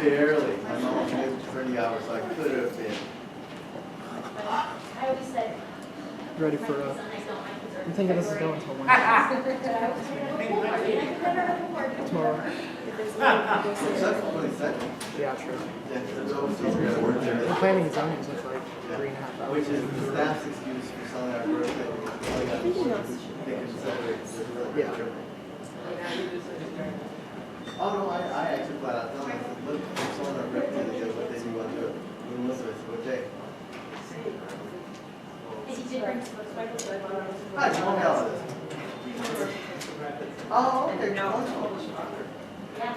Barely. My mom was able to 30 hours, so I could have been. I always said, Ready for I'm thinking this is going until Wednesday. Tomorrow. That's 22nd. Yeah, sure. Yeah, it's always so good. The planning is only like 3.5 hours. Which is the staff's excuse for selling our birthday. They can celebrate the Yeah. trip. Oh no, I actually flat out told them, I said, look, we're selling our birthday, they go, what day do you want to do it? And Elizabeth said, what day? and he did bring some books. Hi, tell me all this. Oh, okay, wonderful. Yeah.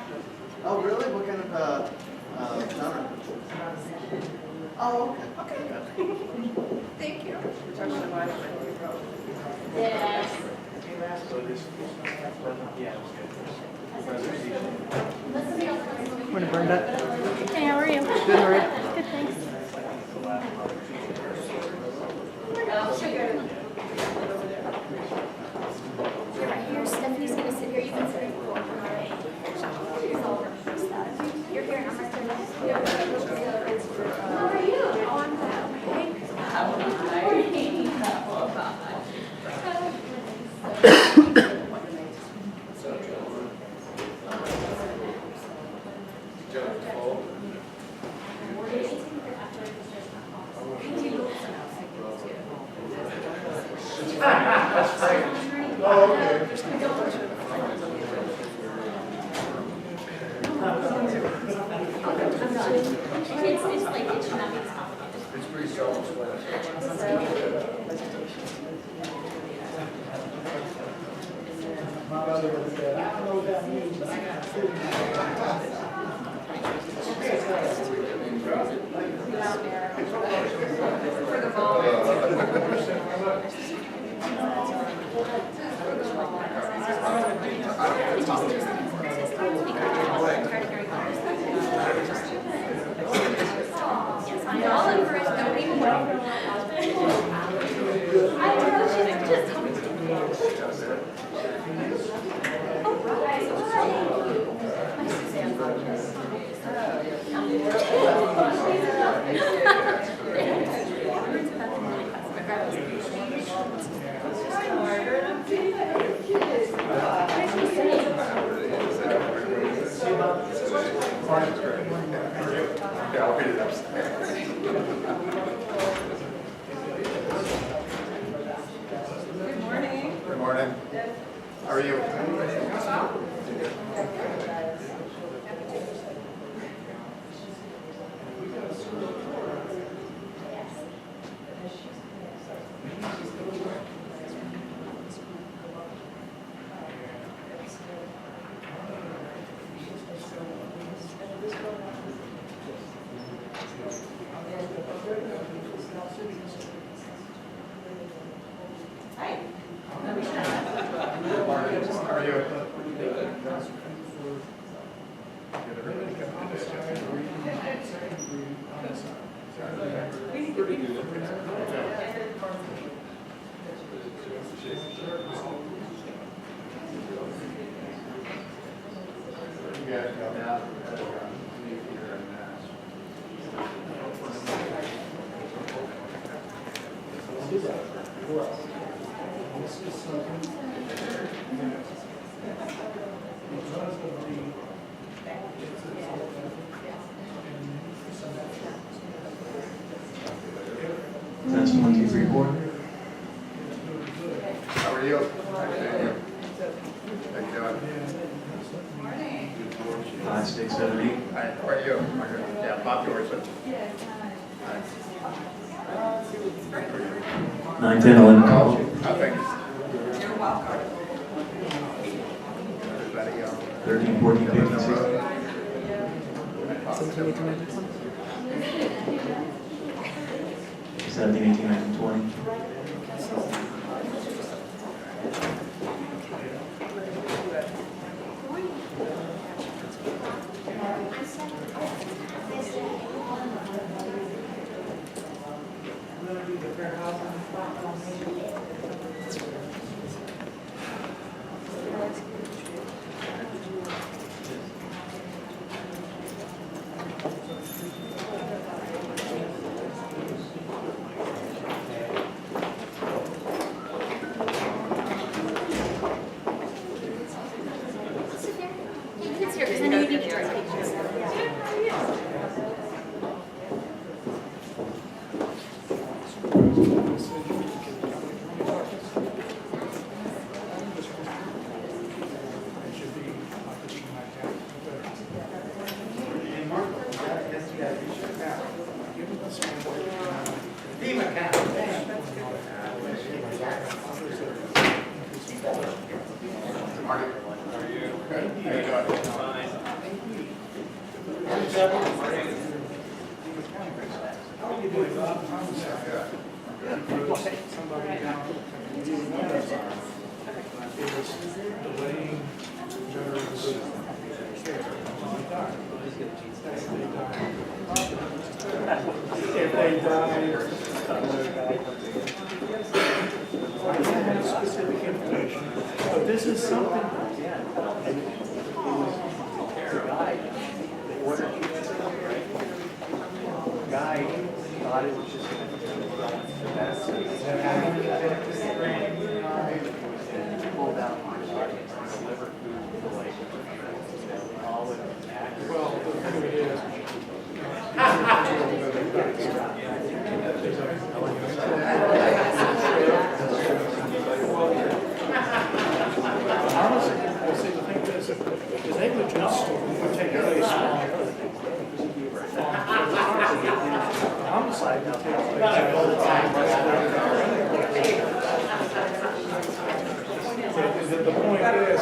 Oh, really? What kind of, genre? Oh, okay. Thank you. Yes. Morning, Brenda. Hey, how are you? Good, how are you? Good, thanks. You're right here. Stephanie's gonna sit here. You can sit here. You're here and I'm right there. How are you? Oh, I'm good. It's like it should not be this complicated. It's pretty self-explanatory. Yes, I know. All in first, no people. I know, she's just talking to me. Oh, right. Nice to see Good morning. Good morning. How are you? How are you? You guys come out. Test 1, 2, 3, 4. How are you? How you doing? 5, 6, 7, 8. Hi, how are you? Yeah, Bob Dorset. 9, 10, 11, 12. Thanks. You're welcome. Everybody, 13, 14, 15, 16. 17, 18, 19, 20. 17, 18, 19, 20. Pima cow. If they die, I don't have specific information, but this is something. Guy thought it was just pulled out liver food all of it. Well, here it is. Honestly, I say the thing is, if negligence would take place homicide would take place all the time. The point is,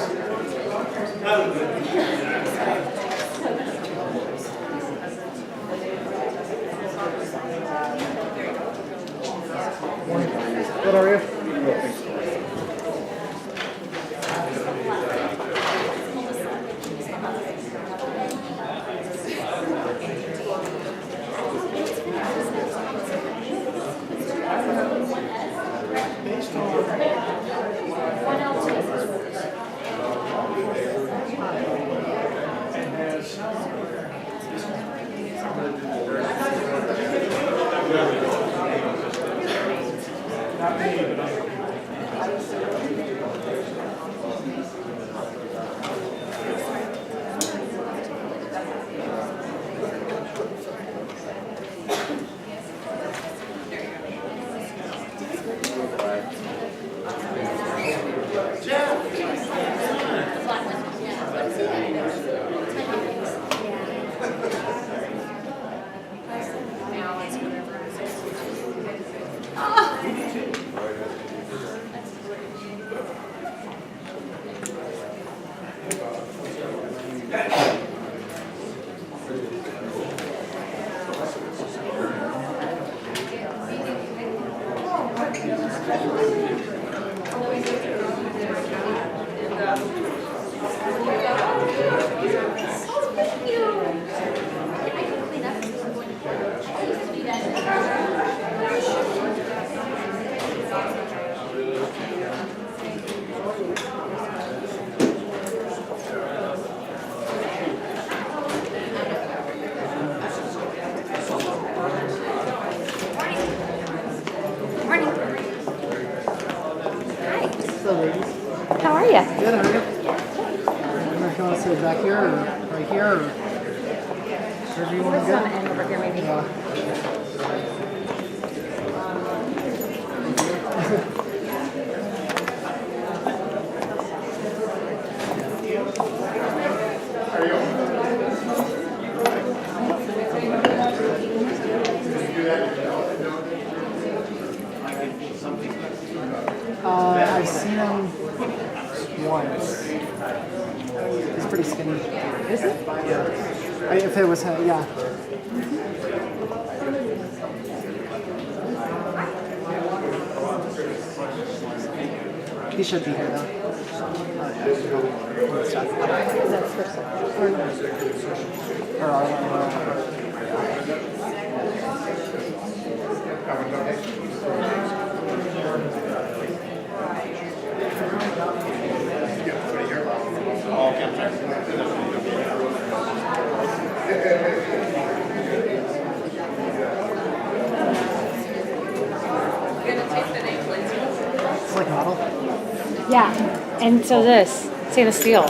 What are you? based on and has not me, but How are you? Good, how are you? I don't know if you want to sit back here or right here or wherever you want Let's to go go. on the end over here maybe. I've seen him once. He's pretty skinny. Is it? Yeah. If it was him, yeah. He should be here though. That's for Or our It's like model. Yeah, and so this stainless steel.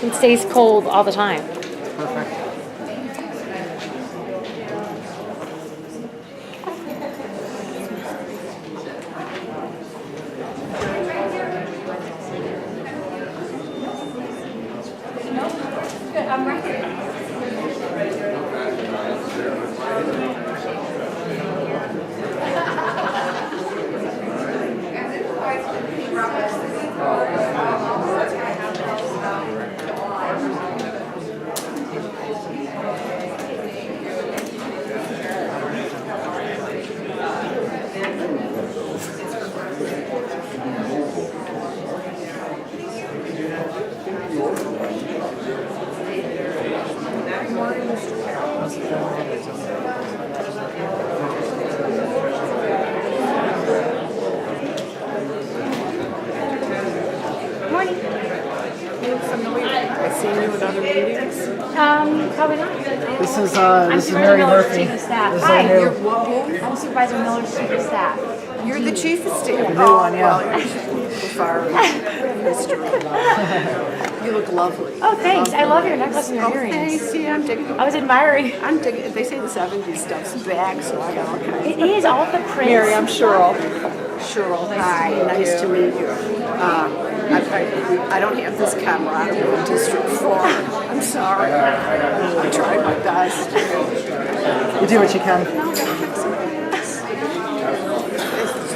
It stays cold all the time. Perfect. Good, I'm right here. Morning. I've seen you in other meetings. Probably not. This is I'm Supervisor Mary Miller's Murphy. chief of staff. This is Hi, our new, I'm Supervisor Miller's chief of staff. You're the chief of staff. new one, yeah. Well, you're far history. You look lovely. Oh, thanks. I love your necklace and your Oh, earrings. thanks. Yeah, I'm digging. I was admiring. I'm digging. They say the 70s stuff's back, so I got all kinds. It is all the prints. Mary, I'm Cheryl. Cheryl, hi. Nice to meet you. I don't have this camera. I'm in District 4. I'm sorry. I tried my best. you do what you can.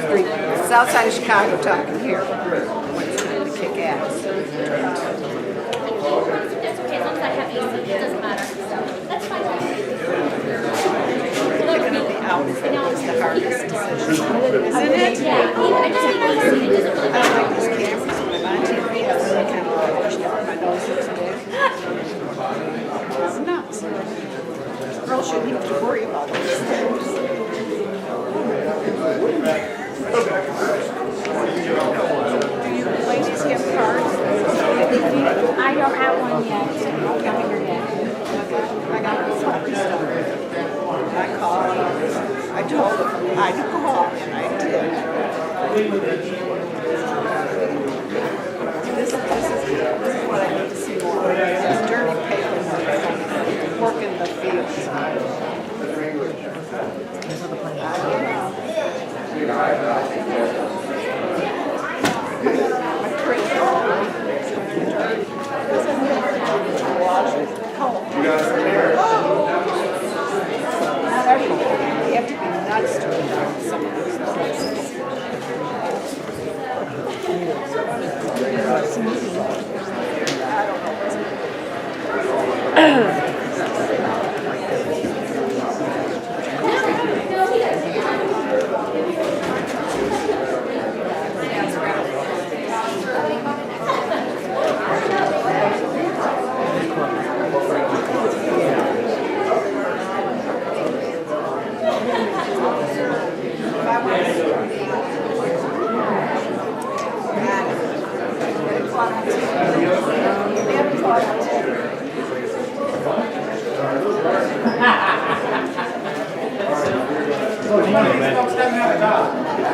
It's outside of Chicago talking here. It's time to kick ass. That's okay, as long as I have AC, it doesn't matter. That's fine. Picking up the outfit is the hardest decision. Isn't it? Yeah, I just need my AC. It doesn't I don't like these cameras when I'm on TV. I was kind of pushed up. My nose looks big. It's nuts. Girls shouldn't have to worry about these things. Do you ladies have cards? I don't have one yet. I'm not here yet. I got the floppy stuff. I called. I told them I'd call, and I did. This is what I need to see more. This dirty paper work in the fields. You have to be nuts to adopt some of these places. I don't know.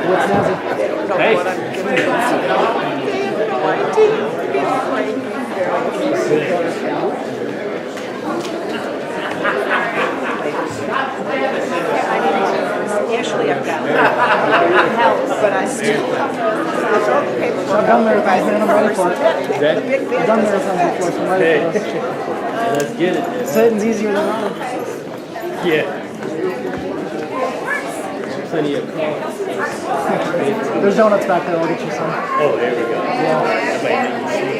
What's Nancy? Hey. Actually, I've got help, but I still have the paperwork. I've done marathons and I'm ready for it. The big I've bad done doesn't marathons before, so I'm ready for it. Let's get it then. Sitting's easier than running. Yeah. Plenty of coffee. There's donuts back there, I'll get you some. Oh, there we go. Yeah.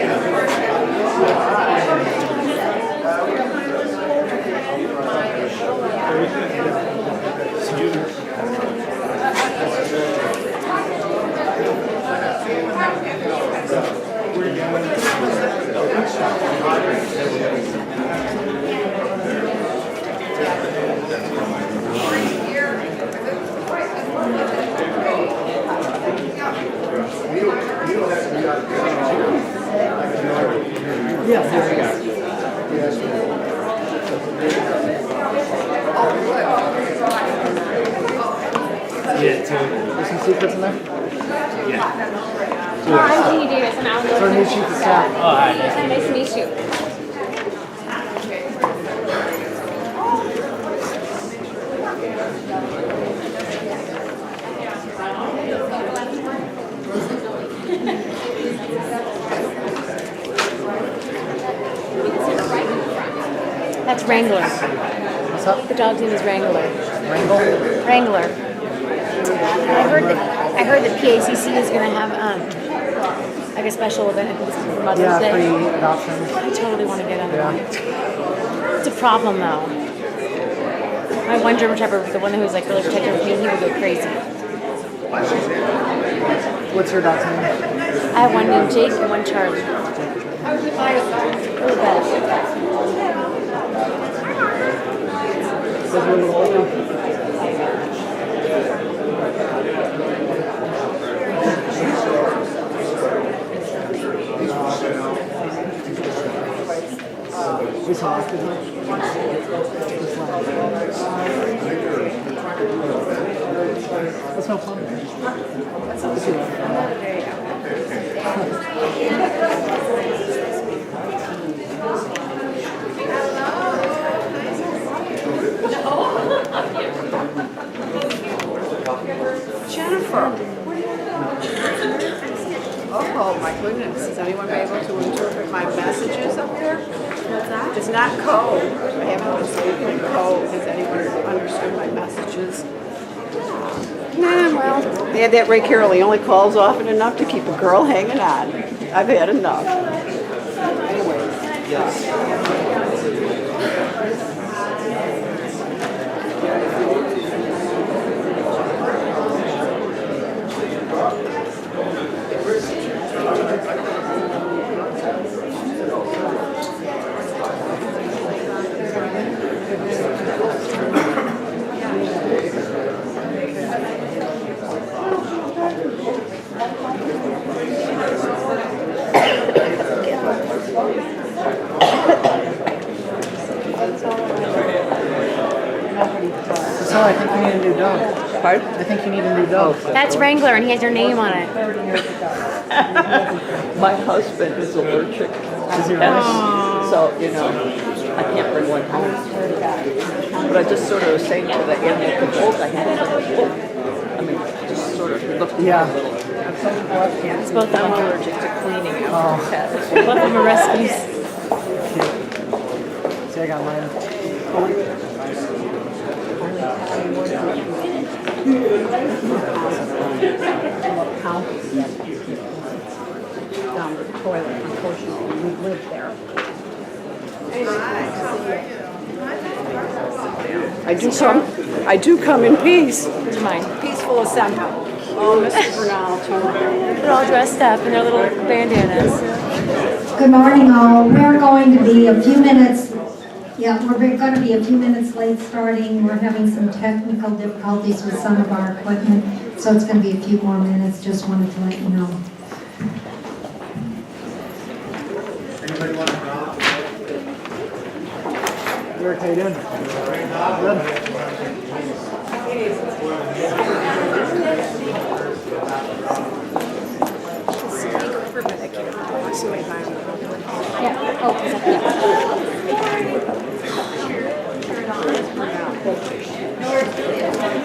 Yeah, totally. There's some secrets in there. Yeah. Oh, I'm Jeannie Davis. I'm Alan It's our new chief of staff. Oh, hi. Nice to Hi, meet nice to meet you. That's Wrangler. What's up? The dog's name is Wrangler. Wrangle? Wrangler. I heard that PACC is going to have like a special event. I think it's for Mother's Yeah, Day. free adoption. I totally want to get on Yeah. that. It's a problem though. My one German Shepherd, the one who's like really protective of me, he would go crazy. What's your dog's name? I have one named Jake and one Charlie. Really bad. Those were a little open. We saw it. That's no fun. Jennifer. Oh my goodness, is anyone able to interpret my messages up there? What's that? It's not code. I haven't been speaking in code. Has anyone understood my messages? Nah, well, they had that Ray Carroll. He only calls often enough to keep a girl hanging on. I've had enough. So I think you need a new dog. Pardon? I think you need a new dog. That's Wrangler, and he has your name on it. My husband is allergic Is he to right? pets, so, you know, I can't bring one home. But I just sort of was saying to the animal control guy, I mean, just sort of looked Yeah. a little. It's both of them. I'm allergic to cleaning Oh. out pets. Both of them are rescues. See, I got mine. Down the toilet, unfortunately, we live there. I do come in peace. It's mine. Peaceful assembly. Oh, Mr. Bernal, too. They're all dressed up in their little bandanas. Good morning, all. We're going to be a few minutes, we're going to be a few minutes late starting. We're having some technical difficulties with some of our equipment, so it's going to be a few more minutes. Just wanted to let you know. Anybody want to go? Eric, how you doing? Good. Yeah. Oh, is that,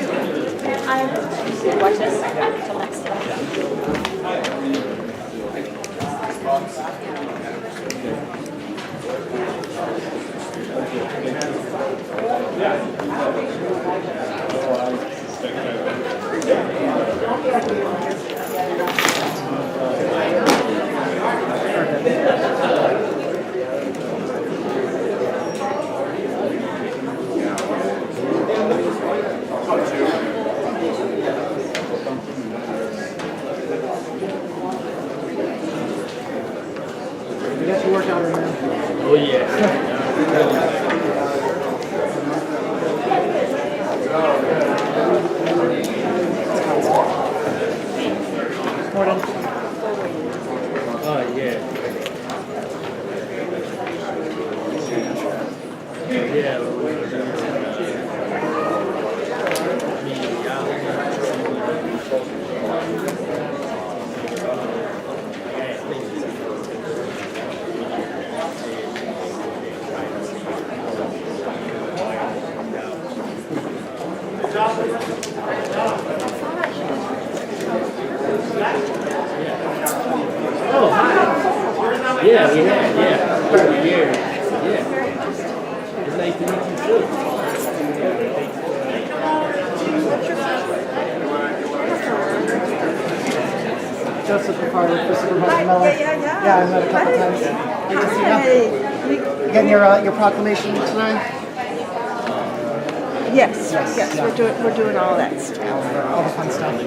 yeah. Watch this. Till next time. You got your workout in there. Oh, yeah. Morning. Oh, yeah. Yeah. Oh, hi. Yeah, we had, yeah. For years. Yeah. It's nice to meet you too. Joseph Picard with Supervisor Miller. Yeah, I met a couple times. Good to see you. You getting your proclamation today? Yes, Yeah. we're doing all that stuff. All the fun stuff.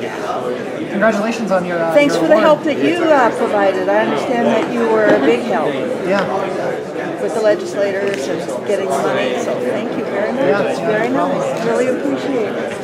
Congratulations on your Thanks your for the award. help that you provided. I understand that you were a big help. Yeah. with the legislators and getting the money. So thank you very much. It's very nice. Really appreciate it.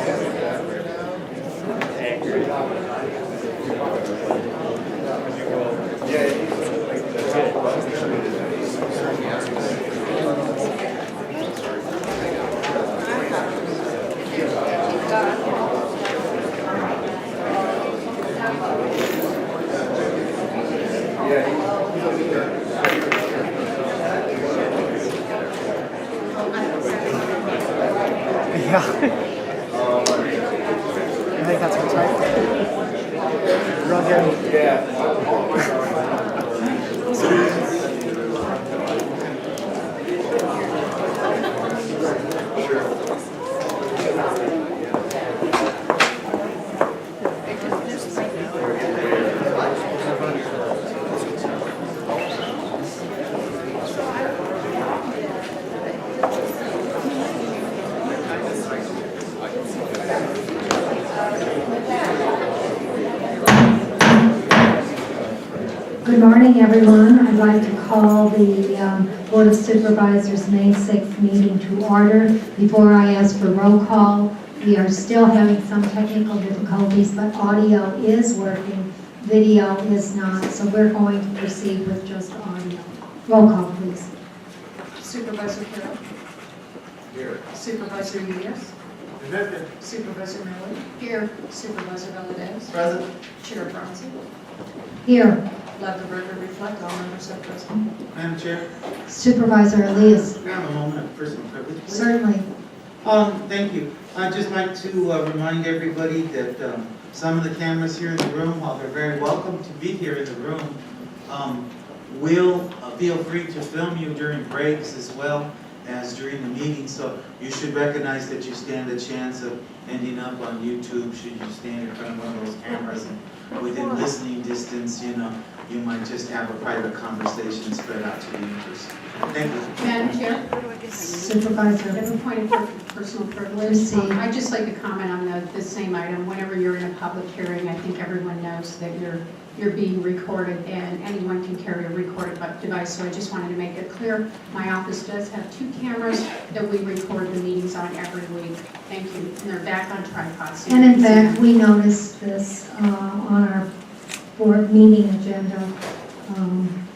Yeah. I think that's what's right. Real good. Good morning, everyone. I'd like to call the Board of Supervisors May 6th meeting to order. Before I ask for roll call, we are still having some technical difficulties, but audio is working, video is not, so we're going to proceed with just audio. Roll call, please. Supervisor Carroll. Here. Supervisor Diaz. Supervisor Miller. Here. Supervisor Valadez. Present. Chair Bronson. Here. Let the record reflect all members are present. Madam Chair, Supervisor Elias. can I have a moment of personal privilege, please? Certainly. Thank you. I'd just like to remind everybody that some of the cameras here in the room, while they're very welcome to be here in the room, will feel free to film you during breaks as well as during the meeting. So you should recognize that you stand a chance of ending up on YouTube should you stand in front of one of those cameras and within listening distance, you might just have a private conversation spread out to the universe. Thank you. Madam Chair, I Supervisor. have a point of personal privilege. Proceed. I'd just like to comment on the same item. Whenever you're in a public hearing, I think everyone knows that you're being recorded and anyone can carry a recorded device. So I just wanted to make it clear. My office does have 2 cameras that we record the meetings on every week. Thank you. And they're back on tripods. so And you in can see fact, them. we noticed this on our board meeting agenda.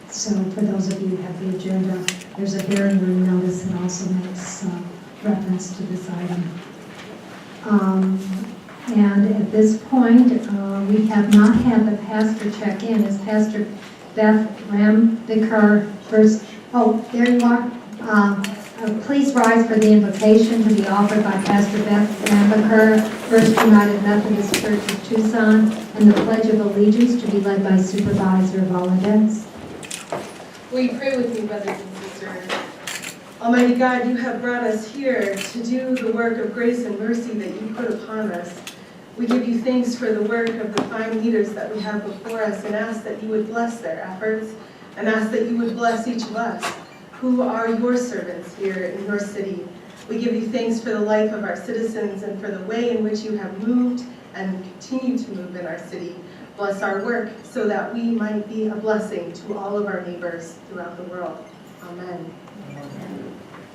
So for those of you who have the agenda, there's a hearing room notice and also makes reference to this item. And at this point, we have not had the pastor check in. Is Pastor Beth Ramvicar first? Oh, there you are. Please rise for the invocation to be offered by Pastor Beth Ramvicar, First United Methodist Church of Tucson, and the Pledge of Allegiance to be led by Supervisor Valadez. Will you pray with me, brothers and sisters? Almighty God, you have brought us here to do the work of grace and mercy that you put upon us. We give you thanks for the work of the fine leaders that we have before us and ask that you would bless their efforts and ask that you would bless each of us who are your servants here in your city. We give you thanks for the life of our citizens and for the way in which you have moved and continue to move in our city. Bless our work so that we might be a blessing to all of our neighbors throughout the world. Amen.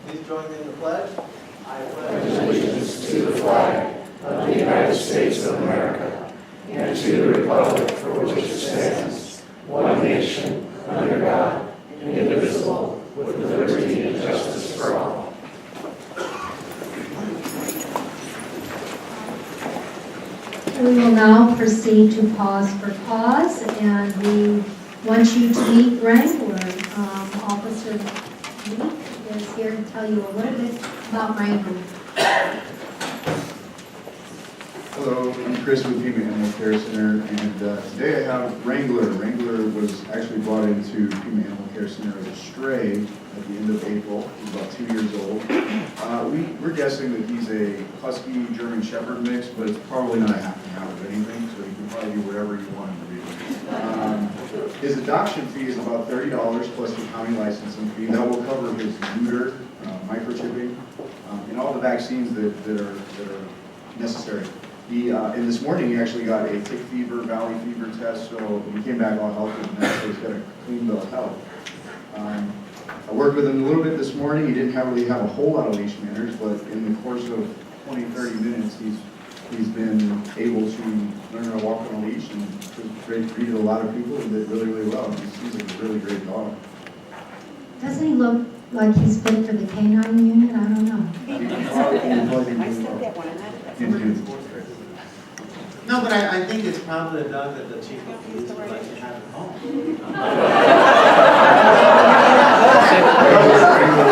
Please join me in the pledge. I pledge allegiance to the flag of the United States of America and to the republic for which it stands, one nation, under God, indivisible, with liberty and justice for all. We will now proceed to pause for cause, and we want you to meet Wrangler. Officer Meek is here to tell you a little bit about Wrangler. Hello, I'm Chris with Pima Animal Care Center, and today I have Wrangler. Wrangler was actually brought into Pima Animal Care Center as a stray at the end of April. He's about 2 years old. We're guessing that he's a Husky German Shepherd mix, but it's probably not a half an hour of anything, so you can probably do whatever you want him to be. His adoption fee is about $30 plus the county licensing fee. That will cover his neuter, microchipping, and all the vaccines that are necessary. And this morning he actually got a tick fever, valley fever test, so he came back all healthy, and so he's got a clean bill of health. I worked with him a little bit this morning. He didn't really have a whole lot of leash manners, but in the course of 20, 30 minutes, he's been able to learn how to walk on a leash and greeted a lot of people and did really, really well. He's a really great dog. Doesn't he look like he's fit for the canine unit? I don't know. I said that one, and No, but I think it's probably a dog that the chief of police would like to have at home.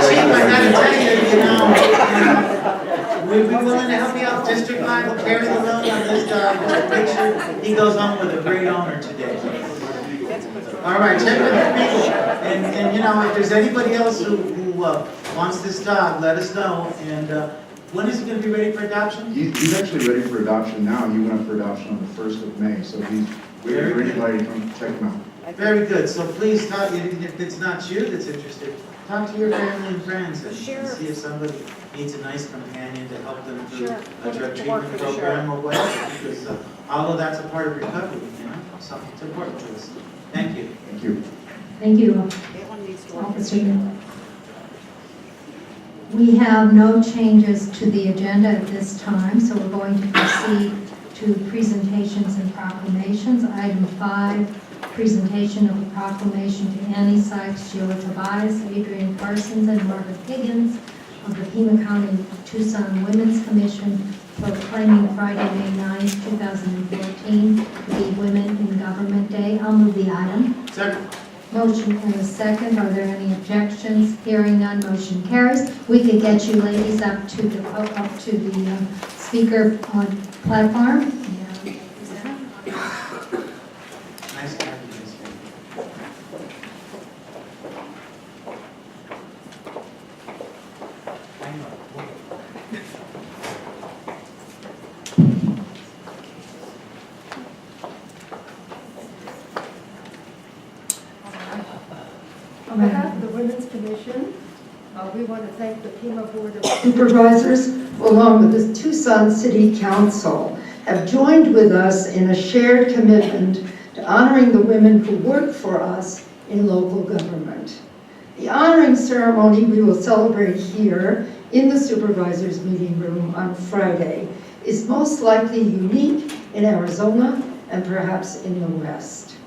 Chief, I gotta tell you, we'd be willing to help you out. District 5 will carry the load on this dog. Just make sure he goes home with a great owner today. All right, check with the people. And you know, if there's anybody else who wants this dog, let us know. And when is he going to be ready for adoption? He's actually ready for adoption now. He went up for adoption on the 1st of May, so he's waiting for anybody to come check him out. Very good. So please talk, if it's not you that's interested, talk to your family and friends and see if somebody needs a nice companion to help them through a drug treatment program or whatever, because all of that's a part of recovery, you know, something that's important to us. Thank you. Thank you. Thank you, Officer. We have no changes to the agenda at this time, so we're going to proceed to presentations and proclamations. Item 5, presentation of a proclamation to Annie Sykes, Sheila Tobias, Adrian Parsons, and Margaret Higgins of the Pima County Tucson Women's Commission proclaiming Friday, May 9, 2014 to be Women in Government Day. I'll move the item. Second. Motion and a second. Are there any objections? Hearing none, motion carries. We could get you ladies up to the speaker platform. Nice to have you guys On behalf of the Women's Commission, we want to thank the Pima Board of Supervisors, along with the Tucson City Council, have joined with us in a shared commitment to honoring the women who work for us in local government. The honoring ceremony we will celebrate here in the Supervisors Meeting Room on Friday is most likely unique in Arizona and perhaps in the West.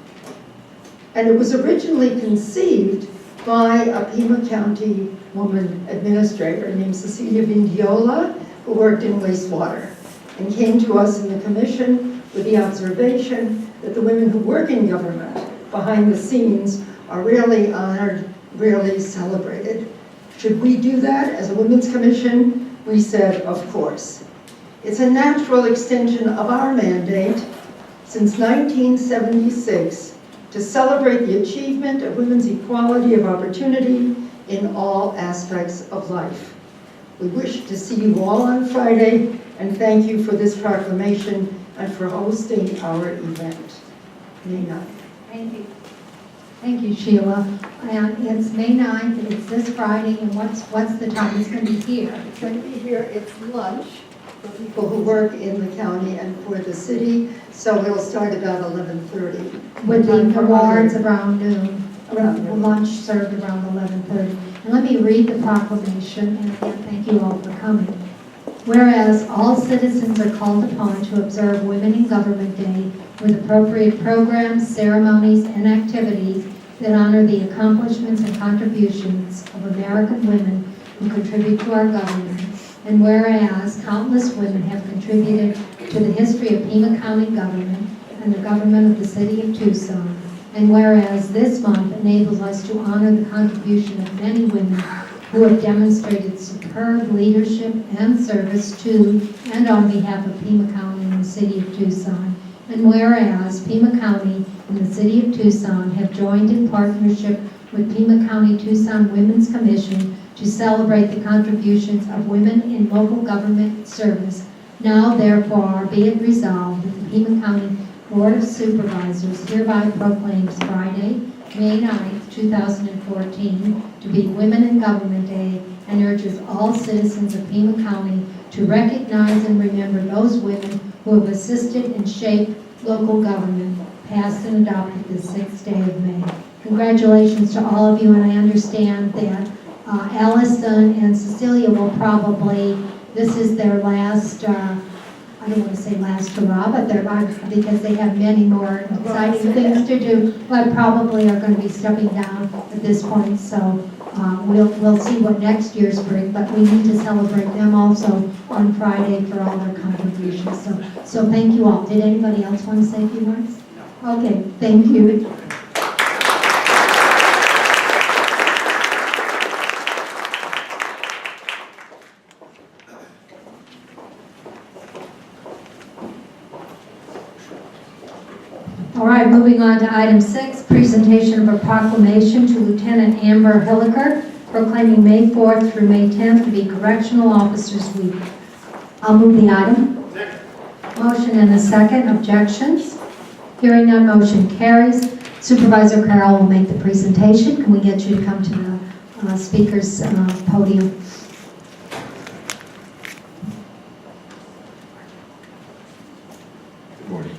And it was originally conceived by a Pima County woman administrator named Cecilia Vindiola, who worked in wastewater, and came to us in the commission with the observation that the women who work in government behind the scenes are rarely honored, rarely celebrated. Should we do that as a Women's Commission? We said, of course. It's a natural extension of our mandate since 1976 to celebrate the achievement of women's equality of opportunity in all aspects of life. We wish to see you all on Friday, and thank you for this proclamation and for hosting our event. May 9th. Thank you. Thank you, Sheila. And it's May 9th, and it's this Friday, and what's the time? It's going to be here. It's going to be here. It's lunch for People who work in the county and for the city, so it'll start about 11:30. With the awards around noon, the lunch served around 11:30. And let me read the proclamation, and again, thank you all for coming. Whereas all citizens are called upon to observe Women in Government Day with appropriate programs, ceremonies, and activities that honor the accomplishments and contributions of American women who contribute to our government. And whereas countless women have contributed to the history of Pima County government and the government of the city of Tucson. And whereas this month enables us to honor the contribution of many women who have demonstrated superb leadership and service to and on behalf of Pima County and the city of Tucson. And whereas Pima County and the city of Tucson have joined in partnership with Pima County Tucson Women's Commission to celebrate the contributions of women in local government service. Now therefore be it resolved that the Pima County Board of Supervisors hereby proclaims Friday, May 9th, 2014 to be Women in Government Day and urges all citizens of Pima County to recognize and remember those women who have assisted and shaped local government, passed and adopted this 6th day of May. Congratulations to all of you, and I understand that Allison and Cecilia will probably, this is their last, I don't want to say last hurrah, but they're not, because they have many more exciting things to do, but probably are going to be stepping down at this point. So we'll see what next year's bring, but we need to celebrate them also on Friday for all their contributions. So thank you all. Did anybody else want to say a few words? Okay, thank you. All right, moving on to item 6, presentation of a proclamation to Lieutenant Amber Hilliker proclaiming May 4th through May 10th to be Correctional Officers Week. I'll move the item. Motion and a second. Objections? Hearing none, motion carries. Supervisor Carroll will make the presentation. Can we get you to come to the speaker's podium? Good morning.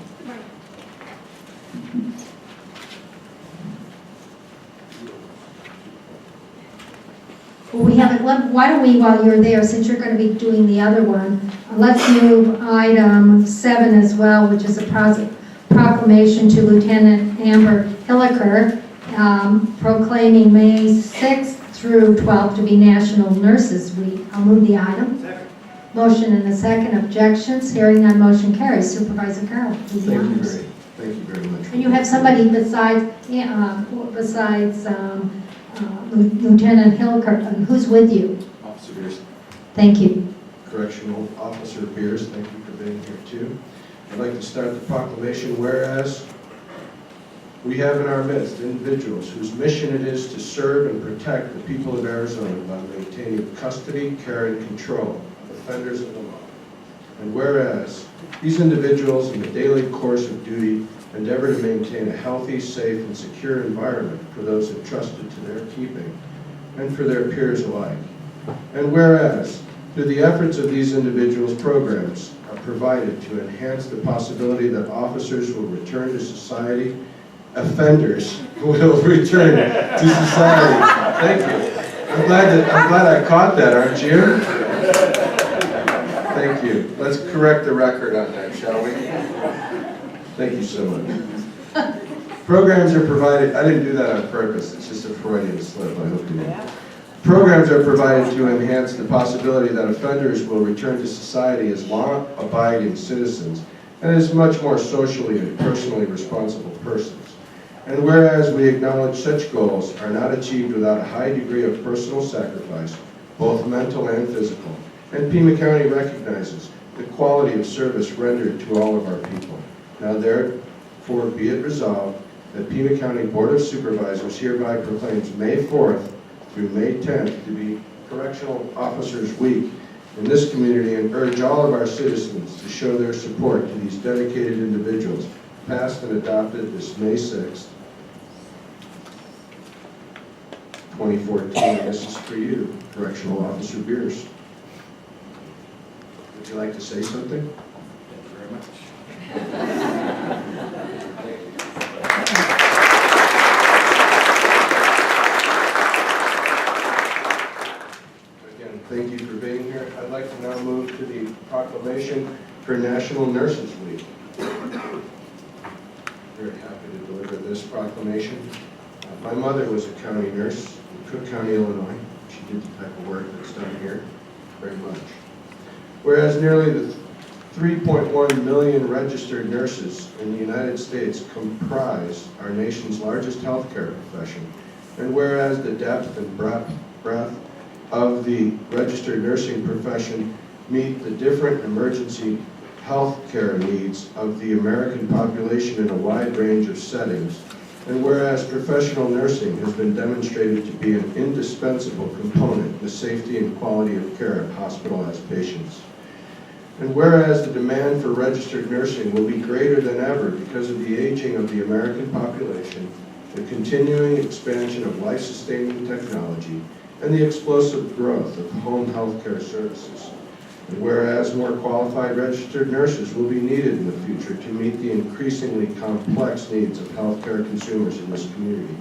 Well, we haven't, why don't we, while you're there, since you're going to be doing the other one, let's move item 7 as well, which is a proclamation to Lieutenant Amber Hilliker proclaiming May 6th through 12th to be National Nurses Week. I'll move the item. Second. Motion and a second. Objections? Hearing none, motion carries. Supervisor Carroll, please. Thank you very much. And you have somebody besides Lieutenant Hilliker, who's with you? Officer Beers, Thank you. Correctional Officer Beers, thank you for being here too. I'd like to start the proclamation, whereas we have in our midst individuals whose mission it is to serve and protect the people of Arizona by maintaining custody, care, and control of offenders of the law. And whereas these individuals in the daily course of duty endeavor to maintain a healthy, safe, and secure environment for those entrusted to their keeping and for their peers alike. And whereas, through the efforts of these individuals, programs are provided to enhance the possibility that officers will return to society, offenders will return to society. Thank you. I'm glad I caught that, aren't you? Thank you. Let's correct the record on that, shall we? Thank you so much. Programs are provided, I didn't do that on purpose, it's just a Freudian slip, I hope you know. Programs are provided to enhance the possibility that offenders will return to society as law-abiding citizens and as much more socially and personally responsible persons. And whereas we acknowledge such goals are not achieved without a high degree of personal sacrifice, both mental and physical, and Pima County recognizes the quality of service rendered to all of our people. Now therefore be it resolved that Pima County Board of Supervisors hereby proclaims May 4th through May 10th to be Correctional Officers Week in this community and urge all of our citizens to show their support to these dedicated individuals passed and adopted this May 6th, 2014. This is for you, Correctional Officer Beers. Would you like to say something? Thank you very much. Again, thank you for being here. I'd like to now move to the proclamation for National Nurses Week. Very happy to deliver this proclamation. My mother was a county nurse in Cook County, Illinois. She did the type of work that's done here very much. Whereas nearly the 3.1 million registered nurses in the United States comprise our nation's largest healthcare profession, and whereas the depth and breadth of the registered nursing profession meet the different emergency healthcare needs of the American population in a wide range of settings, and whereas professional nursing has been demonstrated to be an indispensable component in the safety and quality of care of hospitalized patients. And whereas the demand for registered nursing will be greater than ever because of the aging of the American population, the continuing expansion of life-sustaining technology, and the explosive growth of home health care services. And whereas more qualified registered nurses will be needed in the future to meet the increasingly complex needs of healthcare consumers in this community.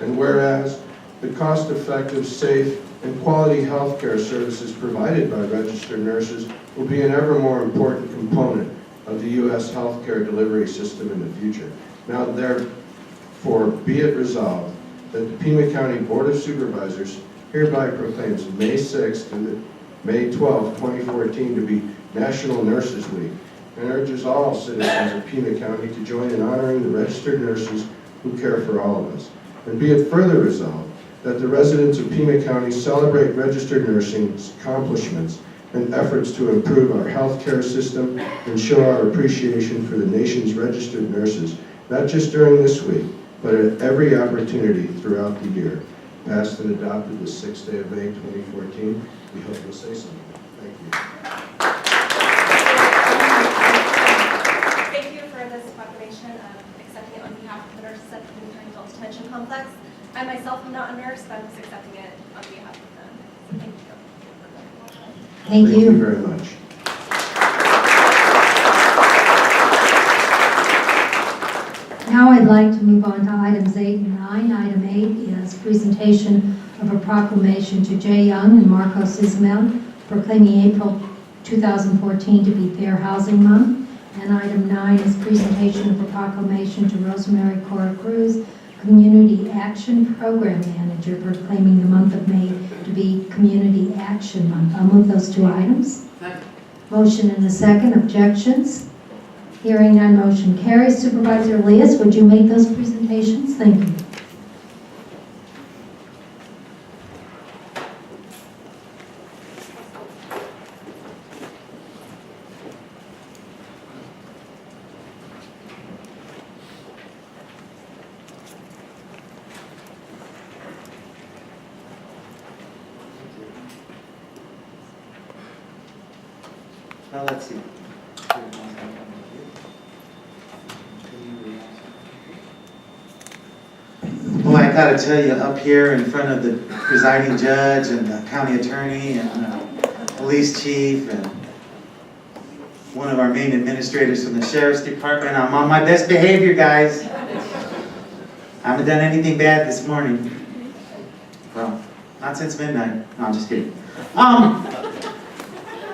And whereas the cost-effective, safe, and quality healthcare services provided by registered nurses will be an ever more important component of the U.S. healthcare delivery system in the future. Now, therefore, be it resolved that the Pima County Board of Supervisors hereby proclaims May 6th to May 12th, 2014 to be National Nurses Week, and urges all citizens of Pima County to join in honoring the registered nurses who care for all of us. And be it further resolved that the residents of Pima County celebrate registered nursing's accomplishments and efforts to improve our healthcare system and show our appreciation for the nation's registered nurses, not just during this week, but at every opportunity throughout the year. Passed and adopted the 6th day of May 2014. We hope you'll say something. Thank you. Thank you for this proclamation, accepting it on behalf of the nurses at the Pima County Adult Detention Complex. I myself am not a nurse, but I'm just accepting it on behalf of them. So thank you. Thank you. Thank you very much. Now I'd like to move on to items 8 and 9. Item 8 is presentation of a proclamation to Jay Young and Marcos Ismail proclaiming April 2014 to be Fair Housing Month. And item 9 is presentation of a proclamation to Rosemary Cora Cruz, Community Action Program Manager, proclaiming the month of May to be Community Action Month. I'll move those two items. Motion and a second. Objections? Hearing none, motion carries. Supervisor Elias, would you make those presentations? Thank you. Now, let's see. Well, I gotta tell you, up here in front of the presiding judge and the county attorney and police chief and one of our main administrators from the sheriff's department, I'm on my best behavior, guys. I haven't done anything bad this morning. Well, not since midnight. No, I'm just kidding.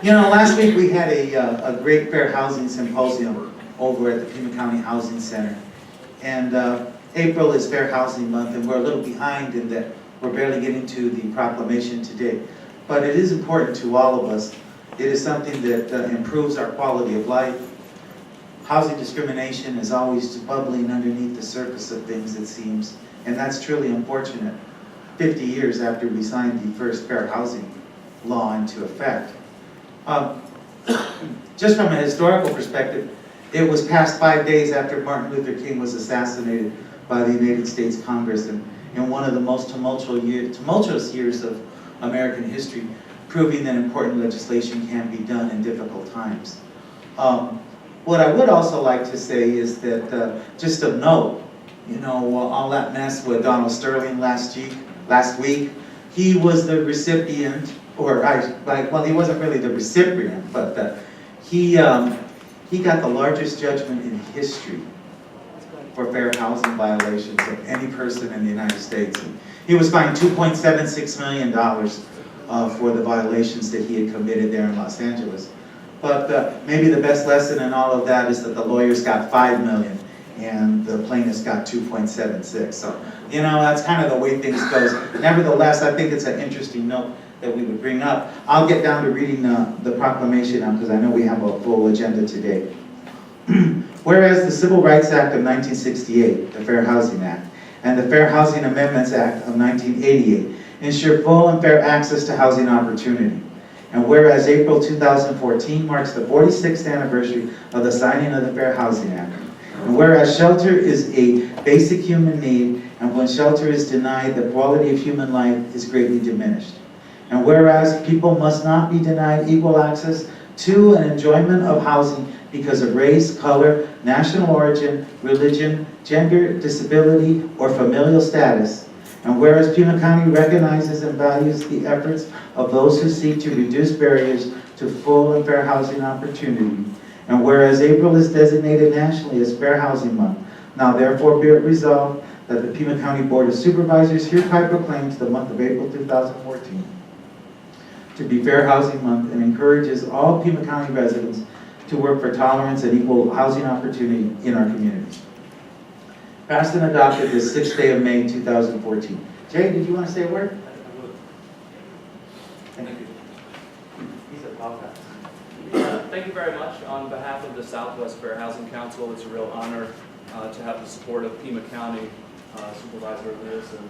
You know, last week we had a great fair housing symposium over at the Pima County Housing Center. And April is Fair Housing Month, and we're a little behind in that we're barely getting to the proclamation today. But it is important to all of us. It is something that improves our quality of life. Housing discrimination is always bubbling underneath the surface of things, it seems, and that's truly unfortunate. 50 years after we signed the first fair housing law into effect. Just from a historical perspective, it was passed 5 days after Martin Luther King was assassinated by the United States Congress in one of the most tumultuous years of American history, proving that important legislation can be done in difficult times. What I would also like to say is that, just of note, you know, all that mess with Donald Sterling last week, he was the recipient, well, he wasn't really the recipient, but he got the largest judgment in history for fair housing violations of any person in the United States. And he was fined $2.76 million for the violations that he had committed there in Los Angeles. But maybe the best lesson in all of that is that the lawyers got $5 million and the plaintiffs got 2.76. So, you know, that's kind of the way things goes. Nevertheless, I think it's an interesting note that we would bring up. I'll get down to reading the proclamation now because I know we have a full agenda today. Whereas the Civil Rights Act of 1968, the Fair Housing Act, and the Fair Housing Amendments Act of 1988 ensure full and fair access to housing opportunity. And whereas April 2014 marks the 46th anniversary of the signing of the Fair Housing Act. And whereas shelter is a basic human need, and when shelter is denied, the quality of human life is greatly diminished. And whereas people must not be denied equal access to and enjoyment of housing because of race, color, national origin, religion, gender, disability, or familial status. And whereas Pima County recognizes and values the efforts of those who seek to reduce barriers to full and fair housing opportunity. And whereas April is designated nationally as Fair Housing Month, now therefore be it resolved that the Pima County Board of Supervisors hereby proclaims the month of April 2014 to be Fair Housing Month and encourages all Pima County residents to work for tolerance and equal housing opportunity in our communities. Passed and adopted this 6th day of May 2014. Jay, did you want to say a word? Thank you. He said, Thank you very much. On behalf of the Southwest Fair Housing Council, it's a real honor to have the support of Pima County Supervisor Lewis and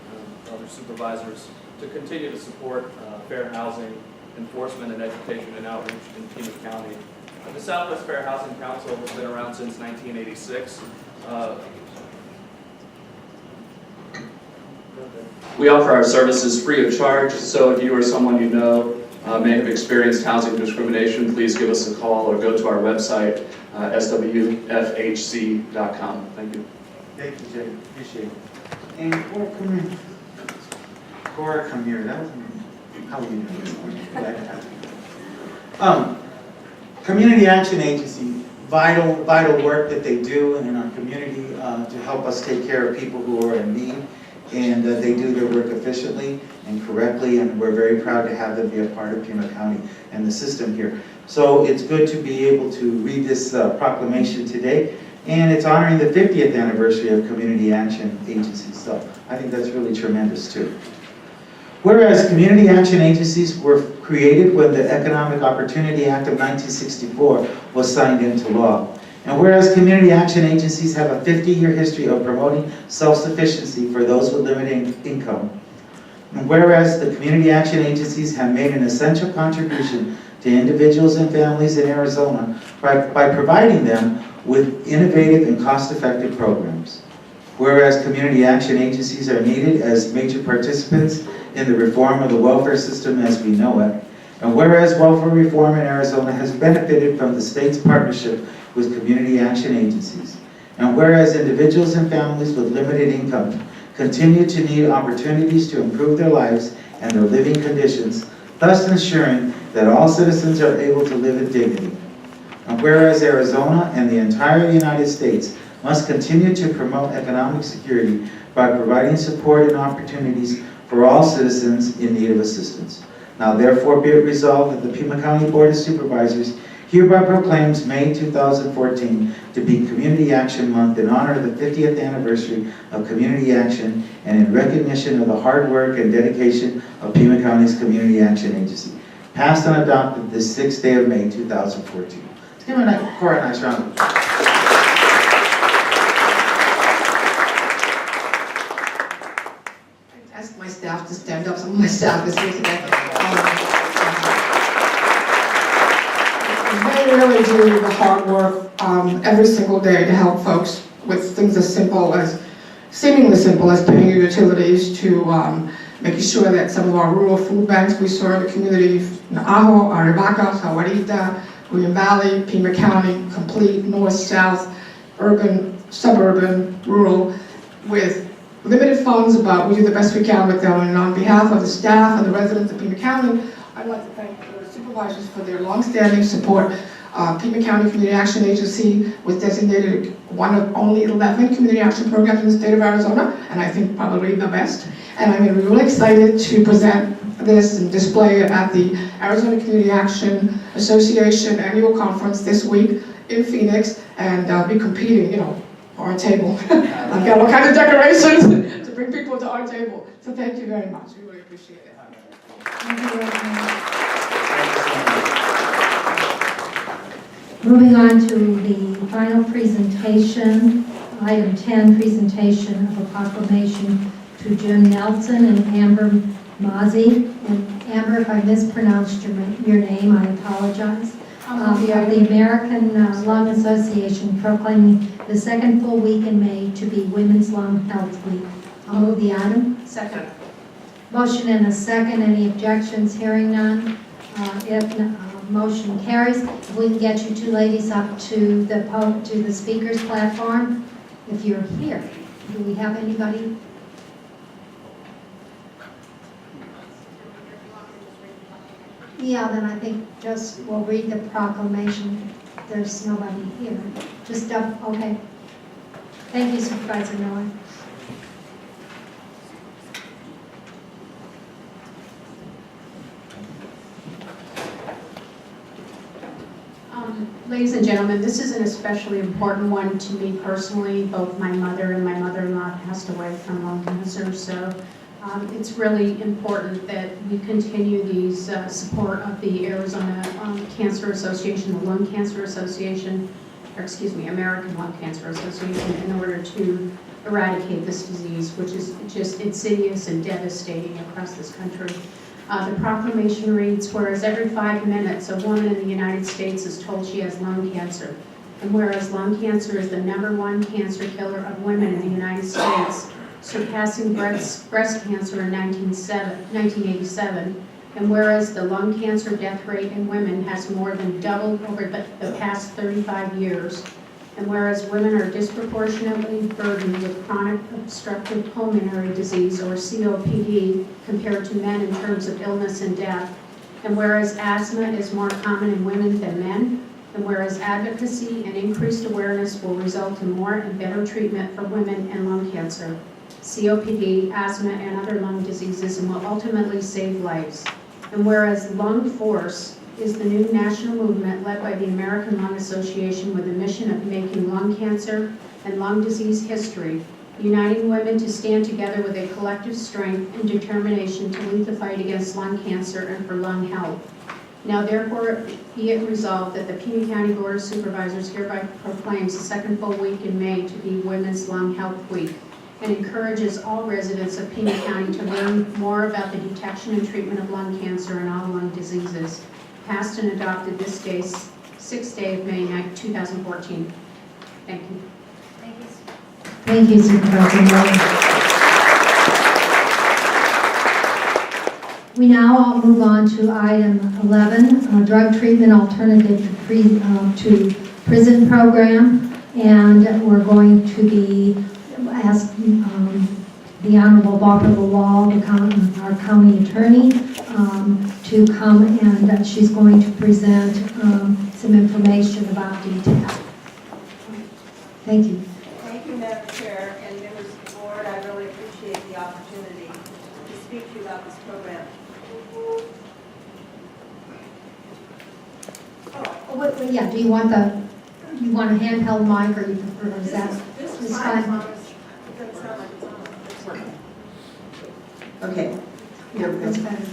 other supervisors to continue to support fair housing enforcement and education and outreach in Pima County. The Southwest Fair Housing Council has been around since 1986. We offer our services free of charge, so if you or someone you know may have experienced housing discrimination, please give us a call or go to our website, swfhc.com. Thank you. Thank you, Jay. Appreciate it. And Cora, come here. Cora, come here. That was how are you doing? Community Action Agency, vital work that they do in our community to help us take care of people who are in need. And they do their work efficiently and correctly, and we're very proud to have them be a part of Pima County and the system here. So it's good to be able to read this proclamation today, and it's honoring the 50th anniversary of Community Action Agency, so I think that's really tremendous too. Whereas community action agencies were created when the Economic Opportunity Act of 1964 was signed into law. And whereas community action agencies have a 50-year history of promoting self-sufficiency for those with limited income, and whereas the community action agencies have made an essential contribution to individuals and families in Arizona by providing them with innovative and cost-effective programs. Whereas community action agencies are needed as major participants in the reform of the welfare system as we know it, and whereas welfare reform in Arizona has benefited from the state's partnership with community action agencies, and whereas individuals and families with limited income continue to need opportunities to improve their lives and their living conditions, thus ensuring that all citizens are able to live in dignity. And whereas Arizona and the entire United States must continue to promote economic security by providing support and opportunities for all citizens in need of assistance. Now therefore be it resolved that the Pima County Board of Supervisors hereby proclaims May 2014 to be Community Action Month in honor of the 50th anniversary of Community Action and in recognition of the hard work and dedication of Pima County's Community Action Agency. Passed and adopted this 6th day of May 2014. Let's give Cora a nice round of applause. Ask my staff to stand up. Some of my staff is here today. They really do the hard work every single day to help folks with things as simple as, seemingly simple as paying your utilities, to making sure that some of our rural food banks we serve the community, Ajo, Arivaca, Sahuarita, Green Valley, Pima County, complete north, south, urban, suburban, rural, with limited funds, but we do the best we can with them. And on behalf of the staff and the residents of Pima County, I'd like to thank the supervisors for their long-standing support. Pima County Community Action Agency was designated one of only 11 community action programs in the state of Arizona, and I think probably the best. And I'm going to be really excited to present this and display it at the Arizona Community Action Association annual conference this week in Phoenix, and be competing, you know, for our table. I've got all kinds of decorations to bring people to our table. So thank you very much. We really appreciate it. Thank you very much. Moving on to the final presentation, item 10, presentation of a proclamation to Jim Nelson and Amber Mazzi. And Amber, if I mispronounced your name, I apologize. Of the American Lung Association proclaiming the second full week in May to be Women's Lung Health Week. I'll move the item. Second. Motion and a second. Any objections? Hearing none. Motion carries. If we can get you two ladies up to the speakers platform, if you're here. Do we have anybody? Yeah, then I think just we'll read the proclamation. There's nobody here. Just up. Okay. Thank you, Supervisor Miller. Ladies and gentlemen, this is an especially important one to me personally. Both my mother and my mother-in-law passed away from lung cancer, so it's really important that we continue these support of the Arizona Cancer Association, the Lung Cancer Association, or excuse me, American Lung Cancer Association, in order to eradicate this disease, which is just insidious and devastating across this country. The proclamation reads, whereas every 5 minutes a woman in the United States is told she has lung cancer, and whereas lung cancer is the #1 cancer killer of women in the United States, surpassing breast cancer in 1987, and whereas the lung cancer death rate in women has more than doubled over the past 35 years, and whereas women are disproportionately burdened with chronic obstructive pulmonary disease, or COPD, compared to men in terms of illness and death, and whereas asthma is more common in women than men, and whereas advocacy and increased awareness will result in more and better treatment for women and lung cancer, COPD, asthma, and other lung diseases, and will ultimately save lives. And whereas Lung Force is the new national movement led by the American Lung Association with the mission of making lung cancer and lung disease history, uniting women to stand together with a collective strength and determination to lead the fight against lung cancer and for lung health. Now therefore be it resolved that the Pima County Board of Supervisors hereby proclaims the second full week in May to be Women's Lung Health Week, and encourages all residents of Pima County to learn more about the detection and treatment of lung cancer and all lung diseases. Passed and adopted this day, 6th day of May 2014. Thank you. Thank you. Thank you, Supervisor Miller. We now move on to item 11, drug treatment alternative to prison program, and we're going to be asking the Honorable Barbara Lawal, our county attorney, to come, and she's going to present some information about detail. Thank you. Thank you, Madam Chair and members of the board. I really appreciate the opportunity to speak to you about this program. Wait, yeah, do you want a handheld mic, or you prefer, is that? This is is fine. fine. It doesn't sound like it's on. It's working. Okay. Yeah, that's better.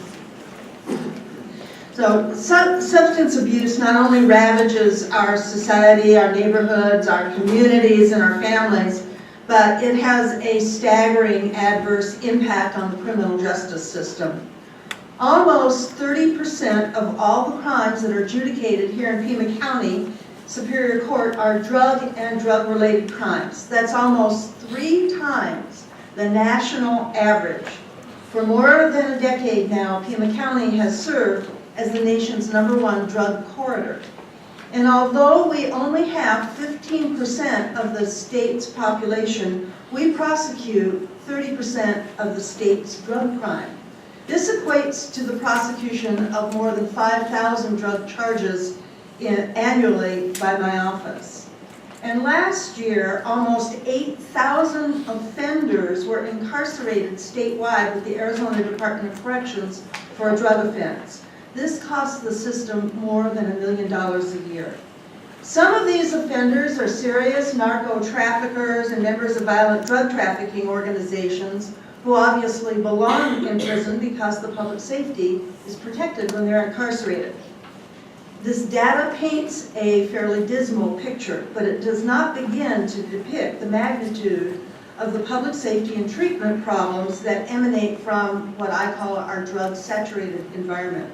So substance abuse not only ravages our society, our neighborhoods, our communities, and our families, but it has a staggering adverse impact on the criminal justice system. Almost 30% of all the crimes that are adjudicated here in Pima County Superior Court are drug and drug-related crimes. That's almost 3 times the national average. For more than a decade now, Pima County has served as the nation's #1 drug corridor. And although we only have 15% of the state's population, we prosecute 30% of the state's drug crime. This equates to the prosecution of more than 5,000 drug charges annually by my office. And last year, almost 8,000 offenders were incarcerated statewide with the Arizona Department of Corrections for a drug offense. This costs the system more than $1 million a year. Some of these offenders are serious narco traffickers and members of violent drug trafficking organizations who obviously belong in prison because the public safety is protected when they're incarcerated. This data paints a fairly dismal picture, but it does not begin to depict the magnitude of the public safety and treatment problems that emanate from what I call our drug-saturated environment.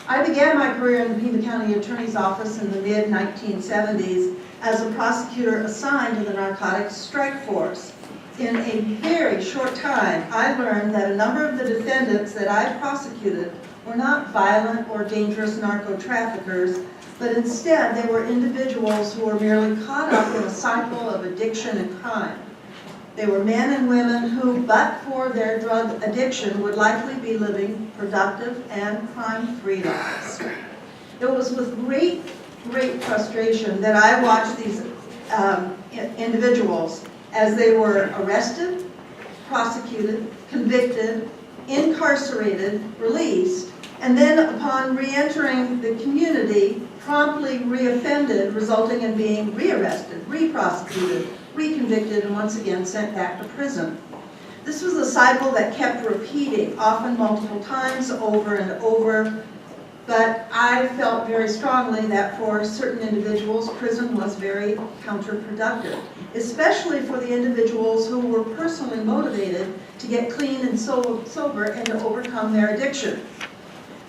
I began my career in the Pima County Attorney's Office in the mid-1970s as a prosecutor assigned to the Narcotics Strike Force. In a very short time, I learned that a number of the defendants that I prosecuted were not violent or dangerous narco traffickers, but instead they were individuals who were merely caught up in a cycle of addiction and crime. They were men and women who, but for their drug addiction, would likely be living productive and crime-free lives. It was with great frustration that I watched these individuals as they were arrested, prosecuted, convicted, incarcerated, released, and then upon re-entering the community, promptly reoffended, resulting in being rearrested, re-prosecuted, reconvicted, and once again sent back to prison. This was a cycle that kept repeating, often multiple times, over and over, but I felt very strongly that for certain individuals, prison was very counterproductive, especially for the individuals who were personally motivated to get clean and sober and to overcome their addiction.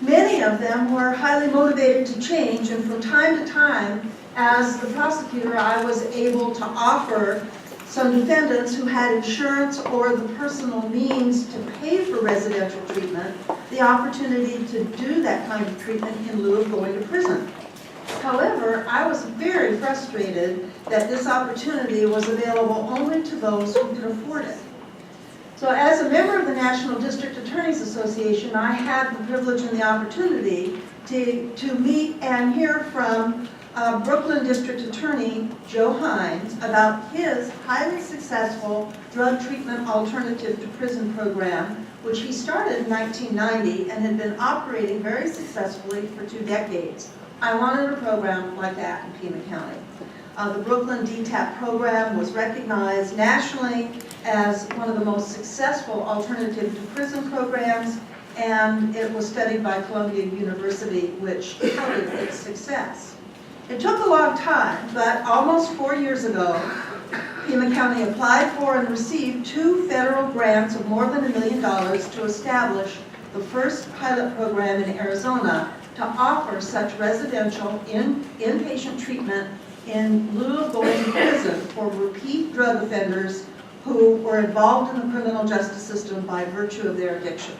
Many of them were highly motivated to change, and from time to time, as the prosecutor, I was able to offer some defendants who had insurance or the personal means to pay for residential treatment the opportunity to do that kind of treatment in lieu of going to prison. However, I was very frustrated that this opportunity was available only to those who could afford it. So as a member of the National District Attorneys Association, I had the privilege and the opportunity to meet and hear from Brooklyn District Attorney Joe Hines about his highly successful drug treatment alternative to prison program, which he started in 1990 and had been operating very successfully for 2 decades. I wanted a program like that in Pima County. The Brooklyn DTAP program was recognized nationally as one of the most successful alternative to prison programs, and it was studied by Columbia University, which touted its success. It took a long time, but almost 4 years ago, Pima County applied for and received 2 federal grants of more than $1 million to establish the first pilot program in Arizona to offer such residential inpatient treatment in lieu of going to prison for repeat drug offenders who were involved in the criminal justice system by virtue of their addiction.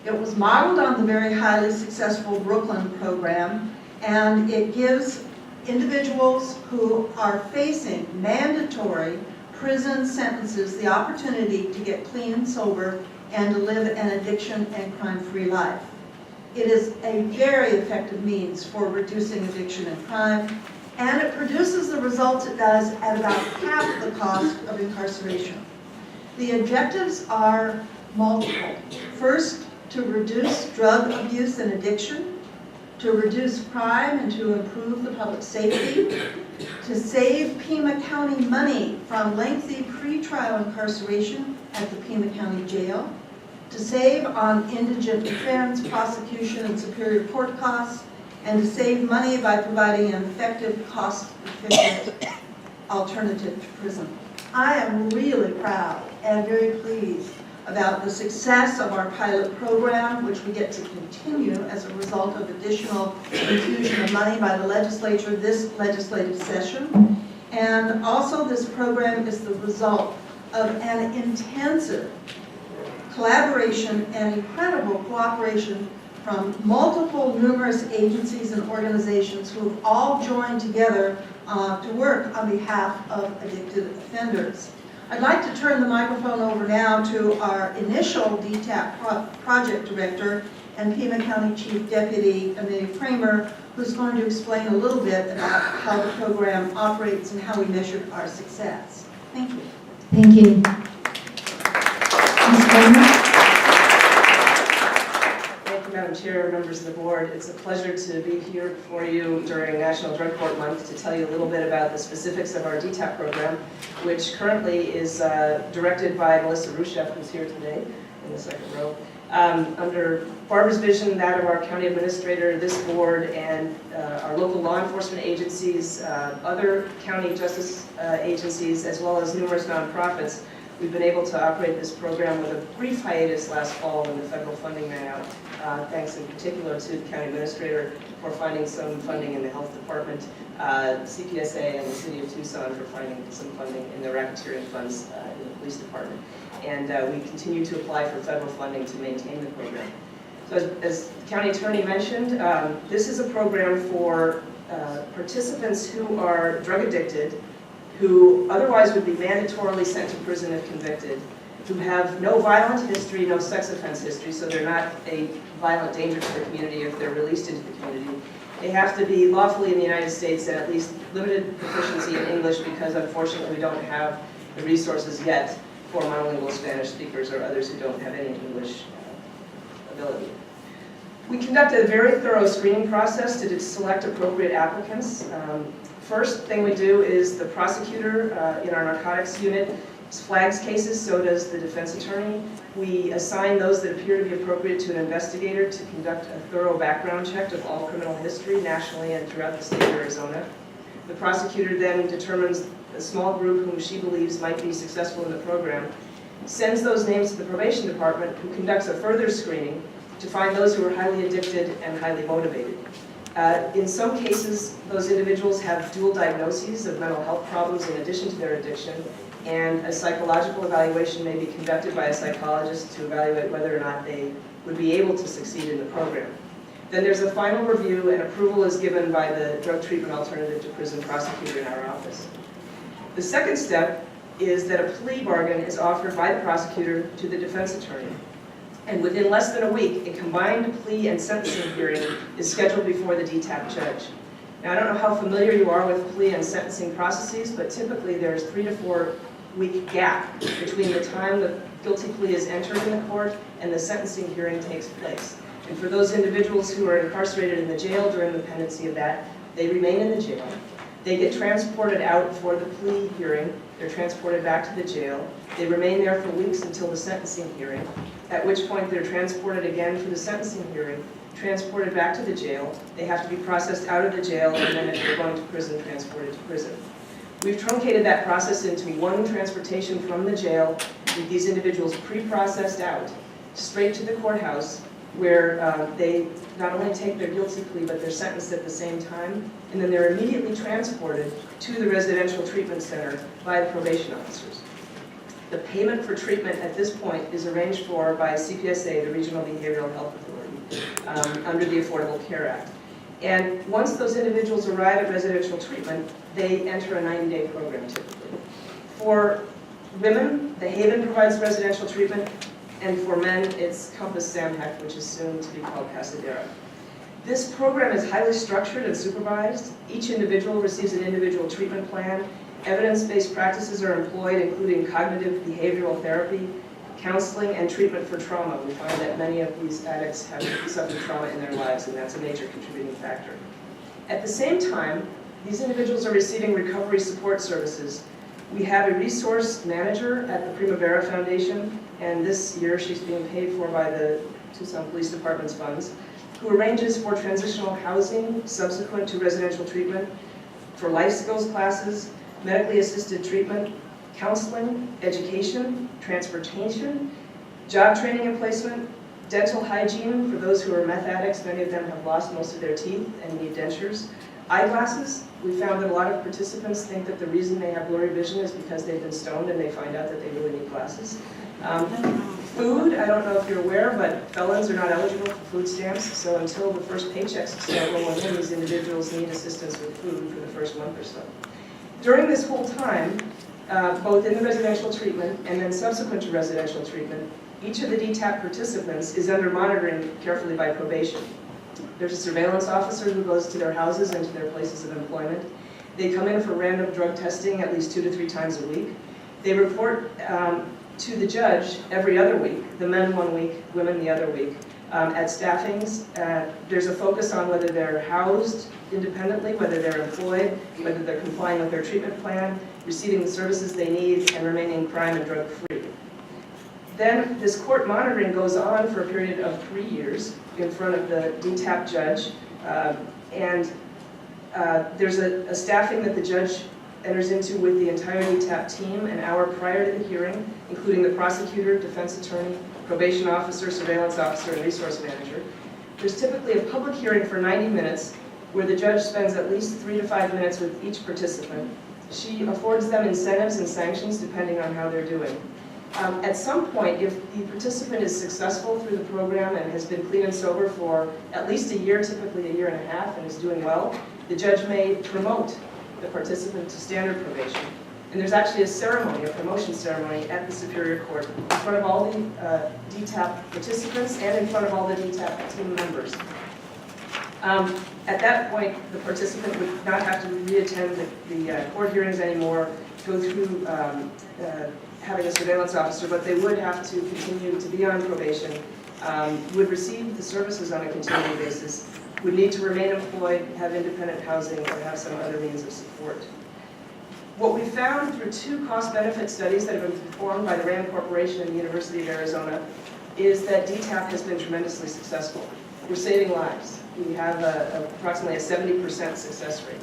It was modeled on the very highly successful Brooklyn program, and it gives individuals who are facing mandatory prison sentences the opportunity to get clean and sober and to live an addiction and crime-free life. It is a very effective means for reducing addiction and crime, and it produces the results it does at about half the cost of incarceration. The objectives are multiple. First, to reduce drug abuse and addiction, to reduce crime and to improve the public safety, to save Pima County money from lengthy pretrial incarceration at the Pima County Jail, to save on indigent defense, prosecution, and superior court costs, and to save money by providing an effective, cost-efficient alternative to prison. I am really proud and very pleased about the success of our pilot program, which we get to continue as a result of additional infusion of money by the legislature this legislative session. And also this program is the result of an intensive collaboration and incredible cooperation from multiple numerous agencies and organizations who have all joined together to work on behalf of addicted offenders. I'd like to turn the microphone over now to our initial DTAP project director and Pima County Chief Deputy Amelia Kramer, who's going to explain a little bit about how the program operates and how we measured our success. Thank you. Thank you. Ms. Kramer? Thank you, Madam Chair, members of the board. It's a pleasure to be here before you during National Drug Court Month to tell you a little bit about the specifics of our DTAP program, which currently is directed by Melissa Rushef, who's here today in the second row. Under Barbara's vision, that of our county administrator, this board, and our local law enforcement agencies, other county justice agencies, as well as numerous nonprofits, we've been able to operate this program with a brief hiatus last fall when the federal funding ran out. Thanks in particular to the county administrator for finding some funding in the health department, CPSA and the city of Tucson for finding some funding in the racketeering funds in the police department. And we continue to apply for federal funding to maintain the program. So as the county attorney mentioned, this is a program for participants who are drug addicted, who otherwise would be mandatorily sent to prison if convicted, who have no violent history, no sex offense history, so they're not a violent danger to the community if they're released into the community. They have to be lawfully in the United States and at least limited proficiency in English because unfortunately we don't have the resources yet for monolingual Spanish speakers or others who don't have any English ability. We conduct a very thorough screening process to select appropriate applicants. First thing we do is the prosecutor in our narcotics unit flags cases, so does the defense attorney. We assign those that appear to be appropriate to an investigator to conduct a thorough background check of all criminal history nationally and throughout the state of Arizona. The prosecutor then determines a small group whom she believes might be successful in the program, sends those names to the probation department, who conducts a further screening to find those who are highly addicted and highly motivated. In some cases, those individuals have dual diagnoses of mental health problems in addition to their addiction, and a psychological evaluation may be conducted by a psychologist to evaluate whether or not they would be able to succeed in the program. Then there's a final review, and approval is given by the Drug Treatment Alternative to Prison prosecutor in our office. The second step is that a plea bargain is offered by the prosecutor to the defense attorney. And within less than a week, a combined plea and sentencing hearing is scheduled before the DTAP judge. Now, I don't know how familiar you are with plea and sentencing processes, but typically there's 3 to 4 week gap between the time the guilty plea is entered in the court and the sentencing hearing takes place. And for those individuals who are incarcerated in the jail during the pendency of that, they remain in the jail. They get transported out for the plea hearing. They're transported back to the jail. They remain there for weeks until the sentencing hearing, at which point they're transported again for the sentencing hearing, transported back to the jail. They have to be processed out of the jail, and then if they're going to prison, transported to prison. We've truncated that process into one transportation from the jail with these individuals pre-processed out, straight to the courthouse, where they not only take their guilty plea, but they're sentenced at the same time, and then they're immediately transported to the residential treatment center by the probation officers. The payment for treatment at this point is arranged for by CPSA, the Regional Behavioral Health Authority, under the Affordable Care Act. And once those individuals arrive at residential treatment, they enter a 90-day program typically. For women, the Haven provides residential treatment, and for men, it's Compass Samhec, which is soon to be called Pasadena. This program is highly structured and supervised. Each individual receives an individual treatment plan. Evidence-based practices are employed, including cognitive behavioral therapy, counseling, and treatment for trauma. We find that many of these addicts have suffered trauma in their lives, and that's a major contributing factor. At the same time, these individuals are receiving recovery support services. We have a resource manager at the Primavera Foundation, and this year she's being paid for by the Tucson Police Department's funds, who arranges for transitional housing subsequent to residential treatment, for life skills classes, medically assisted treatment, counseling, education, transportation, job training and placement, dental hygiene for those who are meth addicts. Many of them have lost most of their teeth and need dentures. Eyeglasses. We found that a lot of participants think that the reason they have blurry vision is because they've been stoned and they find out that they really need glasses. Food, I don't know if you're aware, but felons are not eligible for food stamps, so until the first paychecks start rolling in, these individuals need assistance with food for the first month or so. During this whole time, both in the residential treatment and then subsequent to residential treatment, each of the DTAP participants is under monitoring carefully by probation. There's a surveillance officer who goes to their houses and to their places of employment. They come in for random drug testing at least 2 to 3 times a week. They report to the judge every other week, the men 1 week, women the other week. At staffings, there's a focus on whether they're housed independently, whether they're employed, whether they're complying with their treatment plan, receiving the services they need, and remaining crime and drug free. Then this court monitoring goes on for a period of 3 years in front of the DTAP judge, and there's a staffing that the judge enters into with the entire DTAP team an hour prior to the hearing, including the prosecutor, defense attorney, probation officer, surveillance officer, and resource manager. There's typically a public hearing for 90 minutes where the judge spends at least 3 to 5 minutes with each participant. She affords them incentives and sanctions depending on how they're doing. At some point, if the participant is successful through the program and has been clean and sober for at least a year, typically 1.5 years, and is doing well, the judge may promote the participant to standard probation. And there's actually a ceremony, a promotion ceremony at the Superior Court in front of all the DTAP participants and in front of all the DTAP team members. At that point, the participant would not have to re-attend the court hearings anymore, go through having a surveillance officer, but they would have to continue to be on probation would receive the services on a continuing basis, would need to remain employed, have independent housing, or have some other means of support. What we found through 2 cost-benefit studies that have been performed by the RAND Corporation and the University of Arizona is that DTAP has been tremendously successful. We're saving lives. We have approximately a 70% success rate.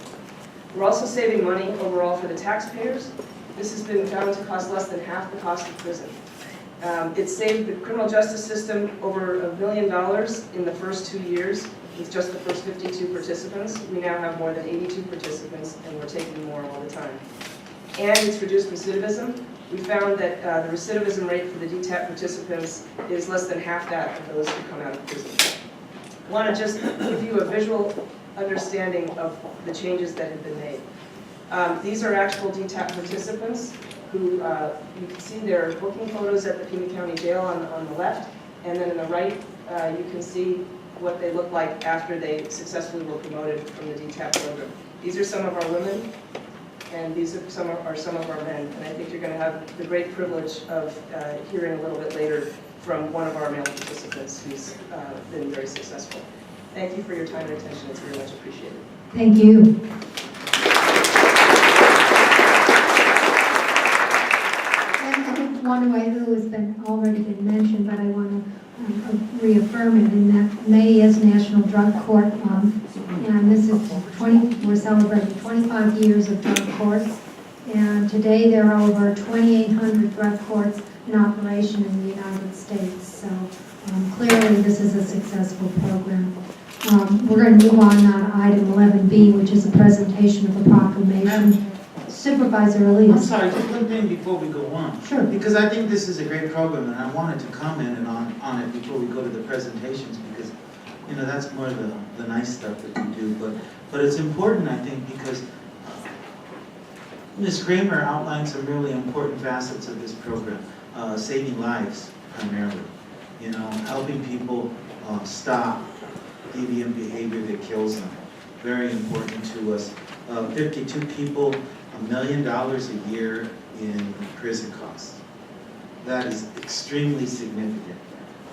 We're also saving money overall for the taxpayers. This has been found to cost less than half the cost of prison. It saved the criminal justice system over $1 million in the first 2 years with just the first 52 participants. We now have more than 82 participants, and we're taking more all the time. And it's reduced recidivism. We found that the recidivism rate for the DTAP participants is less than half that of those who come out of prison. I want to just give you a visual understanding of the changes that have been made. These are actual DTAP participants who, you can see their booking photos at the Pima County Jail on the left, and then on the right, you can see what they look like after they successfully were promoted from the DTAP program. These are some of our women, and these are some of our men, and I think you're going to have the great privilege of hearing a little bit later from one of our male participants who's been very successful. Thank you for your time and attention. It's very much appreciated. Thank you. One way who has already been mentioned, but I want to reaffirm it in that May is National Drug Court Month, and this is we're celebrating 25 years of drug courts, and today there are over 2,800 drug courts in operation in the United States. So clearly this is a successful program. We're going to move on now to item 11B, which is a presentation of a proclamation. Supervisor Elias. I'm sorry, just one thing before we go on. Sure. Because I think this is a great program, and I wanted to comment on it before we go to the presentations, because, you know, that's more the nice stuff that we do. But it's important, I think, because Ms. Kramer outlined some really important facets of this program. Saving lives, primarily. You know, helping people stop deviant behavior that kills them. Very important to us. 52 people, $1 million a year in prison costs. That is extremely significant.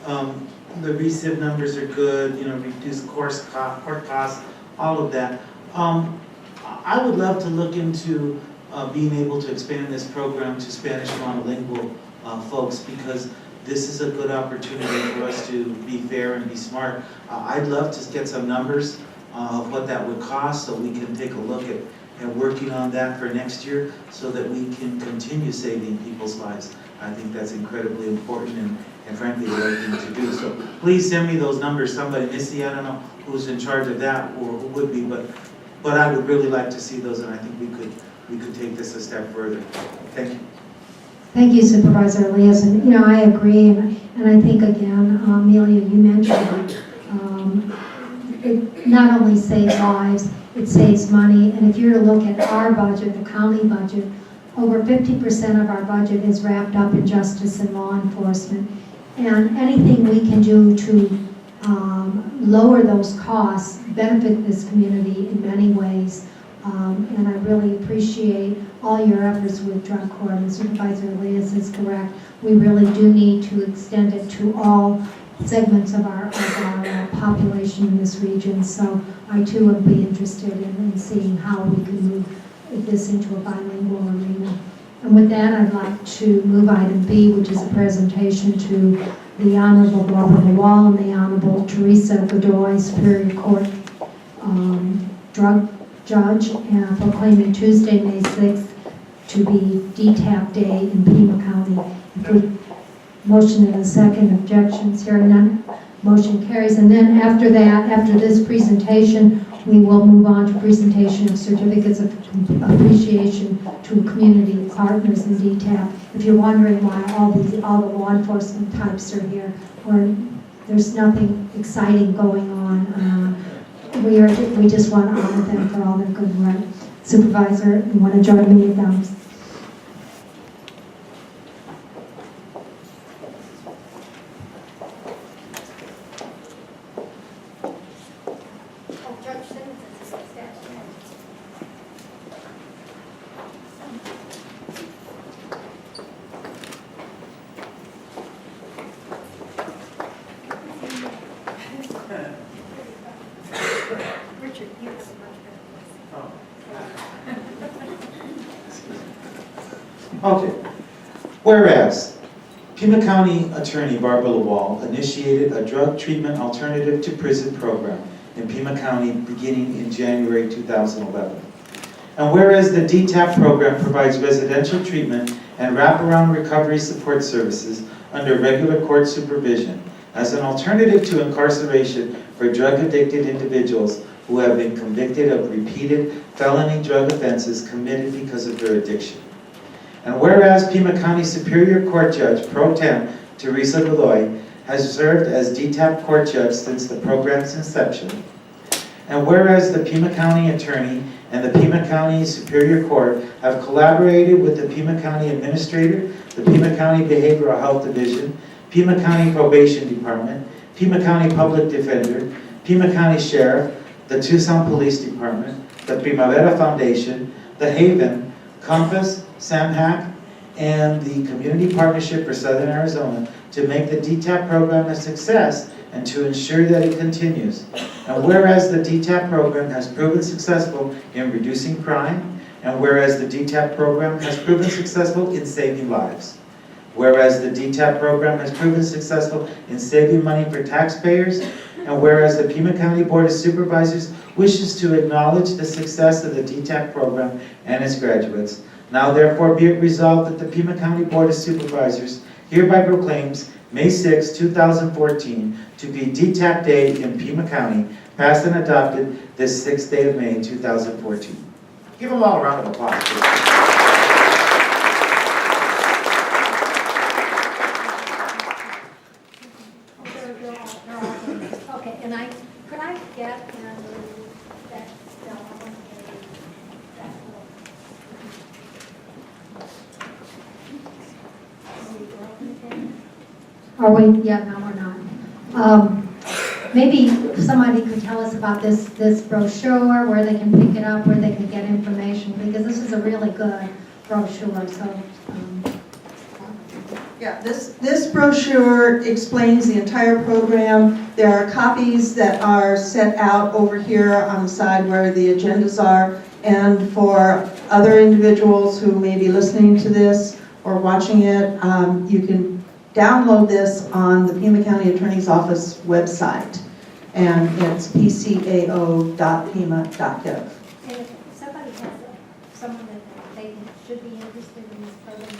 The recidiv numbers are good, you know, reduced court costs, all of that. I would love to look into being able to expand this program to Spanish monolingual folks, because this is a good opportunity for us to be fair and be smart. I'd love to get some numbers of what that would cost, so we can take a look at working on that for next year, so that we can continue saving people's lives. I think that's incredibly important, and frankly the right thing to do. So please send me those numbers. Somebody, Missy, I don't know who's in charge of that or who would be, but I would really like to see those, and I think we could take this a step further. Thank you. Thank you, Supervisor Elias. And, you know, I agree, and I think, again, Amelia, you mentioned it not only saves lives, it saves money. And if you're to look at our budget, the county budget, over 50% of our budget is wrapped up in justice and law enforcement. And anything we can do to lower those costs benefit this community in many ways. And I really appreciate all your efforts with drug court, and Supervisor Elias is correct. We really do need to extend it to all segments of our population in this region. So I too would be interested in seeing how we can move this into a bilingual arena. And with that, I'd like to move item B, which is a presentation to the Honorable Barbara Wall and the Honorable Teresa Godoy, Superior Court drug judge, and proclaiming Tuesday, May 6th to be DTAP Day in Pima County. Motion and a second. Objections? Hearing none. Motion carries. And then after that, after this presentation, we will move on to presentation of certificates of appreciation to community partners in DTAP. If you're wondering why all the law enforcement types are here, or there's nothing exciting going on, we just want to honor them for all their good work. Supervisor, you want to join me at those? Okay. Whereas, Pima County Attorney Barbara Lawal initiated a drug treatment alternative to prison program in Pima County beginning in January 2011. And whereas the DTAP program provides residential treatment and wraparound recovery support services under regular court supervision as an alternative to incarceration for drug-addicted individuals who have been convicted of repeated felony drug offenses committed because of their addiction. And whereas Pima County Superior Court Judge Pro Tem Teresa Godoy has served as DTAP court judge since the program's inception, and whereas the Pima County Attorney and the Pima County Superior Court have collaborated with the Pima County Administrator, the Pima County Behavioral Health Division, Pima County Probation Department, Pima County Public Defender, Pima County Sheriff, the Tucson Police Department, the Primavera Foundation, the Haven, Compass, SAMHAC, and the Community Partnership for Southern Arizona to make the DTAP program a success and to ensure that it continues. And whereas the DTAP program has proven successful in reducing crime, and whereas the DTAP program has proven successful in saving lives, whereas the DTAP program has proven successful in saving money for taxpayers, and whereas the Pima County Board of Supervisors wishes to acknowledge the success of the DTAP program and its graduates, now therefore be it resolved that the Pima County Board of Supervisors hereby proclaims May 6, 2014 to be DTAP Day in Pima County, passed and adopted this 6th day of May 2014. Give them all a round of applause, please. Okay, and could I get that Are we? Yeah, no, we're not. Maybe somebody could tell us about this brochure, where they can pick it up, where they can get information, because this is a really good brochure. So. Yeah, this brochure explains the entire program. There are copies that are set out over here on the side where the agendas are, and for other individuals who may be listening to this or watching it, you can download this on the Pima County Attorney's Office website, and it's pcao.pima.gov. And if somebody has someone that they should be interested in this program,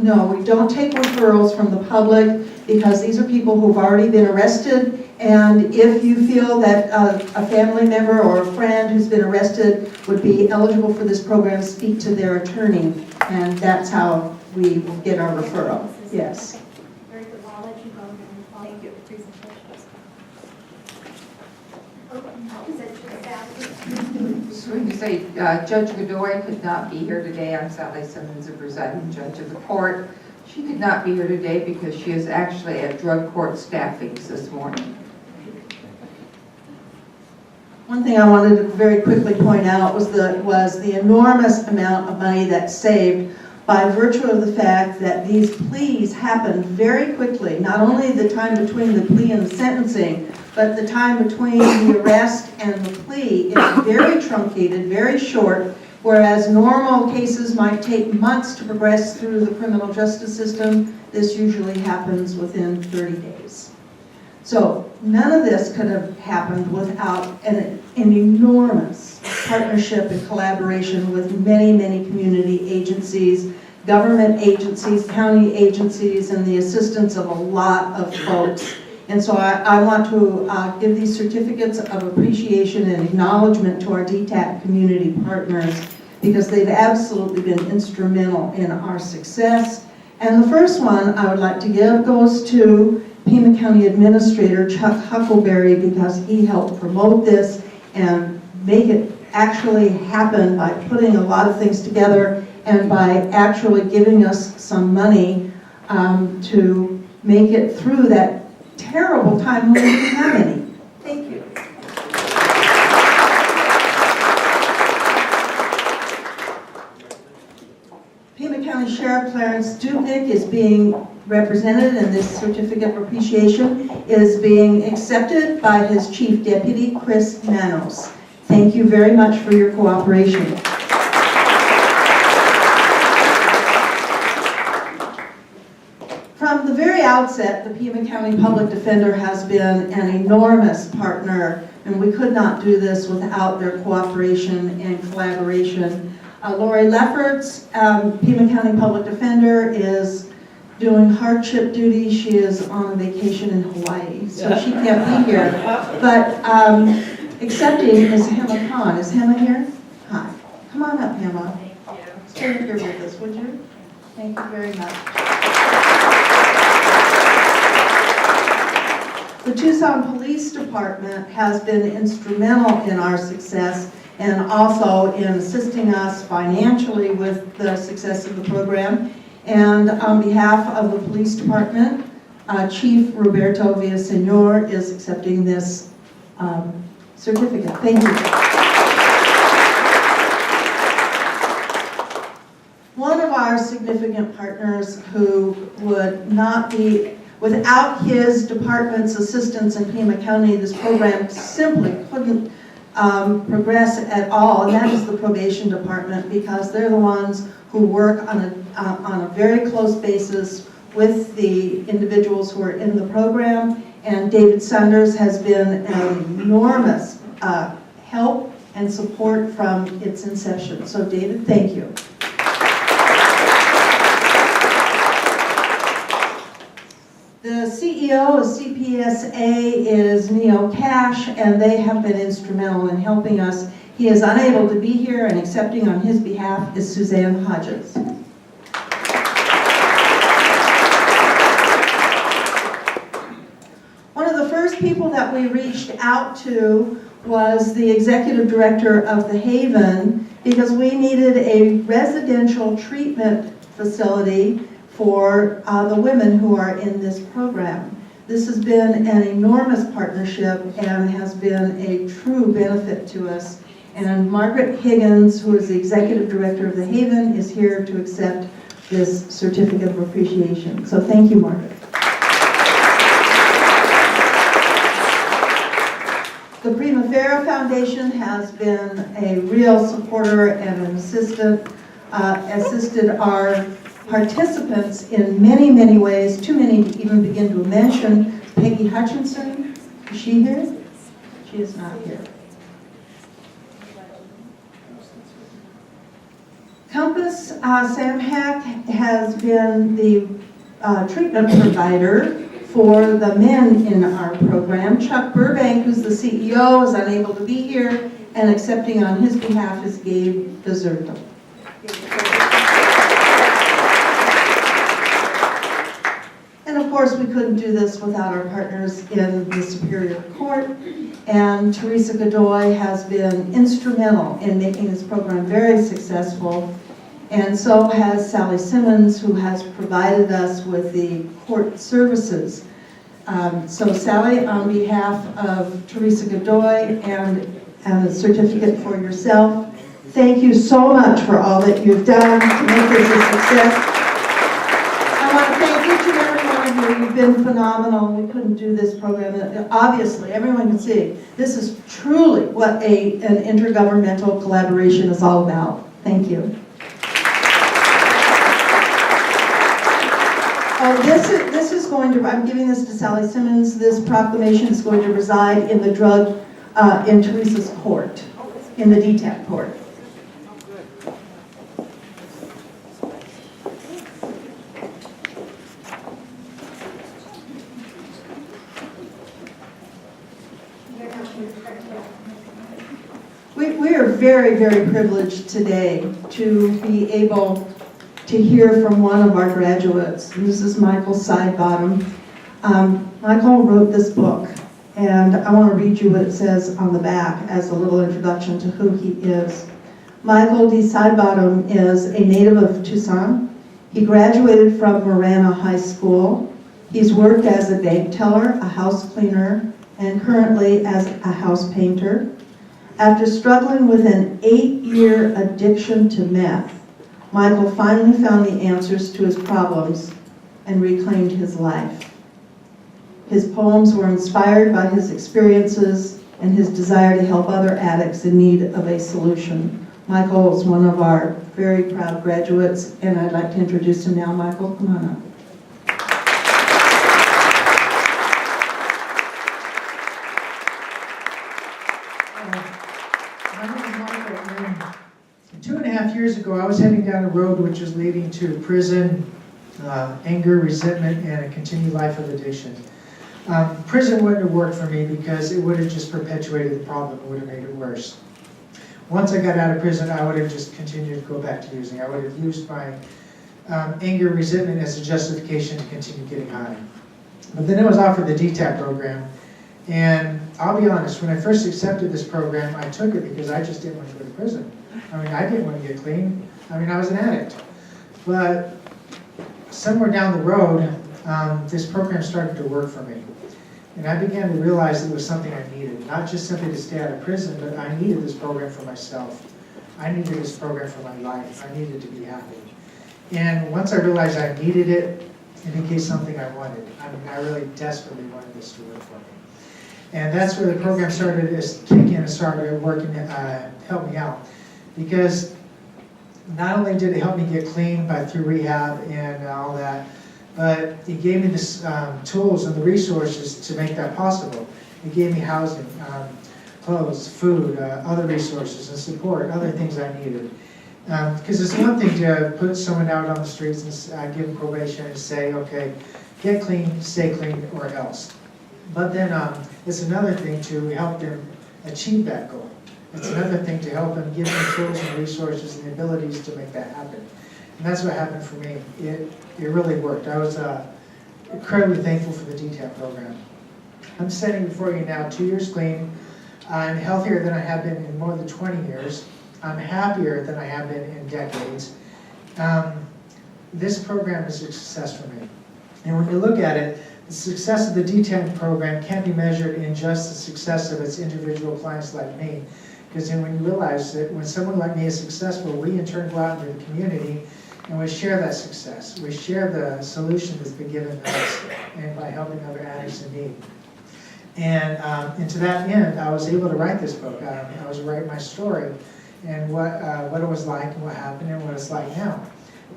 No, we don't take referrals from the public because these are people who've already been arrested, and if you feel that a family member or a friend who's been arrested would be eligible for this program, speak to their attorney, and that's how we will get our referral. Yes. Okay. Very good. Well, I'll let you go and follow your presentations. Just going to say, Judge Godoy could not be here today. I'm Sally Simmons, the presiding judge of the court. She could not be here today because she is actually at drug court staffings this morning. One thing I wanted to very quickly point out was the enormous amount of money that's saved by virtue of the fact that these pleas happen very quickly. Not only the time between the plea and the sentencing, but the time between the arrest and the plea is very truncated, very short, whereas normal cases might take months to progress through the criminal justice system. This usually happens within 30 days. So none of this could have happened without an enormous partnership and collaboration with many, many community agencies, government agencies, county agencies, and the assistance of a lot of folks. And so I want to give these certificates of appreciation and acknowledgement to our DTAP community partners because they've absolutely been instrumental in our success. And the first one I would like to give goes to Pima County Administrator Chuck Huckleberry because he helped promote this and make it actually happen by putting a lot of things together and by actually giving us some money to make it through that terrible time when we didn't have any. Thank you. Pima County Sheriff Clarence Dubnik is being represented, and this certificate of appreciation is being accepted by his Chief Deputy, Chris Manos. Thank you very much for your cooperation. very outset, the Pima County Public Defender has been an enormous partner, and we could not do this without their cooperation and collaboration. Lori Lefferts, Pima County Public Defender, is doing hardship duty. She is on vacation in Hawaii, so she can't be here. But accepting is Hema Khan. Is Hema here? Hi. Come on up, Hema. Stay here with us, would you? Thank you very much. The Tucson Police Department has been instrumental in our success and also in assisting us financially with the success of the program. And on behalf of the Police Department, Chief Roberto Villasenor is accepting this certificate. Thank you. One of our significant partners who would not be, without his department's assistance in Pima County, this program simply couldn't progress at all, and that is the probation department, because they're the ones who work on a very close basis with the individuals who are in the program. And David Sanders has been an enormous help and support from its inception. So David, thank you. The CEO of CPSA is Neo Cash, and they have been instrumental in helping us. He is unable to be here, and accepting on his behalf is Suzanne Hodges. One of the first people that we reached out to was the executive director of the Haven, because we needed a residential treatment facility for the women who are in this program. This has been an enormous partnership and has been a true benefit to us. And Margaret Higgins, who is the executive director of the Haven, is here to accept this certificate of appreciation. So thank you, Margaret. The Primavera Foundation has been a real supporter and an assisted our participants in many, many ways, too many to even begin to mention. Peggy Hutchinson, is she here? She is not here. Compass Samhac has been the treatment provider for the men in our program. Chuck Burbank, who's the CEO, is unable to be here, and accepting on his behalf is Gabe Deserto. And of course, we couldn't do this without our partners in the Superior Court. And Teresa Godoy has been instrumental in making this program very successful. And so has Sally Simmons, who has provided us with the court services. So Sally, on behalf of Teresa Godoy and a certificate for yourself, thank you so much for all that you've done to make this a success. I want to thank each and every one of you. You've been phenomenal. We couldn't do this program. Obviously, everyone can see this is truly what an intergovernmental collaboration is all about. Thank you. This is going to, I'm giving this to Sally Simmons. This proclamation is going to reside in the in Teresa's court, in the DTAC court. We are very, very privileged today to be able to hear from one of our graduates. And this is Michael Sidebottom. Michael wrote this book, and I want to read you what it says on the back as a little introduction to who he is. Michael D. Sidebottom is a native of Tucson. He graduated from Marana High School. He's worked as a bank teller, a house cleaner, and currently as a house painter. After struggling with an 8-year addiction to meth, Michael finally found the answers to his problems and reclaimed his life. His poems were inspired by his experiences and his desire to help other addicts in need of a solution. Michael is one of our very proud graduates, and I'd like to introduce him now. Michael, come on up. 2.5 years ago, I was heading down a road which was leading to prison, anger, resentment, and a continued life of addiction. Prison wouldn't have worked for me because it would have just perpetuated the problem. It would have made it worse. Once I got out of prison, I would have just continued to go back to using. I would have used my anger, resentment as a justification to continue getting high. But then I was offered the DTAP program, and I'll be honest, when I first accepted this program, I took it because I just didn't want to go to prison. I mean, I didn't want to get clean. I mean, I was an addict. But somewhere down the road, this program started to work for me. And I began to realize it was something I needed, not just simply to stay out of prison, but I needed this program for myself. I needed this program for my life. I needed to be happy. And once I realized I needed it, it became something I wanted. I mean, I really desperately wanted this to work for me. And that's where the program started to kick in and started working, help me out. Because not only did it help me get clean through rehab and all that, but it gave me the tools and the resources to make that possible. It gave me housing, clothes, food, other resources and support, other things I needed. Because it's one thing to put someone out on the streets and give them probation and say, okay, get clean, stay clean, or else. But then it's another thing to help them achieve that goal. It's another thing to help them give them tools and resources and the abilities to make that happen. And that's what happened for me. It really worked. I was incredibly thankful for the DTAP program. I'm standing before you now 2 years clean. I'm healthier than I have been in more than 20 years. I'm happier than I have been in decades. This program is a success for me. And when you look at it, the success of the DTAP program can't be measured in just the success of its individual clients like me. Because then when you realize that when someone like me is successful, we in turn go out into the community and we share that success. We share the solution that's been given to us and by helping other addicts in need. And to that end, I was able to write this book. I was writing my story and what it was like and what happened and what it's like now.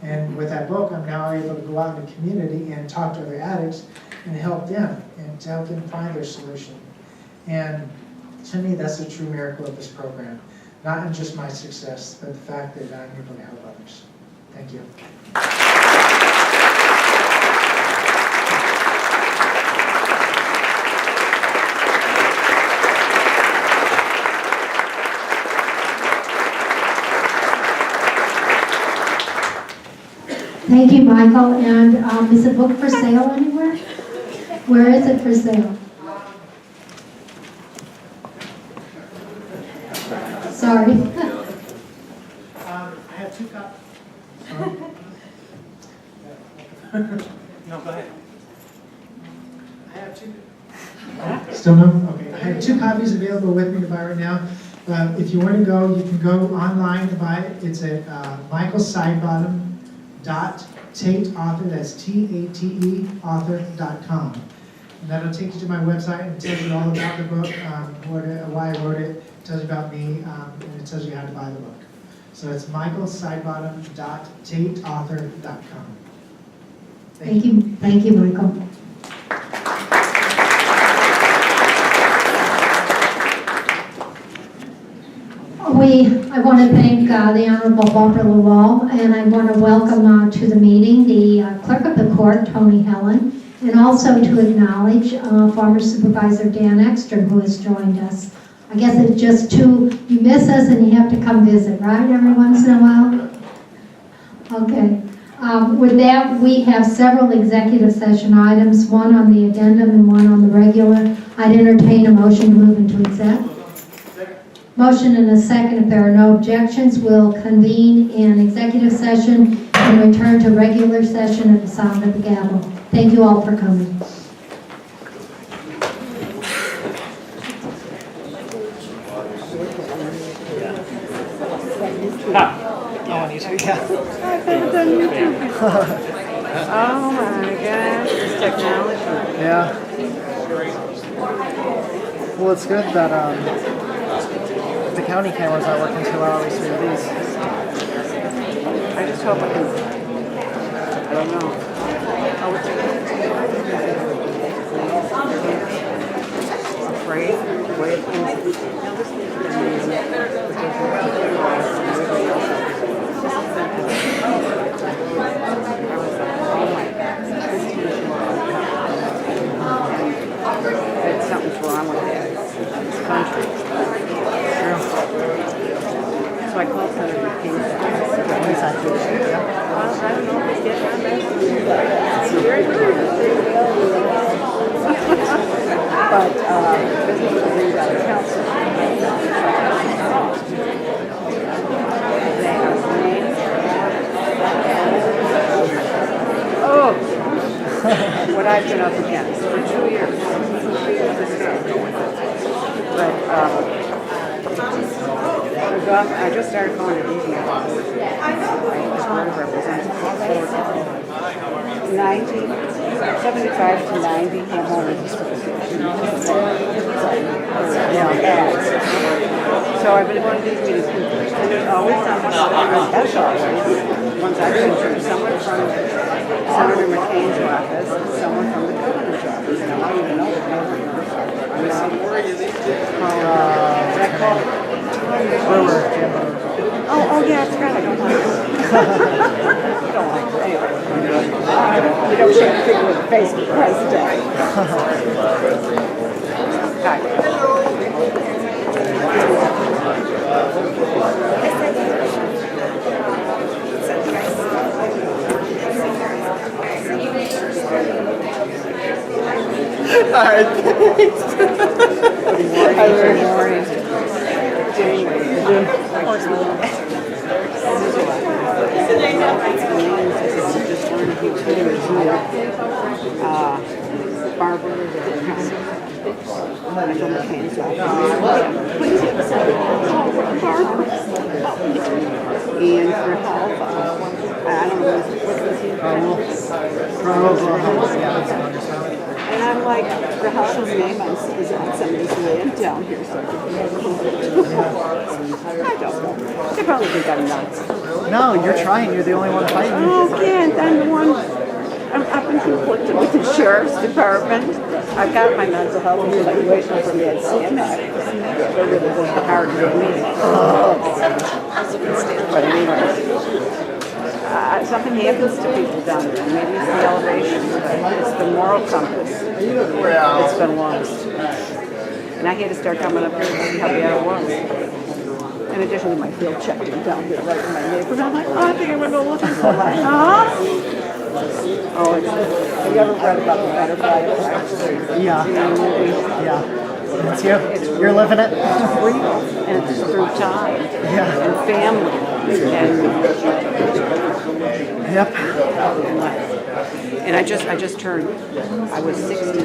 And with that book, I'm now able to go out in the community and talk to other addicts and help them and to help them find their solution. And to me, that's the true miracle of this program. Not in just my success, but the fact that I'm able to help others. Thank you. Thank you, Michael. And is the book for sale anywhere? Where is it for sale? Sorry. I have 2 copies. No, go ahead. I have 2. Still no? Okay. I have 2 copies available with me to buy right now. If you want to go, you can go online to buy it. It's at michaelsidebottom.tateauthor, that's T-A-T-E, author.com. And that'll take you to my website and tell you all about the book, why I wrote it, tells you about me, and it tells you how to buy the book. So it's michaelsidebottom.tateauthor.com. Thank you. Thank you, Michael. I want to thank the Honorable Barbara Lawal, and I want to welcome to the meeting the Clerk of the Court, Tony Helen, and also to acknowledge former Supervisor Dan Ekstrom, who has joined us. I guess it's just you miss us and you have to come visit, right, every once in a while? Okay. With that, we have several executive session items, one on the addendum and one on the regular. I'd entertain a motion to move into exec. Motion and a second. If there are no objections, we'll convene in executive session and return to regular session at the sound of the gavel. Thank you all for coming. On YouTube, yeah. Oh my gosh, this technology. Yeah. Well, it's good that the county cameras not working too well, at least with these. I just hope I can, I don't know. Afraid, the way it is. So I called Senator King's office. Well, I don't know if it's getting on message. Very good. But business will bring down the council. They have names. Oh, what I've been up against for 2 years. But I just started calling it easy. Board of Representatives. 75 to 90 homeowners association. So I've been going to these meetings, and there's always someone, as always, once I've been through, someone from Senator McCain's office, someone from the governor's office, and I don't even know the governor. Oh, yeah, that's right, I don't like it. You don't like it, anyway. You don't share a figure with the Facebook president. Hi. All right, thanks. Good morning. Barbara, and for health, I don't know and I'm like, for health's name is on somebody's land down here, so I don't know. They probably think I'm nuts. No, you're trying. You're the only one fighting. Oh, can't. I'm the one. I'm up and conflicted with the sheriff's department. I've got my mental health evaluation from the CMX. They're really working hard with me. But anyway, something happens to people down there. Maybe it's the elevation, but it's the moral compass. It's been lost. And I had to start coming up here to see how bad it was. In addition to my field checking down here right in my neighborhood. I'm like, oh, I think I'm going to go looking for that. Huh? Oh, have you ever read about the butterfly effect? Yeah. Yeah. It's you. You're living it. It's real. And it's through time. Yeah. And family. Yep. And I just turned, I was 60.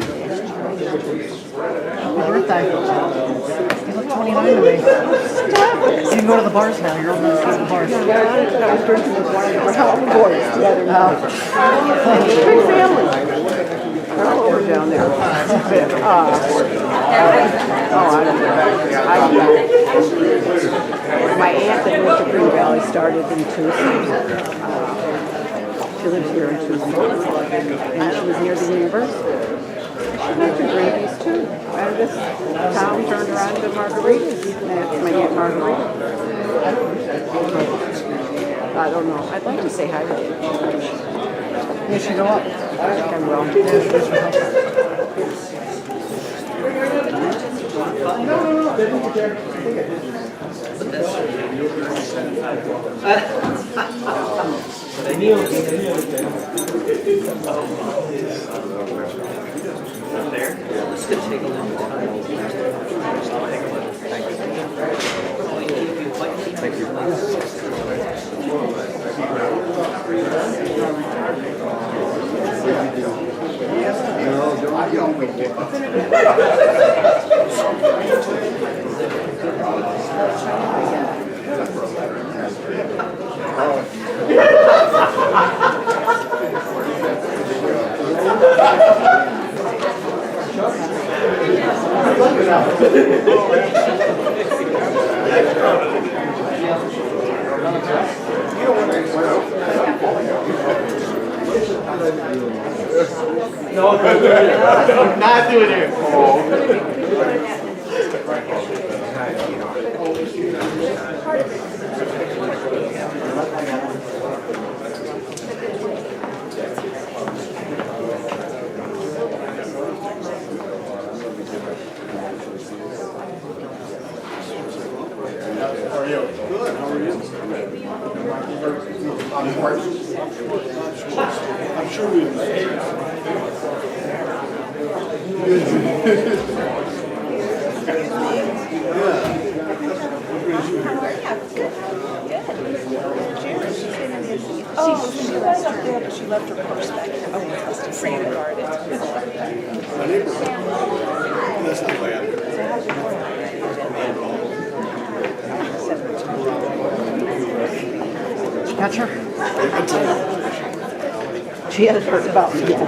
Happy birthday. You look 29 to me. You can go to the bars now. You're old enough to go to the bars. I was drinking with one of the boys the other night. Big family. They're all over down there. I don't know. My aunt that moved to Green Valley started in Tucson. She lives here in Tucson. And she was near the university. She went to Grady's too. And this town turned around to Margaritas. That's my Aunt Margarita. I don't know. I'd like to say hi to you. You should go up. I think I will. There? This could take a little time. Thank you. No, not doing it. How are you? Good. How are you? I'm sure we. Oh, she was up there, but she left her purse back here. Oh, it's just free to guard it. That's not bad. Catch her? She hasn't heard about me yet.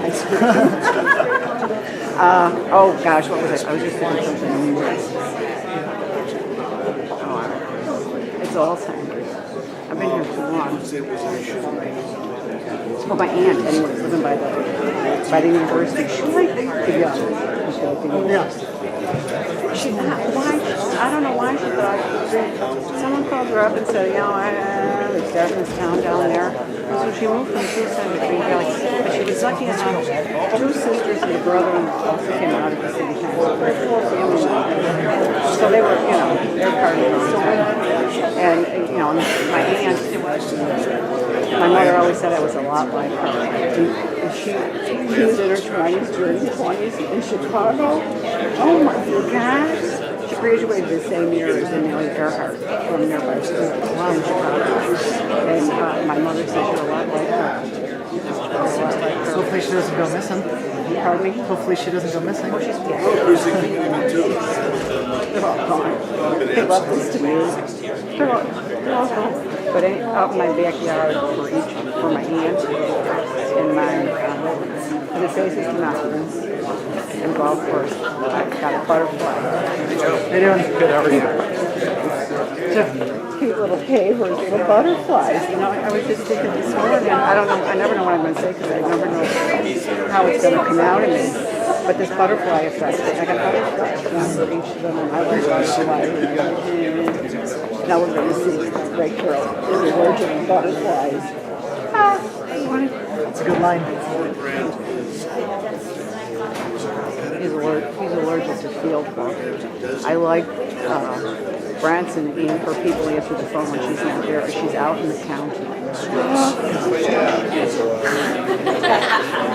Oh gosh, what was it? I was just doing something. It's Alzheimer's. I've been here too long. Well, my aunt, anyway, living by the university. She liked the young. Yeah. She thought, why? I don't know why she thought. Someone called her up and said, you know, they're starting this town down there. So she moved from Tucson to Green Valley. But she was lucky enough. 2 sisters and a brother also came out of the city council. So they were, you know, they were part of it. And, you know, my aunt, my mother always said I was a lot like her. And she was in her 20s, during the 20s in Chicago. Oh my gosh. She graduated the same year as Amelia Earhart from nearby school in Chicago. And my mother said you're a lot like her. Hopefully she doesn't go missing. Pardon me? Hopefully she doesn't go missing. Oh, she's dead. They're all gone. They left this to me. They're all gone. But out in my backyard for my aunt and my the faces mountains and golf course. I've got a butterfly. How you doing? Good, how are you? Cute little cave with little butterflies. You know, I was just thinking this morning, I don't know, I never know what I'm going to say because I never know how it's going to come out of me. But this butterfly effect, I got butterflies for each of them, and I was butterfly. Now we're going to see Great Girl is allergic to butterflies. That's a good line. He's allergic to field work. I like Branson and her people answer the phone when she's not there, but she's out in the county.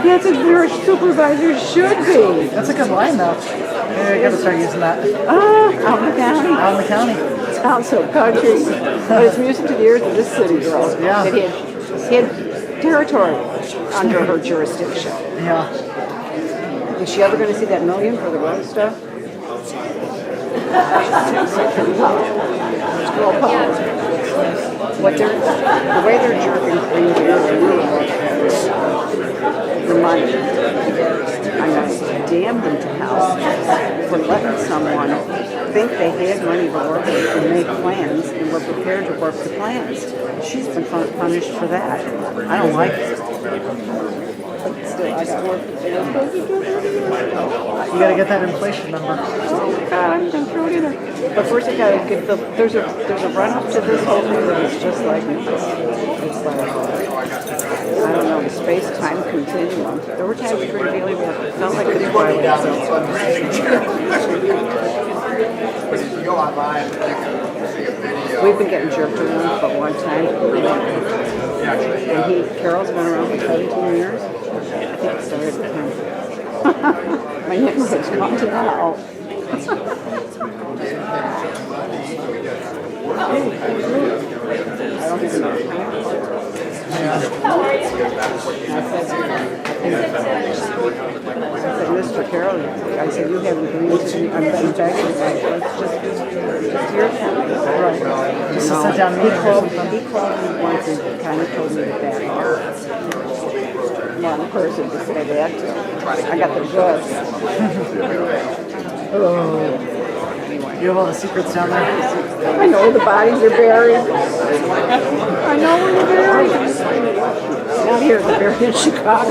That's as your supervisor should be. That's a good line, though. Maybe I gotta start using that. Out in the county. Out in the county. Sounds so country, but it's music to the ears of this city girl. Yeah. That had territory under her jurisdiction. Yeah. Is she ever going to see that million for the road stuff? The way they're jerking the money, I'm not damn them to hell for letting someone think they had money to work with and make plans and were prepared to work the plans. She's been punished for that. I don't like it. Still, I got work to do. You gotta get that inflation number. Oh God, I'm going through it either. But first, I gotta get there's a run up to this whole thing that is just like it's like I don't know, the space-time continuum. There were times we were dealing with it felt like it's Twilight Zone. We've been getting jerked around for one time. And Carol's been around for 17 years. I think it started with him. My neighborhood's gone to hell. I don't think so. I said, Mr. Carroll, I said, you haven't agreed to me. I'm begging you. It's just your county. Right. Just a sit-down meeting. He called me once and kind of told me to back off. One person to say that. I got the goods. Oh. You have all the secrets down there? I know the bodies are buried. I know where they're buried. Not here, they're buried in Chicago.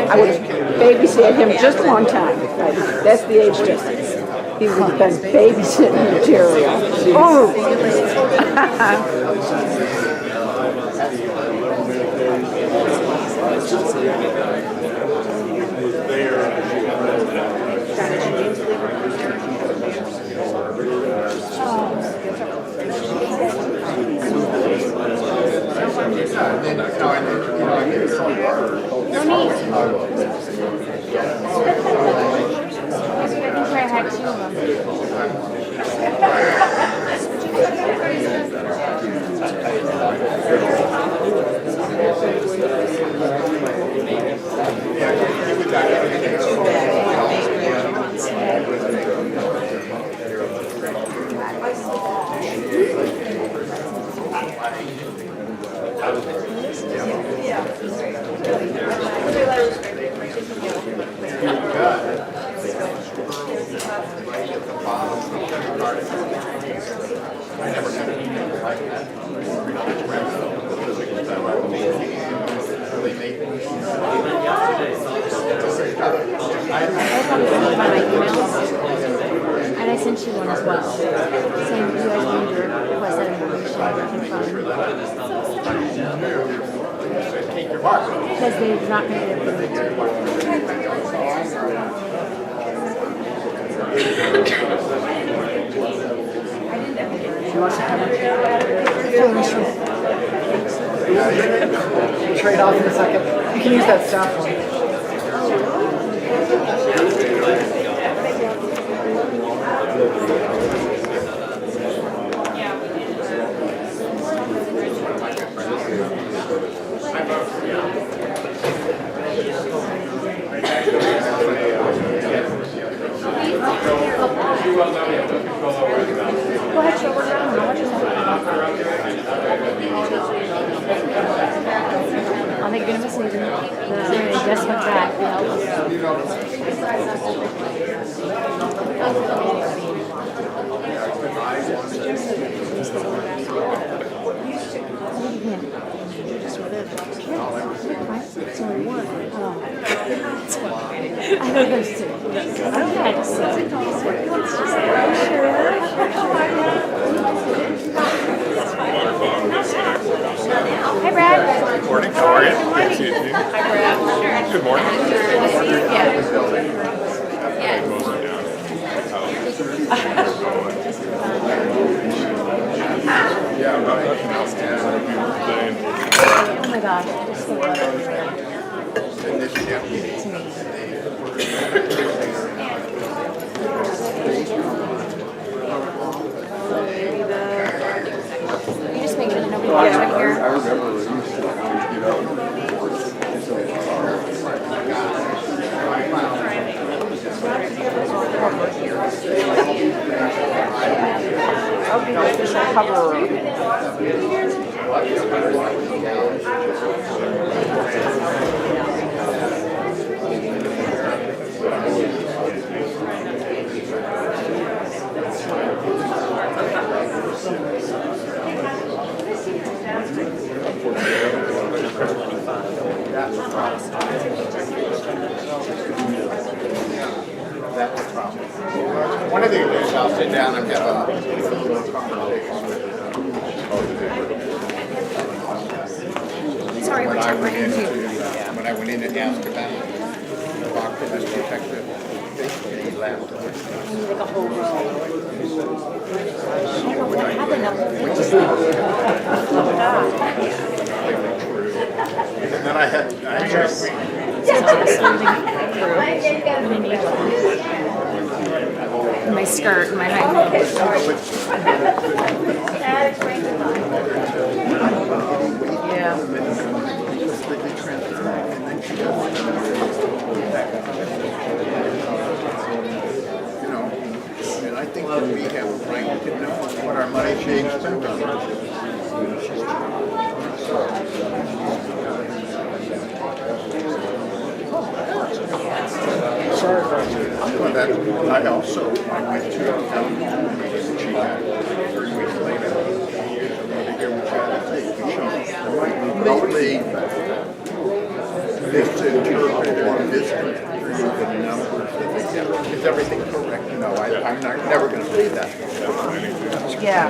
I would have babysat him just one time. That's the age difference. He would have been babysitting material. Oh! my emails, and I sent you one as well, saying you guys need to request that information because they're not going to be able to reach She wants to come in. We'll trade off in a second. You can use that staff one. Go ahead, show her around. How much is I think you're going to miss anything. They just went back. It's only one. I know there's two. Okay, Hi, Brad. Good morning. How are you? Good morning. Hi, Brad. Good morning. Yeah, I'm not nothing else to Oh my gosh, just the you just make it nobody watch right here. I remember when you used to get up. I'll be the official cover. That's the problem. One of these days I'll sit down and have a little conversation with Sorry, when we're I went talking in to to, when I went in and asked about the box of this detective, he laughed. like a whole row. I don't know what happened up there. And then I had my skirt and my high heels. Yeah. You know, and I think that we have a right to know what our money is being spent on. Well, that, I also went to a town meeting in Chicago 3 weeks later. To hear what God had to say. Remotely misinterpreted or misconstrued the numbers that they get. Is everything correct? No, I'm not, never going to believe that. Yeah.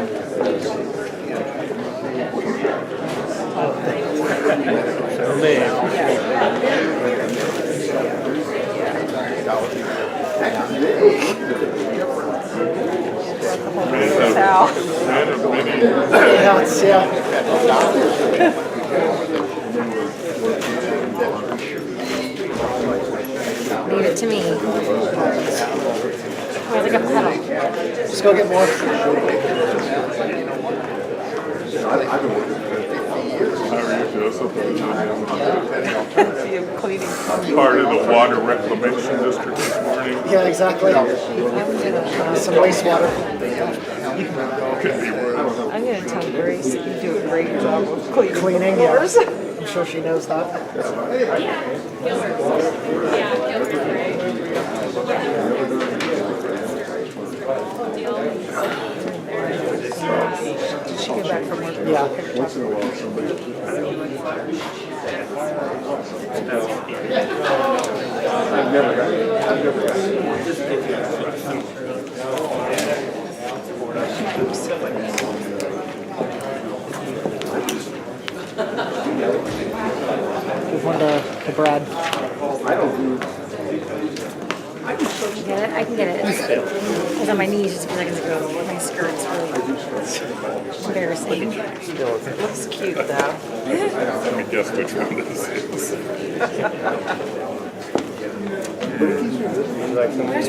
Leave it to me. Where's like a pedal? Just go get more. I've been working for 50 years. Part of the water reclamation district this morning. Yeah, exactly. Some wastewater. Could be worse. I'm going to tell Grace that you do a great job of Cleaning, yeah. I'm sure she knows that. Did she get back from work? Yeah. Once in a while, somebody. I've never got it. Give one to Brad. Get it? I can get it. I was on my knees just a few seconds ago. My skirt's really embarrassing. It looks cute though. Let me guess which one this is.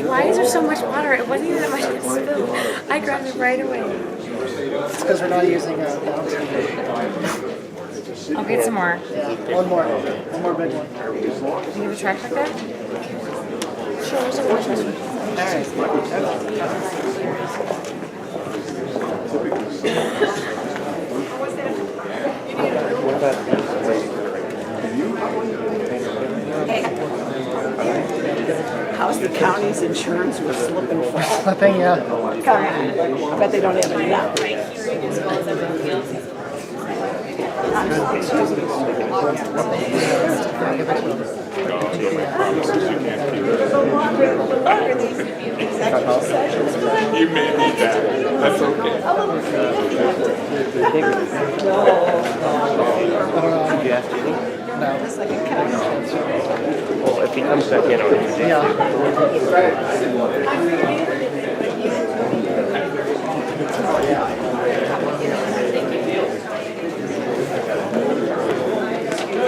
Why is there so much water? It wasn't even that much to spill. I grabbed it right away. It's because we're not using a I'll get some more. One more big one. Do you have a trash like that? Sure, there's a washing machine. How's the county's insurance for slip and fall? Slipping, yeah. I bet they don't have enough. You may need that. That's okay. No. Well, if he comes back in on it.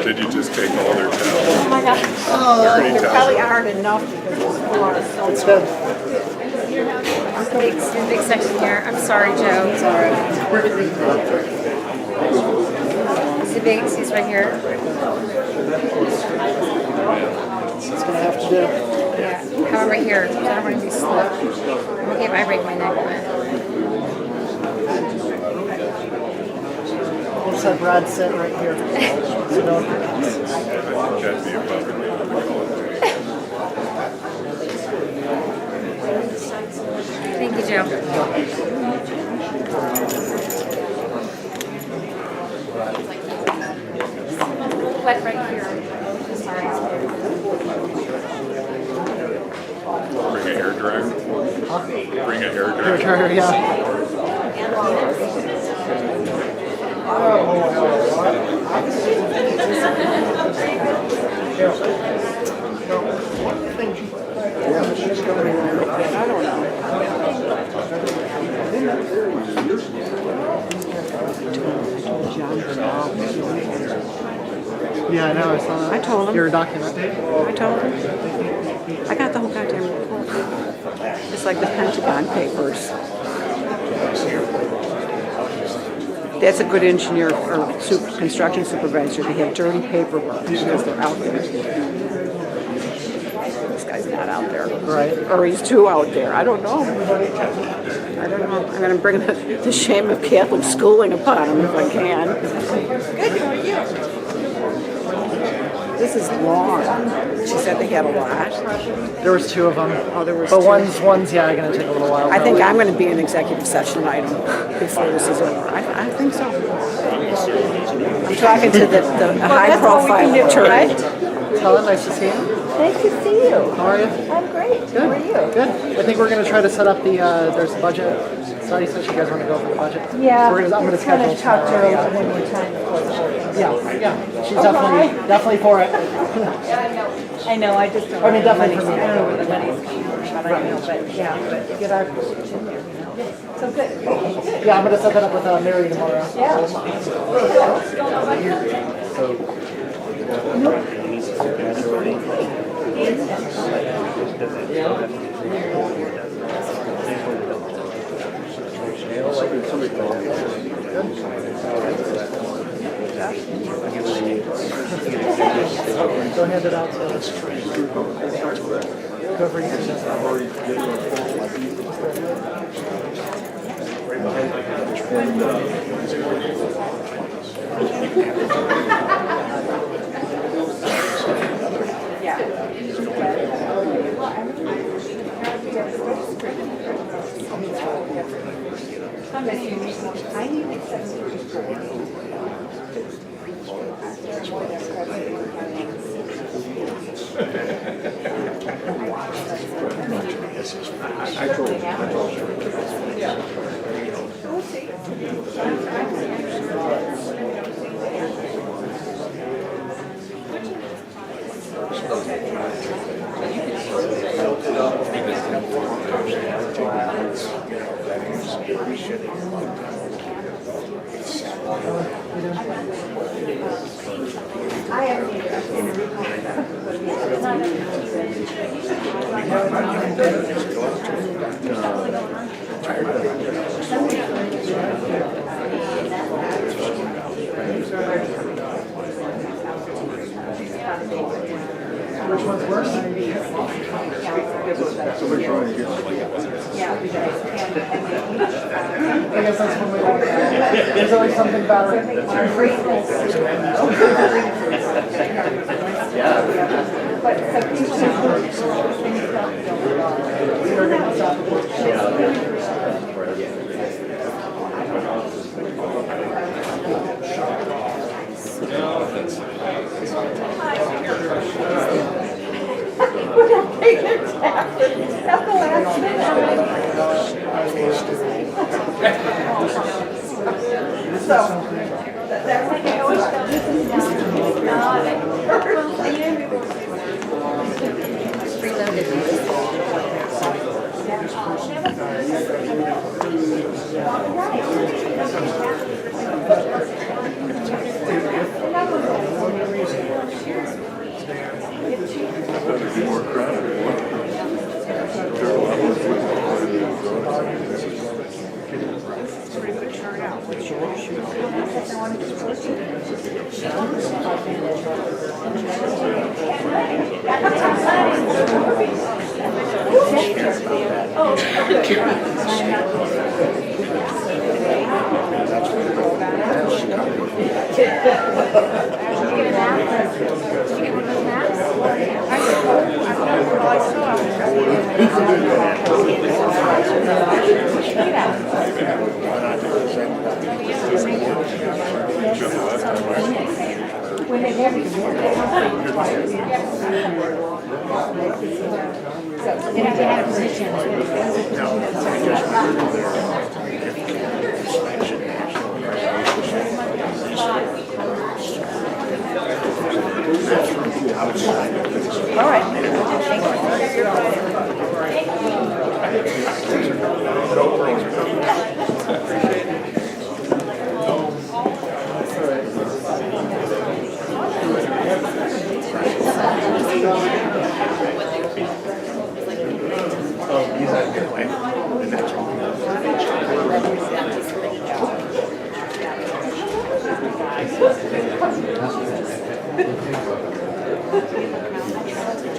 Did you just take all their towels? Oh my God. Oh, There probably aren't enough because it's full of so It's good. Big section here. I'm sorry, Joe. It's all right. See big, see it's right here. It's gonna have to do. Yeah. How about right here? I don't want to be slip. I'm okay if I break my neck. We'll just have Brad sit right here. So don't. That'd be above it. Thank you, Joe. Wet right here. Sorry. Bring a hair dryer. Bring a hair dryer. Hair dryer, yeah. Yeah, I know. I saw that. I told him. Your document. I told him. I got the whole goddamn report. It's like the Pentagon Papers. That's a good engineer or construction supervisor. They have dirty paperwork because they're out there. This guy's not out there. Right. Or he's too out there. I don't know. I don't know. I'm going to bring the shame of Catholic schooling upon him if I can. Good, how are you? This is long. She said they had a lot. There was two of them. Oh, there was but two. one's yeah, going to take a little while. I think I'm going to be an executive session item before this is over. I think so. I'm talking to the high-profile attorney. Helen, nice to see you. Nice to see you. How are you? I'm great. Good. How are you? Good. I think we're going to try to set up the, there's a budget study session. You guys want to go for the budget? Yeah. I'm going to schedule kind of talked to her one more time before the whole thing. Yeah. She's definitely for it. I know, I just don't I mean, know the definitely money's, for me. I don't know where the money's coming from, but I know, but yeah, but get our position there, you know. So good. Yeah, I'm going to set that up with Mary tomorrow. Go hand it out to whoever needs Which one's worse? I guess that's one way to look at it. There's always something about it. At the last minute. So, that's like I always tell you, this is not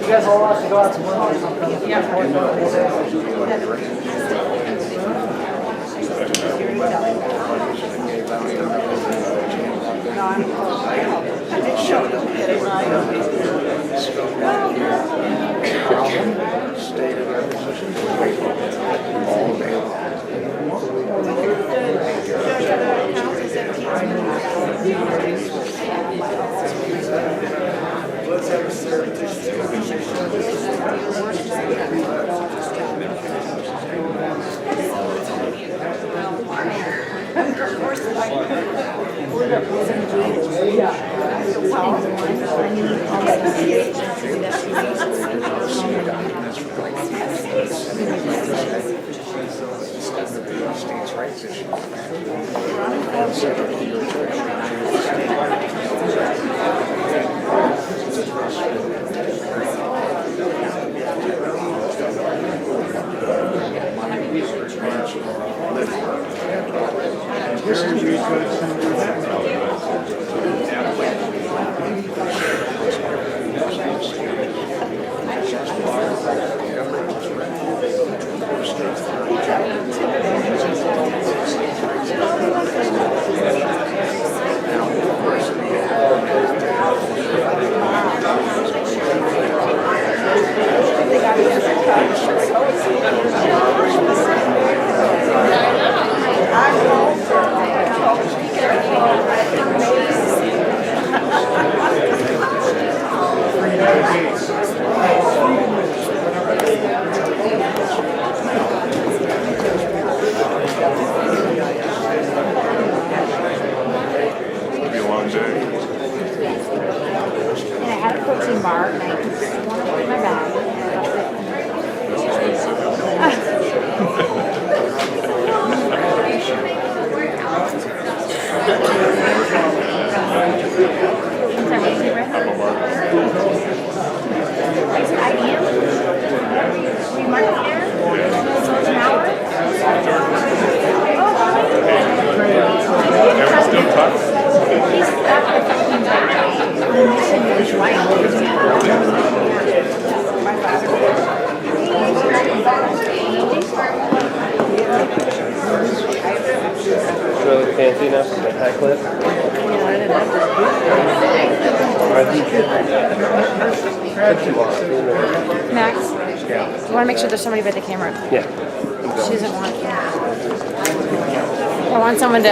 You guys all have to go out to lunch or something. Let's have a service. States' rights issue. enough for the high clip? Max, you want to make sure there's somebody by the camera. Yeah. She doesn't want. I want someone to.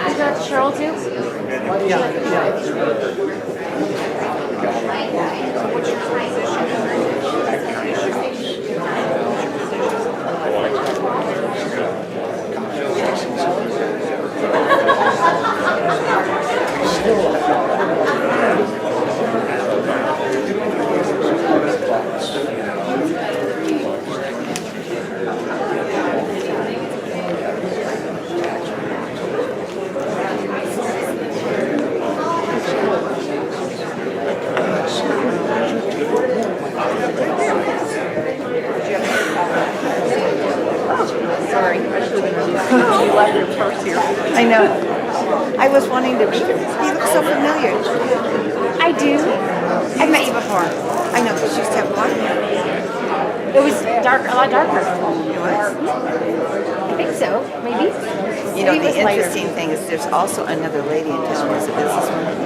Is that Cheryl too? Sorry, I should have introduced you. You left your purse here. I know. I was wanting to. You look so familiar. I do. I've met you before. I know, but she used to have blonde hair. It was dark, a lot darker. It was. I think so, maybe. You know, Maybe it the was lighter. interesting thing is there's also another lady in town who's a businesswoman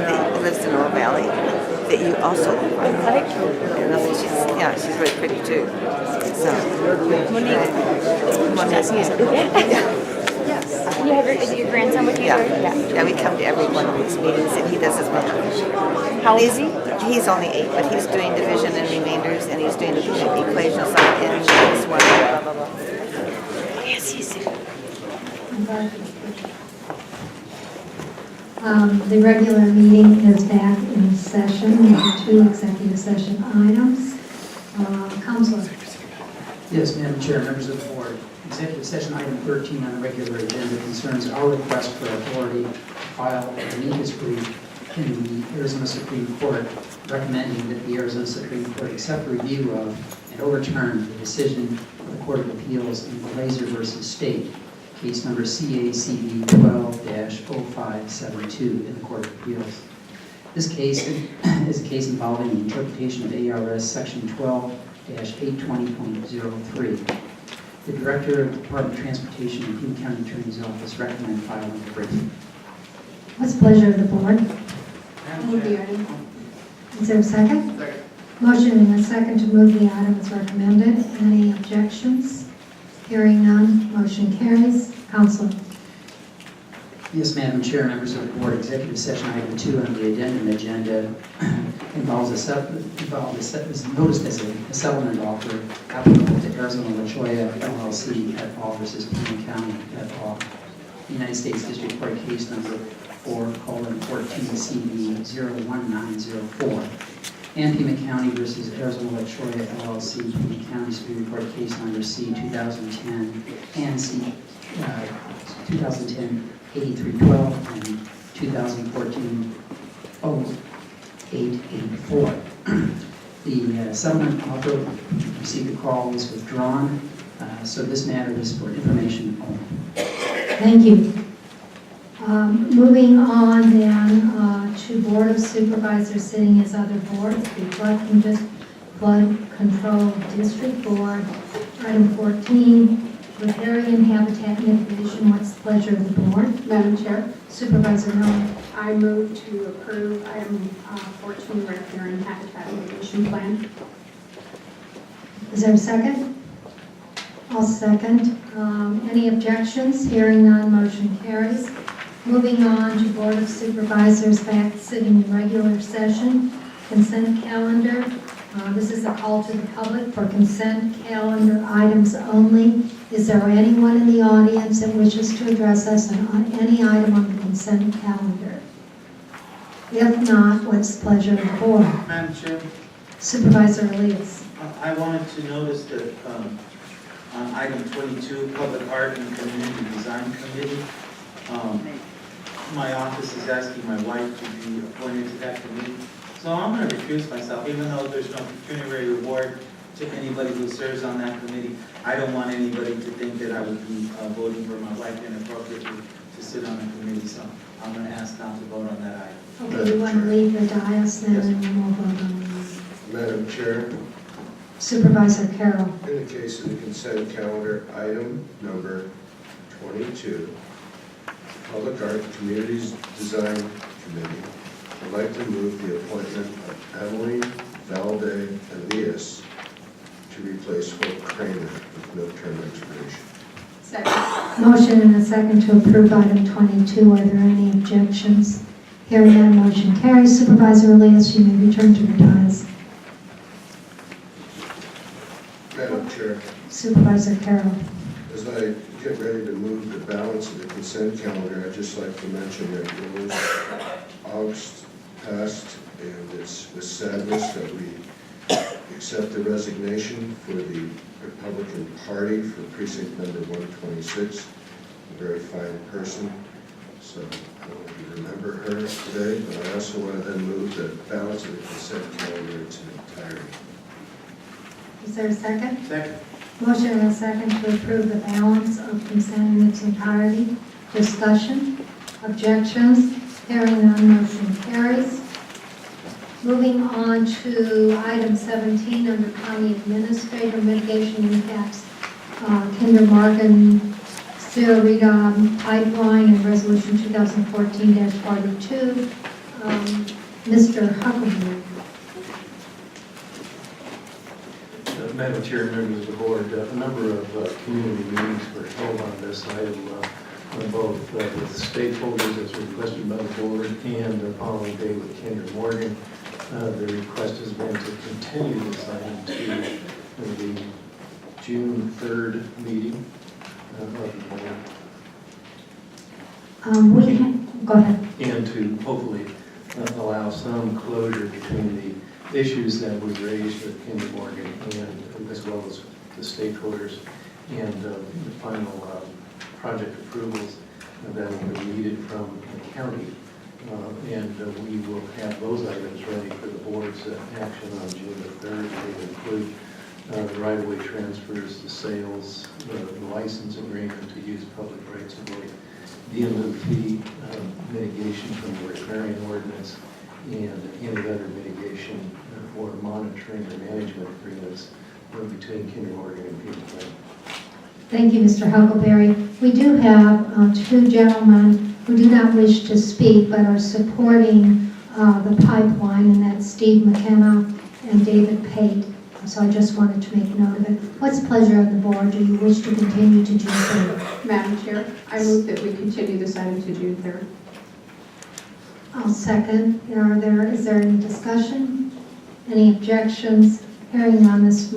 that lives in Oro Valley that you also like. And I think she's really pretty too. So, Monique. You have is your grandson with you? Yeah, we come to every one of these meetings and he does his math. How old is he? He's only 8, but he's doing division and remainders and he's doing the equations like n minus 1, blah, blah, blah. Oh, yes, he's The regular meeting is back in session. We have 2 executive session items. Counselor. Yes, Madam Chair, members of the board. Executive session item 13 on the regular agenda concerns our request for authority to file an amicus brief in the Arizona Supreme Court recommending that the Arizona Supreme Court accept review of and overturn the decision of the Court of Appeals in Glazer v. State, case number CACB 12-0572 in the Court of Appeals. This case is a case involving the interpretation of ARS section 12-820.03. The Director of the Department of Transportation and Pima County Attorney's Office recommend filing the brief. What's the pleasure of the board? Move the item. Is there a second? Second. Motion and a second to move the item as recommended. Any objections? Hearing none, motion carries. Counselor. Yes, Madam Chair, members of the board, executive session item 2 on the addendum agenda involves is noticed as a settlement offer applicable to Arizona La Cholla LLC et al. Versus Pima County et al. United States District Court case number 4:14 CB 01904. And Pima County versus Arizona La Cholla LLC, Pima County Superior Court case number C 2010 and C 2010 8312 and 2014 0884. The settlement offer received a call was withdrawn, so this matter is for information only. Thank you. Moving on then to Board of Supervisors sitting as other boards, the Flood Control District Board, item 14, Riparian Habitat Mitigation. What's the pleasure of the board? Madam Chair, Supervisor Miller. I move to approve item 14, Riparian Habitat Mitigation Plan. Is there a second? I'll second. Any objections? Hearing none, motion carries. Moving on to Board of Supervisors back sitting in regular session. Consent calendar. This is a call to the public for consent calendar items only. Is there anyone in the audience that wishes to address us on any item on the consent calendar? If not, what's the pleasure of the board? Madam Chair, Supervisor Elias. I wanted to notice that on item 22, Public Art and Community Design Committee, my office is asking my wife to be appointed to that committee. So I'm going to recuse myself, even though there's no pecuniary reward to anybody who serves on that committee. I don't want anybody to think that I would be voting for my wife inappropriately to sit on the committee. So I'm going to ask not to vote on that item. Okay, you want to leave the dais then and then we'll vote on these. Madam Chair, Supervisor Carroll. In the case of the consent calendar, item number 22, Public Art Communities Design Committee, I'd like to move the appointment of Emily Valde Elias to replace Hope Kramer with no term expiration. Second. Motion and a second to approve item 22. Are there any objections? Hearing none, motion carries. Supervisor Elias, you may return to the dais. Madam Chair, Supervisor Carroll. as I get ready to move the balance of the consent calendar, I'd just like to mention that it was August passed, and it's with sadness that we accept the resignation for the Republican Party for precinct number 126, a very fine person. So I want to remember her today, but I also want to then move the balance of the consent calendar in its entirety. Is there a second? Second. Motion and a second to approve the balance of consent in its entirety. Discussion? Objections? Hearing none, motion carries. Moving on to item 17 under County Administrator Mitigation Impacts, Kinder Morgan Sierra Pipeline and Resolution 2014-42. Mr. Huckabee. Madam Chair, members of the board, a number of community meetings were held on this item, both with stakeholders as requested by the board and the following day with Kinder Morgan. The request has been to continue this item to the June 3rd meeting of the board. Go ahead. And to hopefully allow some closure between the issues that we raised with Kinder Morgan and as well as the stakeholders and the final project approvals that will be needed from the county. And we will have those items ready for the board's action on June the 3rd. They include the right-of-way transfers, the sales, the license agreement to use public rights of way, the in-lieu fee mitigation from the riparian ordinance, and any other mitigation or monitoring or management agreements between Kinder Morgan and Pima. Thank you, Mr. Huckleberry. We do have two gentlemen who do not wish to speak but are supporting the pipeline, and that's Steve McKenna and David Pate. So I just wanted to make note of it. What's the pleasure of the board? Do you wish to continue to June 3rd? Madam Chair, I move that we continue this item to June 3rd. I'll second. Is there any discussion? Any objections? Hearing none, this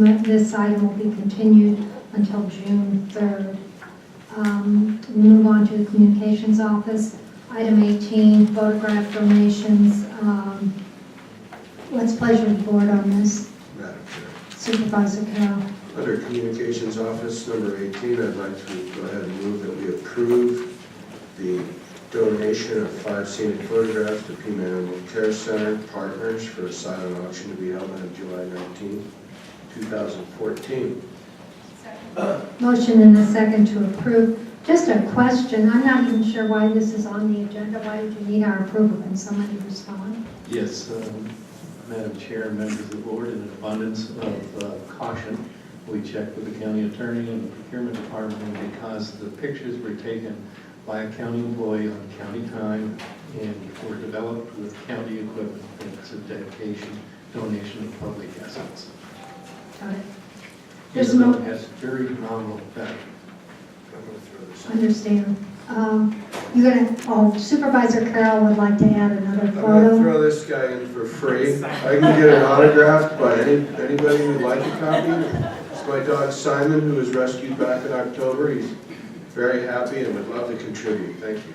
item will be continued until June 3rd. We move on to the Communications Office. Item 18, photograph donations. What's the pleasure of the board on this? Madam Chair. Supervisor Carroll. Under Communications Office number 18, I'd like to go ahead and move that we approve the donation of 5 scenic photographs to Pima Animal Care Center Partners for a silent auction to be held on July 19, 2014. Motion and a second to approve. Just a question. I'm not even sure why this is on the agenda. Why did you need our approval? Can somebody respond? Yes, Madam Chair, members of the board, in an abundance of caution, we checked with the county attorney and the procurement department, and because the pictures were taken by a county employee on county time and were developed with county equipment, it's a dedication, donation of public assets. Got it. Even though it has very nominal value. Understand. Supervisor Carroll would like to add another I'm going to photo. throw this guy in for free. I can get it autographed by anybody who'd like a copy. It's my dog Simon, who was rescued back in October. He's very happy and would love to contribute. Thank you.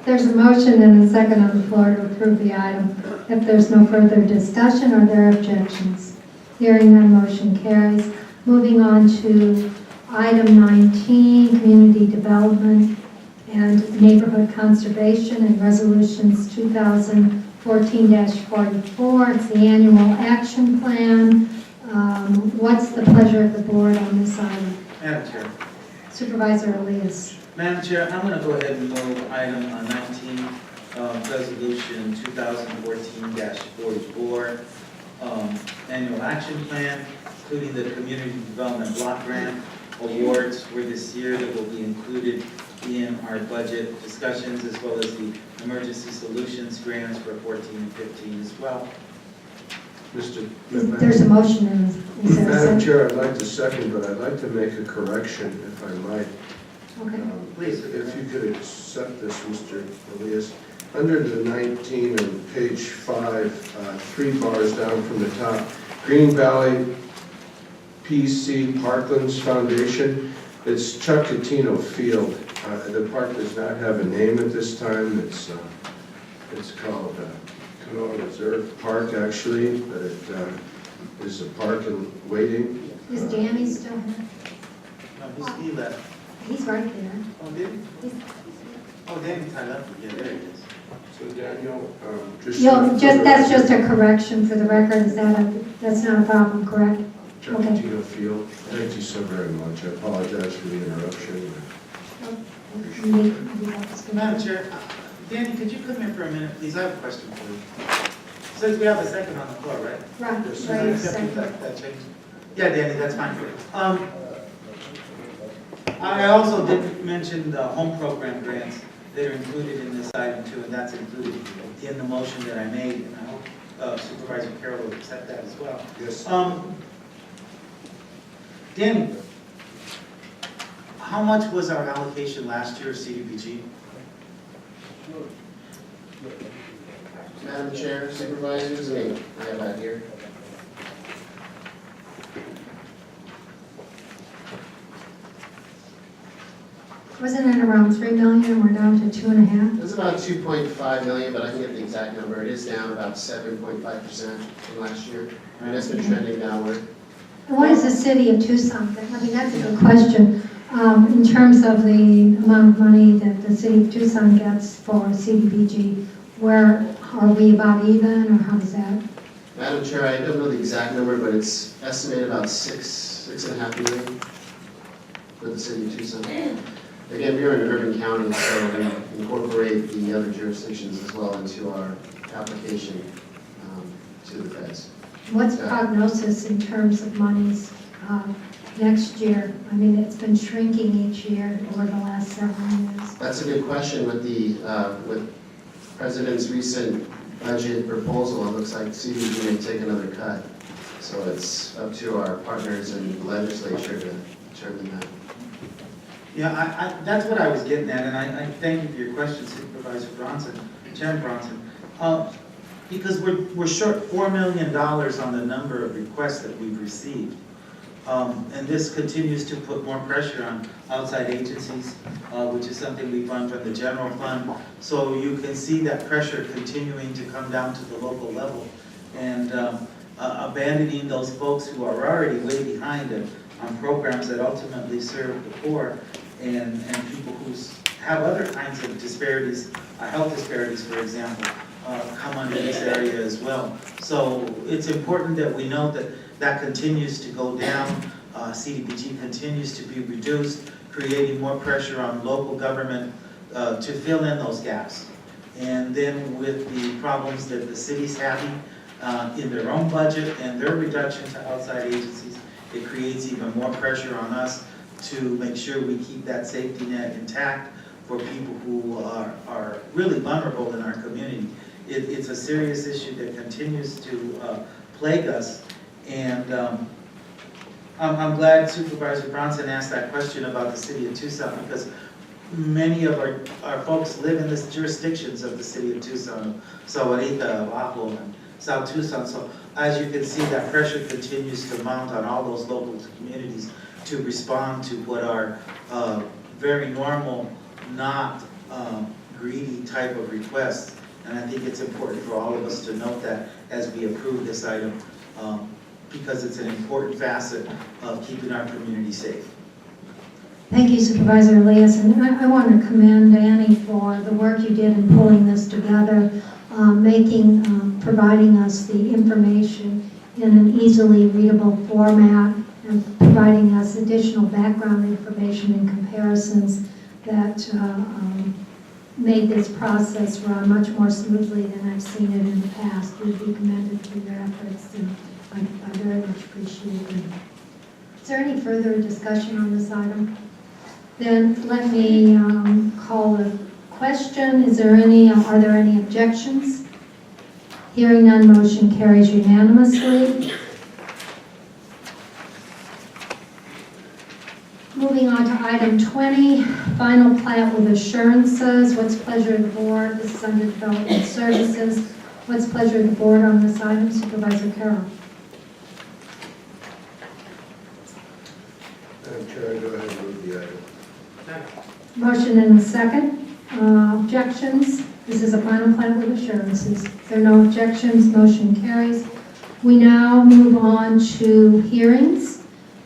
There's a motion and a second on the floor to approve the item. If there's no further discussion, are there objections? Hearing none, motion carries. Moving on to item 19, community development and neighborhood conservation and resolutions 2014-44. It's the annual action plan. What's the pleasure of the board on this item? Madam Chair. Supervisor Elias. Madam Chair, I'm going to go ahead and move item 19, resolution 2014-44. annual action plan, including the community development block grant awards for this year that will be included in our budget discussions, as well as the emergency solutions grants for 14 and 15 as well. There's a motion in this. Is there a Madam second? Chair, I'd like to second, but I'd like to make a correction, if I might. Okay. Please. If you could accept this, Mr. Elias. Under the 19 on page 5, 3 bars down from the top, Green Valley PC Parklands Foundation, it's Chuck Catino Field. The park does not have a name at this time. It's called Canoa Reserve Park, actually, but it is a park in waiting. Is Danny still here? No, he left. He's right there. Oh, did he? Oh, Danny tied up. Yeah, there he is. So Daniel, That's just a correction for the record. That's not a problem, correct? Chuck Okay. Catino Field, thank you so very much. I apologize for the interruption. Madam Chair, Danny, could you come here for a minute, please? I have a question for you. Since we have a second on the floor, right? Right, Yes, right, second. second. That changed. Yeah, Danny, that's fine. I also did mention the home program grants that are included in this item too, and that's included in the motion that I made, and I hope Supervisor Carroll will accept that as well. Yes. Danny, how much was our allocation last year of CDBG? Madam Chair, Supervisors, and I have that here. Wasn't it around 3 million and we're down to 2.5? It was about 2.5 million, but I can get the exact number. It is down about 7.5% from last year. I mean, it's been trending downward. And what is the city of Tucson? I mean, that's a good question. In terms of the amount of money that the city of Tucson gets for CDBG, where are we about even, or how does that? Madam Chair, I don't know the exact number, but it's estimated about 6.5 million for the city of Tucson. Again, we're in an urban county, so we incorporate the other jurisdictions as well into our application to the feds. What's prognosis in terms of monies next year? I mean, it's been shrinking each year over the last several years. That's a good question. With the with President's recent budget proposal, it looks like CDBG may take another cut. So it's up to our partners in the legislature to determine that. Yeah, that's what I was getting at, and I thank you for your question, Supervisor Bronson, Chairman Bronson. Because we're short $4 million on the number of requests that we've received. And this continues to put more pressure on outside agencies, which is something we fund from the general fund. So you can see that pressure continuing to come down to the local level and abandoning those folks who are already way behind on programs that ultimately serve the poor and people who have other kinds of disparities, health disparities, for example, come under this area as well. So it's important that we know that that continues to go down. CDBG continues to be reduced, creating more pressure on local government to fill in those gaps. And then with the problems that the city's having in their own budget and their reduction to outside agencies, it creates even more pressure on us to make sure we keep that safety net intact for people who are really vulnerable in our community. It's a serious issue that continues to plague us, and I'm glad Supervisor Bronson asked that question about the city of Tucson, because many of our folks live in the jurisdictions of the city of Tucson, Sahuarita, Ajo, and South Tucson. So as you can see, that pressure continues to mount on all those local communities to respond to what are very normal, not greedy type of requests. And I think it's important for all of us to note that as we approve this item, because it's an important facet of keeping our community safe. Thank you, Supervisor Elias, and I want to commend Annie for the work you did in pulling this together, providing us the information in an easily readable format, and providing us additional background information and comparisons that made this process run much more smoothly than I've seen it in the past. You'd be commended for your efforts, and I very much appreciate them. Is there any further discussion on this item? Then let me call a question. Are there any objections? Hearing none, motion carries unanimously. Moving on to item 20, final plat with assurances. What's the pleasure of the board? This is under development services. What's the pleasure of the board on this item? Supervisor Carroll. Madam Chair, I go ahead and move the item. Motion and a second. Objections? This is a final plat with assurances. If there are no objections, motion carries. We now move on to hearings.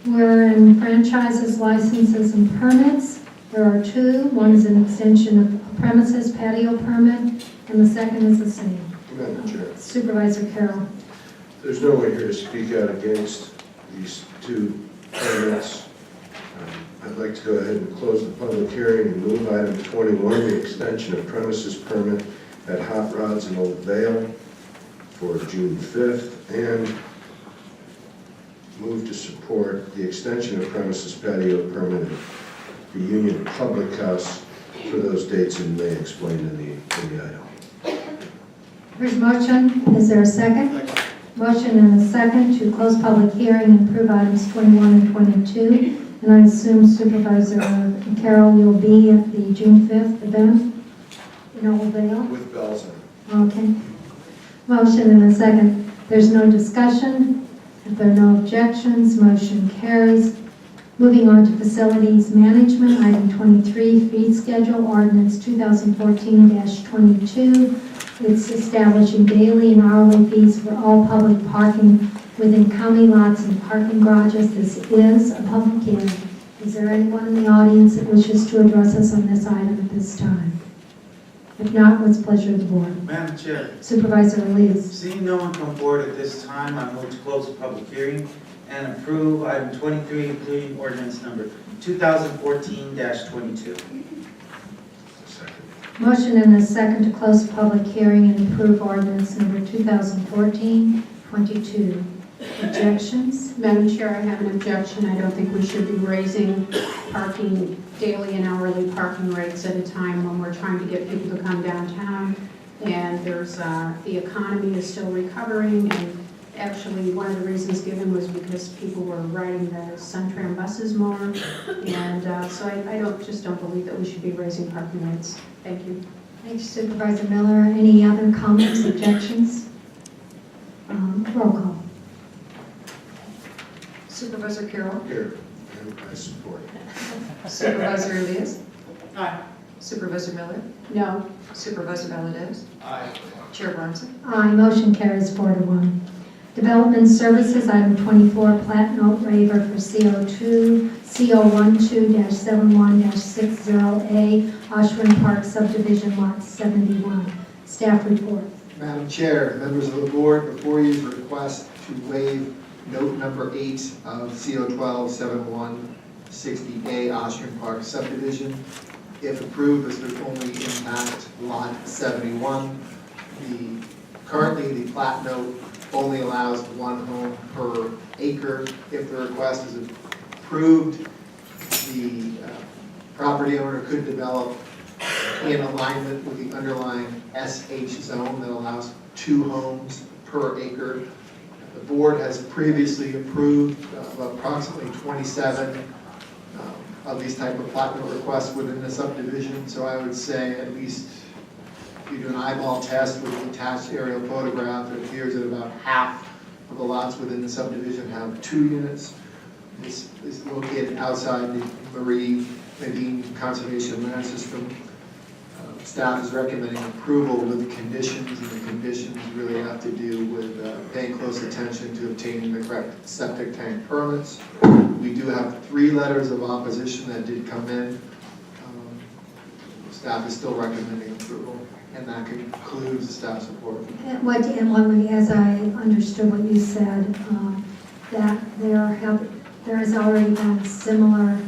We're in franchises, licenses, and permits. There are two. One is an extension of premises patio permit, and the second is the same. Madam Chair, Supervisor Carroll. there's no one here to speak out against these two permits. I'd like to go ahead and close the public hearing and move item 21, the extension of premises permit at Hot Rods in Old Vale for June 5th, and move to support the extension of premises patio permit at the Union Public House for those dates in May explained in the item. There's a motion. Is there a second? Motion and a second to close public hearing and approve items 21 and 22. And I assume Supervisor Carroll, you'll be at the June 5th event in Old Vale? With bells on. Okay. Motion and a second. There's no discussion. If there are no objections, motion carries. Moving on to facilities management, item 23, fee schedule, ordinance 2014-22. It's establishing daily and hourly fees for all public parking within county lots and parking garages. This is a public hearing. Is there anyone in the audience that wishes to address us on this item at this time? If not, what's the pleasure of the board? Madam Chair, Supervisor Elias. seeing no one come forward at this time, I move to close the public hearing and approve item 23, including ordinance number 2014-22. Motion and a second to close the public hearing and approve ordinance number 2014-22. Objections? Madam Chair, I have an objection. I don't think we should be raising parking, daily and hourly parking rates at a time when we're trying to get people to come downtown. And there's, the economy is still recovering, and actually one of the reasons given was because people were riding the Suntram buses more. And so I just don't believe that we should be raising parking rates. Thank you. Thank you, Supervisor Miller. Any other comments, objections? Roll call. Supervisor Carroll. Here, and I support. Supervisor Elias. Aye. Supervisor Miller. No. Supervisor Valadez. Aye. Chair Bronson. Aye, motion carries 4-1. Development Services, item 24, plat note waiver for CO12-71-60A, Oshwin Park subdivision lot 71. Staff report. Madam Chair, members of the board, before you is a request to waive note number 8 of CO12-71-60A Oshwin Park subdivision. If approved, this would only impact lot 71. Currently, the plat note only allows one home per acre. If the request is approved, the property owner could develop in alignment with the underlying SH zone that allows 2 homes per acre. The board has previously approved approximately 27 of these type of plat note requests within the subdivision, so I would say at least if you do an eyeball test with an attached aerial photograph, it appears that about half of the lots within the subdivision have 2 units. This is located outside the Marie Nadine Conservation Land System. Staff is recommending approval with conditions, and the conditions really have to do with paying close attention to obtaining the correct septic tank permits. We do have 3 letters of opposition that did come in. Staff is still recommending approval, and that concludes the staff support. As I understood what you said, that there has already been similar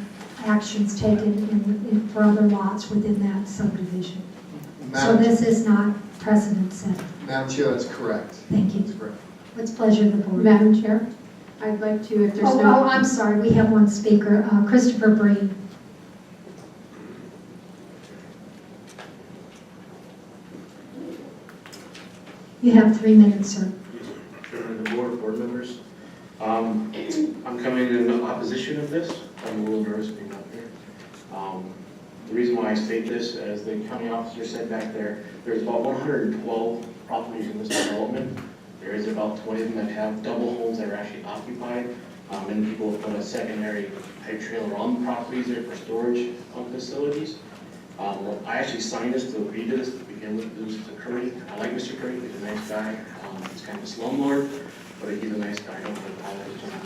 actions taken for other lots within that subdivision. So this is not precedent set. Madam Chair, that's correct. Thank you. That's correct. What's pleasure of the board? Madam Chair, I'd like to, if there's Oh, no... I'm sorry, we have one speaker, Christopher Breen. You have 3 minutes, sir. Chairman of the board members. I'm coming in opposition of this. I'm a little nervous being up here. The reason why I state this, as the county officer said back there, there's about 112 properties in this development. There is about 20 of them that have double homes that are actually occupied. And people have put a secondary type trailer on the properties there for storage facilities. I actually signed this to agree to this to begin with. This is Curry. I like Mr. Curry. He's a nice guy. He's kind of a slumlord, but he's a nice guy. I don't apologize to him.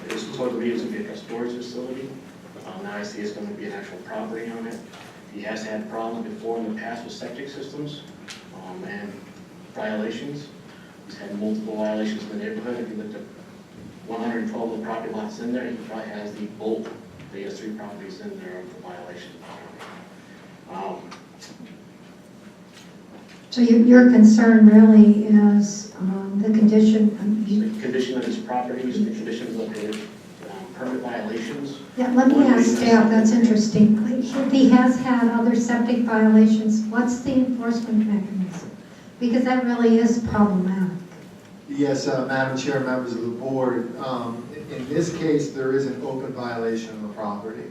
It was supposed to be a storage facility. Now I see it's going to be an actual property on it. He has had problems before in the past with septic systems and violations. He's had multiple violations in the neighborhood. If you looked at 112 of the property lots in there, he probably has the bulk. He has 3 properties in there of the violations. So your concern really is the condition? The condition of his properties, the conditions of his permit violations. Yeah, let me ask staff, that's interesting. He has had other septic violations. What's the enforcement mechanism? Because that really is problematic. Yes, Madam Chair, members of the board. In this case, there is an open violation of the property,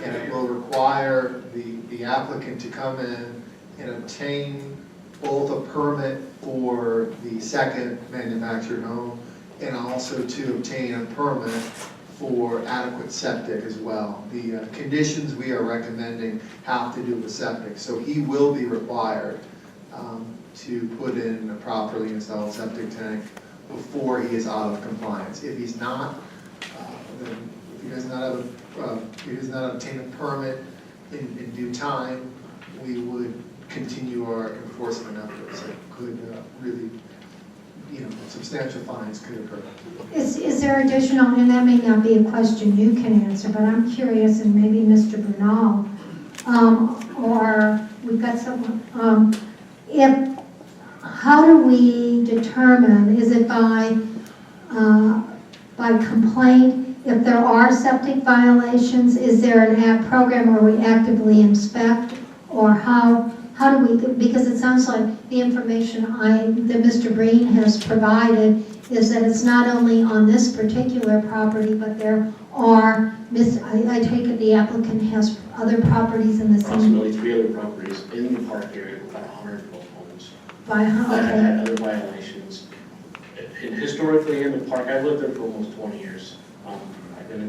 and it will require the applicant to come in and obtain both a permit for the second manufactured home and also to obtain a permit for adequate septic as well. The conditions we are recommending have to do with septic, so he will be required to put in a properly installed septic tank before he is out of compliance. If he's not, then if he does not obtain a permit in due time, we would continue our enforcement efforts. It could really, substantial fines could occur. Is there additional, and that may not be a question you can answer, but I'm curious, and maybe Mr. Bernal, or we've got someone, how do we determine, is it by complaint, if there are septic violations, is there an app program where we actively inspect, or how do we, because it sounds like the information that Mr. Breen has provided is that it's not only on this particular property, but there are, I take it the applicant has other properties in the same. Approximately 3 other properties in the park area with about 112 homes. That have had other violations. And historically in the park, I've lived there for almost 20 years. I've been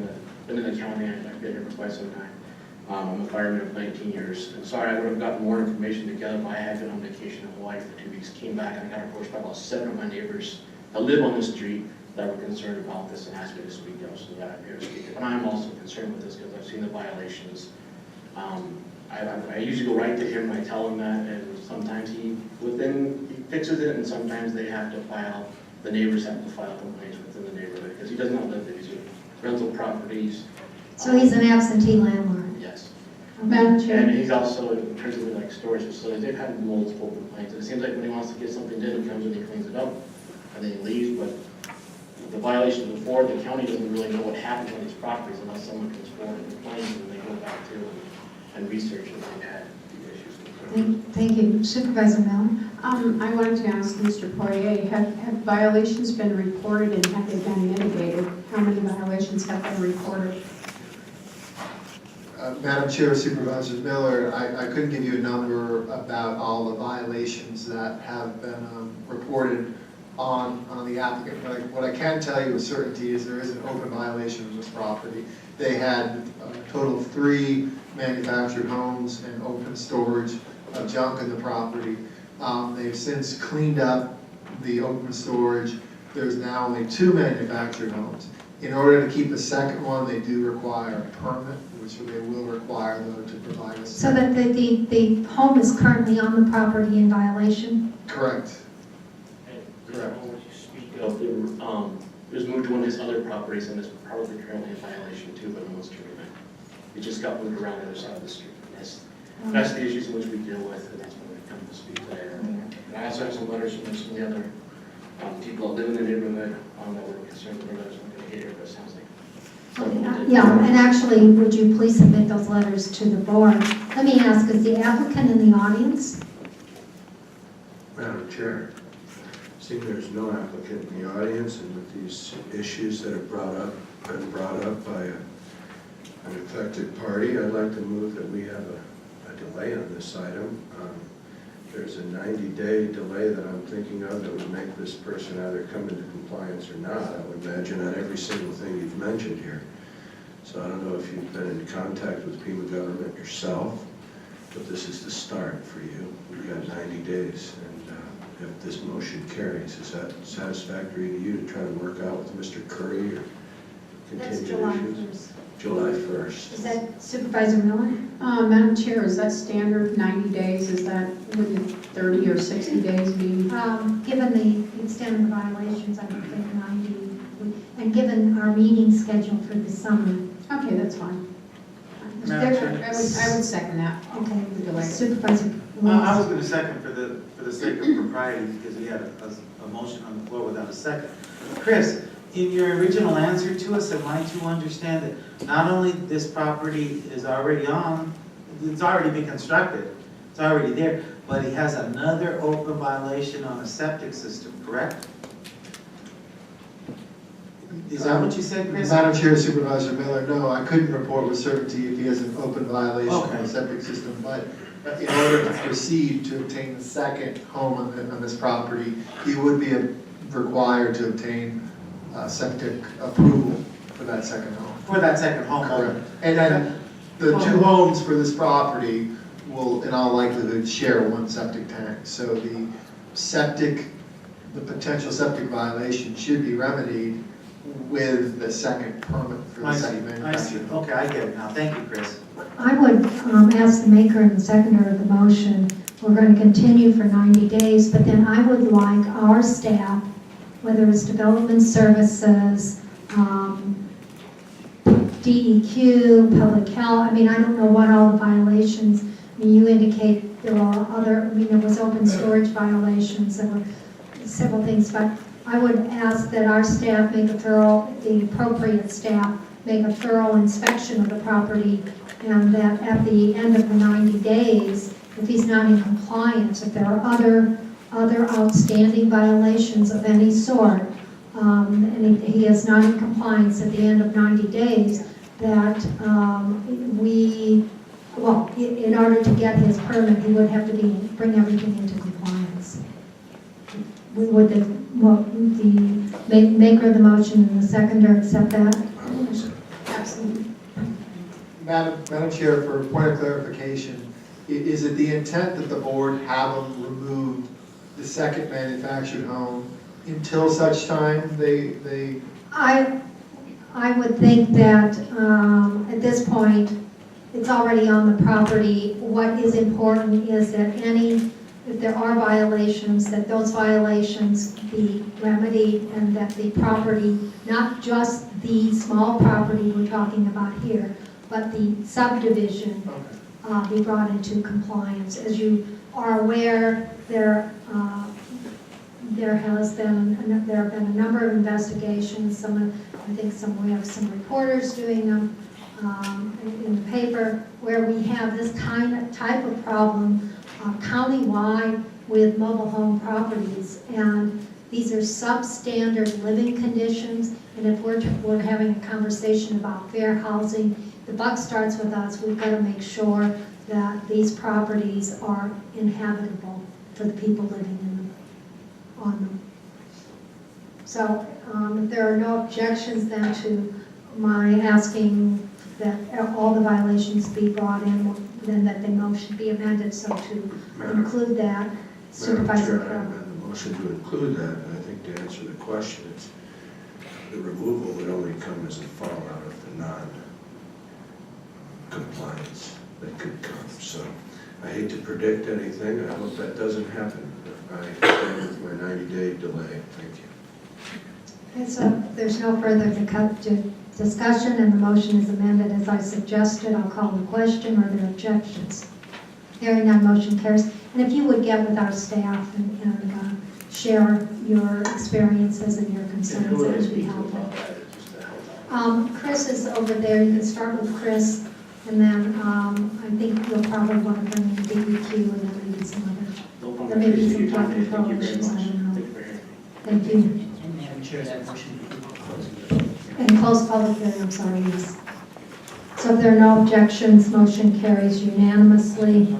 in the county, I've been here for quite some time. I'm a fireman of 19 years. And sorry, I would have gotten more information together, but I had been on vacation in Hawaii for 2 weeks, came back, and I got approached by about 7 of my neighbors that live on the street that were concerned about this and asked me to speak up, so that I'm here to speak up. And I'm also concerned with this because I've seen the violations. I usually go right to him, I tell him that, and sometimes he fixes it, and sometimes they have to file, the neighbors have to file complaints within the neighborhood, because he does not live there, he's in rental properties. So he's an absentee landlord? Yes. Madam Chair. And he's also, in terms of like storage facilities, they've had multiple complaints. It seems like when he wants to get something done, he comes and he cleans it up, and then he leaves, but the violations before, the county doesn't really know what happens on these properties unless someone comes forward and complains, and they go back to and research if they've had issues. Thank you. Supervisor Mellon? I wanted to ask Mr. Poirier, have violations been reported and have they been mitigated? How many violations have been reported? Madam Chair, Supervisor Miller, I couldn't give you a number about all the violations that have been reported on the applicant, but what I can tell you with certainty is there is an open violation of this property. They had a total of 3 manufactured homes and open storage of junk in the property. They've since cleaned up the open storage. There's now only 2 manufactured homes. In order to keep a second one, they do require a permit, which they will require though to provide us. So that the home is currently on the property in violation? Correct. Correct. It was moved to one of his other properties and is probably currently in violation too, but no one's doing that. It just got moved around the other side of the street. That's the issues in which we deal with, and that's why we come to speak there. And I also have some letters from some of the other people that live in the neighborhood that were concerned that there's not going to get here, but it sounds like. Yeah, and actually, would you please submit those letters to the board? Let me ask, is the applicant in the audience? Madam Chair, seeing there's no applicant in the audience and with these issues that have been brought up by an affected party, I'd like to move that we have a delay on this item. There's a 90-day delay that I'm thinking of that would make this person either come into compliance or not. I would imagine on every single thing you've mentioned here. So I don't know if you've been in contact with Pima government yourself, but this is the start for you. We've got 90 days, and if this motion carries, is that satisfactory to you to try to work out with Mr. Curry or That's continue July issues? 1st. July 1st. Is that Supervisor Miller? Madam Chair, is that standard 90 days? Is that within 30 or 60 days be? Given the extent of the violations, I would think 90, and given our meeting schedule for the summer. Okay, that's fine. Madam Chair. I would second that. Okay, The delay. Supervisor I Lewis. was going to second for the sake of propriety, because we had a motion on the floor without a second. Chris, in your original answer to us, am I to understand that not only this property is already it's already been constructed, it's already there, but he has another open violation on a septic system, correct? Is that what you said, Chris? Madam Chair, Supervisor Miller, no, I couldn't report with certainty if he has an open violation on Okay. the septic system, but in order to proceed to obtain the second home on this property, he would be required to obtain septic approval for that second home. For that second home. Correct. And then the two homes for this property will, in all likelihood, share one septic tank. So the potential septic violation should be remedied with the second permit for the second I see. manufactured. Okay, I get it now. Thank you, Chris. I would ask the maker and the seconder of the motion, we're going to continue for 90 days, but then I would like our staff, whether it's development services, DEQ, public health, I mean, I don't know what all the violations, I mean, you indicate there are other, I mean, there was open storage violations, there were several things, but I would ask that our staff make a thorough, the appropriate staff, make a thorough inspection of the property, and that at the end of the 90 days, if he's not in compliance, if there are other outstanding violations of any sort, and he is not in compliance at the end of 90 days, that in order to get his permit, he would have to bring everything into compliance. Would the maker of the motion and the seconder accept that? Absolutely. Madam Chair, for a point of clarification, is it the intent that the board have them remove the second manufactured home until such time they? I would think that at this point, it's already on the property. What is important is that if there are violations, that those violations be remedied and that the property, not just the small property we're talking about here, but the subdivision be brought into compliance. As you are aware, there have been a number of investigations. We have some reporters doing them in the paper, where we have this type of problem countywide with mobile home properties, and these are substandard living conditions. And if we're having a conversation about fair housing, the buck starts with us. We've got to make sure that these properties are inhabitable for the people living on them. So if there are no objections then to my asking that all the violations be brought in, then that the motion be amended so to include that. Supervisor Madam Chair, I amend the motion to include that, and I think to answer the question, it's the removal would only come as a fallout of the non-compliance that could come. So I hate to predict anything. I hope that doesn't happen. I stand with my 90-day delay. Thank you. Okay, so if there's no further discussion and the motion is amended as I suggested, I'll call the question. Are there objections? Hearing none, motion carries. And if you would get with our staff and share your experiences and your concerns, that would be helpful. Chris is over there. You can start with Chris, and then I think you'll probably want to bring in DEQ and then maybe some other, there may be some flood control issues, I don't know. Thank you. And Madam Chair, that motion would be closed. And close public hearing, I'm sorry, yes. So if there are no objections, motion carries unanimously.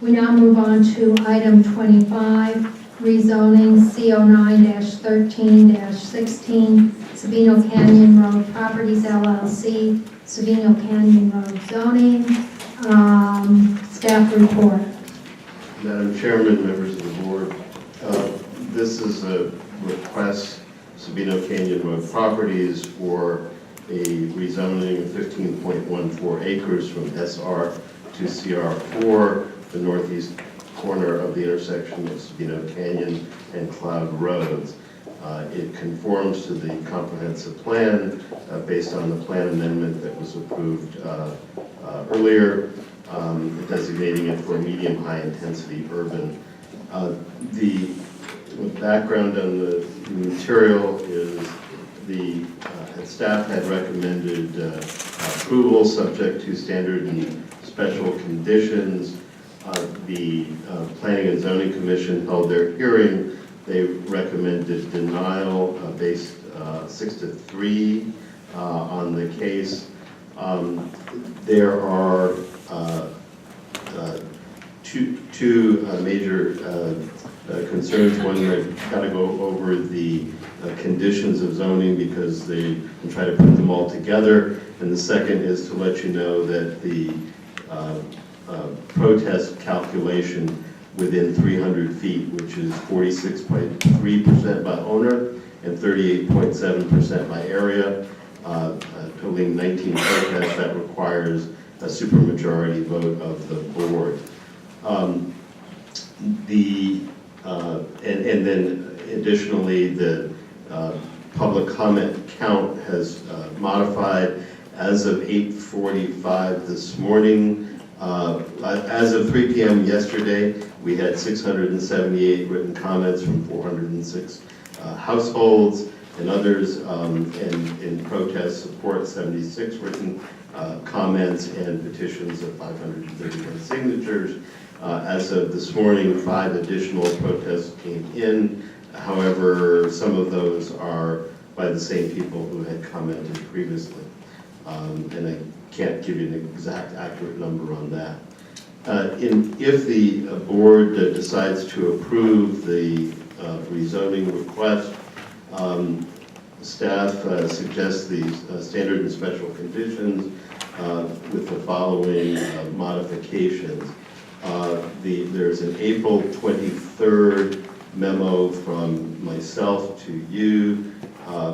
We now move on to item 25, rezoning CO9-13-16, Sabino Canyon Road Properties LLC, Sabino Canyon Road zoning. Staff report. Madam Chairman, members of the board, this is a request, Sabino Canyon Road Properties, for a rezoning of 15.14 acres from SR to CR4, the northeast corner of the intersection of Sabino Canyon and Cloud Roads. It conforms to the comprehensive plan based on the plan amendment that was approved earlier, designating it for medium-high intensity urban. The background on the material is the staff had recommended approval subject to standard and special conditions. The Planning and Zoning Commission held their hearing. They recommended denial based 6-3 on the case. There are two major concerns. One, I've got to go over the conditions of zoning because they try to put them all together. And the second is to let you know that the protest calculation within 300 feet, which is 46.3% by owner and 38.7% by area, totaling 19 protests, that requires a supermajority vote of the board. And then additionally, the public comment count has modified as of 8:45 this morning. As of 3 p.m. yesterday, we had 678 written comments from 406 households, and others in protest support 76 written comments and petitions of 531 signatures. As of this morning, 5 additional protests came in. However, some of those are by the same people who had commented previously. And I can't give you an exact accurate number on that. If the board decides to approve the rezoning request, staff suggests these standard and special conditions with the following modifications. There's an April 23rd memo from myself to you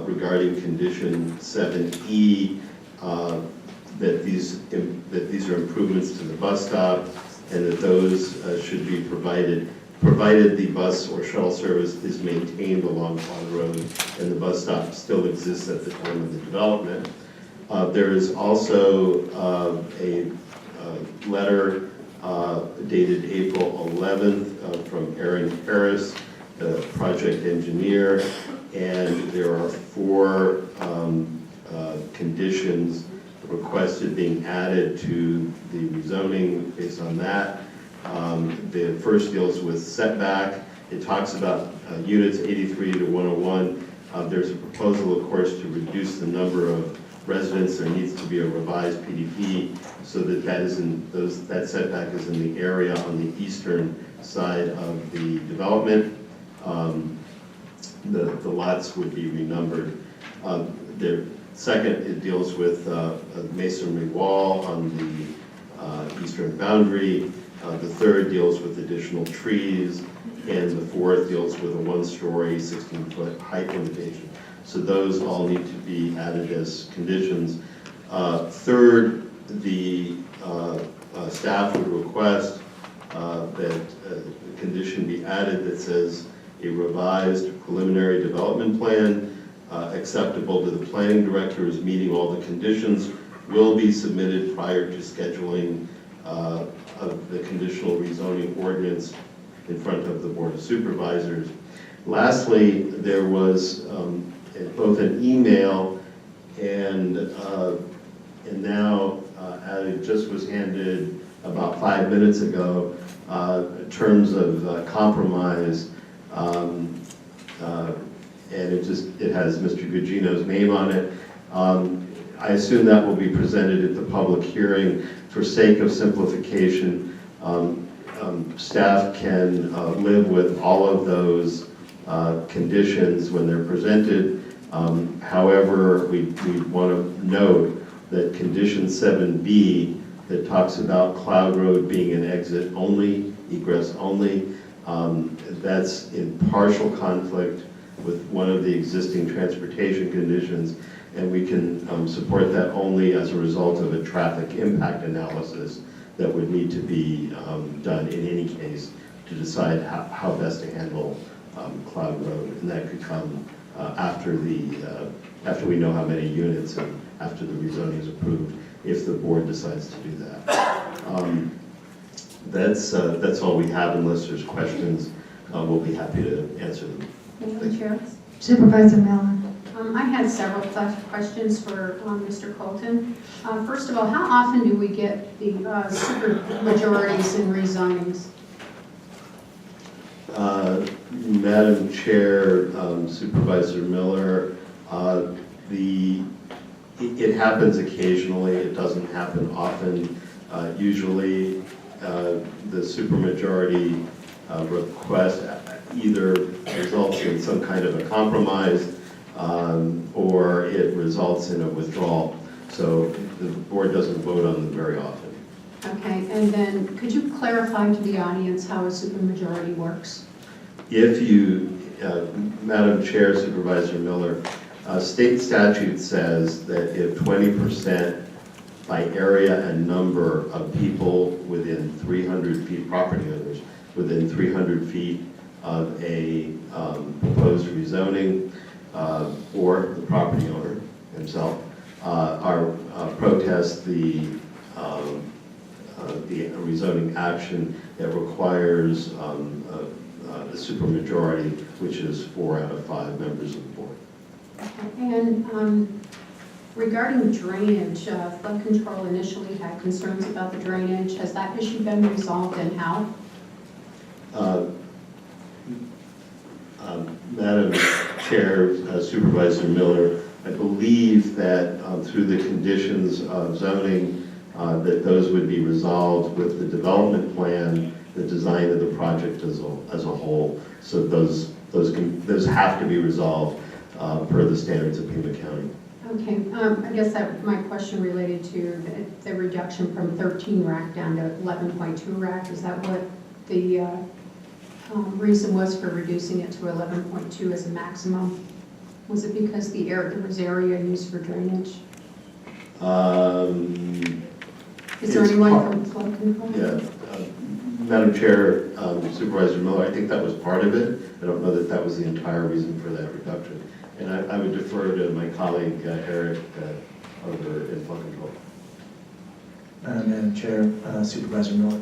regarding condition 7E, that these are improvements to the bus stop, and that those should be provided the bus or shuttle service is maintained along Pond Road and the bus stop still exists at the time of the development. There is also a letter dated April 11th from Aaron Harris, the project engineer, and there are 4 conditions requested being added to the rezoning based on that. The first deals with setback. It talks about units 83 to 101. There's a proposal, of course, to reduce the number of residents. There needs to be a revised PDP so that that setback is in the area on the eastern side of the development. The lots would be renumbered. Second, it deals with a masonry wall on the eastern boundary. The third deals with additional trees, and the fourth deals with a 1-story, 16-foot height limitation. So those all need to be added as conditions. Third, the staff would request that a condition be added that says a revised preliminary development plan acceptable to the planning director is meeting all the conditions will be submitted prior to scheduling of the conditional rezoning ordinance in front of the Board of Supervisors. Lastly, there was both an email and now it just was handed about 5 minutes ago, terms of compromise, and it has Mr. Gugino's name on it. I assume that will be presented at the public hearing. For sake of simplification, staff can live with all of those conditions when they're presented. However, we want to note that condition 7B that talks about Cloud Road being an exit only, egress only, that's in partial conflict with one of the existing transportation conditions, and we can support that only as a result of a traffic impact analysis that would need to be done in any case to decide how best to handle Cloud Road, and that could come after we know how many units and after the rezoning is approved, if the board decides to do that. That's all we have. Unless there's questions, we'll be happy to answer them. Madam Chair? Supervisor Miller. I had several questions for Mr. Colton. First of all, how often do we get the super majorities in rezonings? Madam Chair, Supervisor Miller, it happens occasionally. It doesn't happen often. Usually, the supermajority request either results in some kind of a compromise or it results in a withdrawal. So the board doesn't vote on them very often. Okay, and then could you clarify to the audience how a supermajority works? If you, Madam Chair, Supervisor Miller, state statute says that if 20% by area and number of people within 300 feet, property owners, within 300 feet of a proposed rezoning, or the property owner himself, protest the rezoning action that requires a supermajority, which is 4 out of 5 members of the board. And regarding drainage, flood control initially had concerns about the drainage. Has that issue been resolved, and how? Madam Chair, Supervisor Miller, I believe that through the conditions of zoning, that those would be resolved with the development plan, the design of the project as a whole. So those have to be resolved per the standards of Pima County. Okay, I guess that my question related to the reduction from 13 rack down to 11.2 rack. Is that what the reason was for reducing it to 11.2 as a maximum? Was it because there was area used for drainage? Is there anyone from flood control? Yeah, Madam Chair, Supervisor Miller, I think that was part of it. I don't know that that was the entire reason for that reduction. And I would defer to my colleague, Eric, over in flood control. Madam Chair, Supervisor Miller.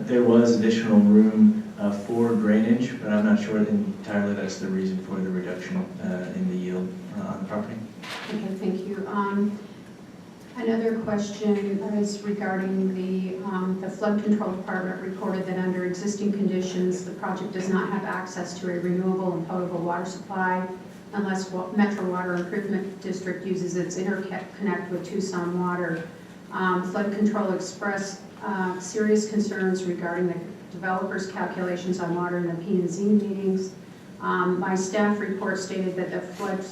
There was additional room for drainage, but I'm not sure entirely that's the reason for the reduction in the yield on the property. Okay, thank you. Another question is regarding the flood control department reported that under existing conditions, the project does not have access to a renewable and potable water supply unless Metro Water Improvement District uses its interconnect with Tucson Water. Flood control expressed serious concerns regarding the developer's calculations on water in the P&Z meetings. My staff report stated that the flood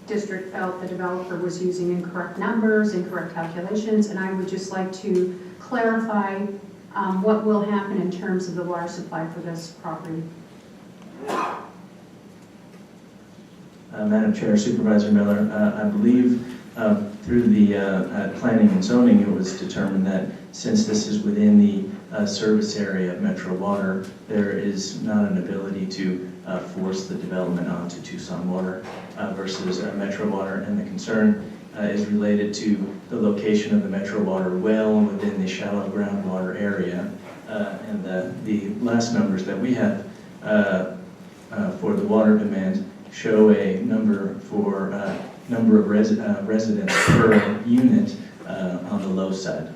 district felt the developer was using incorrect numbers, incorrect calculations, and I would just like to clarify what will happen in terms of the water supply for this property. Madam Chair, Supervisor Miller, I believe through the planning and zoning, it was determined that since this is within the service area of Metro Water, there is not an ability to force the development onto Tucson Water versus Metro Water. And the concern is related to the location of the Metro Water well within the shallow groundwater area. And the last numbers that we have for the water demand show a number for number of residents per unit on the low side.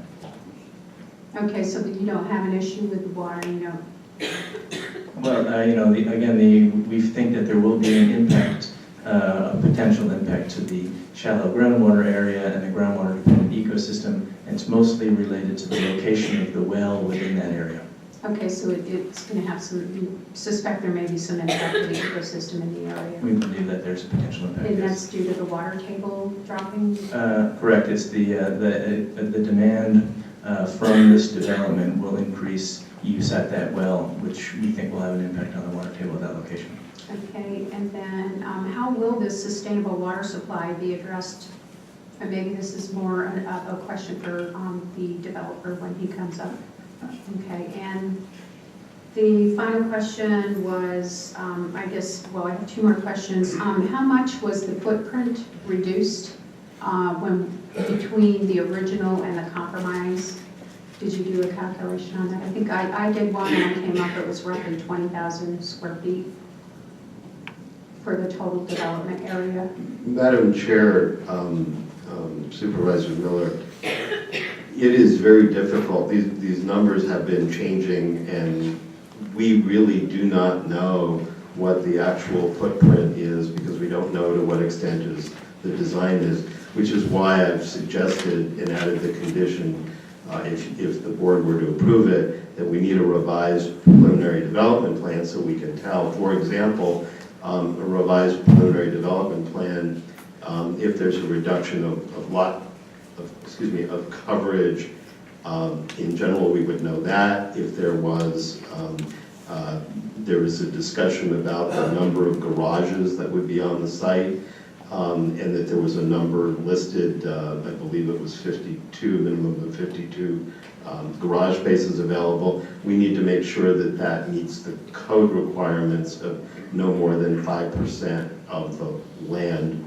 Okay, so that you don't have an issue with the water, you know? Well, we think that there will be an impact, a potential impact to the shallow groundwater area and the groundwater dependent ecosystem, and it's mostly related to the location of the well within that area. Okay, so it's going to have some, you suspect there may be some impact to the ecosystem in the area? We believe that there's a potential impact. And yes. that's due to the water table dropping? Correct. It's the demand from this development will increase use at that well, which we think will have an impact on the water table at that location. Okay, and then how will this sustainable water supply be addressed? And maybe this is more a question for the developer when he comes up. Okay, and the final question was, I guess, well, I have two more questions. How much was the footprint reduced between the original and the compromise? Did you do a calculation on that? I think I did one and I came up, it was roughly 20,000 square feet for the total development area. Madam Chair, Supervisor Miller, it is very difficult. These numbers have been changing, and we really do not know what the actual footprint is because we don't know to what extent is the design is, which is why I've suggested and added the condition, if the board were to approve it, that we need a revised preliminary development plan so we can tell. For example, a revised preliminary development plan, if there's a reduction of coverage, in general, we would know that. If there was a discussion about the number of garages that would be on the site, and that there was a number listed, I believe it was 52, minimum of 52 garage spaces available. We need to make sure that that meets the code requirements of no more than 5% of the land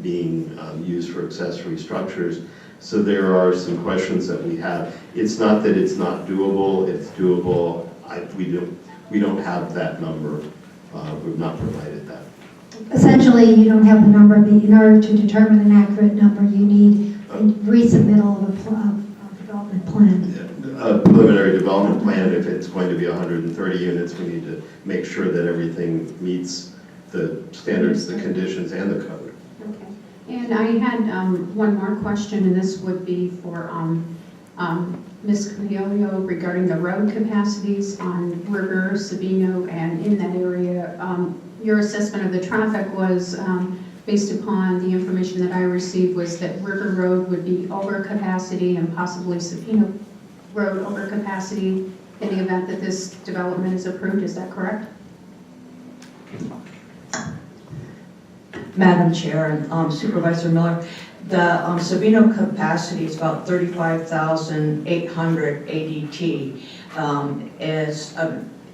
being used for accessory structures. So there are some questions that we have. It's not that it's not doable, it's doable. We don't have that number. We've not provided that. Essentially, you don't have the number, but in order to determine an accurate number, you need a resubmittal of a development plan. A preliminary development plan, if it's going to be 130 units, we need to make sure that everything meets the standards, the conditions, and the code. Okay. And I had one more question, and this would be for Ms. Criollo regarding the road capacities on River, Sabino, and in that area. Your assessment of the traffic was, based upon the information that I received, was that River Road would be over capacity and possibly Sabino Road over capacity in the event that this development is approved. Is that correct? Madam Chair and Supervisor Miller, the Sabino capacity is about 35,800 ADT is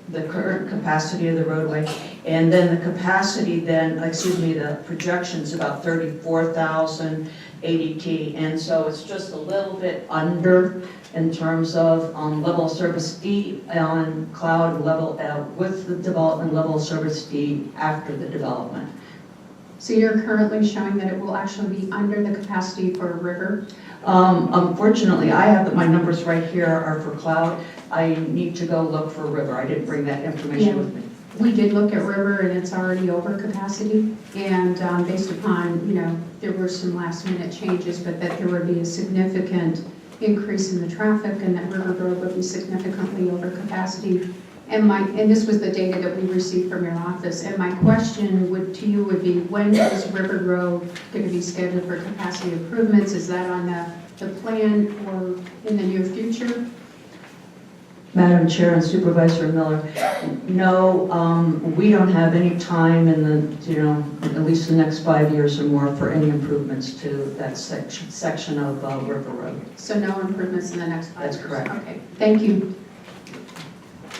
the current capacity of the roadway. And then the capacity the projection's about 34,000 ADT. And so it's just a little bit under in terms of level of service D on cloud level with the development level of service D after the development. So you're currently showing that it will actually be under the capacity for River? Unfortunately, I have my numbers right here are for cloud. I need to go look for River. I didn't bring that information with me. We did look at River and it's already over capacity. And based upon, there were some last minute changes, but that there would be a significant increase in the traffic and that River Road would be significantly over capacity. And this was the data that we received from your office. And my question to you would be, when is River Road going to be scheduled for capacity improvements? Is that on the plan or in the near future? Madam Chair and Supervisor Miller, no, we don't have any time in the, at least the next 5 years or more for any improvements to that section of River Road. So no improvements in the next 5 years? That's correct. Okay, thank you.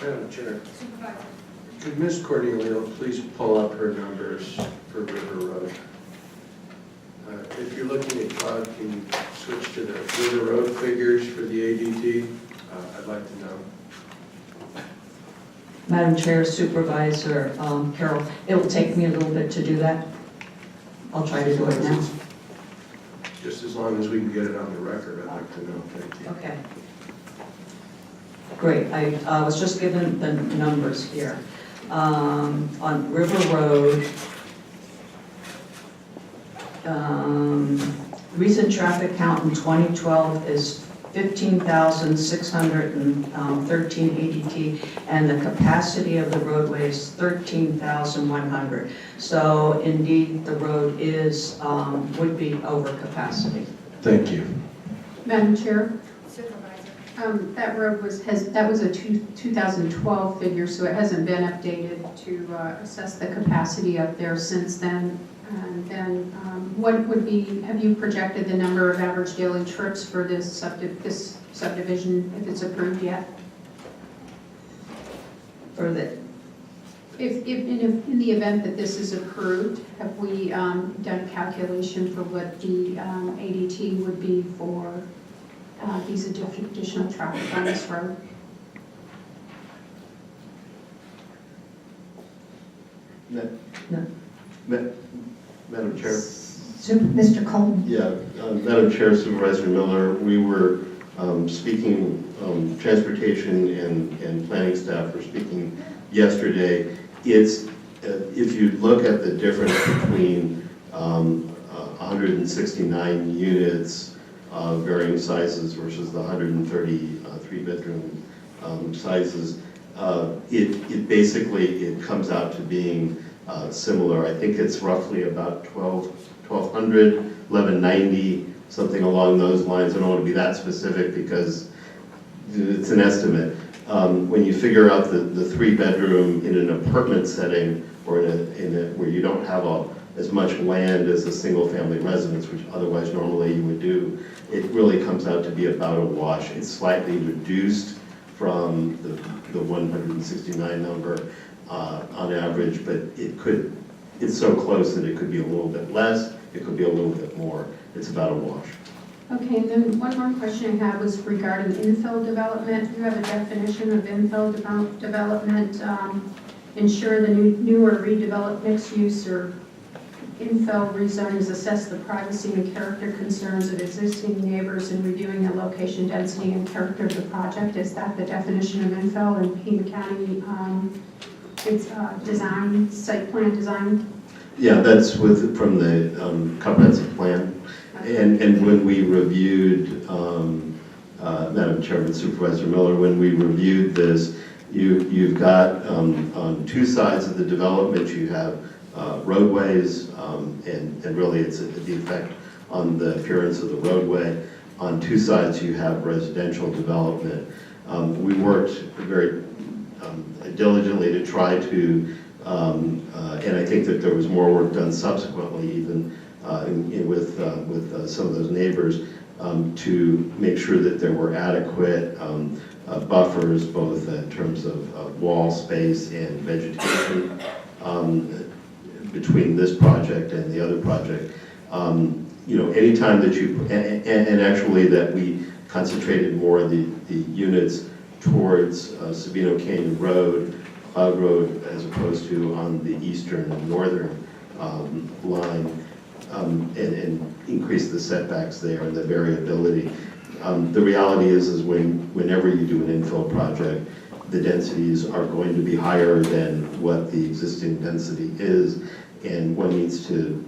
Madam Chair, could Ms. Cornelio please pull up her numbers for River Road? If you're looking at with the road figures for the ADT? I'd like to know. Madam Chair, Supervisor Carroll, it will take me a little bit to do that. I'll try to do it now. Just as long as we can get it on the record, I'd like to know. Thank you. Okay. Great, I was just given the numbers here. On River Road, recent traffic count in 2012 is 15,613 ADT, and the capacity of the roadway is 13,100. So indeed, the road is, would be over capacity. Thank you. Madam Chair? That road that was a 2012 figure, so it hasn't been updated to assess the capacity up there since then. And then what would be, have you projected the number of average daily trips for this subdivision if it's approved yet? For the, if in the event that this is approved, have we done a calculation for what the ADT would be for these additional traffic on this road? No. No. Madam Chair? Mr. Colton? Yeah, Madam Chair, Supervisor Miller, we were speaking, transportation and planning staff were speaking yesterday. It's, if you look at the difference between 169 units of varying sizes versus the 133 bedroom sizes, it basically, it comes out to being similar. I think it's roughly about 1,200, 1,190, something along those lines. I don't want to be that specific because it's an estimate. When you figure out the 3-bedroom in an apartment setting or where you don't have as much land as a single-family residence, which otherwise normally you would do, it really comes out to be about a wash. It's slightly reduced from the 169 number on average, but it's so close that it could be a little bit less, it could be a little bit more. It's about a wash. Okay, and then one more question I had was regarding infill development. You have a definition of infill development. Ensure the new or redeveloped mixed use or infill rezonings assess the privacy and character concerns of existing neighbors in reviewing the location, density, and character of the project. Is that the definition of infill in Pima County? It's design, site plan design? Yeah, that's from the comprehensive plan. And when we reviewed, Madam Chairman, Supervisor Miller, when we reviewed this, you've got on two sides of the development, you have roadways, and really it's the effect on the appearance of the roadway. On two sides, you have residential development. We worked very diligently to try to, and I think that there was more work done subsequently even with some of those neighbors to make sure that there were adequate buffers, both in terms of wall space and vegetation between this project and the other project. You know, anytime that you, and actually that we concentrated more of the units towards Sabino Canyon Road, Cloud Road, as opposed to on the eastern and northern line, and increase the setbacks there and the variability. The reality is whenever you do an infill project, the densities are going to be higher than what the existing density is, and one needs to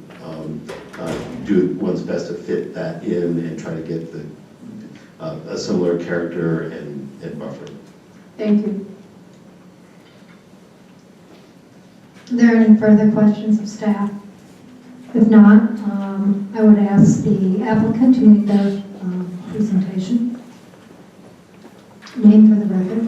do one's best to fit that in and try to get a similar character and buffer. Thank you. Are there any further questions of staff? If not, I would ask the applicant to make their presentation. Name for the record.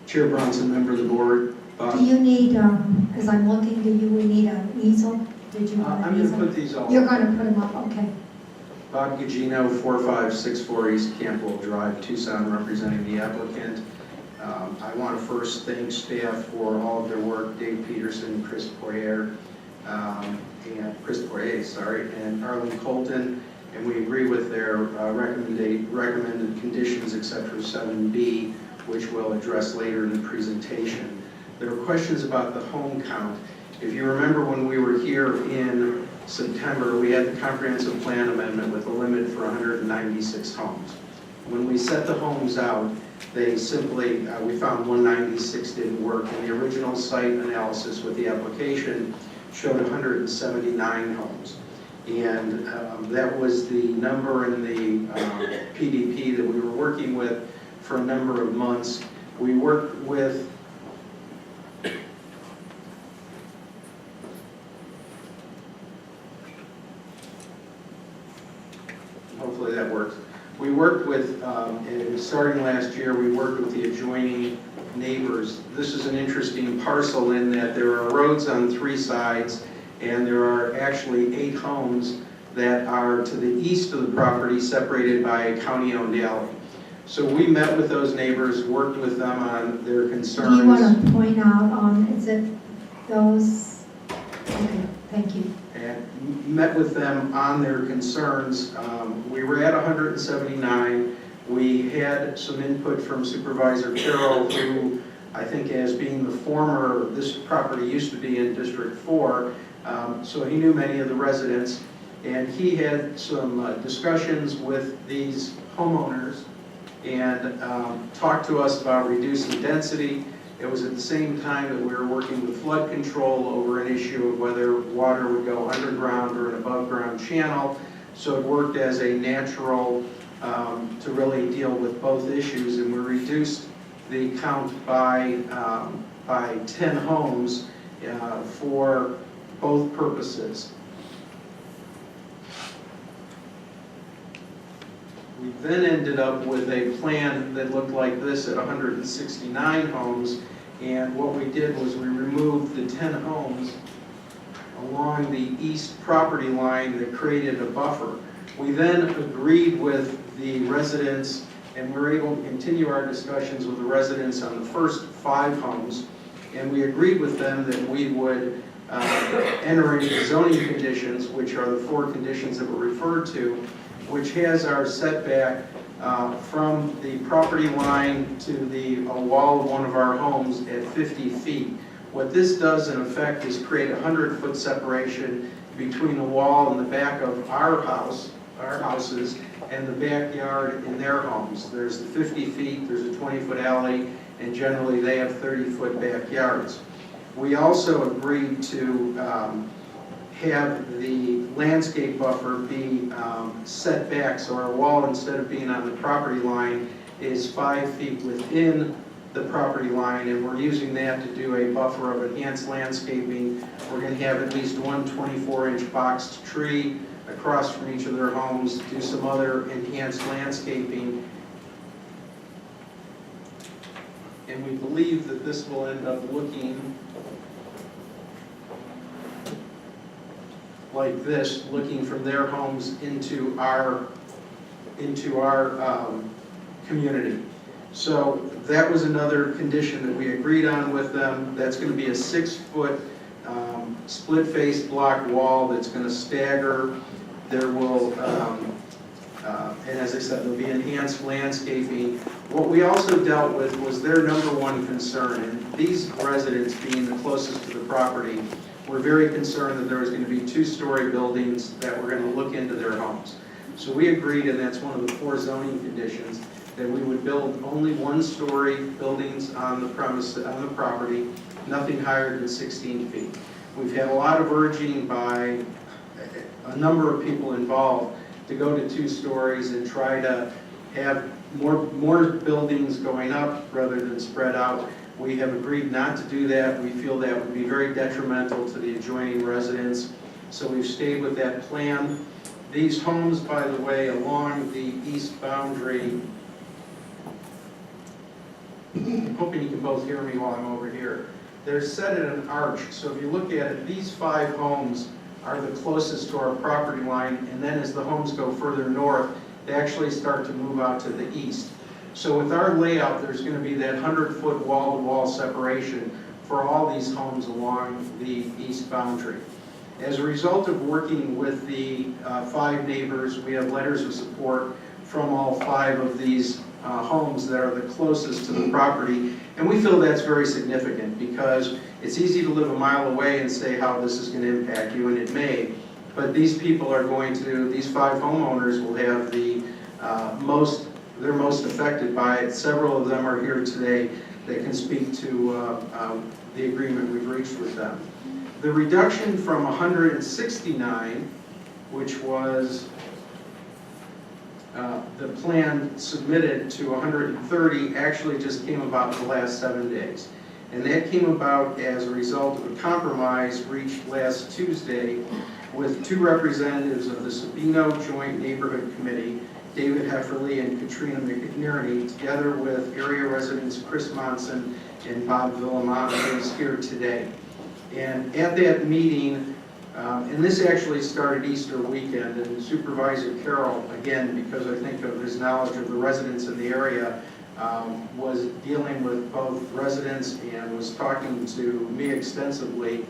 Chair Bronson, member of the board. Do you need, as I'm looking, we need an easel? Did you want I'm an going easel? to put these all. You're going to put them up, okay. Bob Gugino, 4564 East Campbell Drive, Tucson, representing the applicant. I want to first thank staff for all of their work, Dave Peterson, Chris Poirier, and Arlene Colton, and we agree with their recommended conditions except for 7B, which we'll address later in the presentation. There were questions about the home count. If you remember when we were here in September, we had the comprehensive plan amendment with a limit for 196 homes. When we set the homes out, they simply, we found 196 didn't work, and the original site analysis with the application showed 179 homes. And that was the number in the PDP that we were working with for a number of months. We worked with hopefully that works. We worked with, starting last year, we worked with the adjoining neighbors. This is an interesting parcel in that there are roads on 3 sides, and there are actually 8 homes that are to the east of the property, separated by a county-owned alley. So we met with those neighbors, worked with them on their concerns. Do you want to point out, is it those? Okay, thank you. And met with them on their concerns. We were at 179. We had some input from Supervisor Carroll, who I think as being the former, this property used to be in District 4, so he knew many of the residents, and he had some discussions with these homeowners and talked to us about reducing density. It was at the same time that we were working with flood control over an issue of whether water would go underground or an above ground channel. So it worked as a natural to really deal with both issues, and we reduced the count by 10 homes for both purposes. We then ended up with a plan that looked like this at 169 homes, and what we did was we removed the 10 homes along the east property line that created a buffer. We then agreed with the residents, and we were able to continue our discussions with the residents on the first 5 homes, and we agreed with them that we would enter into zoning conditions, which are the 4 conditions that were referred to, which has our setback from the property line to the wall of one of our homes at 50 feet. What this does in effect is create a 100-foot separation between the wall and the back of our houses, and the backyard in their homes. There's the 50 feet, there's a 20-foot alley, and generally they have 30-foot backyards. We also agreed to have the landscape buffer be set back, so our wall, instead of being on the property line, is 5 feet within the property line, and we're using that to do a buffer of enhanced landscaping. We're going to have at least one 24-inch boxed tree across from each of their homes, do some other enhanced landscaping. And we believe that this will end up looking like this, looking from their homes into our community. So that was another condition that we agreed on with them. That's going to be a 6-foot split-faced block wall that's going to stagger. There will, and as I said, there'll be enhanced landscaping. What we also dealt with was their #1 concern, and these residents, being the closest to the property, were very concerned that there was going to be 2-story buildings that were going to look into their homes. So we agreed, and that's one of the 4 zoning conditions, that we would build only 1-story buildings on the property, nothing higher than 16 feet. We've had a lot of urging by a number of people involved to go to 2 stories and try to have more buildings going up rather than spread out. We have agreed not to do that. We feel that would be very detrimental to the adjoining residents, so we've stayed with that plan. These homes, by the way, along the east boundary, I'm hoping you can both hear me while I'm over here. They're set at an arch, so if you look at it, these 5 homes are the closest to our property line, and then as the homes go further north, they actually start to move out to the east. So with our layout, there's going to be that 100-foot wall-to-wall separation for all these homes along the east boundary. As a result of working with the 5 neighbors, we have letters of support from all 5 of these homes that are the closest to the property. And we feel that's very significant because it's easy to live a mile away and say how this is going to impact you, and it may. But these people are going to, these 5 homeowners will have the they're most affected by it. Several of them are here today that can speak to the agreement we've reached with them. The reduction from 169, which was the plan submitted, to 130, actually just came about in the last 7 days. And that came about as a result of a compromise reached last Tuesday with 2 representatives of the Sabino Joint Neighborhood Committee, David Hefferly and Katrina McNerney, together with area residents Chris Monson and Bob Villamont, who is here today. And at that meeting, and this actually started Easter weekend, and Supervisor Carroll, again, because I think of his knowledge of the residents in the area, was dealing with both residents and was talking to me extensively,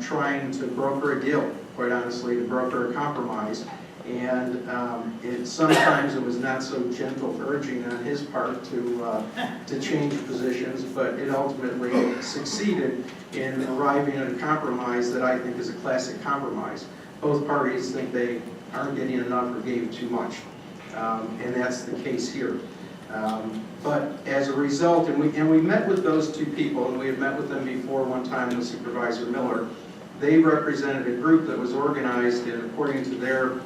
trying to broker a deal, quite honestly, to broker a compromise. And sometimes it was not so gentle urging on his part to change positions, but it ultimately succeeded in arriving at a compromise that I think is a classic compromise. Both parties think they aren't getting enough or gave too much, and that's the case here. But as a result, and we met with those 2 people, and we had met with them before one time with Supervisor Miller. They represented a group that was organized, and according to their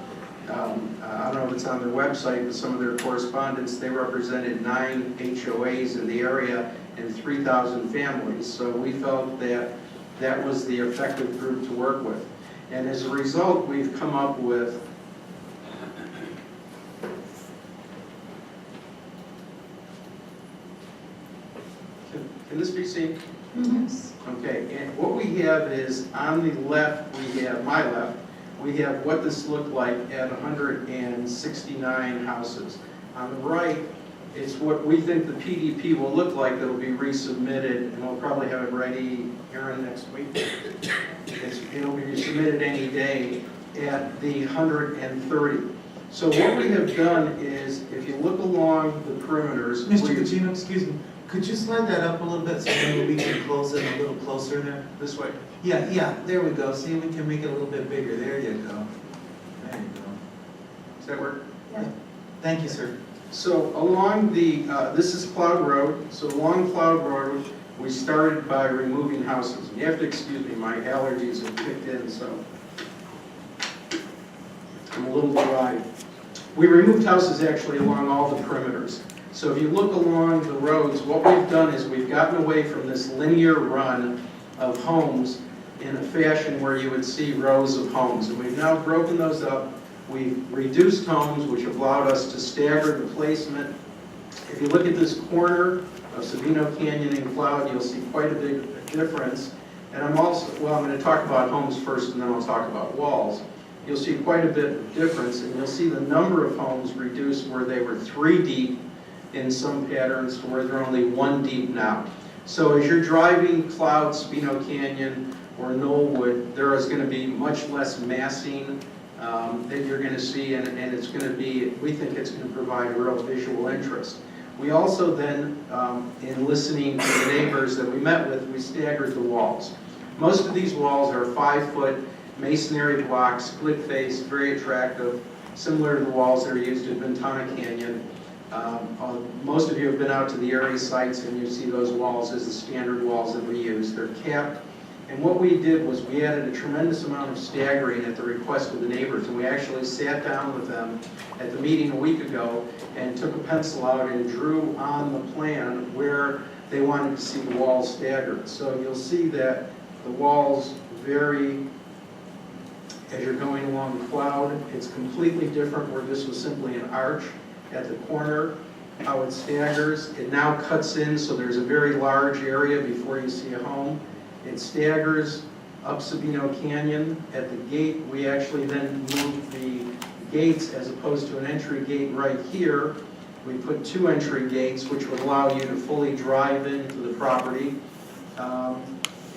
I don't know if it's on their website, but some of their correspondence, they represented 9 HOAs in the area and 3,000 families. So we felt that that was the effective group to work with. And as a result, we've come up with Can this be seen? Yes. Okay, and what we have is on the left, we have my left, we have what this looked like at 169 houses. On the right, it's what we think the PDP will look like that will be resubmitted, and we'll probably have it ready, Aaron, next week. It'll be resubmitted any day at the 130. So what we have done is, if you look along the perimeters... Mr. Cucino, excuse me, could you slide that up a little bit so maybe we can close it a little closer there? This way? Yeah, there we go. See, we can make it a little bit bigger. There you go. There you go. Does that work? Yeah. Thank you, sir. So along the, this is Cloud Road, so along Cloud Road, we started by removing houses. You have to excuse me, my allergies have kicked in, so I'm a little dry. We removed houses actually along all the perimeters. So if you look along the roads, what we've done is we've gotten away from this linear run of homes in a fashion where you would see rows of homes. And we've now broken those up. We've reduced homes, which have allowed us to stagger the placement. If you look at this corner of Sabino Canyon and Cloud, you'll see quite a big difference. And I'm going to talk about homes first, and then I'll talk about walls. You'll see quite a bit of difference, and you'll see the number of homes reduced where they were 3 deep in some patterns to where they're only 1 deep now. So as you're driving Cloud, Sabino Canyon, or Knollwood, there is going to be much less massing that you're going to see, and it's going to be, we think it's going to provide real visual interest. We also then, in listening to the neighbors that we met with, we staggered the walls. Most of these walls are 5-foot masonry blocks, split face, very attractive, similar to the walls that are used at Ventana Canyon. Most of you have been out to the area sites, and you see those walls as the standard walls that we use. They're capped. And what we did was we added a tremendous amount of staggering at the request of the neighbors, and we actually sat down with them at the meeting a week ago and took a pencil out and drew on the plan where they wanted to see the walls staggered. So you'll see that the walls vary as you're going along the Cloud. It's completely different where this was simply an arch at the corner. How it staggers, it now cuts in, so there's a very large area before you see a home. It staggers up Sabino Canyon. At the gate, we actually then moved the gates as opposed to an entry gate right here. We put 2 entry gates, which would allow you to fully drive into the property,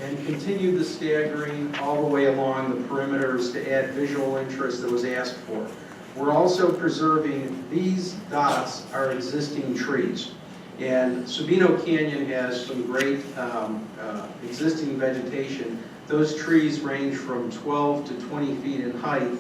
and continued the staggering all the way along the perimeters to add visual interest that was asked for. We're also preserving, these dots are existing trees. And Sabino Canyon has some great existing vegetation. Those trees range from 12 to 20 feet in height,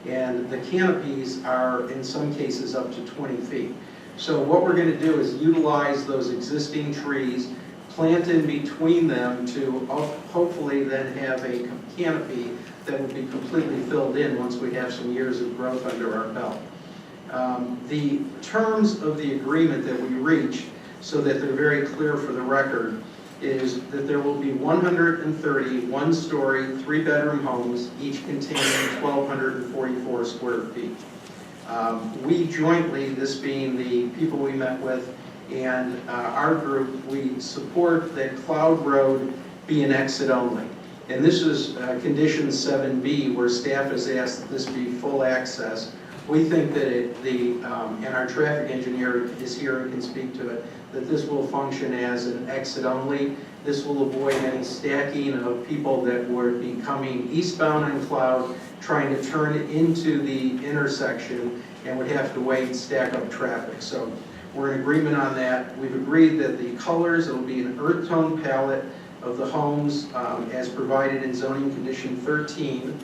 and the canopies are in some cases up to 20 feet. So what we're going to do is utilize those existing trees, plant in between them to hopefully then have a canopy that will be completely filled in once we have some years of growth under our belt. The terms of the agreement that we reach, so that they're very clear for the record, is that there will be 130 one-story, 3-bedroom homes, each containing 1,244 square feet. We jointly, this being the people we met with and our group, we support that Cloud Road be an exit only. And this is condition 7B, where staff has asked that this be full access. We think that and our traffic engineer is here and can speak to it, that this will function as an exit only. This will avoid any stacking of people that would be coming eastbound on Cloud, trying to turn into the intersection and would have to wait and stack up traffic. So we're in agreement on that. We've agreed that the colors, it'll be an earth tone palette of the homes as provided in zoning condition 13.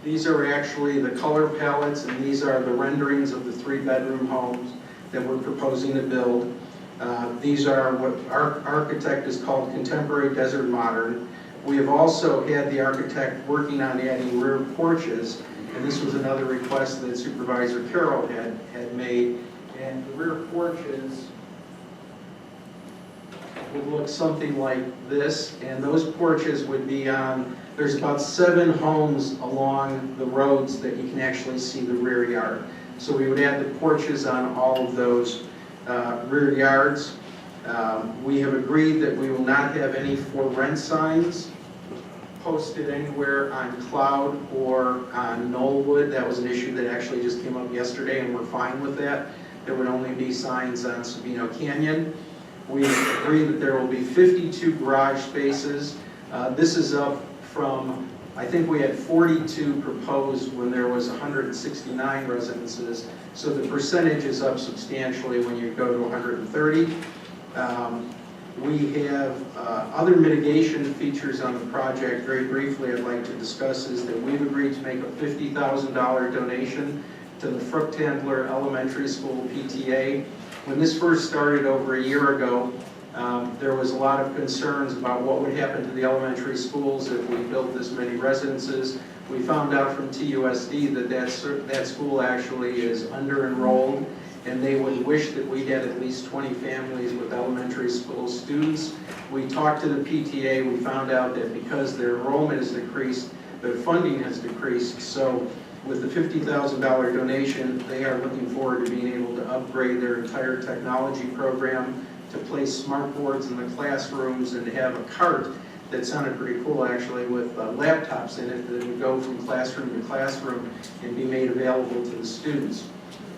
These are actually the color palettes, and these are the renderings of the 3-bedroom homes that we're proposing to build. These are what our architect is called contemporary desert modern. We have also had the architect working on adding rear porches, and this was another request that Supervisor Carroll had made. And the rear porches would look something like this, and those porches would be on, there's about 7 homes along the roads that you can actually see the rear yard. So we would add the porches on all of those rear yards. We have agreed that we will not have any for rent signs posted anywhere on Cloud or on Knollwood. That was an issue that actually just came up yesterday, and we're fine with that. There would only be signs on Sabino Canyon. We agree that there will be 52 garage spaces. This is up from, I think we had 42 proposed when there was 169 residences. So the percentage is up substantially when you go to 130. We have other mitigation features on the project. Very briefly, I'd like to discuss is that we've agreed to make a $50,000 donation to the Fruchthandler Elementary School PTA. When this first started over a year ago, there was a lot of concerns about what would happen to the elementary schools if we built this many residences. We found out from TUSD that school actually is under-enrolled, and they would wish that we had at least 20 families with elementary school students. We talked to the PTA, we found out that because their enrollment has decreased, their funding has decreased. So with the $50,000 donation, they are looking forward to being able to upgrade their entire technology program, to place smart boards in the classrooms, and to have a cart that sounded pretty cool actually, with laptops in it that would go from classroom to classroom and be made available to the students.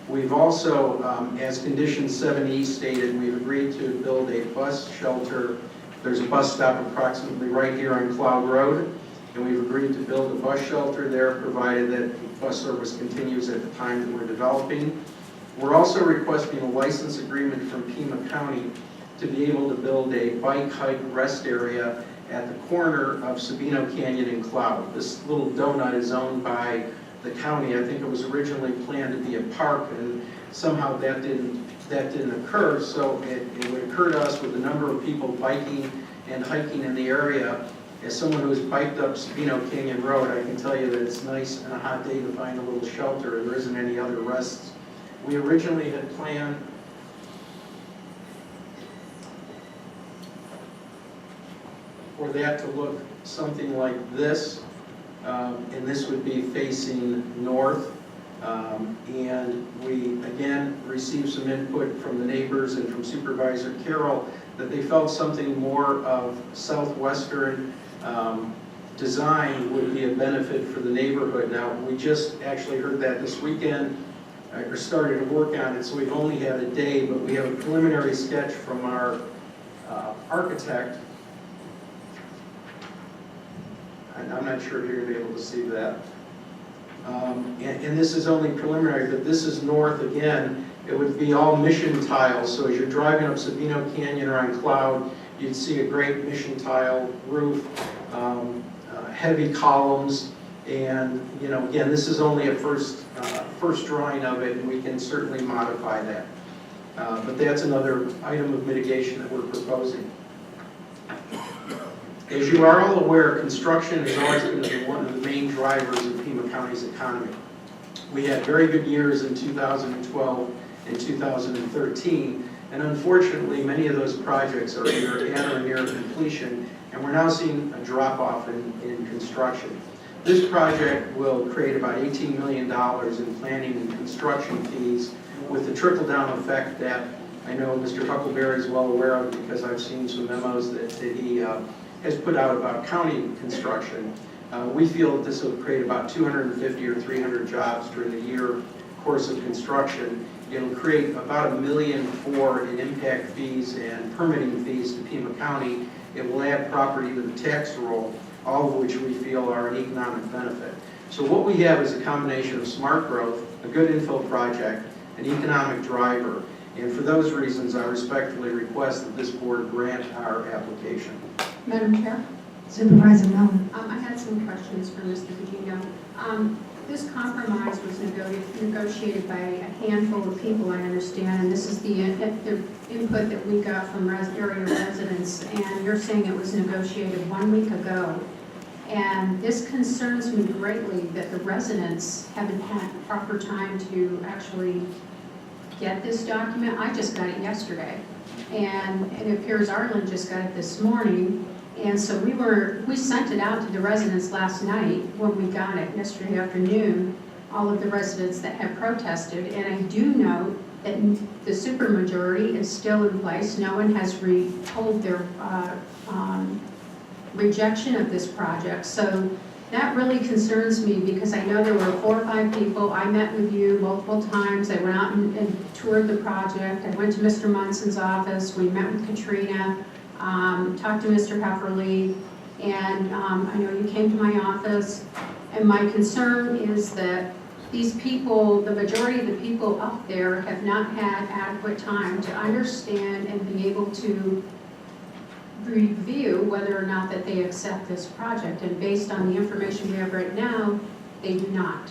We've also, as condition 7E stated, we've agreed to build a bus shelter. There's a bus stop approximately right here on Cloud Road, and we've agreed to build a bus shelter there, provided that bus service continues at the time that we're developing. We're also requesting a license agreement from Pima County to be able to build a bike hike rest area at the corner of Sabino Canyon and Cloud. This little donut is owned by the county. I think it was originally planned to be a park, and somehow that didn't occur. So it would occur to us with the number of people biking and hiking in the area. As someone who's biked up Sabino Canyon Road, I can tell you that it's nice on a hot day to find a little shelter. There isn't any other rests. We originally had planned for that to look something like this, and this would be facing north. And we, again, received some input from the neighbors and from Supervisor Carroll that they felt something more of southwestern design would be a benefit for the neighborhood. Now, we just actually heard that this weekend, or started to work on it, so we've only had a day, but we have a preliminary sketch from our architect. And I'm not sure if you're going to be able to see that. And this is only preliminary, but this is north again. It would be all mission tiles, so as you're driving up Sabino Canyon or on Cloud, you'd see a great mission tile roof, heavy columns, and again, this is only a first drawing of it, and we can certainly modify that. But that's another item of mitigation that we're proposing. As you are all aware, construction has always been one of the main drivers of Pima County's economy. We had very good years in 2012 and 2013, and unfortunately, many of those projects are either at or near completion, and we're now seeing a drop-off in construction. This project will create about $18 million in planning and construction fees with the trickle-down effect that I know Mr. Huckleberry is well aware of because I've seen some memos that he has put out about county construction. We feel that this will create about 250 or 300 jobs during the year course of construction. It'll create about $1 million in impact fees and permitting fees to Pima County. It will add property to the tax roll, all of which we feel are an economic benefit. So what we have is a combination of smart growth, a good infill project, an economic driver, and for those reasons, I respectfully request that this board grant our application. Madam Chair? Supervisor Miller. I had some questions for Mr. Gugino. This compromise was negotiated by a handful of people, I understand, and this is the input that we got from area residents, and you're saying it was negotiated 1 week ago. And this concerns me greatly that the residents haven't had proper time to actually get this document. I just got it yesterday, and it appears Arlen just got it this morning. And so we sent it out to the residents last night when we got it yesterday afternoon, all of the residents that had protested. And I do know that the supermajority is still in place. No one has told their rejection of this project. So that really concerns me because I know there were 4 or 5 people. I met with you multiple times. I went out and toured the project. I went to Mr. Munson's office. We met with Katrina. Talked to Mr. Hefferly, and I know you came to my office, and my concern is that these people, the majority of the people up there have not had adequate time to understand and be able to review whether or not that they accept this project, and based on the information we have right now, they do not.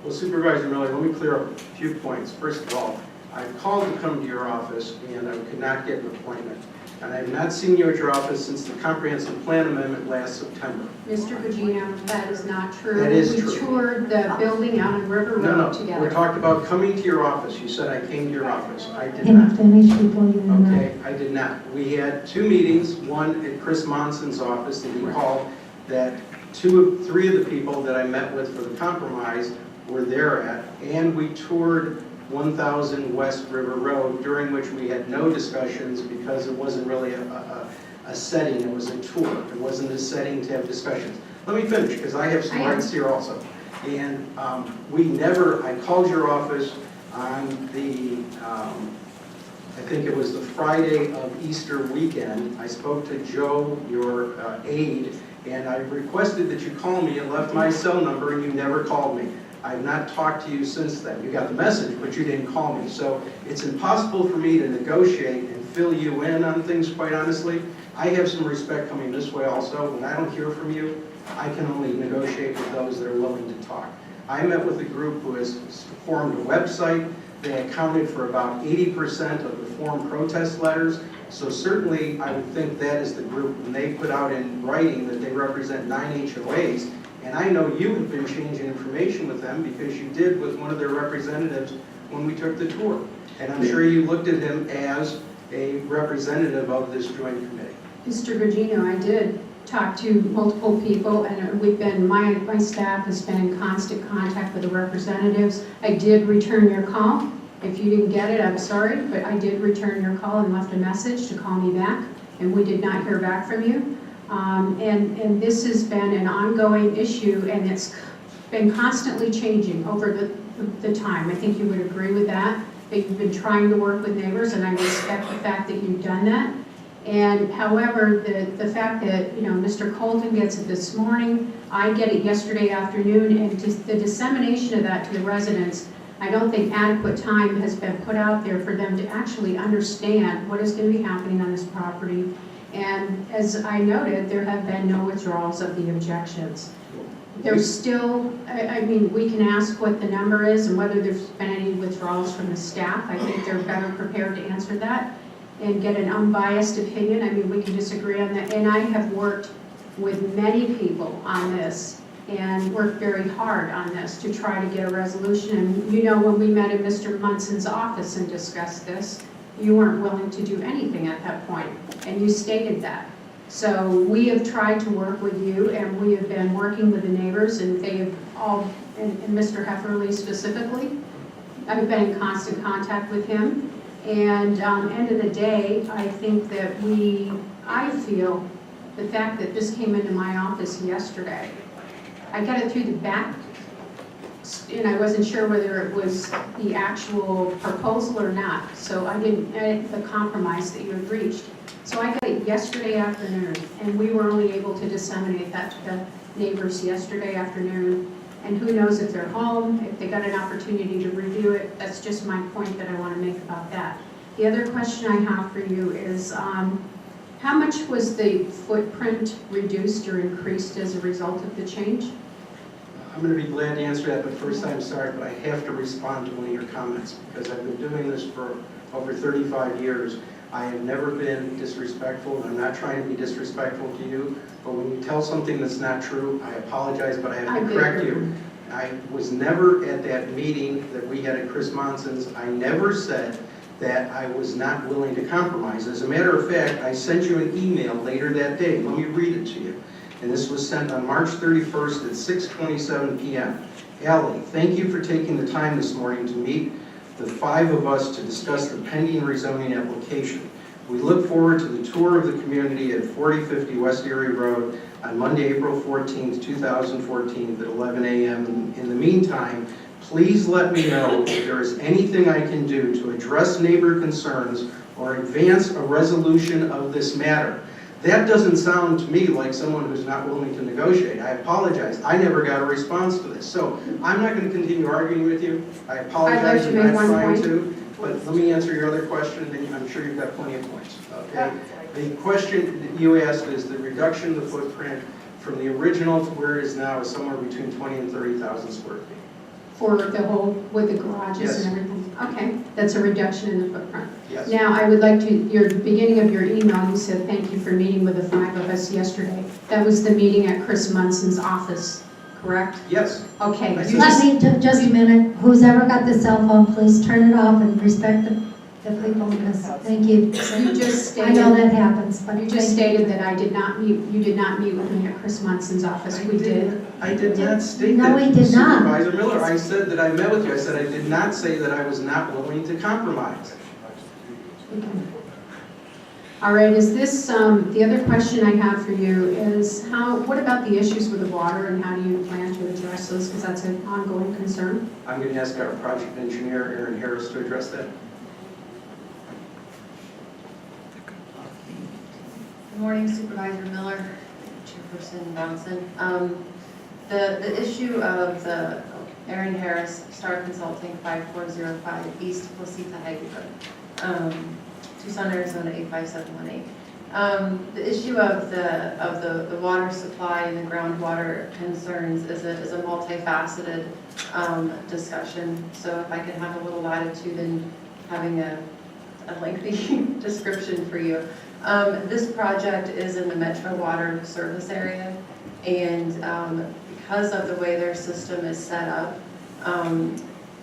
Well, Supervisor Miller, let me clear up a few points. First of all, I called to come to your office, and I could not get an appointment. And I have not seen you at your office since the comprehensive plan amendment last September. Mr. Gugino, that is not true. That is true. We toured the building out on River Road together. We talked about coming to your office. You said I came to your office. I did Can you not. finish before you end up? Okay, I did not. We had 2 meetings, one at Chris Monson's office that he called, that 3 of the people that I met with for the compromise were there at, and we toured 1000 West River Road, during which we had no discussions because it wasn't really a setting, it was a tour. It wasn't a setting to have discussions. Let me finish, because I have some rights here also. And I called your office on I think it was the Friday of Easter weekend. I spoke to Joe, your aide, and I requested that you call me and left my cell number, and you never called me. I have not talked to you since then. You got the message, but you didn't call me. So it's impossible for me to negotiate and fill you in on things, quite honestly. I have some respect coming this way also. When I don't hear from you, I can only negotiate with those that are willing to talk. I met with a group who has formed a website. They accounted for about 80% of the form protest letters. So certainly I would think that is the group, when they put out in writing that they represent 9 HOAs. And I know you have been changing information with them because you did with one of their representatives when we took the tour. And I'm sure you looked at him as a representative of this joint committee. Mr. Gugino, I did. talked to multiple people, and we've been, my staff has been in constant contact with the representatives. I did return your call. If you didn't get it, I'm sorry, but I did return your call and left a message to call me back, and we did not hear back from you. And this has been an ongoing issue, and it's been constantly changing over the time. I think you would agree with that you've been trying to work with neighbors, and I respect the fact that you've done that. And however, the fact that, you know, Mr. Colton gets it this morning, I get it yesterday afternoon, and just the dissemination of that to the residents, I don't think adequate time has been put out there for them to actually understand what is going to be happening on this property. And as I noted, there have been no withdrawals of the objections. There's still, I mean, we can ask what the number is and whether there's been any withdrawals from the staff. I think they're better prepared to answer that and get an unbiased opinion. I mean, we can disagree on that. And I have worked with many people on this and worked very hard on this to try to get a resolution. And you know, when we met in Mr. Munson's office and discussed this, you weren't willing to do anything at that point, and you stated that. So we have tried to work with you, and we have been working with the neighbors, and they have all, and Mr. Hefferly specifically, I've been in constant contact with him. And end of the day, I think that I feel the fact that this came into my office yesterday, I got it through the back, and I wasn't sure whether it was the actual proposal or not. So I didn't edit the compromise that you had reached. So I got it yesterday afternoon, and we were only able to disseminate that to the neighbors yesterday afternoon. And who knows if they're home, if they got an opportunity to review it. That's just my point that I want to make about that. The other question I have for you is, how much was the footprint reduced or increased as a result of the change? I'm going to be glad to answer that, but first I'm sorry, but I have to respond to one of your comments because I've been doing this for over 35 years. I have never been disrespectful, and I'm not trying to be disrespectful to you, but when you tell something that's not true, I apologize, but I have to correct you. I was never at that meeting that we had at Chris Monson's. I never said that I was not willing to compromise. As a matter of fact, I sent you an email later that day. Let me read it to you. And this was sent on March 31st at 6:27 p.m. Allie, thank you for taking the time this morning to meet the 5 of us to discuss the pending rezoning application. We look forward to the tour of the community at 4050 West Erie Road on Monday, April 14th, 2014 at 11 a.m. In the meantime, please let me know if there is anything I can do to address neighbor concerns or advance a resolution of this matter. That doesn't sound to me like someone who's not willing to negotiate. I apologize. I never got a response to this. So I'm not going to continue arguing with you. I apologize for not trying to. But let me answer your other question, and I'm sure you've got plenty of points. Okay? The question that you asked is the reduction of the footprint from the original to where it is now is somewhere between 20 and 30,000 square feet. For the whole, with the garages Yes. and everything? Okay, that's a reduction in the footprint. Yes. Now, I would like to, your beginning of your email, you said thank you for meeting with the 5 of us yesterday. That was the meeting at Chris Munson's office, correct? Yes. Okay. Let me, just a minute, who's ever got the cell phone, please turn it off and respect the people in this. Thank you. You just I know that happens, but You just stated that I did not meet, you did not meet with me at Chris Munson's office. We did. I did not state No, that. we did not. Supervisor Miller, I said that I met with you. I said I did not say that I was not willing to compromise. Okay. All right, is this, the other question I have for you is what about the issues with the water and how do you plan to address those? Because that's an ongoing concern. I'm going to ask our project engineer, Aaron Harris, to address that. Good morning, Supervisor Miller, Chairperson Johnson. The issue of the Aaron Harris, Star Consulting, 5405 East Placita Highway, Tucson, Arizona 85718. The issue of the water supply and the groundwater concerns is a multifaceted discussion. So if I could have a little latitude in having a lengthy description for you. This project is in the Metro Water service area, and because of the way their system is set up,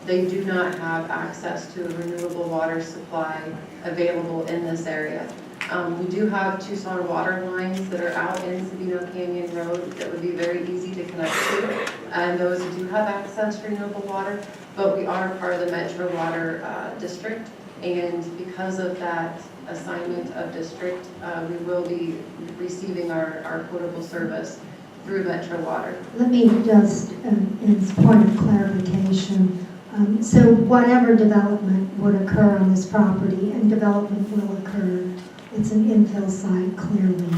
they do not have access to a renewable water supply available in this area. We do have Tucson water lines that are out in Sabino Canyon Road that would be very easy to connect to, and those do have access to renewable water, but we are part of the Metro Water District, and because of that assignment of district, we will be receiving our potable service through Metro Water. Let me just, as a point of clarification, so whatever development would occur on this property, and development will occur, it's an infill site clearly.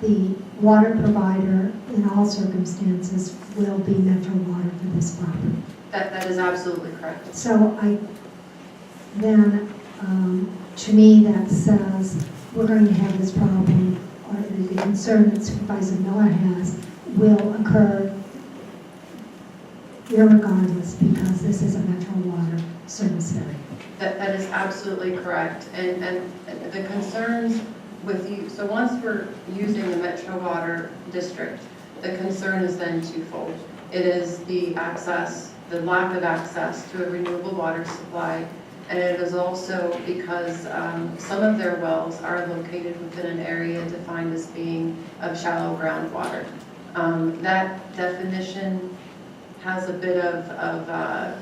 The water provider in all circumstances will be Metro Water for this property. That is absolutely correct. So to me, that says we're going to have this problem, or the concern that Supervisor Miller has will occur irregardless, because this is a Metro Water service area. That is absolutely correct. And the concerns with you, so once we're using the Metro Water District, the concern is then twofold. It is the access, the lack of access to a renewable water supply, and it is also because some of their wells are located within an area defined as being of shallow groundwater. That definition has a bit of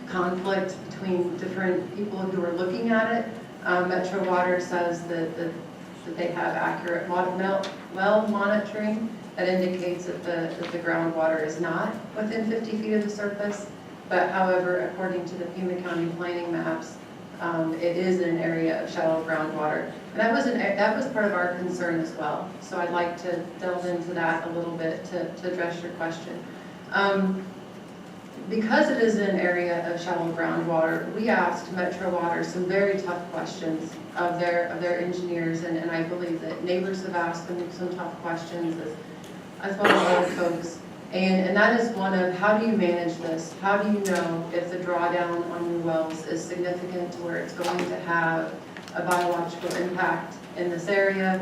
conflict between different people who are looking at it. Metro Water says that they have accurate well monitoring that indicates that the groundwater is not within 50 feet of the surface. But however, according to the Pima County planning maps, it is an area of shallow groundwater. And that was part of our concern as well. So I'd like to delve into that a little bit to address your question. Because it is an area of shallow groundwater, we asked Metro Water some very tough questions of their engineers, and I believe that neighbors have asked them some tough questions as well as other folks. And that is one of, how do you manage this? How do you know if the drawdown on new wells is significant to where it's going to have a biological impact in this area?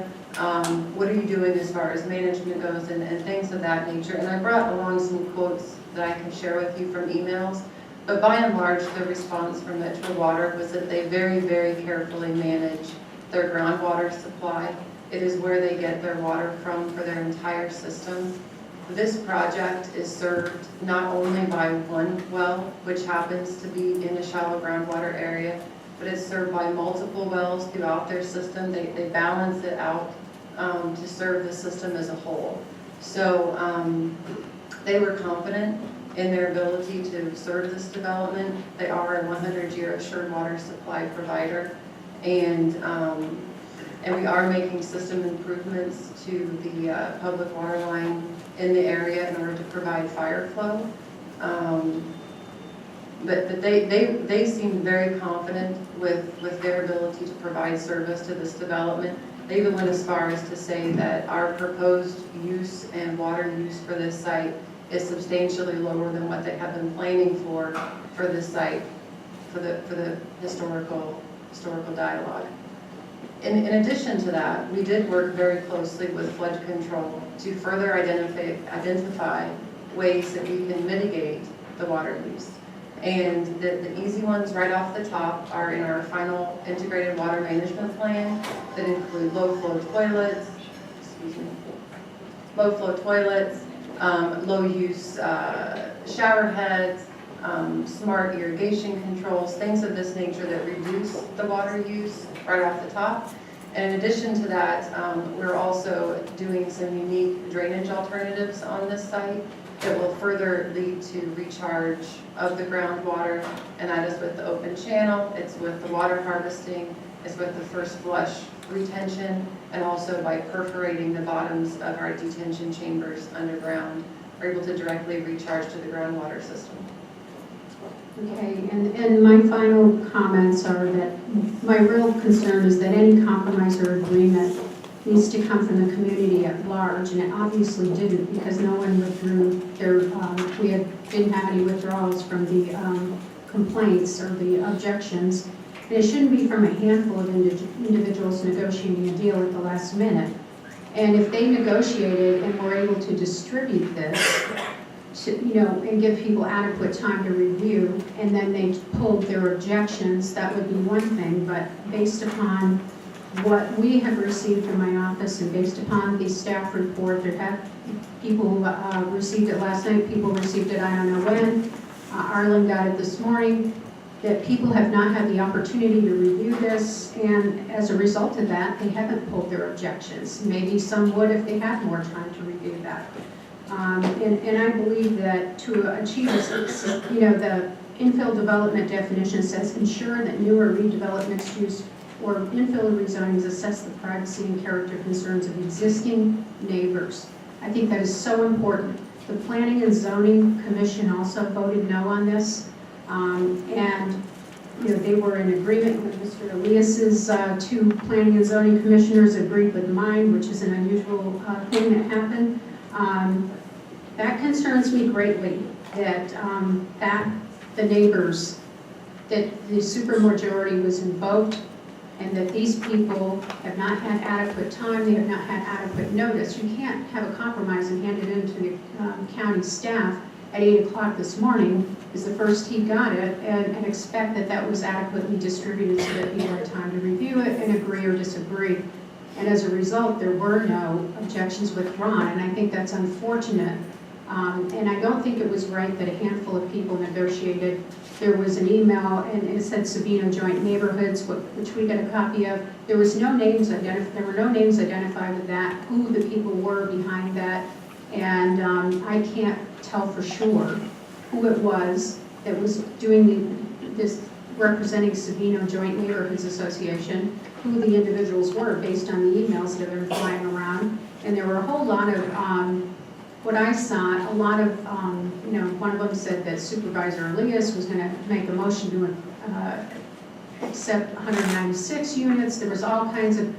What are you doing as far as management goes and things of that nature? And I brought along some quotes that I can share with you from emails. But by and large, the response from Metro Water was that they very, very carefully manage their groundwater supply. It is where they get their water from for their entire system. This project is served not only by one well, which happens to be in a shallow groundwater area, but it's served by multiple wells throughout their system. They balance it out to serve the system as a whole. So they were confident in their ability to serve this development. They are a 100-year assured water supply provider, and we are making system improvements to the public water line in the area in order to provide fire flow. But they seem very confident with their ability to provide service to this development. They even went as far as to say that our proposed use and water use for this site is substantially lower than what they have been planning for this site, for the historical dialogue. In addition to that, we did work very closely with flood control to further identify ways that we can mitigate the water use. And the easy ones right off the top are in our final integrated water management plan that include low flow toilets, low use shower heads, smart irrigation controls, things of this nature that reduce the water use right off the top. And in addition to that, we're also doing some unique drainage alternatives on this site that will further lead to recharge of the groundwater, and that is with the open channel, it's with the water harvesting, it's with the first flush retention, and also by perforating the bottoms of our detention chambers underground, we're able to directly recharge to the groundwater system. Okay, and my final comments are that my real concern is that any compromise or agreement needs to come from the community at large, and it obviously didn't, because no one withdrew their, didn't have any withdrawals from the complaints or the objections. And it shouldn't be from a handful of individuals negotiating a deal at the last minute. And if they negotiated and were able to distribute this, and give people adequate time to review, and then they pulled their objections, that would be one thing. But based upon what we have received from my office, and based upon the staff report, there have people who received it last night, people received it I don't know when, Arlen got it this morning, that people have not had the opportunity to review this, and as a result of that, they haven't pulled their objections. Maybe some would if they had more time to review that. And I believe that to achieve this, the infill development definition says ensure that new or redeveloped mixed use or infill rezonings assess the privacy and character concerns of existing neighbors. I think that is so important. The Planning and Zoning Commission also voted no on this. And they were in agreement with Mr. Elias's two Planning and Zoning Commissioners agreed with mine, which is an unusual thing that happened. That concerns me greatly, that the neighbors, that the supermajority was invoked, and that these people have not had adequate time, they have not had adequate notice. You can't have a compromise and hand it in to the county staff at 8 o'clock this morning, is the first he got it, and expect that that was adequately distributed so that people had time to review it and agree or disagree. And as a result, there were no objections withdrawn, and I think that's unfortunate. And I don't think it was right that a handful of people negotiated. There was an email, and it said Sabino Joint Neighborhoods, which we got a copy of. There was no names identified. There were no names identified with that, who the people were behind that, and I can't tell for sure who it was that was doing this, representing Sabino Joint Neighborhoods Association, who the individuals were based on the emails that are flying around. And there were a whole lot of what I saw, a lot of, one of them said that Supervisor Elias was going to make a motion to accept 196 units. There was all kinds of,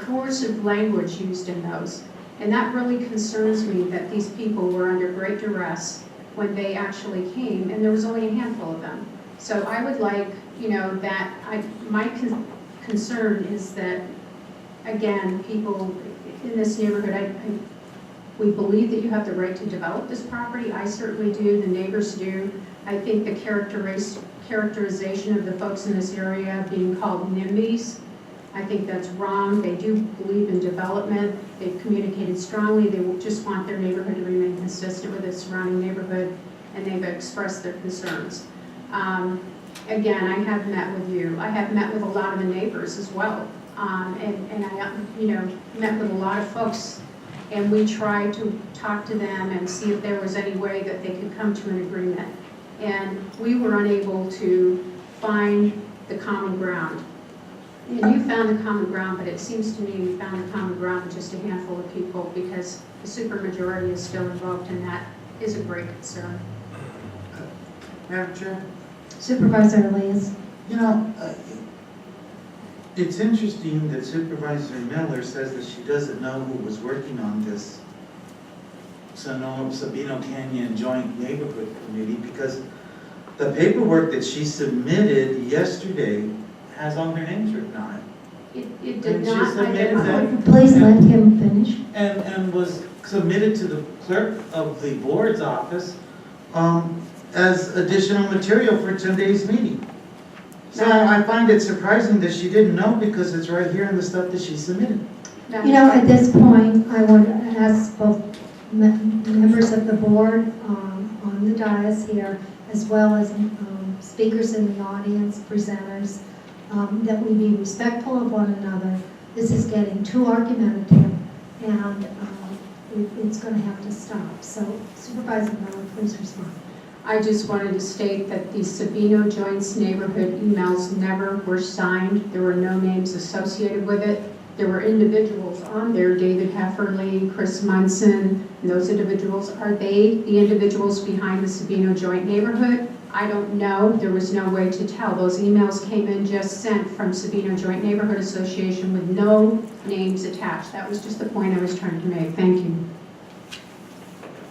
coercive language used in those. And that really concerns me that these people were under great duress when they actually came, and there was only a handful of them. So I would like, my concern is that, again, people in this neighborhood, we believe that you have the right to develop this property. I certainly do, the neighbors do. I think the characterization of the folks in this area being called NIMBYs, I think that's wrong. They do believe in development. They've communicated strongly. They just want their neighborhood to remain consistent with its surrounding neighborhood, and they've expressed their concerns. Again, I have met with you. I have met with a lot of the neighbors as well. And I, met with a lot of folks, and we tried to talk to them and see if there was any way that they could come to an agreement. And we were unable to find the common ground. And you found the common ground, but it seems to me you found the common ground with just a handful of people, because the supermajority is still involved, and that is a great concern. Madam Chair? Supervisor Elias. It's interesting that Supervisor Miller says that she doesn't know who was working on this Sabino Canyon Joint Neighborhood Committee, because the paperwork that she submitted yesterday has all their names written on it. It did She not submitted identify. Please let him finish. And was submitted to the clerk of the board's office as additional material for today's meeting. So I find it surprising that she didn't know, because it's right here in the stuff that she submitted. At this point, I want to ask both members of the board on the dais here, as well as speakers in the audience, presenters, that we be respectful of one another. This is getting too argumentative, and it's going to have to stop. So Supervisor Miller, please respond. I just wanted to state that the Sabino Joints neighborhood emails never were signed. There were no names associated with it. There were individuals on there, David Hefferly, Chris Munson, and those individuals. Are they the individuals behind the Sabino Joint neighborhood? I don't know. There was no way to tell. Those emails came in just sent from Sabino Joint Neighborhood Association with no names attached. That was just the point I was trying to make. Thank you.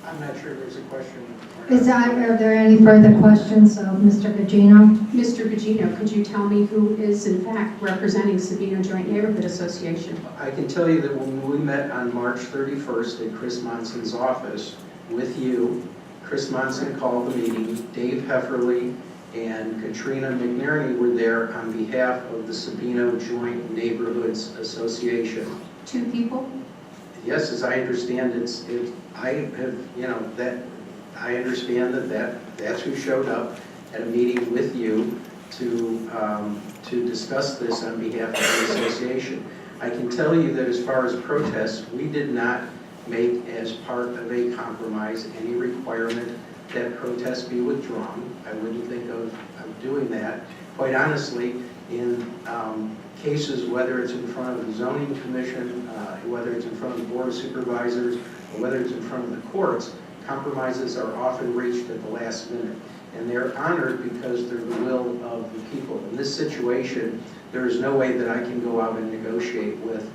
I'm not sure there's a question. Are there any further questions of Mr. Gugino? Mr. Gugino, could you tell me who is in fact representing Sabino Joint Neighborhood Association? I can tell you that when we met on March 31st at Chris Monson's office with you, Chris Monson called the meeting, Dave Hefferly and Katrina McNerney were there on behalf of the Sabino Joint Neighborhoods Association. 2 people? Yes, as I understand it, I have, I understand that's who showed up at a meeting with you to discuss this on behalf of the association. I can tell you that as far as protests, we did not make as part of a compromise any requirement that protests be withdrawn. I wouldn't think of doing that. Quite honestly, in cases, whether it's in front of the zoning commission, whether it's in front of the board of supervisors, or whether it's in front of the courts, compromises are often reached at the last minute. And they're honored because they're the will of the people. In this situation, there is no way that I can go out and negotiate with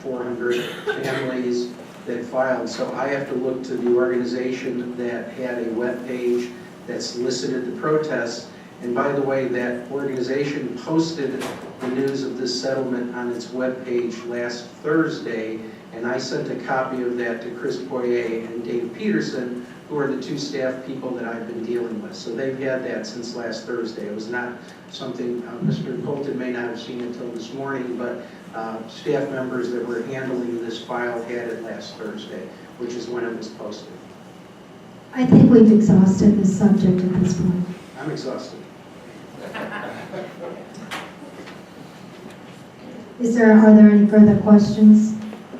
400 families that filed. So I have to look to the organization that had a web page that solicited the protests. And by the way, that organization posted the news of this settlement on its web page last Thursday, and I sent a copy of that to Chris Poirier and Dave Peterson, who are the 2 staff people that I've been dealing with. So they've had that since last Thursday. It was not something Mr. Colton may not have seen until this morning, but staff members that were handling this file had it last Thursday, which is when it was posted. I think we've exhausted this subject at this point. I'm exhausted. Are there any further questions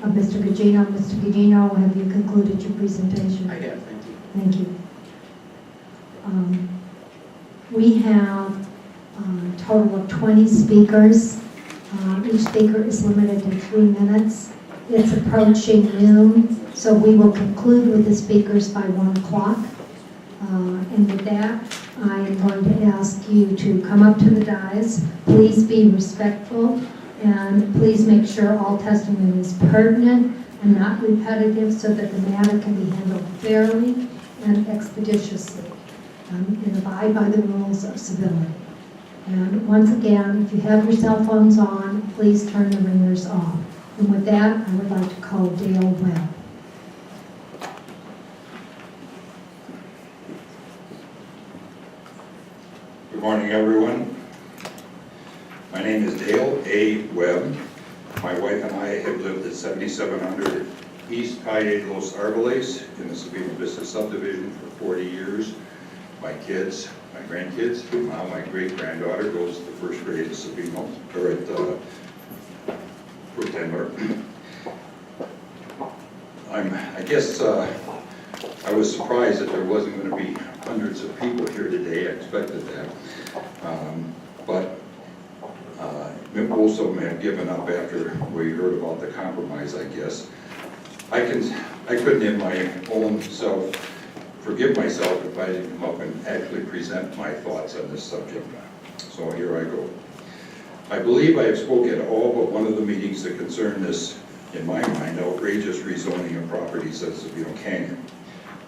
of Mr. Gugino? Mr. Gugino, have you concluded your presentation? I have, thank you. Thank you. We have a total of 20 speakers. Each speaker is limited to 3 minutes. It's approaching noon, so we will conclude with the speakers by 1 o'clock. And with that, I am going to ask you to come up to the dais. Please be respectful, and please make sure all testimony is pertinent and not repetitive so that the matter can be handled fairly and expeditiously, and abide by the rules of civility. And once again, if you have your cell phones on, please turn the ringers off. And with that, I would like to call Dale Webb. Good morning, everyone. My name is Dale A. Webb. My wife and I have lived at 7700 East Calle de los Arboles in the Sabino Vista subdivision for 40 years. My kids, my grandkids, and now my great-granddaughter goes to the first grade at Sabino, or at Frutenberg. I guess I was surprised that there wasn't going to be hundreds of people here today. I expected that. But most of them have given up after we heard about the compromise, I guess. I couldn't in my own self forgive myself if I didn't come up and actually present my thoughts on this subject. So here I go. I believe I have spoken at all but one of the meetings that concern this, in my mind, outrageous rezoning of properties at Sabino Canyon.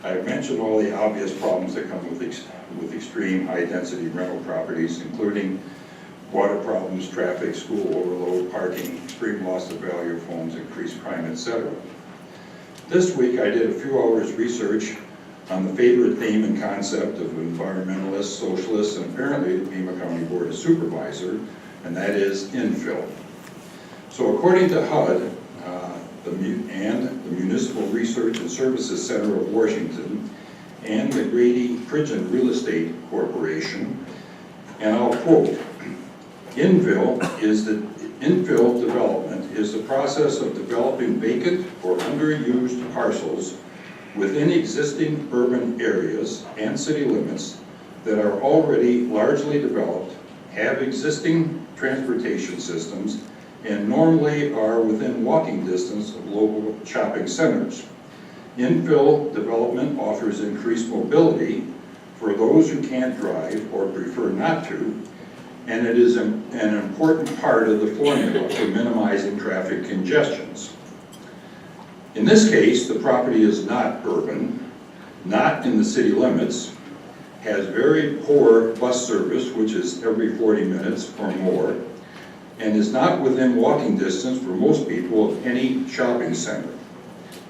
I have mentioned all the obvious problems that come with extreme high-density rental properties, including water problems, traffic, school overload, parking, extreme loss of value of homes, increased crime, etc. This week, I did a few hours research on the favorite theme and concept of environmentalists, socialists, and apparently the Pima County Board of Supervisors, and that is infill. So according to HUD, and the Municipal Research and Services Center of Washington, and the Grady Pridgeon Real Estate Corporation, and I'll quote, infill development is the process of developing vacant or underused parcels within existing urban areas and city limits that are already largely developed, have existing transportation systems, and normally are within walking distance of local shopping centers. Infill development offers increased mobility for those who can't drive or prefer not to, and it is an important part of the formula for minimizing traffic congestions. In this case, the property is not urban, not in the city limits, has very poor bus service, which is every 40 minutes or more, and is not within walking distance for most people of any shopping center.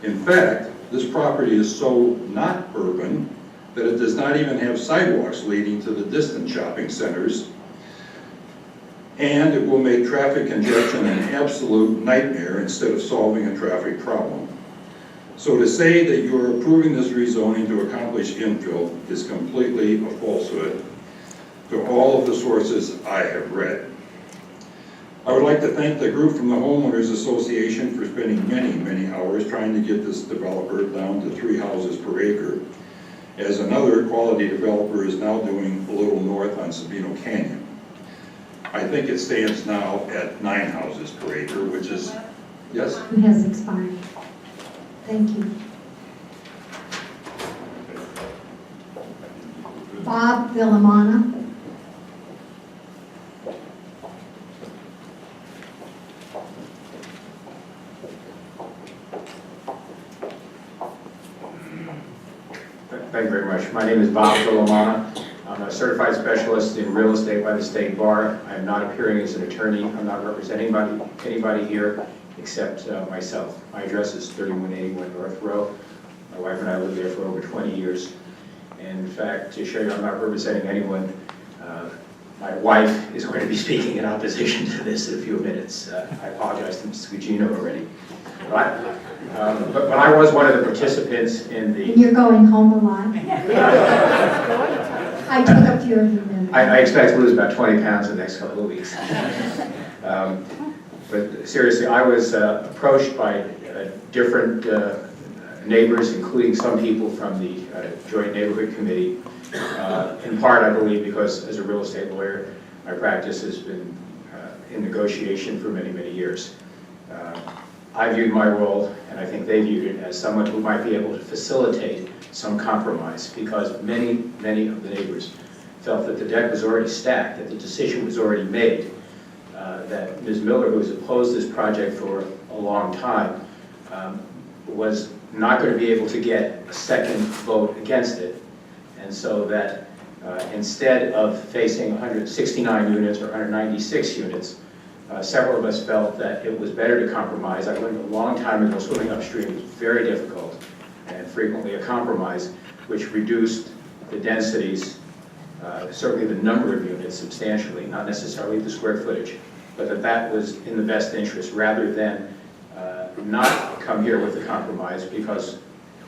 In fact, this property is so not urban that it does not even have sidewalks leading to the distant shopping centers, and it will make traffic congestion an absolute nightmare instead of solving a traffic problem. So to say that you are approving this rezoning to accomplish infill is completely a falsehood to all of the sources I have read. I would like to thank the group from the Homeowners Association for spending many, many hours trying to get this developer down to 3 houses per acre, as another quality developer is now doing a little north on Sabino Canyon. I think it stands now at 9 houses per acre, which is, yes? It has expired. Thank you. Bob Villamana. Thank you very much. My name is Bob Villamana. I'm a certified specialist in real estate by the State Bar. I'm not appearing as an attorney. I'm not representing anybody here except myself. My address is 3181 North Row. My wife and I lived there for over 20 years. And in fact, to show you I'm not representing anyone, my wife is going to be speaking in opposition to this in a few minutes. I apologize to Mr. Gugino already. But I was one of the participants in the... And you're going home a lot? I took a few of them. I expect to lose about 20 pounds in the next couple of weeks. But seriously, I was approached by different neighbors, including some people from the Joint Neighborhood Committee, in part, I believe, because as a real estate lawyer, my practice has been in negotiation for many, many years. I viewed my role, and I think they viewed it, as someone who might be able to facilitate some compromise, because many, many of the neighbors felt that the deck was already stacked, that the decision was already made, that Ms. Miller, who has opposed this project for a long time, was not going to be able to get a second vote against it, and so that instead of facing 169 units or 196 units, several of us felt that it was better to compromise. I learned a long time ago swimming upstream was very difficult and frequently a compromise, which reduced the densities, certainly the number of units substantially, not necessarily the square footage, but that was in the best interest rather than not come here with a compromise, because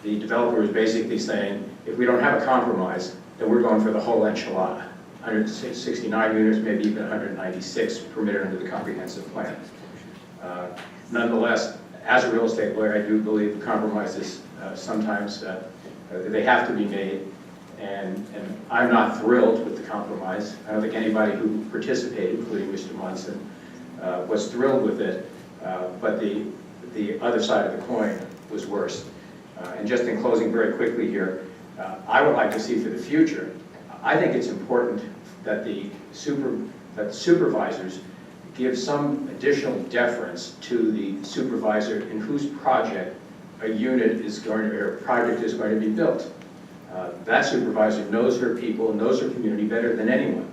the developer was basically saying, if we don't have a compromise, then we're going for the whole enchilada. 169 units, maybe even 196 permitted under the comprehensive plan. Nonetheless, as a real estate lawyer, I do believe compromises sometimes they have to be made, and I'm not thrilled with the compromise. I don't think anybody who participated, including Mr. Munson, was thrilled with it, but the other side of the coin was worse. And just in closing very quickly here, I would like to see for the future, I think it's important that the supervisors give some additional deference to the supervisor in whose project a unit is going to, or a project is going to be built. That supervisor knows her people, knows her community better than anyone.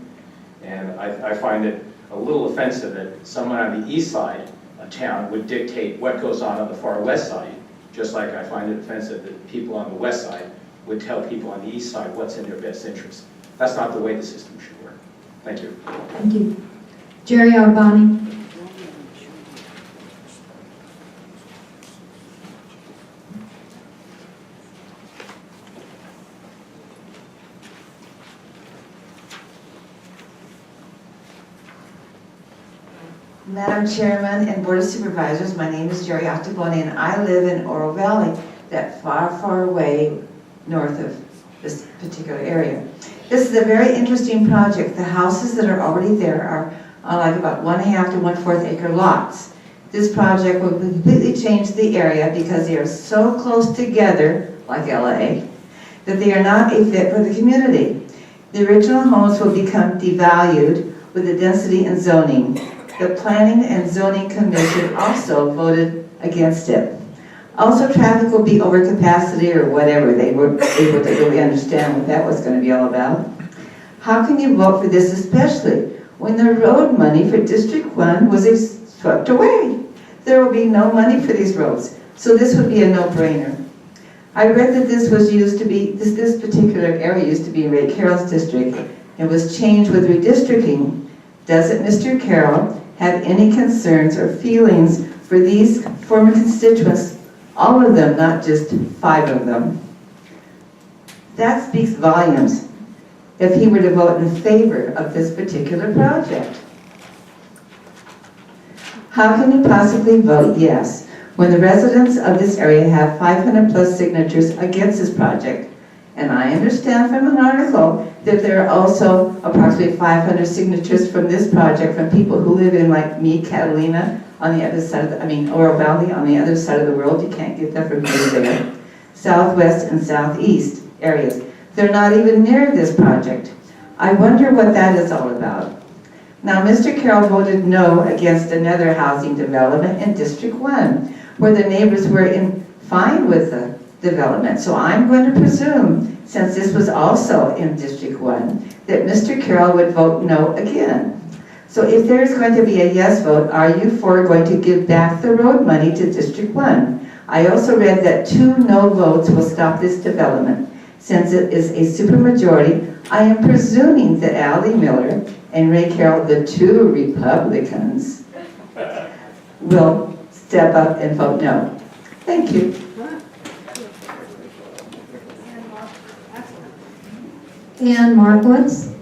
And I find it a little offensive that someone on the east side of town would dictate what goes on the far west side, just like I find it offensive that people on the west side would tell people on the east side what's in their best interest. That's not the way the system should work. Thank you. Thank you. Jerry Arbani. Madam Chairman and Board of Supervisors, my name is Jerry Octoboni, and I live in Oro Valley, that far, far away north of this particular area. This is a very interesting project. The houses that are already there are like about 1/2 to 1/4 acre lots. This project will completely change the area because they are so close together, like LA, that they are not a fit for the community. The original homes will become devalued with the density and zoning. The Planning and Zoning Commission also voted against it. Also, traffic will be over capacity or whatever. They weren't able to really understand what that was going to be all about. How can you vote for this, especially when the road money for District 1 was swept away? There will be no money for these roads, so this would be a no-brainer. I read that this particular area used to be in Ray Carroll's district. It was changed with redistricting. Doesn't Mr. Carroll have any concerns or feelings for these former constituents, all of them, not just 5 of them? That speaks volumes if he were to vote in favor of this particular project. How can he possibly vote yes when the residents of this area have 500 plus signatures against this project? And I understand from an article that there are also approximately 500 signatures from this project from people who live in, like me, Catalina, on the other side of Oro Valley, on the other side of the world. You can't get that from here there. Southwest and southeast areas. They're not even near this project. I wonder what that is all about. Now, Mr. Carroll voted no against another housing development in District 1, where the neighbors were fine with the development. So I'm going to presume, since this was also in District 1, that Mr. Carroll would vote no again. So if there's going to be a yes vote, are you going to give back the road money to District 1? I also read that 2 no votes will stop this development. Since it is a supermajority, I am presuming that Allie Miller and Ray Carroll, the 2 Republicans, will step up and vote no. Thank you. Ann Markowitz.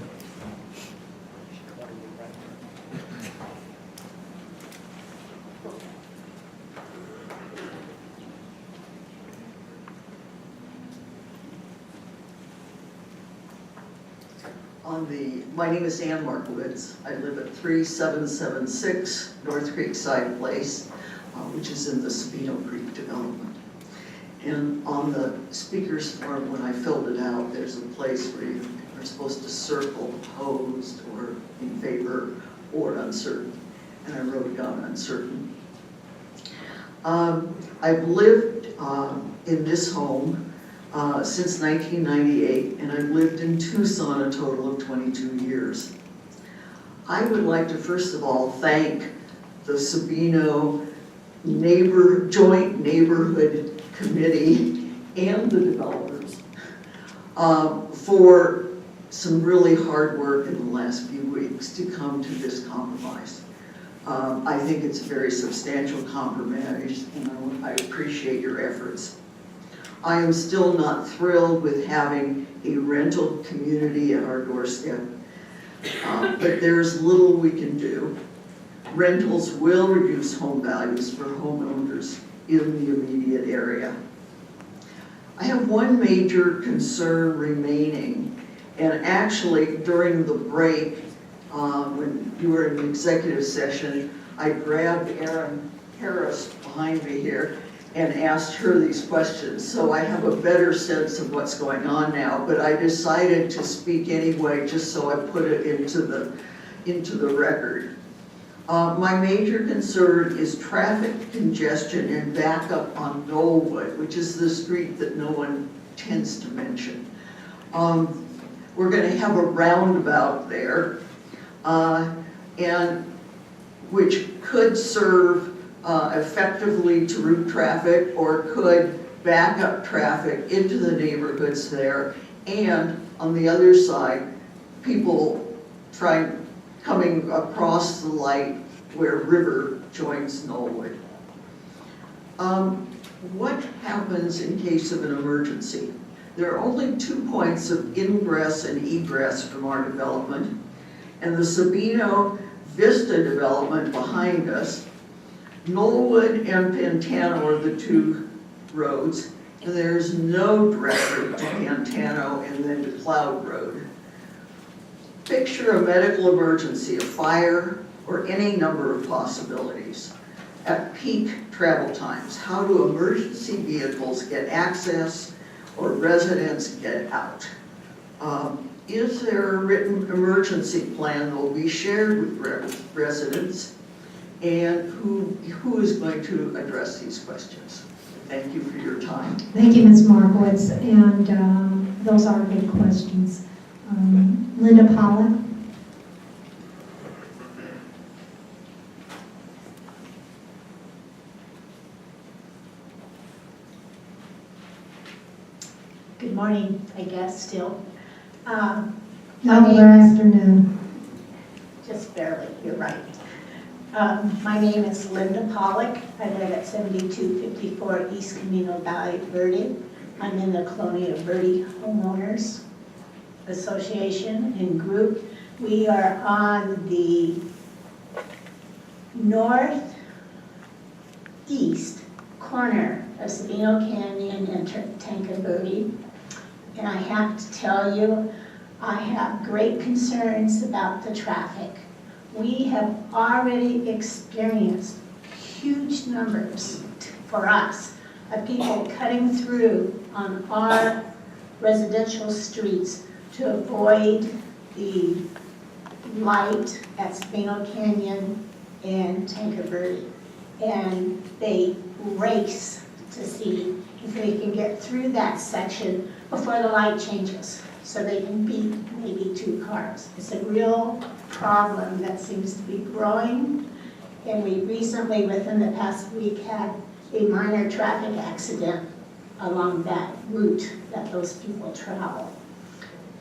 My name is Ann Markowitz. I live at 3776 North Creekside Place, which is in the Sabino Creek development. And on the speaker's form, when I filled it out, there's a place where you are supposed to circle opposed or in favor or uncertain. And I wrote down uncertain. I've lived in this home since 1998, and I've lived in Tucson a total of 22 years. I would like to first of all thank the Sabino Joint Neighborhood Committee and the developers for some really hard work in the last few weeks to come to this compromise. I think it's a very substantial compromise, and I appreciate your efforts. I am still not thrilled with having a rental community at our doorstep, but there's little we can do. Rentals will reduce home values for homeowners in the immediate area. I have one major concern remaining, and actually during the break, when you were in executive session, I grabbed Erin Harris behind me here and asked her these questions. So I have a better sense of what's going on now, but I decided to speak anyway, just so I put it into the record. My major concern is traffic congestion and backup on Knollwood, which is the street that no one tends to mention. We're going to have a roundabout there, and which could serve effectively to route traffic or could back up traffic into the neighborhoods there, and on the other side, people coming across the light where River joins Knollwood. What happens in case of an emergency? There are only 2 points of ingress and egress from our development, and the Sabino Vista development behind us. Knollwood and Pantano are the 2 roads, and there's no direct route to Pantano and then to Cloud Road. Picture a medical emergency, a fire, or any number of possibilities. At peak travel times, how do emergency vehicles get access or residents get out? Is there a written emergency plan that will be shared with residents? And who is going to address these questions? Thank you for your time. Thank you, Ms. Markowitz, and those are good questions. Linda Pollock. Good morning, I guess, still. No, good afternoon. Just barely, you're right. My name is Linda Pollock. I live at 7254 East Camino Valley Verde. I'm in the Colonia Verde Homeowners Association and Group. We are on the northeast corner of Sabino Canyon and Tanca Verde. And I have to tell you, I have great concerns about the traffic. We have already experienced huge numbers for us of people cutting through on our residential streets to avoid the light at Sabino Canyon and Tanca Verde. And they race to see if they can get through that section before the light changes, so they can beat maybe 2 cars. It's a real problem that seems to be growing, and we recently, within the past week, had a minor traffic accident along that route that those people travel.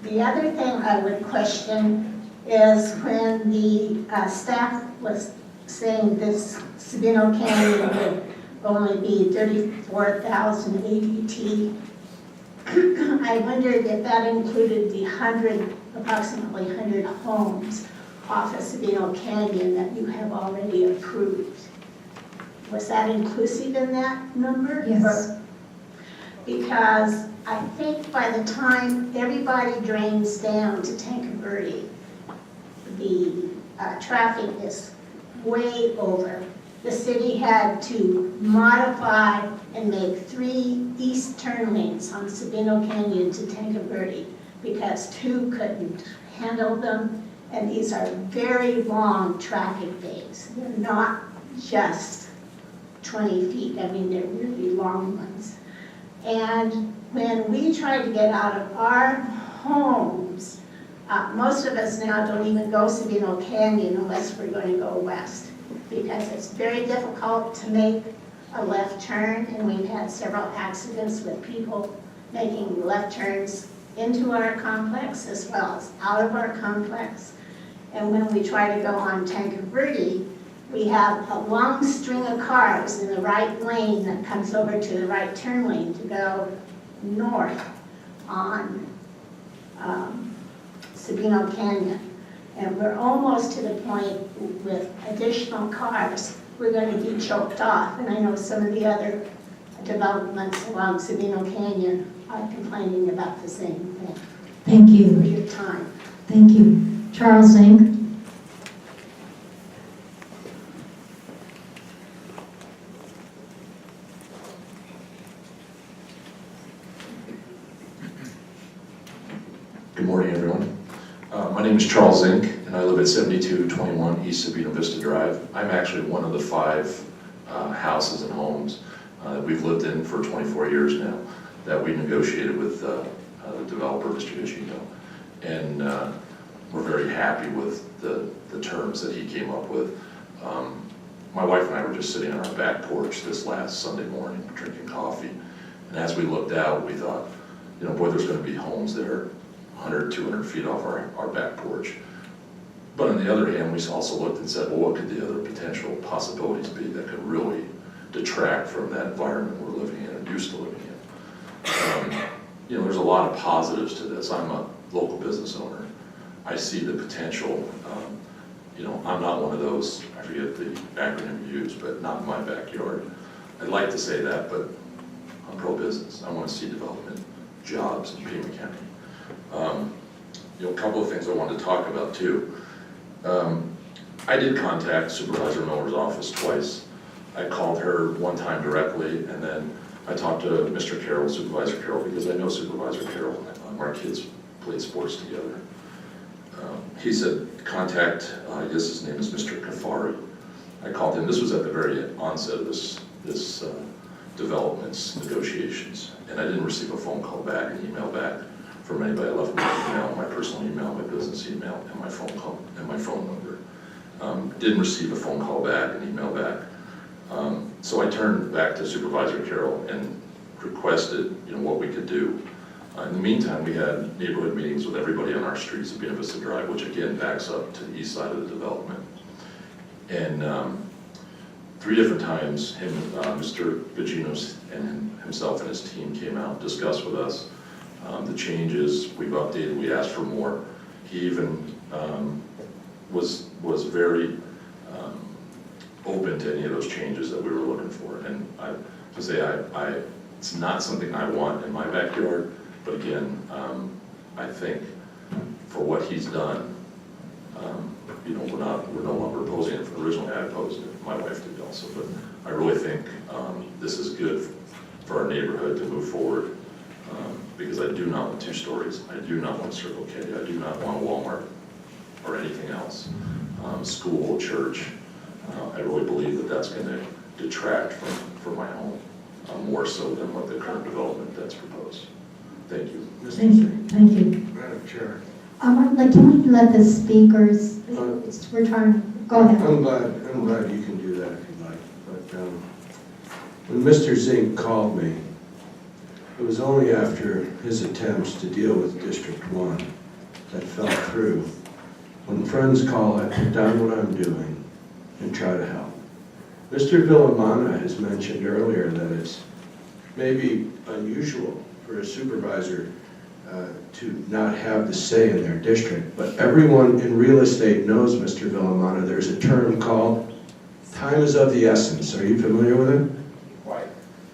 The other thing I would question is when the staff was saying this Sabino Canyon would only be 34,000 ADT. I wondered if that included the approximately 100 homes off of Sabino Canyon that you have already approved. Was that inclusive in that number? Yes. Because I think by the time everybody drains down to Tanca Verde, the traffic is way over. The city had to modify and make 3 east turn lanes on Sabino Canyon to Tanca Verde because 2 couldn't handle them. And these are very long traffic bays. They're not just 20 feet. I mean, they're really long ones. And when we try to get out of our homes, most of us now don't even go Sabino Canyon unless we're going to go west, because it's very difficult to make a left turn, and we've had several accidents with people making left turns into our complex as well as out of our complex. And when we try to go on Tanca Verde, we have a long string of cars in the right lane that comes over to the right turn lane to go north on Sabino Canyon. And we're almost to the point with additional cars, we're going to be choked off. And I know some of the other developments along Sabino Canyon are complaining about the same thing. Thank you. For your time. Thank you. Charles Zink. Good morning, everyone. My name is Charles Zink, and I live at 7221 East Sabino Vista Drive. I'm actually one of the 5 houses and homes that we've lived in for 24 years now that we negotiated with the developer, Mr. Gicino. And we're very happy with the terms that he came up with. My wife and I were just sitting on our back porch this last Sunday morning drinking coffee. And as we looked out, we thought, you know, boy, there's going to be homes there 100, 200 feet off our back porch. But on the other hand, we also looked and said, well, what could the other potential possibilities be that could really detract from that environment we're living in and used to living in? You know, there's a lot of positives to this. I'm a local business owner. I see the potential. You know, I'm not one of those, I forget the acronym you use, but not in my backyard. I'd like to say that, but I'm pro-business. I want to see development, jobs in Pima County. You know, a couple of things I wanted to talk about too. I did contact Supervisor Miller's office twice. I called her one time directly, and then I talked to Mr. Carroll, Supervisor Carroll, because I know Supervisor Carroll. Our kids played sports together. He said, contact, I guess his name is Mr. Kafari. I called him. This was at the very onset of this development's negotiations, and I didn't receive a phone call back, an email back from anybody. I left my email, my personal email, my business email, and my phone call and my phone number. Didn't receive a phone call back, an email back. So I turned back to Supervisor Carroll and requested, you know, what we could do. In the meantime, we had neighborhood meetings with everybody on our streets of Buena Vista Drive, which again backs up to the east side of the development. And 3 different times, Mr. Baginos and himself and his team came out, discussed with us the changes. We've updated, we asked for more. He even was very open to any of those changes that we were looking for. And it's not something I want in my backyard, but again, I think for what he's done, we're no longer opposing it. Originally, I opposed it. My wife did also, but I really think this is good for our neighborhood to move forward, because I do not want 2 stories. I do not want Circle K. I do not want Walmart or anything else. School, church. I really believe that that's going to detract from my home, more so than what the current development that's proposed. Thank you. Thank you. Thank you. Madam Chair. Can we let the speakers, we're trying, go ahead. I'm glad you can do that if you'd like. But when Mr. Zink called me, it was only after his attempts to deal with District 1 that fell through. When friends call, I put down what I'm doing and try to help. Mr. Villamana has mentioned earlier that it's maybe unusual for a supervisor to not have the say in their district, but everyone in real estate knows, Mr. Villamana, there's a term called time is of the essence. Are you familiar with it? Quite.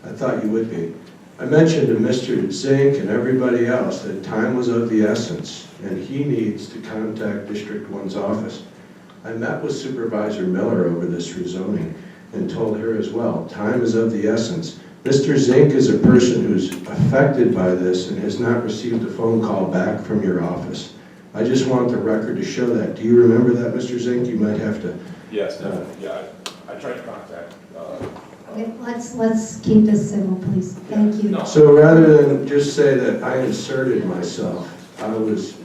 I thought you would be. I mentioned to Mr. Zink and everybody else that time was of the essence, and he needs to contact District 1's office. I met with Supervisor Miller over this rezoning and told her as well, time is of the essence. Mr. Zink is a person who's affected by this and has not received a phone call back from your office. I just want the record to show that. Do you remember that, Mr. Zink? You might have to. Yes, definitely. Yeah, I tried to contact. Okay, let's keep this civil, please. Thank you. So rather than just say that I inserted myself, I was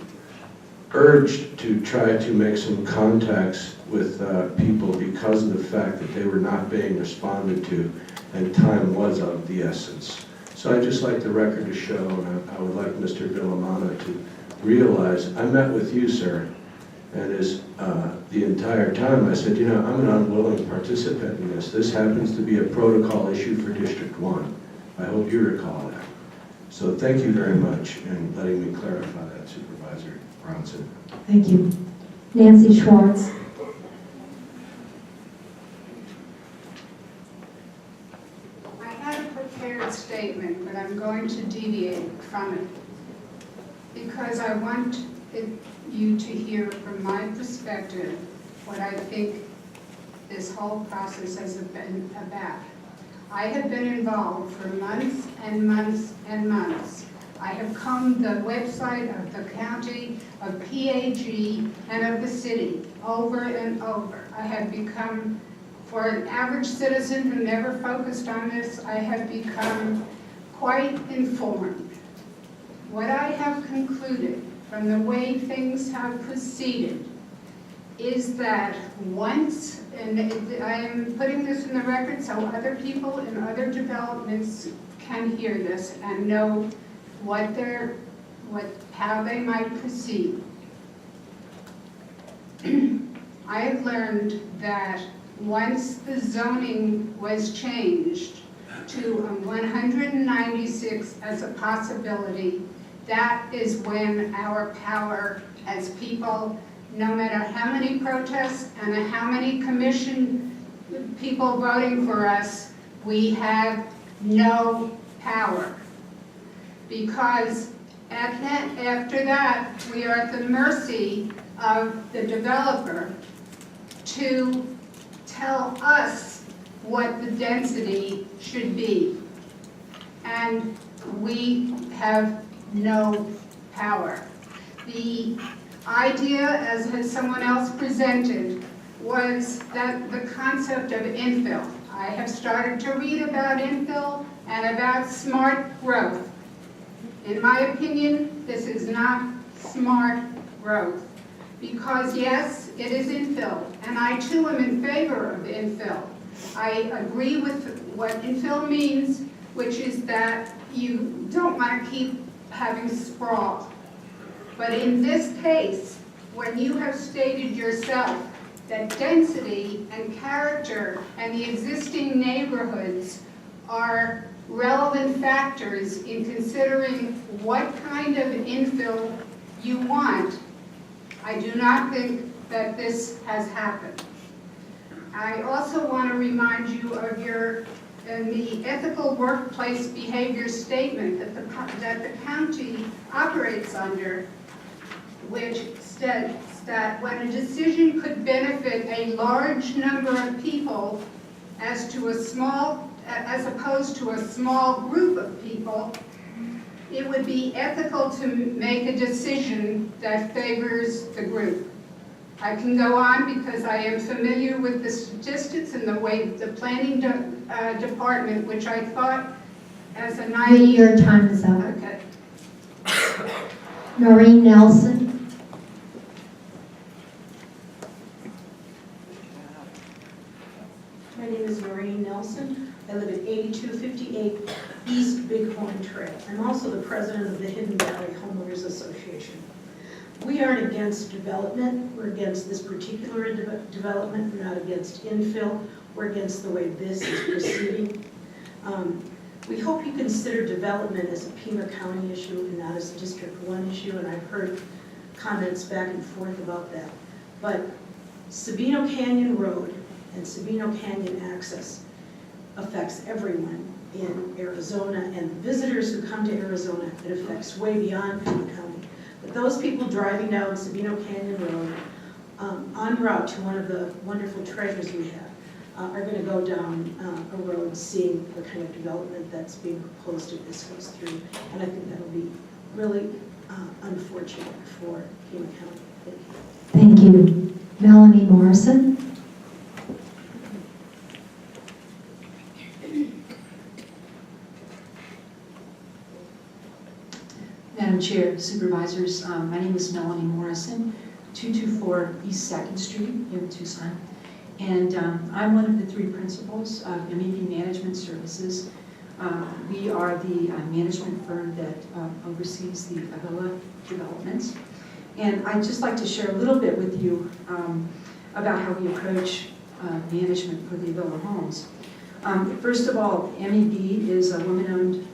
urged to try to make some contacts with people because of the fact that they were not being responded to, and time was of the essence. So I'd just like the record to show, and I would like Mr. Villamana to realize, I met with you, sir, and as the entire time I said, I'm an unwilling participant in this. This happens to be a protocol issue for District 1. I hope you recall that. So thank you very much in letting me clarify that, Supervisor Bronson. Thank you. Nancy Schwartz. I had a prepared statement, but I'm going to deviate from it because I want you to hear from my perspective what I think this whole process has been about. I have been involved for months and months and months. I have combed the website of the county, of PAG, and of the city over and over. I have become, for an average citizen who never focused on this, I have become quite informed. What I have concluded from the way things have proceeded is that once, and I am putting this in the record so other people in other developments can hear this and know how they might proceed. I have learned that once the zoning was changed to 196 as a possibility, that is when our power as people, no matter how many protests and how many commission people voting for us, we have no power. Because after that, we are at the mercy of the developer to tell us what the density should be. And we have no power. The idea, as someone else presented, was that the concept of infill. I have started to read about infill and about smart growth. In my opinion, this is not smart growth. Because yes, it is infill, and I too am in favor of infill. I agree with what infill means, which is that you don't want to keep having sprawl. But in this case, when you have stated yourself that density and character and the existing neighborhoods are relevant factors in considering what kind of infill you want, I do not think that this has happened. I also want to remind you of the ethical workplace behavior statement that the county operates under, which states that when a decision could benefit a large number of people as opposed to a small group of people, it would be ethical to make a decision that favors the group. I can go on because I am familiar with the statistics and the way the planning department, which I thought as a naive... Your time is up. Okay. Noreen Nelson. My name is Noreen Nelson. I live at 8258 East Bighorn Trail. I'm also the president of the Hidden Valley Homeowners Association. We aren't against development. We're against this particular development. We're not against infill. We're against the way this is proceeding. We hope you consider development as a Pima County issue and not as a District 1 issue, and I've heard comments back and forth about that. But Sabino Canyon Road and Sabino Canyon access affects everyone in Arizona, and the visitors who come to Arizona, it affects way beyond Pima County. But those people driving down Sabino Canyon Road en route to one of the wonderful treasures we have are going to go down a road seeing the kind of development that's being proposed if this goes through. And I think that'll be really unfortunate for Pima County. Thank you. Thank you. Melanie Morrison. Madam Chair, Supervisors, my name is Melanie Morrison, 224 East 2nd Street here in Tucson. And I'm one of the three principals of MEP Management Services. We are the management firm that oversees the Avila developments. And I'd just like to share a little bit with you about how we approach management for the Avila homes. First of all, MEB is a woman-owned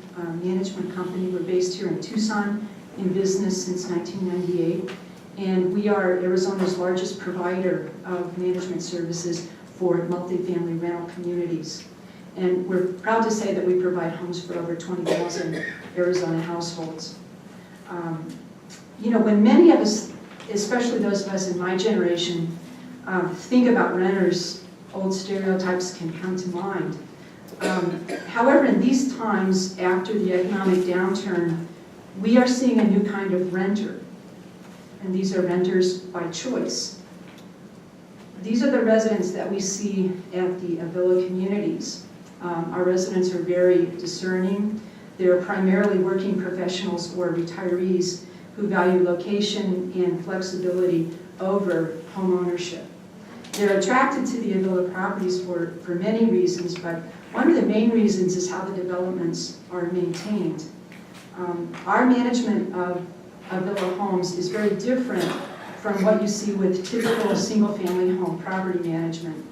management company. We're based here in Tucson, in business since 1998. And we are Arizona's largest provider of management services for multifamily rental communities. And we're proud to say that we provide homes for over 20,000 Arizona households. You know, when many of us, especially those of us in my generation, think about renters, old stereotypes can come to mind. However, in these times, after the economic downturn, we are seeing a new kind of renter. And these are renters by choice. These are the residents that we see at the Avila communities. Our residents are very discerning. They're primarily working professionals or retirees who value location and flexibility over home ownership. They're attracted to the Avila properties for many reasons, but one of the main reasons is how the developments are maintained. Our management of Avila homes is very different from what you see with typical single-family home property management.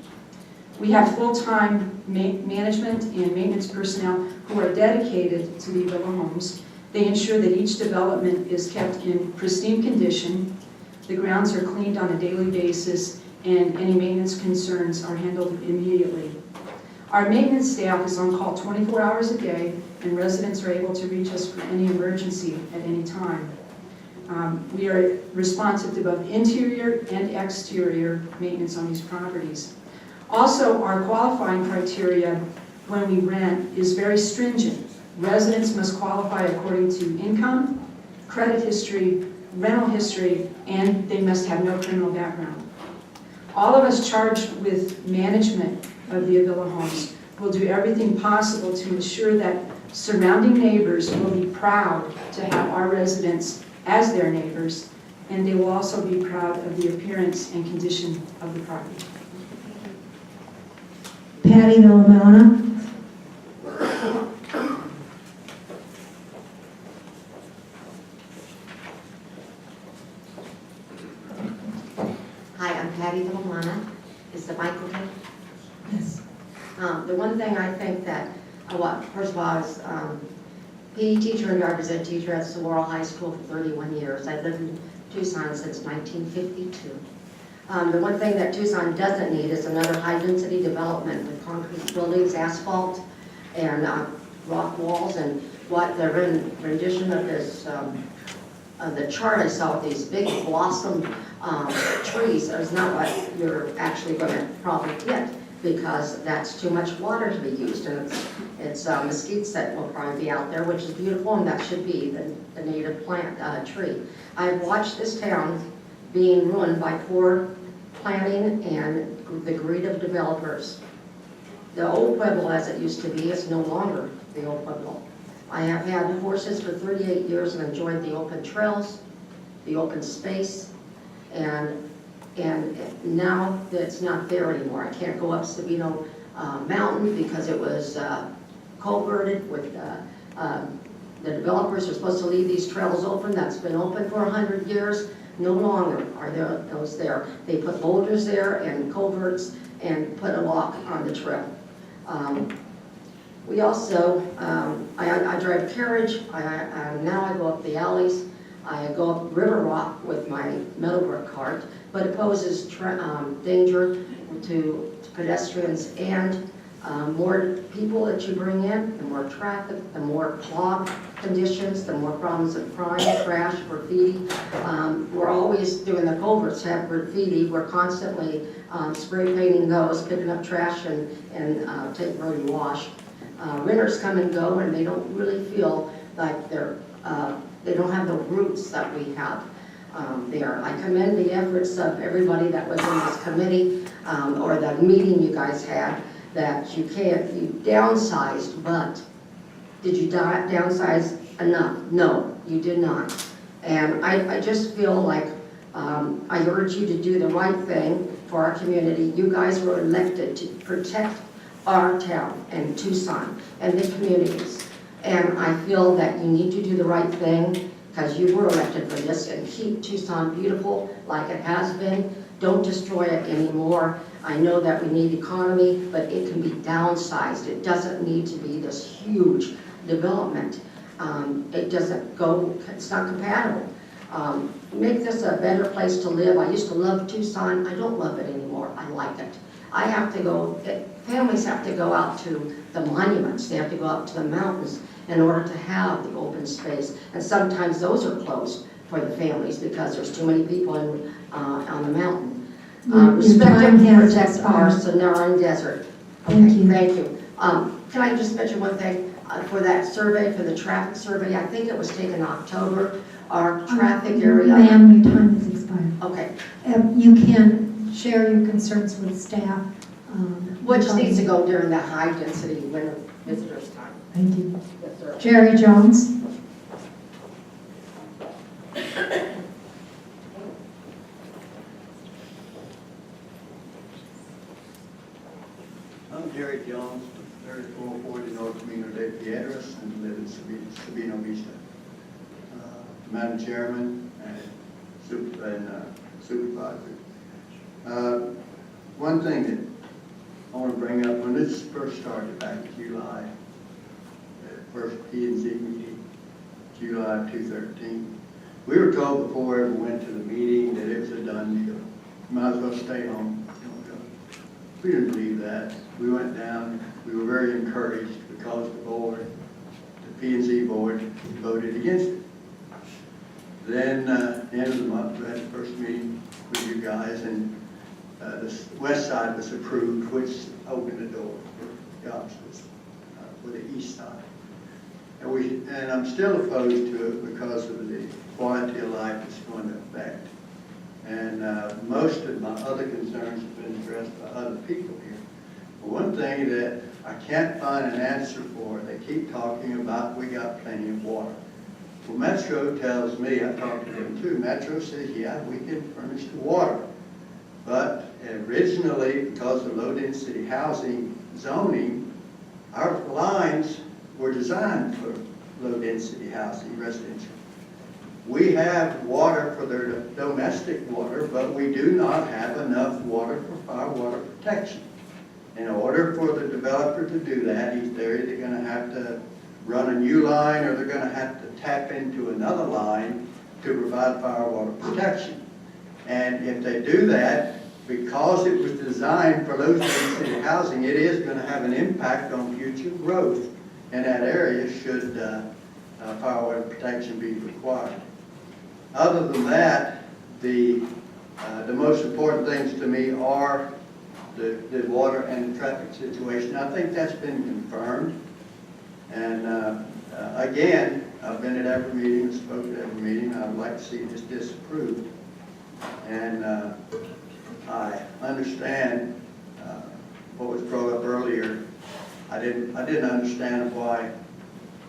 We have full-time management and maintenance personnel who are dedicated to the Avila homes. They ensure that each development is kept in pristine condition, the grounds are cleaned on a daily basis, and any maintenance concerns are handled immediately. Our maintenance staff is on call 24 hours a day, and residents are able to reach us for any emergency at any time. We are responsive to both interior and exterior maintenance on these properties. Also, our qualifying criteria when we rent is very stringent. Residents must qualify according to income, credit history, rental history, and they must have no criminal background. All of us charged with management of the Avila homes will do everything possible to ensure that surrounding neighbors will be proud to have our residents as their neighbors, and they will also be proud of the appearance and condition of the property. Patty Villamona. that, first of all, I was PE teacher and driver's ed teacher at Saguaro High School for 31 years. I've lived in Tucson since 1952. The one thing that Tucson doesn't need is another high-density development with concrete buildings, asphalt, and rock walls, and what the rendition of this, of the chart I saw with these big blossom trees is not what you're actually going to probably get, because that's too much water to be used, and it's mesquites that will probably be out there, which is beautiful, and that should be the native plant tree. I've watched this town being ruined by poor planning and the greed of developers. The old Pueblo, as it used to be, is no longer the old Pueblo. I have had horses for 38 years and enjoyed the open trails, the open space, and now it's not there anymore. I can't go up Sabino Mountain because it was culverted with, the developers are supposed to leave these trails open. That's been open for 100 years. No longer are there those there. They put boulders there and culverts and put a lock on the trail. We also, I drive carriage. Now I go up the alleys. I go up River Rock with my Meadowbrook cart, but it poses danger to pedestrians and more people that you bring in, the more traffic, the more clogged conditions, the more problems of crime, trash, graffiti. We're always doing the culverts have graffiti. We're constantly spray painting those, picking up trash and take road and wash. Renters come and go, and they don't really feel like they don't have the roots that we have there. I commend the efforts of everybody that was in this committee or the meeting you guys had, that you downsized, but did you downsize enough? No, you did not. And I just feel like I urge you to do the right thing for our community. You guys were elected to protect our town and Tucson and the communities. And I feel that you need to do the right thing because you were elected for this, and keep Tucson beautiful like it has been. Don't destroy it anymore. I know that we need economy, but it can be downsized. It doesn't need to be this huge development. It doesn't go, it's not compatible. Make this a better place to live. I used to love Tucson. I don't love it anymore. I like it. I have to go, families have to go out to the monuments. They have to go out to the mountains in order to have the open space. And sometimes those are closed for the families because there's too many people on the mountain. Respect and protect our Sonoran Desert. Okay, thank you. Can I just mention one thing? For that survey, for the traffic survey, I think it was taken in October, our traffic area. Ma'am, your time has expired. Okay. You can share your concerns with staff. What just needs to go during the high density winter visitors time? Thank you. Yes, sir. Jerry Jones. I'm Jerry Jones, 3440 North Camino de Piedras, and live in Sabino Vista. Madam Chairman and Supervisor. One thing that I want to bring up, when this first started back in July, the first P&Z meeting, July 2013, we were told before we ever went to the meeting that it was a done deal. Might as well stay home. We didn't believe that. We went down, we were very encouraged because the board, the P&Z board, voted against it. Then, at the end of the month, we had the first meeting with you guys, and the west side was approved, which opened the door for jobs for the east side. And I'm still opposed to it because of the quality of life it's going to affect. And most of my other concerns have been addressed by other people here. But one thing that I can't find an answer for, they keep talking about we got plenty of water. Well, Metro tells me, I talked to them too, Metro says, yeah, we can furnish the water. But originally, because of low-density housing zoning, our lines were designed for low-density housing, residential. We have water for their domestic water, but we do not have enough water for fire water protection. In order for the developer to do that, they're either gonna have to run a new line or they're gonna have to tap into another line to provide fire water protection. And if they do that, because it was designed for low-density housing, it is gonna have an impact on future growth in that area should fire water protection be required. Other than that, the most important things to me are the water and the traffic situation. I think that's been confirmed. And again, I've been at every meeting, spoken at every meeting. I would like to see this disapproved. And I understand what was brought up earlier. I didn't understand why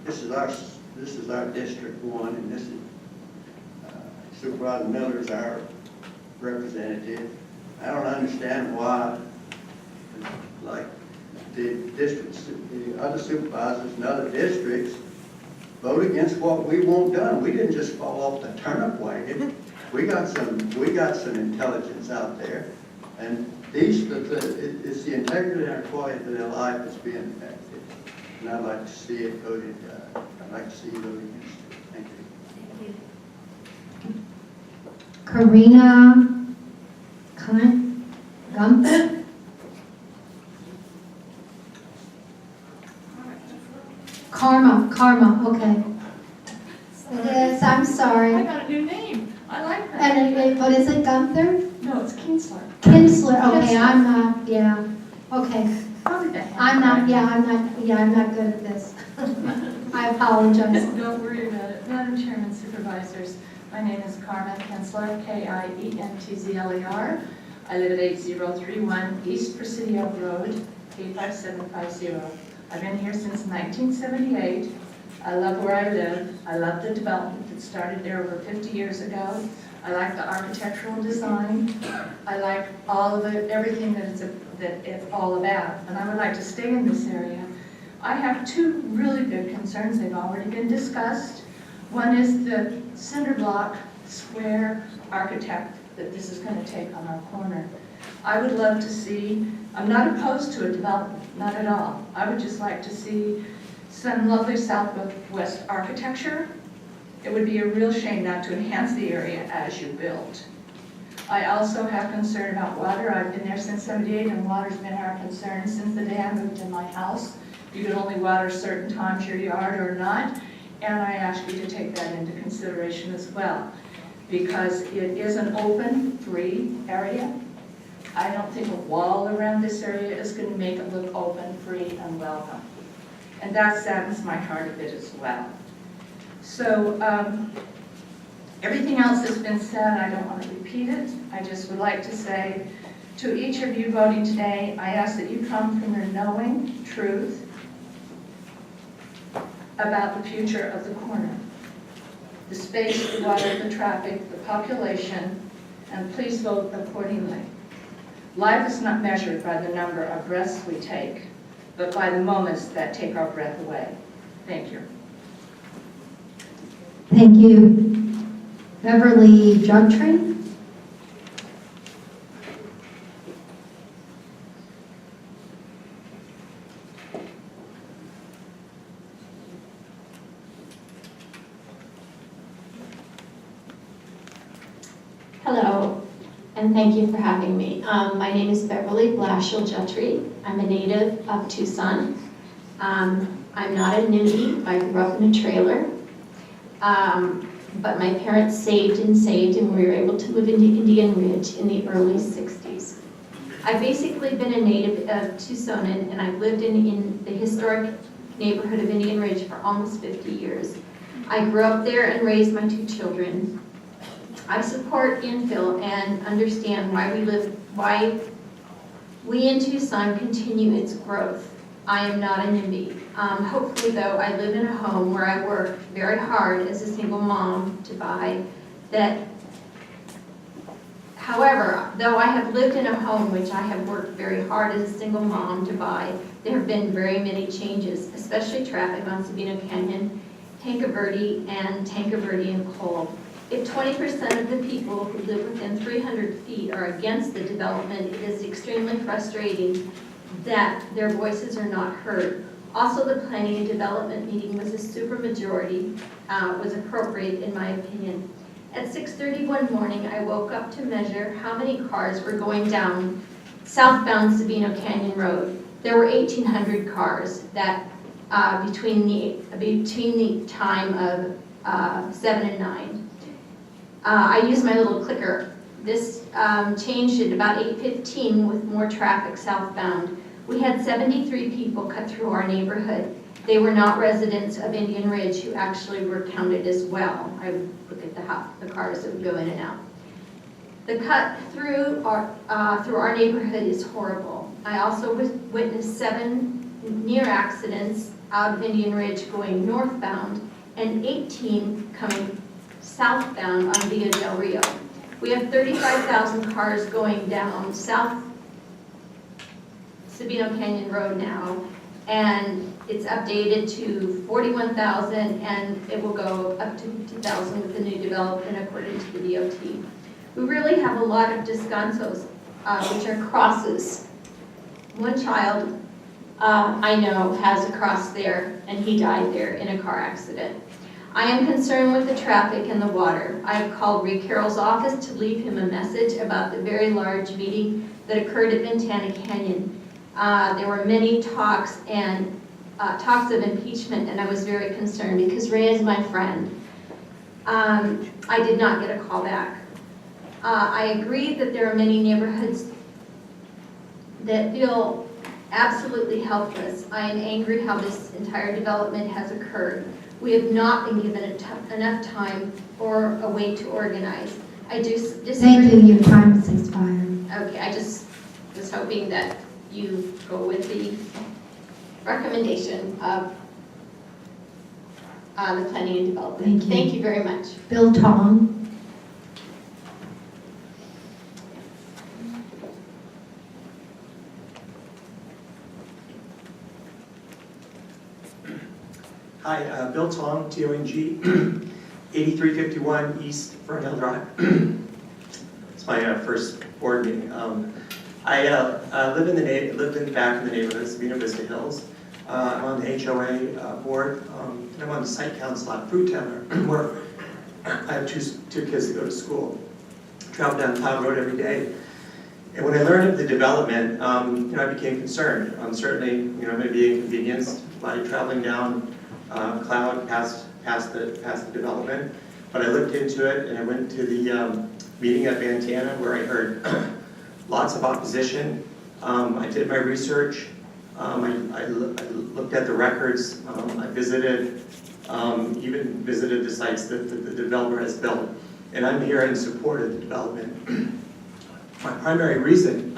this is our District 1, and this is Supervisor Miller is our representative. I don't understand why, like the districts, the other supervisors in other districts vote against what we want done. We didn't just fall off the turnip wagon. We got some intelligence out there, and it's the integrity and quality of their life that's being affected. And I'd like to see it voted. I'd like to see it voted against it. Thank you. Thank you. Karina Gunther? Karma, okay. It is, I'm sorry. I got a new name. I like that. And what is it, Gunther? No, it's Kinsler. Kinsler, okay, Kinsler. I'm not, yeah, okay. Probably the I'm not good at this. I apologize. Don't worry about it. Madam Chairman, Supervisors, my name is Carmen Kinsler, Kientzler. I live at 8031 East Presidio Road, 85750. I've been here since 1978. I love where I live. I love the development that started there over 50 years ago. I like the architectural design. I like all of it, everything that it's all about. And I would like to stay in this area. I have two really big concerns. They've already been discussed. One is the cinder block square architect that this is going to take on our corner. I would love to see, I'm not opposed to a development, not at all. I would just like to see some lovely southwest architecture. It would be a real shame not to enhance the area as you build. I also have concern about water. I've been there since '78, and water's been our concern since the day I moved in my house. You could only water certain times your yard or not, and I ask you to take that into consideration as well, because it is an open, free area. I don't think a wall around this area is going to make it look open, free, and welcome. And that saddens my heart a bit as well. So everything else that's been said, I don't want to repeat it. I just would like to say to each of you voting today, I ask that you come from your knowing truth about the future of the corner. The space, the water, the traffic, the population, and please vote accordingly. Life is not measured by the number of breaths we take, but by the moments that take our breath away. Thank you. Thank you. Beverly Jugtree? Hello, and thank you for having me. My name is Beverly Blashill Jutry. I'm a native of Tucson. I'm not a NIMBY. I grew up in a trailer. But my parents saved, and we were able to live in Indian Ridge in the early 60s. I've basically been a native of Tucson, and I've lived in the historic neighborhood of Indian Ridge for almost 50 years. I grew up there and raised my two children. I support infill and understand why we in Tucson continue its growth. I am not a NIMBY. Hopefully, though, I live in a home where I work very hard as a single mom to buy that. However, though I have lived in a home which I have worked very hard as a single mom to buy, there have been very many changes, especially traffic on Sabino Canyon, Tanque Verde, and Cole. If 20% of the people who live within 300 feet are against the development, it is extremely frustrating that their voices are not heard. Also, the planning and development meeting was a supermajority, was appropriate in my opinion. At 6:30 one morning, I woke up to measure how many cars were going down southbound Sabino Canyon Road. There were 1,800 cars that between the time of 7 and 9. I used my little clicker. This changed at about 8:15 with more traffic southbound. We had 73 people cut through our neighborhood. They were not residents of Indian Ridge who actually were counted as well. I would look at the cars that would go in and out. The cut through our neighborhood is horrible. I also witnessed 7 near accidents out of Indian Ridge going northbound and 18 coming southbound on Villa del Rio. We have 35,000 cars going down South Sabino Canyon Road now, and it's updated to 41,000, and it will go up to 50,000 with the new development according to the DOT. We really have a lot of descansos, which are crosses. One child I know has a cross there, and he died there in a car accident. I am concerned with the traffic and the water. I have called Rick Carroll's office to leave him a message about the very large meeting that occurred at Ventana Canyon. There were many talks and talks of impeachment, and I was very concerned because Ray is my friend. I did not get a call back. I agree that there are many neighborhoods that feel absolutely helpless. I am angry how this entire development has occurred. We have not been given enough time or a way to organize. I do disagree. Thank you, your time has expired. Okay, I just was hoping that you go with the recommendation of the planning and development. Thank you. Thank you very much. Bill Tong. Hi, Bill Tong, T-O-N-G, 8351 East Ferndale Drive. It's my first board meeting. I lived back in the neighborhood, Sabino Vista Hills. I'm on the HOA board, and I'm on the site council at Fruit Town, where I have two kids that go to school. Travel down Cloud Road every day. And when I learned of the development, I became concerned. Certainly, it may be inconvenienced by traveling down Cloud past the development. But I looked into it, and I went to the meeting at Ventana where I heard lots of opposition. I did my research. I looked at the records. I visited, even visited the sites that the developer has built. And I'm here in support of the development. My primary reason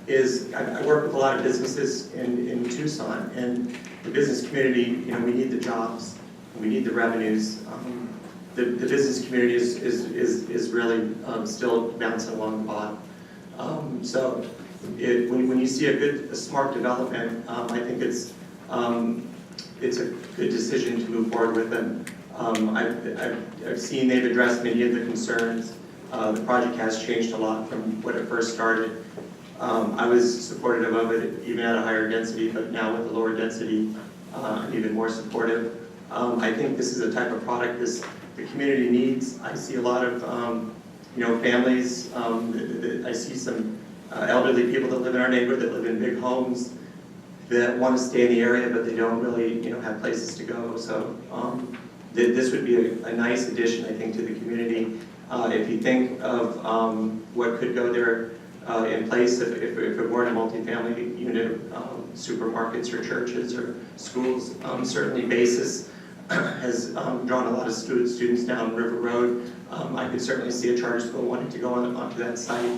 is I work with a lot of businesses in Tucson, and the business community, we need the jobs, we need the revenues. The business community is really still bouncing along the bottom. So when you see a smart development, I think it's a good decision to move forward with them. I've seen they've addressed many of the concerns. The project has changed a lot from when it first started. I was supportive of it even at a higher density, but now with the lower density, I'm even more supportive. I think this is a type of product the community needs. I see a lot of families. I see some elderly people that live in our neighborhood that live in big homes that want to stay in the area, but they don't really have places to go. So this would be a nice addition, I think, to the community. If you think of what could go there in place if it weren't a multifamily unit, supermarkets or churches or schools, certainly BASIS has drawn a lot of students down River Road. I could certainly see a charter school wanting to go onto that site.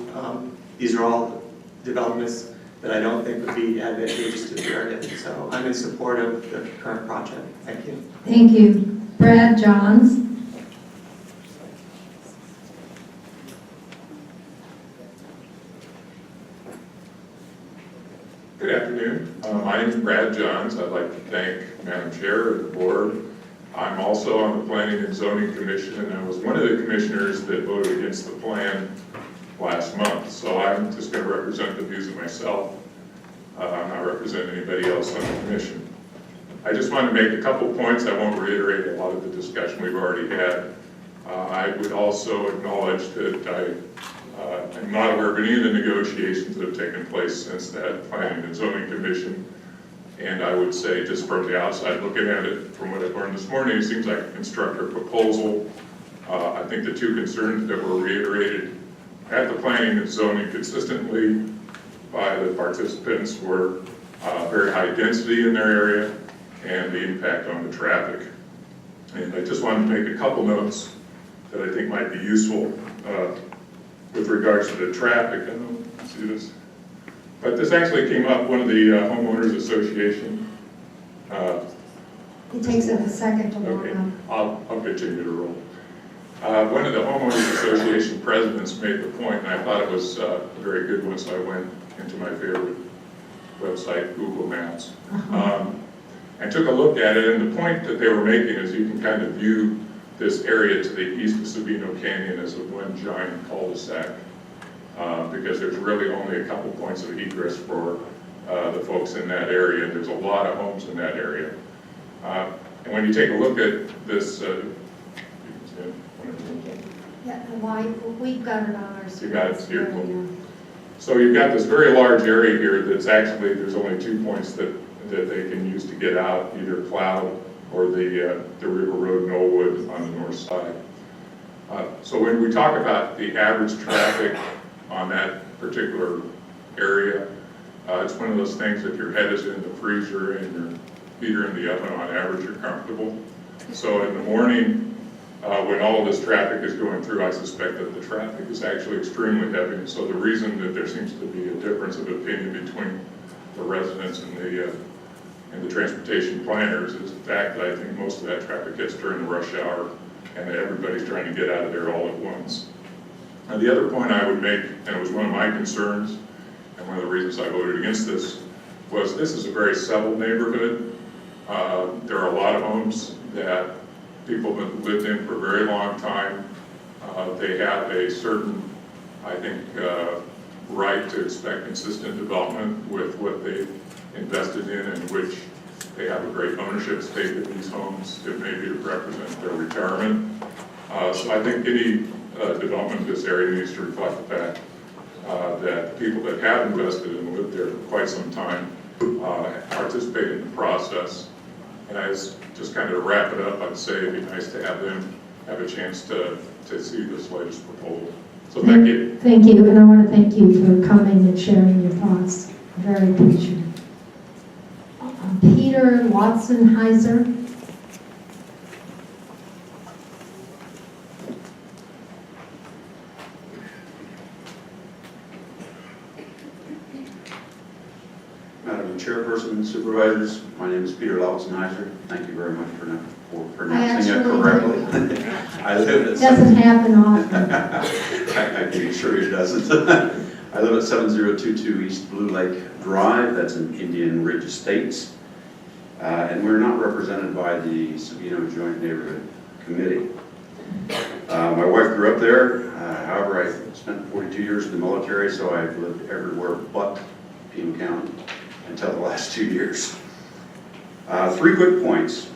These are all developments that I don't think would be advantageous to the area. So I'm in support of the current project. Thank you. Thank you. Brad Johns. Good afternoon. My name is Brad Johns. I'd like to thank Madam Chair and the board. I'm also on the Planning and Zoning Commission, and I was one of the commissioners that voted against the plan last month. So I'm just going to represent the views of myself. I'm not representing anybody else on the commission. I just want to make a couple points. I won't reiterate a lot of the discussion we've already had. I would also acknowledge that I'm not aware of any of the negotiations that have taken place since that Planning and Zoning Commission. And I would say, just from the outside looking at it, from what I've learned this morning, it seems like a constructive proposal. I think the two concerns that were reiterated at the Planning and Zoning consistently by the participants were very high density in their area and the impact on the traffic. And I just wanted to make a couple notes that I think might be useful with regards to the traffic. I don't see this. But this actually came up, one of the homeowners association. It takes a second to load Okay, up. I'll continue to roll. One of the homeowners association presidents made the point, and I thought it was a very good one, so I went into my favorite website, Google Maps. And took a look at it, and the point that they were making is you can kind of view this area to the east of Sabino Canyon as a one giant cul-de-sac, because there's really only a couple points of egress for the folks in that area, and there's a lot of homes in that area. And when you take a look at this, Yeah, and why, we've got it on our screen. you got it here. So you've got this very large area here that's actually, there's only 2 points that they can use to get out, either Cloud or the River Road Knollwood on the north side. So when we talk about the average traffic on that particular area, it's one of those things, if your head is in the freezer and your feet are in the oven, on average you're comfortable. So in the morning, when all of this traffic is going through, I suspect that the traffic is actually extremely heavy. And so the reason that there seems to be a difference of opinion between the residents and the transportation planners is the fact that I think most of that traffic hits during the rush hour and that everybody's trying to get out of there all at once. Now, the other point I would make, and it was one of my concerns, and one of the reasons I voted against this, was this is a very settled neighborhood. There are a lot of homes that people have lived in for a very long time. They have a certain, I think, right to expect consistent development with what they've invested in, and which they have a great ownership stake in these homes, if maybe to represent their retirement. So I think any development in this area needs to reflect the fact that the people that have invested and lived there for quite some time participate in the process. And just kind of wrap it up, I'd say it'd be nice to have them have a chance to see this latest proposal. So thank you. Thank you, and I want to thank you for coming and sharing your thoughts. Very appreciative. Peter Watson-Heiser. Madam Chairperson, Supervisors, my name is Peter Lautenheiser. Thank you very much for pronouncing it correctly. I live at Doesn't happen often. I can assure you it doesn't. I live at 7022 East Blue Lake Drive. That's in Indian Ridge Estates. And we're not represented by the Sabino Joint Neighborhood Committee. My wife grew up there. However, I spent 42 years in the military, so I've lived everywhere but Pima County until the last 2 years. 3 quick points.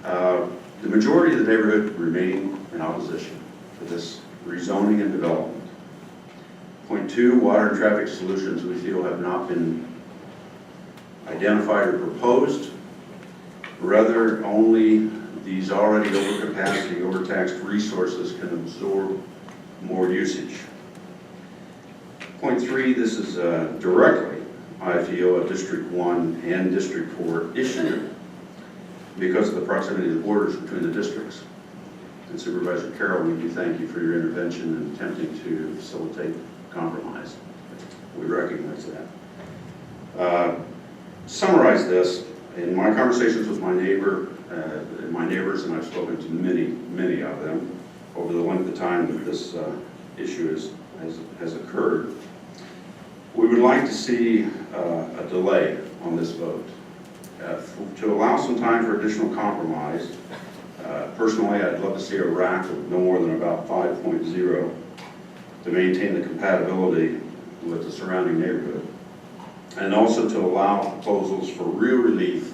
The majority of the neighborhood remain in opposition to this rezoning and development. Point 2, water and traffic solutions we feel have not been identified or proposed. Rather, only these already overcapacity, overtaxed resources can absorb more usage. Point 3, this is directly, I feel, a District 1 and District 4 issue because of the proximity of the borders between the districts. And Supervisor Carroll, we do thank you for your intervention in attempting to facilitate compromise. We recognize that. Summarize this, in my conversations with my neighbors, and I've spoken to many of them over the length of time that this issue has occurred, we would like to see a delay on this vote to allow some time for additional compromise. Personally, I'd love to see a rack of no more than about 5.0, to maintain the compatibility with the surrounding neighborhood, and also to allow proposals for real relief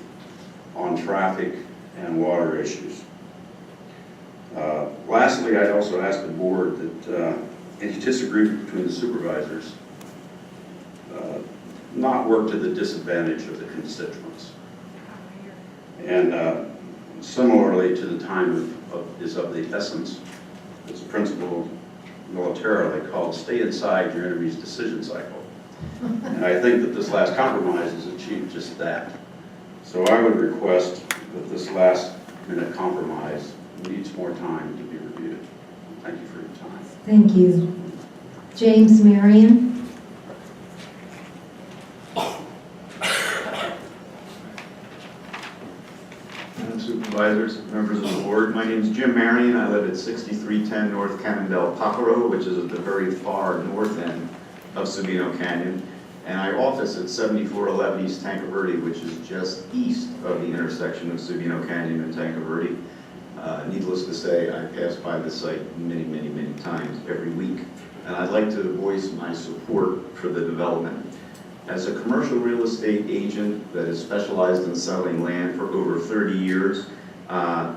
on traffic and water issues. Lastly, I'd also ask the board that any disagreement between the supervisors not work to the disadvantage of the constituents. And similarly to the time is of the essence, it's a principle militarily called stay inside your enemy's decision cycle. And I think that this last compromise has achieved just that. So I would request that this last minute compromise needs more time to be reviewed. Thank you for your time. Thank you. James Marion? Madam Supervisors, members of the board, my name is Jim Marion. I live at 6310 North Cannondale Pacaro, which is at the very far north end of Sabino Canyon. And I office at 7411 East Tanque Verde, which is just east of the intersection of Sabino Canyon and Tanque Verde. Needless to say, I pass by the site many, many, many times every week. And I'd like to voice my support for the development. As a commercial real estate agent that has specialized in selling land for over 30 years, I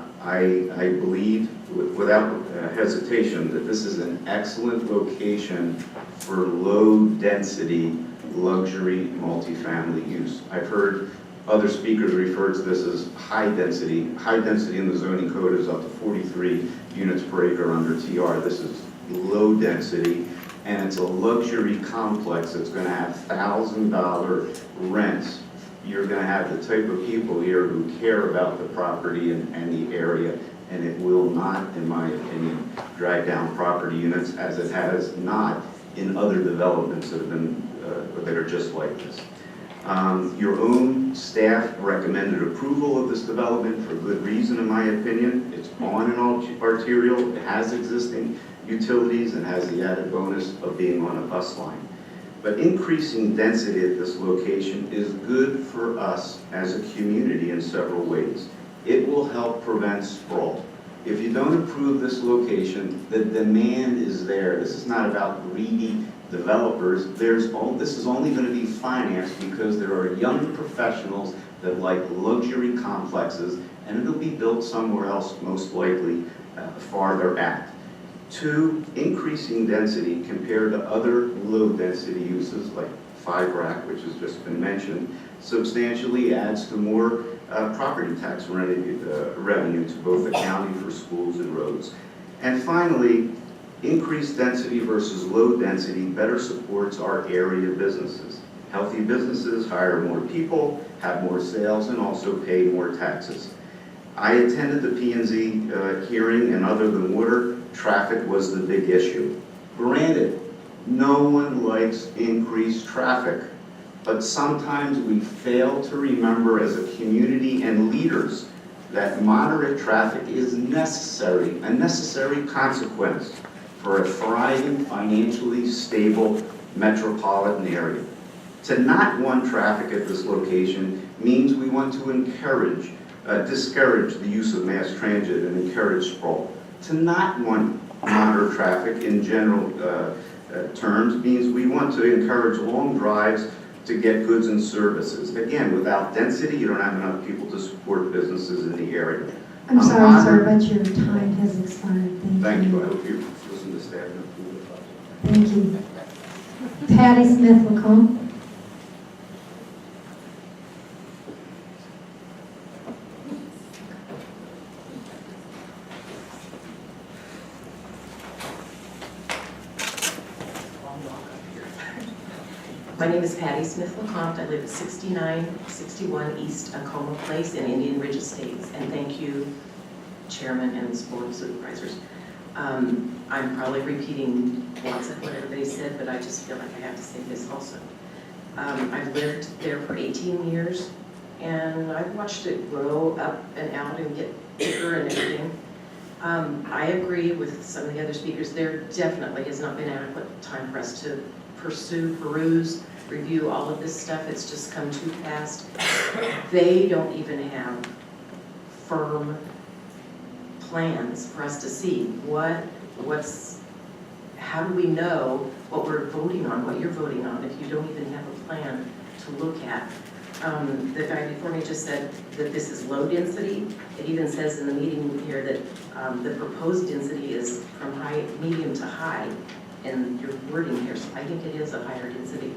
believe without hesitation that this is an excellent location for low-density luxury multifamily use. I've heard other speakers refer to this as high density. High density in the zoning code is up to 43 units per acre under TR. This is low density, and it's a luxury complex that's going to have $1,000 rents. You're going to have the type of people here who care about the property and the area, and it will not, in my opinion, drag down property units as it has not in other developments that have been that are just like this. Your own staff recommended approval of this development for good reason, in my opinion. It's on an arterial, it has existing utilities, and has the added bonus of being on a bus line. But increasing density at this location is good for us as a community in several ways. It will help prevent sprawl. If you don't approve this location, the demand is there. This is not about greedy developers. This is only going to be financed because there are young professionals that like luxury complexes, and it'll be built somewhere else, most likely farther out. 2, increasing density compared to other low-density uses like 5-rack, which has just been mentioned, substantially adds to more property tax revenue to both the county for schools and roads. And finally, increased density versus low density better supports our area businesses. Healthy businesses hire more people, have more sales, and also pay more taxes. I attended the P&Z hearing, and other than water, traffic was the big issue. Granted, no one likes increased traffic, but sometimes we fail to remember as a community and leaders that moderate traffic is a necessary consequence for a thriving, financially stable metropolitan area. To not want traffic at this location means we want to discourage the use of mass transit and encourage sprawl. To not want moderate traffic in general terms means we want to encourage long drives to get goods and services. Again, without density, you don't have enough people to support businesses in the area. I'm sorry, sir, but your time has expired. Thank you. I hope you listen to staff and approve the project. Thank you. Patty Smith Lacombe. My name is Patty Smith LeCompte. I live at 6961 East Acoma Place in Indian Ridge Estates. And thank you, Chairman and this Board of Supervisors. I'm probably repeating lots of what everybody said, but I just feel like I have to say this also. I've lived there for 18 years, and I've watched it grow up and out and get bigger and everything. I agree with some of the other speakers. There definitely has not been adequate time for us to peruse, review all of this stuff. It's just come too fast. They don't even have firm plans for us to see what's how do we know what we're voting on, what you're voting on, if you don't even have a plan to look at? The guy before me just said that this is low density. It even says in the meeting here that the proposed density is from high, medium to high in your wording here, so I think it is a higher density.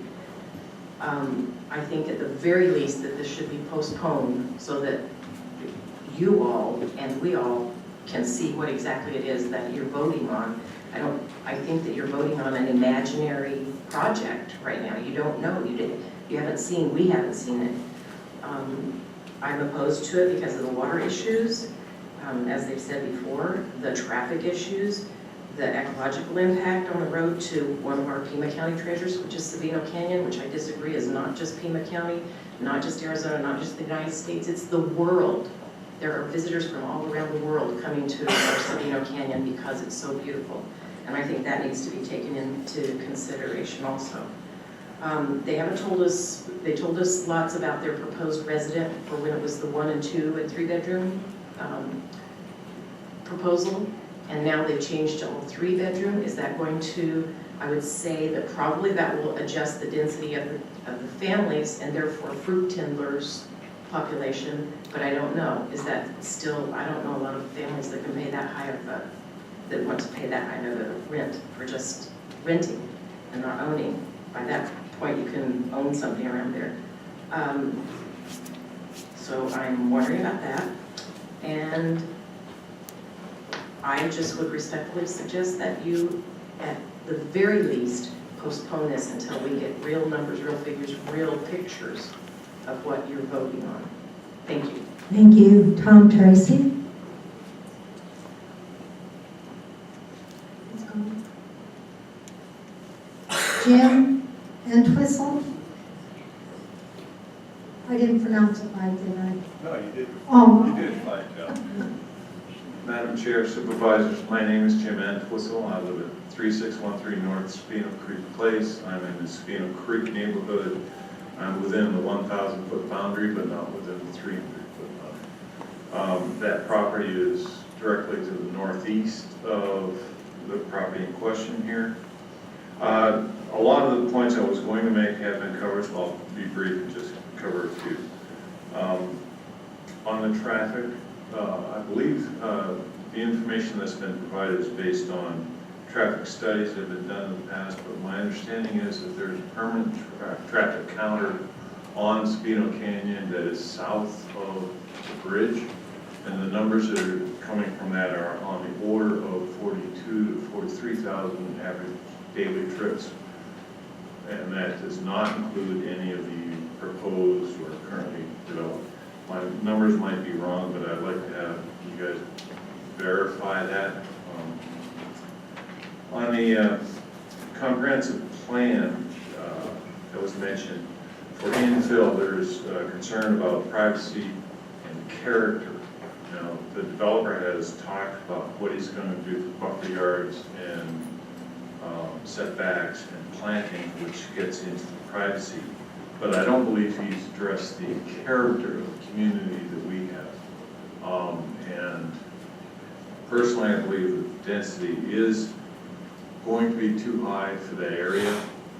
I think at the very least that this should be postponed so that you all and we all can see what exactly it is that you're voting on. I think that you're voting on an imaginary project right now. You don't know, we haven't seen it. I'm opposed to it because of the water issues, as they've said before, the traffic issues, the ecological impact on the road to one of our Pima County treasures, which is Sabino Canyon, which I disagree is not just Pima County, not just Arizona, not just the United States, it's the world. There are visitors from all around the world coming to our Sabino Canyon because it's so beautiful. And I think that needs to be taken into consideration also. They haven't told us, they told us lots about their proposed resident for when it was the 1 and 2 and 3 bedroom proposal. And now they've changed to all 3 bedroom. Is that going to, I would say that probably that will adjust the density of the families and therefore fruit tenders population, but I don't know. Is that still, I don't know a lot of families that can pay that high of a, that want to pay that high of a rent for just renting and not owning. By that point, you can own something around there. So I'm wondering about that. And I just would respectfully suggest that you, at the very least, postpone this until we get real numbers, real figures, real pictures of what you're voting on. Thank you. Thank you. Tom Tracy. Jim Entwistle. I didn't pronounce it right, did I? No, you did. Oh. You did a fine job. Madam Chair, Supervisors, my name is Jim Entwistle. I live at 3613 North Sabino Creek Place. I'm in the Sabino Creek neighborhood. I'm within the 1,000-foot boundary, but not within the 300-foot boundary. That property is directly to the northeast of the property in question here. A lot of the points I was going to make have been covered, so I'll be brief and just cover a few. On the traffic, I believe the information that's been provided is based on traffic studies that have been done in the past, but my understanding is that there's a permanent traffic counter on Sabino Canyon that is south of the bridge, and the numbers that are coming from that are on the order of 42 to 43,000 average daily trips, and that does not include any of the proposed or currently developed. My numbers might be wrong, but I'd like to have you guys verify that. On the comprehensive plan that was mentioned, for infill, there's concern about privacy and character. Now, the developer has talked about what he's going to do for buffer yards and setbacks and planting, which gets into the privacy. But I don't believe he's addressed the character of the community that we have. And personally, I believe that the density is going to be too high for that area.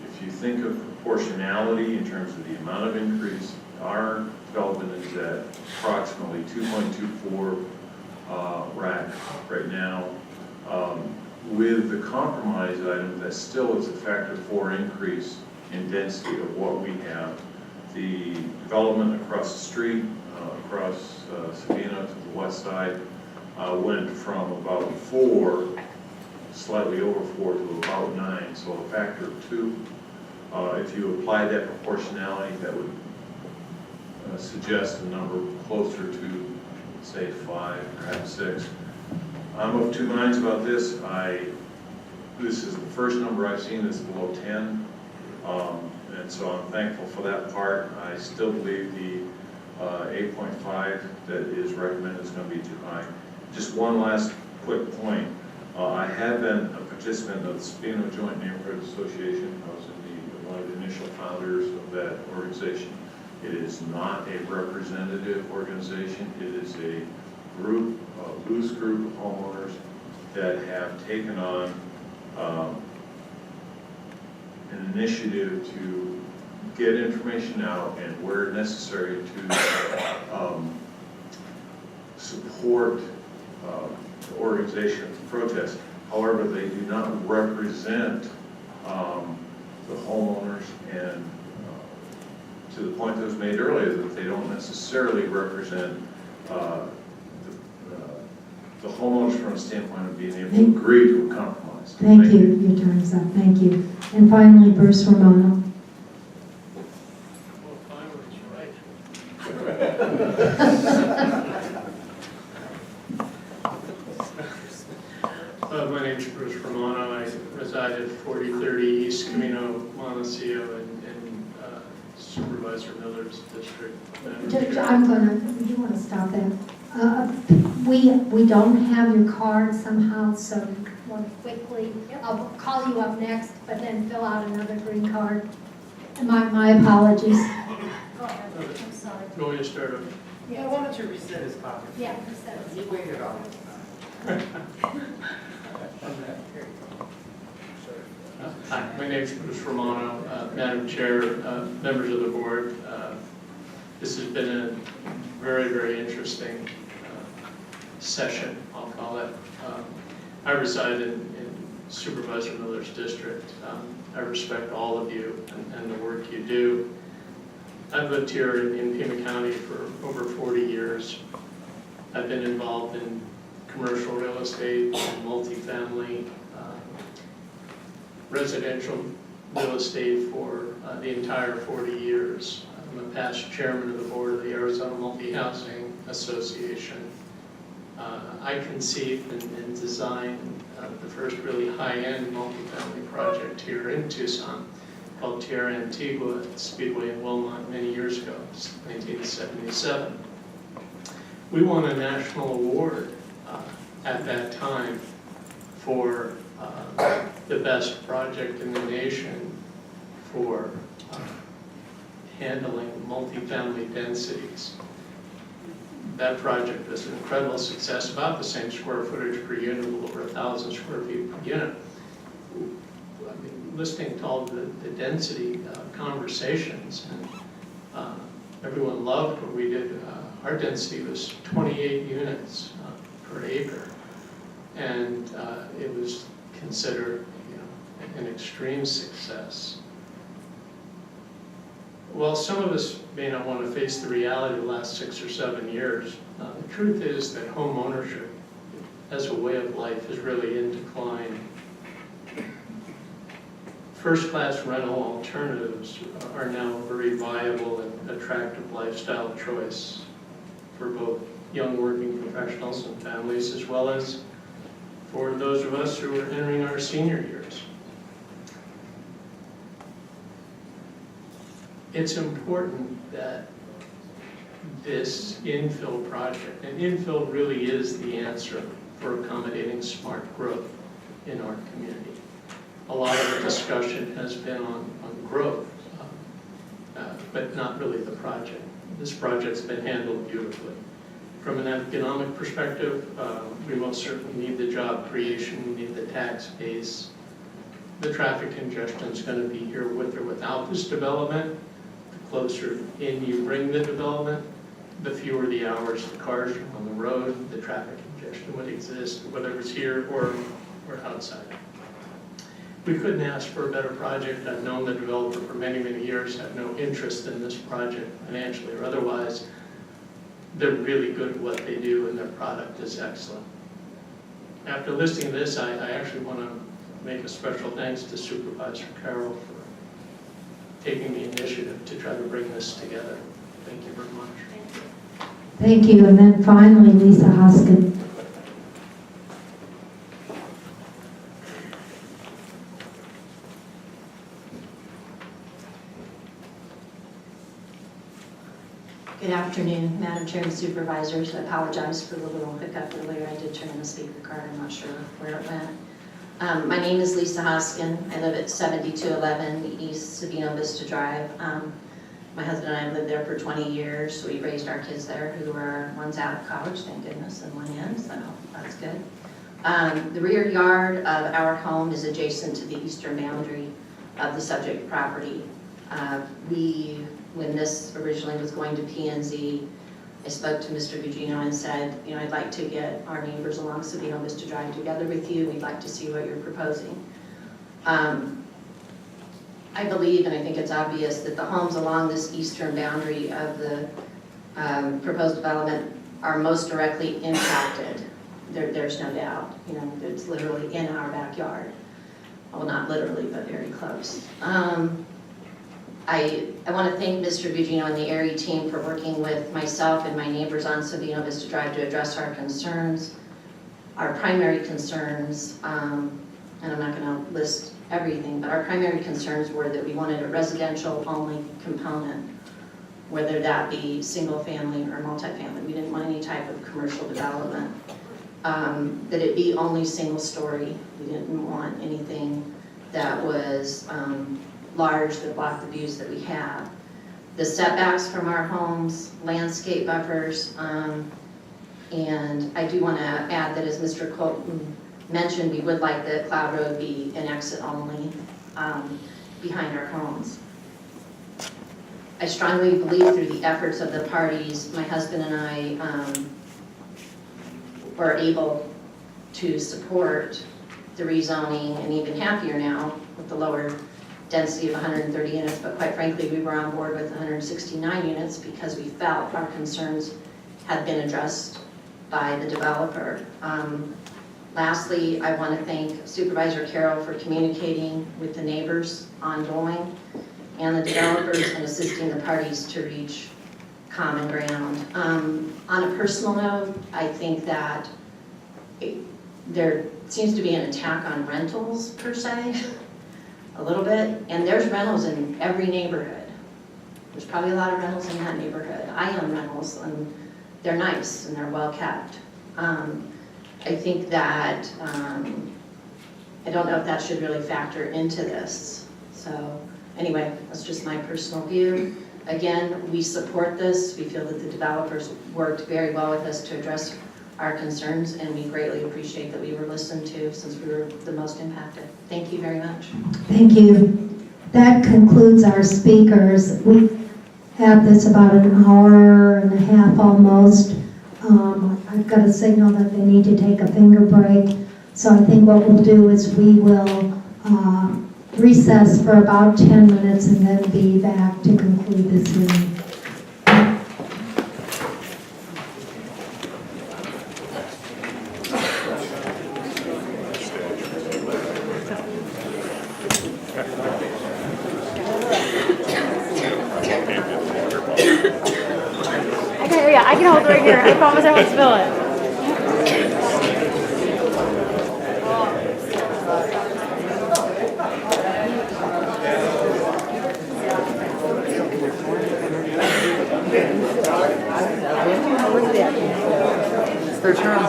If you think of proportionality in terms of the amount of increase, our development is at approximately 2.24 rack right now. With the compromise item, that still is a factor 4 increase in density of what we have. The development across the street, across Sabino to the west side, went from about 4, slightly over 4 to about 9, so a factor of 2. If you apply that proportionality, that would suggest a number closer to, say, 5, perhaps 6. I'm of 2 minds about this. This is the first number I've seen that's below 10. And so I'm thankful for that part. I still believe the 8.5 that is recommended is going to be too high. Just one last quick point. I have been a participant of the Sabino Joint Neighborhood Association. I was one of the initial founders of that organization. It is not a representative organization. It is a group, a loose group of homeowners that have taken on an initiative to get information out and where necessary to support the organization of the protest. However, they do not represent the homeowners, and to the point that was made earlier, that they don't necessarily represent the homeowners from a standpoint of being able to agree to a compromise. Thank you. Your time's up. Thank you. And finally, Bruce Romano. My name is Bruce Romano. I reside at 4030 East Camino Montecito in Supervisor Miller's district. You want to stop that? We don't have your card somehow, so you want to quickly, I'll call you up next, but then fill out another green card. My apologies. Go ahead, I'm sorry. You want me to start over? Yeah, why don't you reset his copy? Yeah, reset it. He waited on it. Hi, my name is Bruce Romano. Madam Chair, members of the board, this has been a very, very interesting session, I'll call it. I reside in Supervisor Miller's district. I respect all of you and the work you do. I've lived here in Pima County for over 40 years. I've been involved in commercial real estate, multifamily, residential real estate for the entire 40 years. I'm a past chairman of the board of the Arizona Multi-Housing Association. I conceived and designed the first really high-end multifamily project here in Tucson called Tierra Antigua at Speedway in Wilmot many years ago, 1977. We won a national award at that time for the best project in the nation for handling multifamily densities. That project was an incredible success, about the same square footage per unit, a little over 1,000 square feet per unit. I mean, listening to all the density conversations, and everyone loved what we did. Our density was 28 units per acre, and it was considered, an extreme success. While some of us may not want to face the reality of the last 6 or 7 years, the truth is that home ownership as a way of life is really in decline. First-class rental alternatives are now a very viable and attractive lifestyle choice for both young working professionals and families, as well as for those of us who are entering our senior years. It's important that this infill project, and infill really is the answer for accommodating smart growth in our community. A lot of the discussion has been on growth, but not really the project. This project's been handled beautifully. From an economic perspective, we most certainly need the job creation, we need the tax base. The traffic congestion is going to be here with or without this development. The closer in you bring the development, the fewer the hours the cars are on the road, the traffic congestion would exist, whether it's here or outside. We couldn't ask for a better project. I've known the developer for many, many years, have no interest in this project financially or otherwise. They're really good at what they do, and their product is excellent. After listening to this, I actually want to make a special thanks to Supervisor Carroll for taking the initiative to try to bring this together. Thank you very much. Thank you. And then finally, Lisa Hoskin. Good afternoon, Madam Chair and Supervisors. I apologize for the little hiccup earlier. I did turn in the speaker card. I'm not sure where it went. My name is Lisa Hoskin. I live at 7211 East Sabino Vista Drive. My husband and I have lived there for 20 years. We raised our kids there, who are, one's out of college, thank goodness, and one in, so that's good. The rear yard of our home is adjacent to the eastern boundary of the subject property. When this originally was going to P&Z, I spoke to Mr. Gugino and said, I'd like to get our neighbors along Sabino Vista Drive together with you. We'd like to see what you're proposing. I believe, and I think it's obvious, that the homes along this eastern boundary of the proposed development are most directly impacted. There's no doubt. It's literally in our backyard. Well, not literally, but very close. I want to thank Mr. Gugino and the area team for working with myself and my neighbors on Sabino Vista Drive to address our concerns, our primary concerns, and I'm not going to list everything, but our primary concerns were that we wanted a residential only component, whether that be single family or multifamily. We didn't want any type of commercial development. That it be only single story. We didn't want anything that was large that blocked the views that we have. The setbacks from our homes, landscape buffers, and I do want to add that, as Mr. Colton mentioned, we would like the Cloud Road be an exit only behind our homes. I strongly believe through the efforts of the parties, my husband and I were able to support the rezoning, and even happier now with the lower density of 130 units, but quite frankly, we were on board with 169 units because we felt our concerns had been addressed by the developer. Lastly, I want to thank Supervisor Carroll for communicating with the neighbors ongoing and the developers and assisting the parties to reach common ground. On a personal note, I think that there seems to be an attack on rentals per se, a little bit, and there's rentals in every neighborhood. There's probably a lot of rentals in that neighborhood. I own rentals, and they're nice and they're well kept. I think that, I don't know if that should really factor into this. So anyway, that's just my personal view. Again, we support this. We feel that the developers worked very well with us to address our concerns, and we greatly appreciate that we were listened to since we were the most impacted. Thank you very much. Thank you. That concludes our speakers. We have this about an hour and a half almost. I've got a signal that they need to take a finger break. So I think what we'll do is we will recess for about 10 minutes and then be back to conclude this hearing. I can hold it right here. I promise I won't spill it. It's their turn.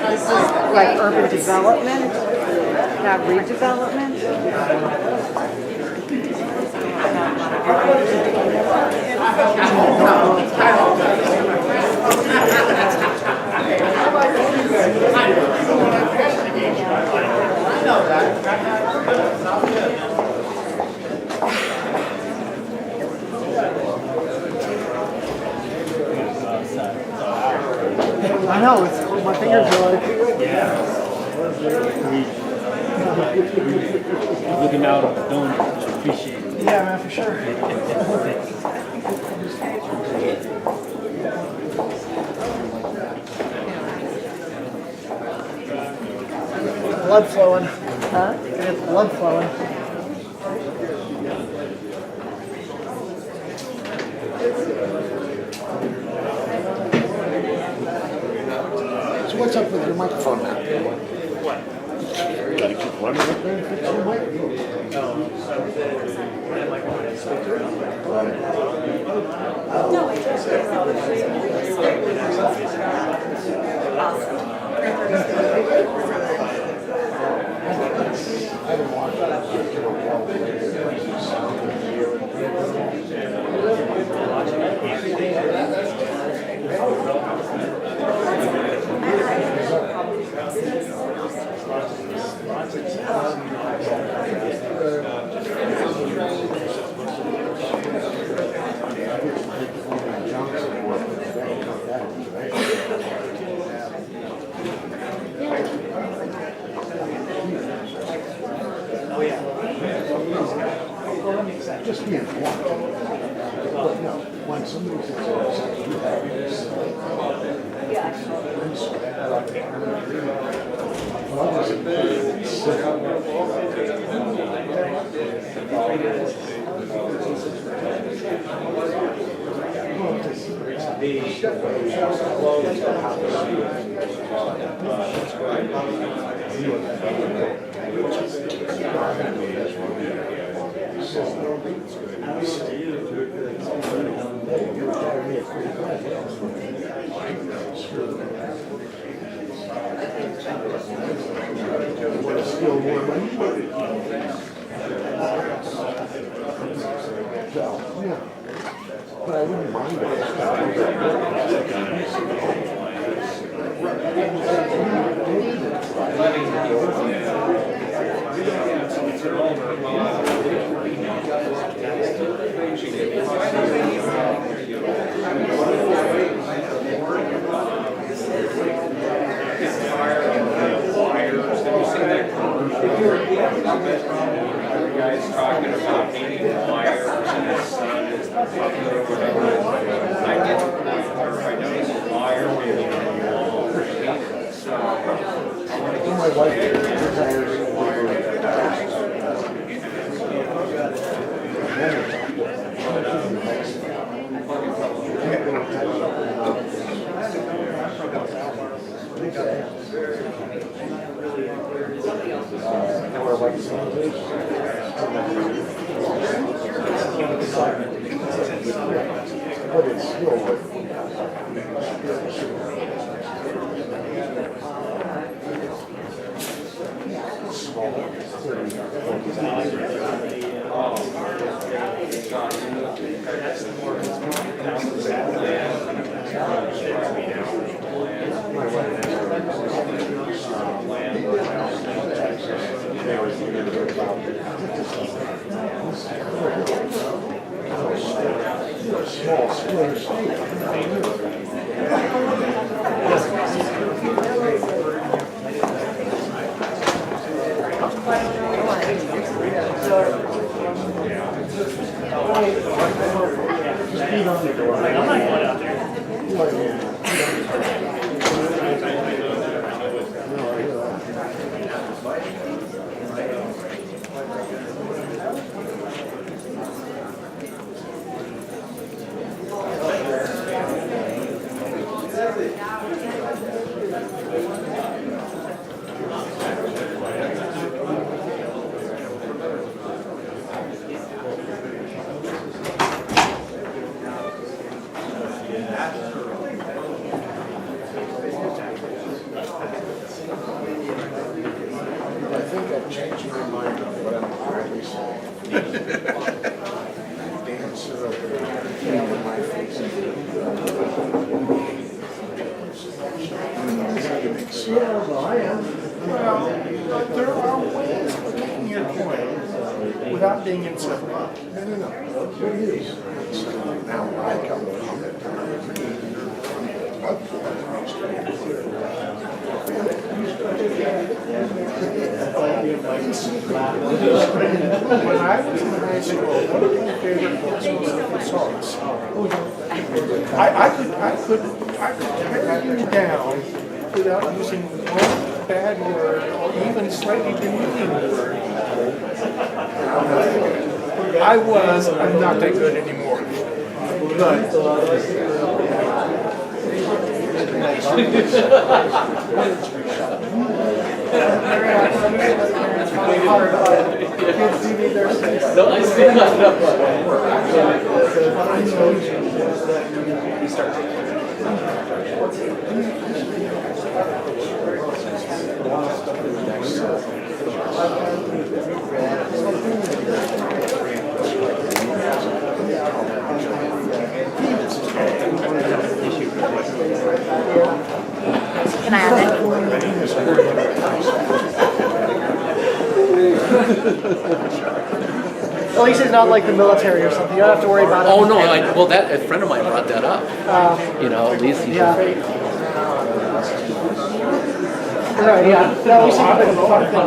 This is like urban development, not redevelopment. I know, it's my fingers are like. Yeah. Looking out on the donors, appreciate it. Yeah, man, for sure. Blood flowing. Huh? It's blood flowing. So what's up with your microphone now? What? You gotta keep running up there and fix your mic? No, I just Awesome. But I wouldn't mind Guys talking about hanging wires and the sun is popular or whatever. I didn't I noticed a wire maybe on the wall or painted, so I want to get my wife but it's still without being insensitive. Now I come to comment. When I was in high school, one of my favorite books was songs. I could tear you down without using one bad word or even slightly demeaning word. I'm not that good anymore. No, I see that. Can I have it? At least it's not like the military or something. You don't have to worry about it. Oh no! Well, that a friend of mine brought that up. You know, at least he's Right, yeah. No, we should have a fun thing.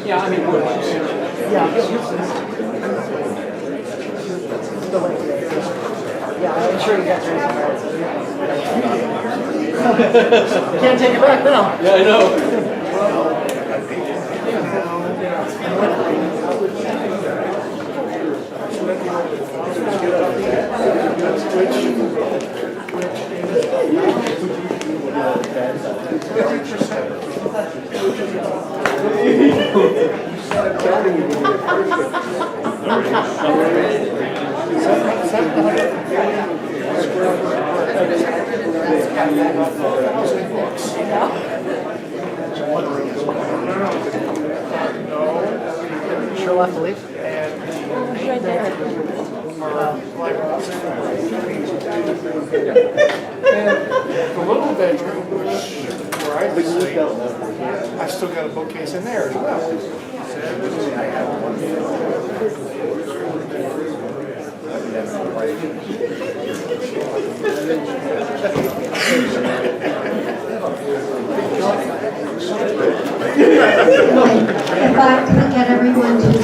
Yeah, I mean, Yeah, I'm sure you got your Can't take it back now. Yeah, I know. She'll have to leave. Right there. And the little bedroom, where I sleep, I still got a bookcase in there as well. If I could get everyone to be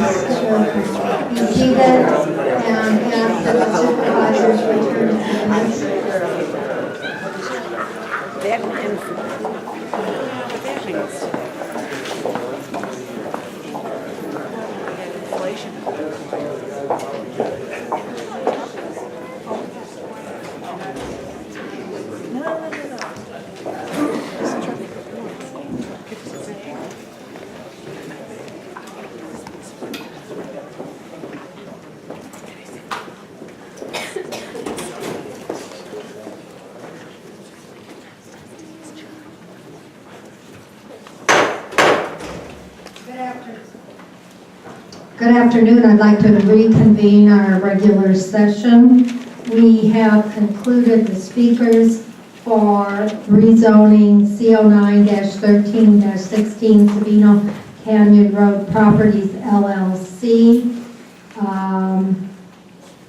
seated and ask that the supervisors return to Good afternoon. I'd like to reconvene our regular session. We have concluded the speakers for rezoning CO9-13-16 Sabino Canyon Road Properties LLC.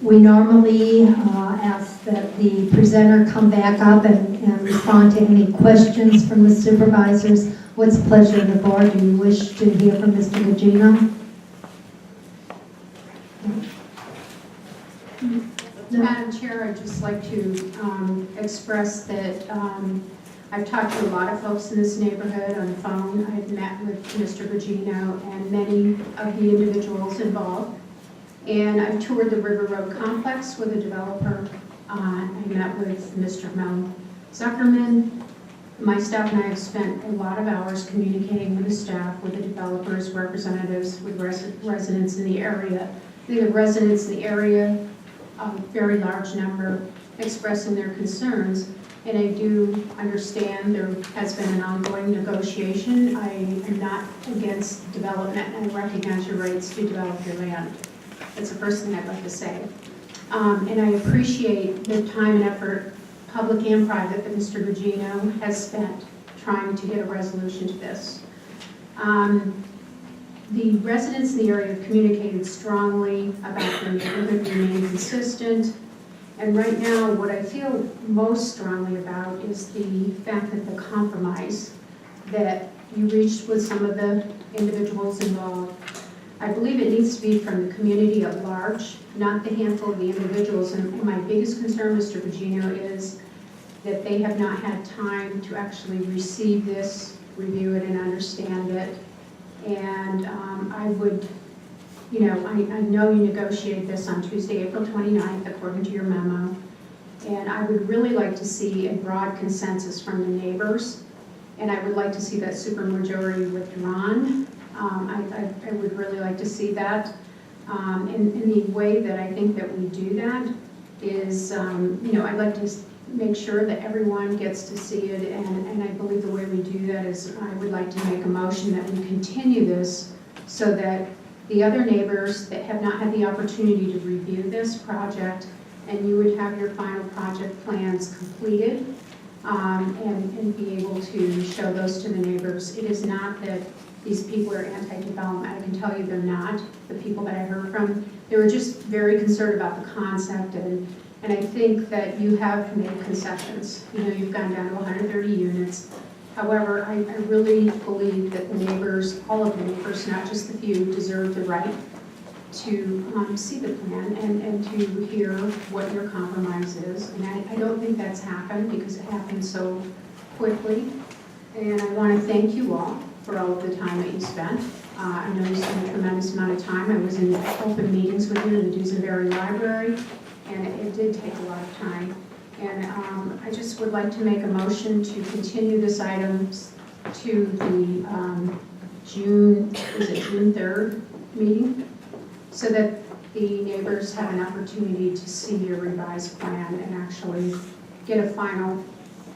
We normally ask that the presenter come back up and respond to any questions from the supervisors. What's the pleasure of the board? Do you wish to hear from Mr. Gugino? Madam Chair, I'd just like to express that I've talked to a lot of folks in this neighborhood on the phone. I've met with Mr. Gugino and many of the individuals involved. And I've toured the River Road complex with a developer. I met with Mr. Mel Zuckerman. My staff and I have spent a lot of hours communicating with the staff, with the developers, representatives, with residents in the area. The residents in the area, a very large number, expressing their concerns. And I do understand there has been an ongoing negotiation. I am not against development, and I recognize your rights to develop your land. That's the first thing I'd like to say. And I appreciate the time and effort, public and private, that Mr. Gugino has spent trying to get a resolution to this. The residents in the area have communicated strongly about their neighborhood remaining consistent. And right now, what I feel most strongly about is the fact that the compromise that you reached with some of the individuals involved, I believe it needs to be from the community at large, not the handful of the individuals. And my biggest concern, Mr. Gugino, is that they have not had time to actually receive this, review it, and understand it. And I would, I know you negotiated this on Tuesday, April 29th, according to your memo. And I would really like to see a broad consensus from the neighbors. And I would like to see that supermajority withdrawn. I would really like to see that. And the way that I think that we do that is, I'd like to make sure that everyone gets to see it, and I believe the way we do that is I would like to make a motion that we continue this so that the other neighbors that have not had the opportunity to review this project, and you would have your final project plans completed and be able to show those to the neighbors. It is not that these people are anti-development. I can tell you they're not. The people that I heard from, they were just very concerned about the concept, and I think that you have made concessions. You've gone down to 130 units. However, I really believe that the neighbors, all of the neighbors, not just the few, deserve the right to see the plan and to hear what your compromise is. And I don't think that's happened because it happened so quickly, and I want to thank you all for all of the time that you spent. I know you spent a tremendous amount of time. I was in open meetings with you in the Duesenberry Library, and it did take a lot of time. And I just would like to make a motion to continue this item to the June 3rd meeting, so that the neighbors have an opportunity to see your revised plan and actually get a final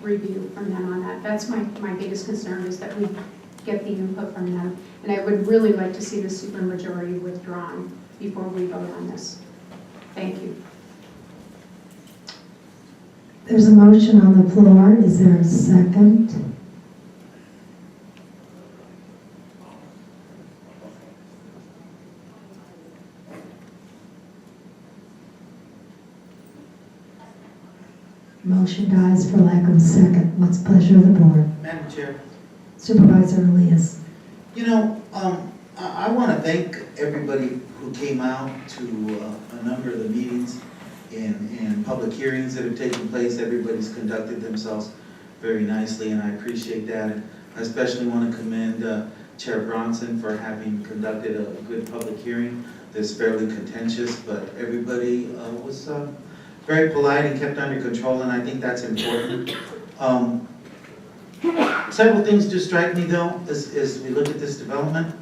review from them on that. That's my biggest concern, is that we get the input from them. And I would really like to see the supermajority withdrawn before we vote on this. Thank you. There's a motion on the floor. Is there a second? Motion dies for lack of a second. What's the pleasure of the board? Madam Chair, Supervisor Elias. you know, I want to thank everybody who came out to a number of the meetings and public hearings that have taken place. Everybody's conducted themselves very nicely, and I appreciate that. And I especially want to commend Chair Bronson for having conducted a good public hearing that's fairly contentious, but everybody was very polite and kept under control, and I think that's important. Several things do strike me, though, as we look at this development.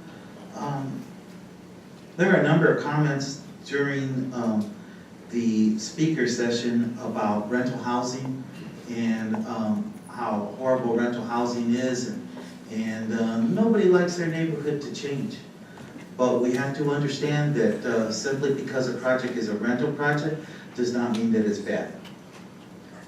There are a number of comments during the speaker session about rental housing and how horrible rental housing is, and nobody likes their neighborhood to change. But we have to understand that simply because a project is a rental project does not mean that it's bad.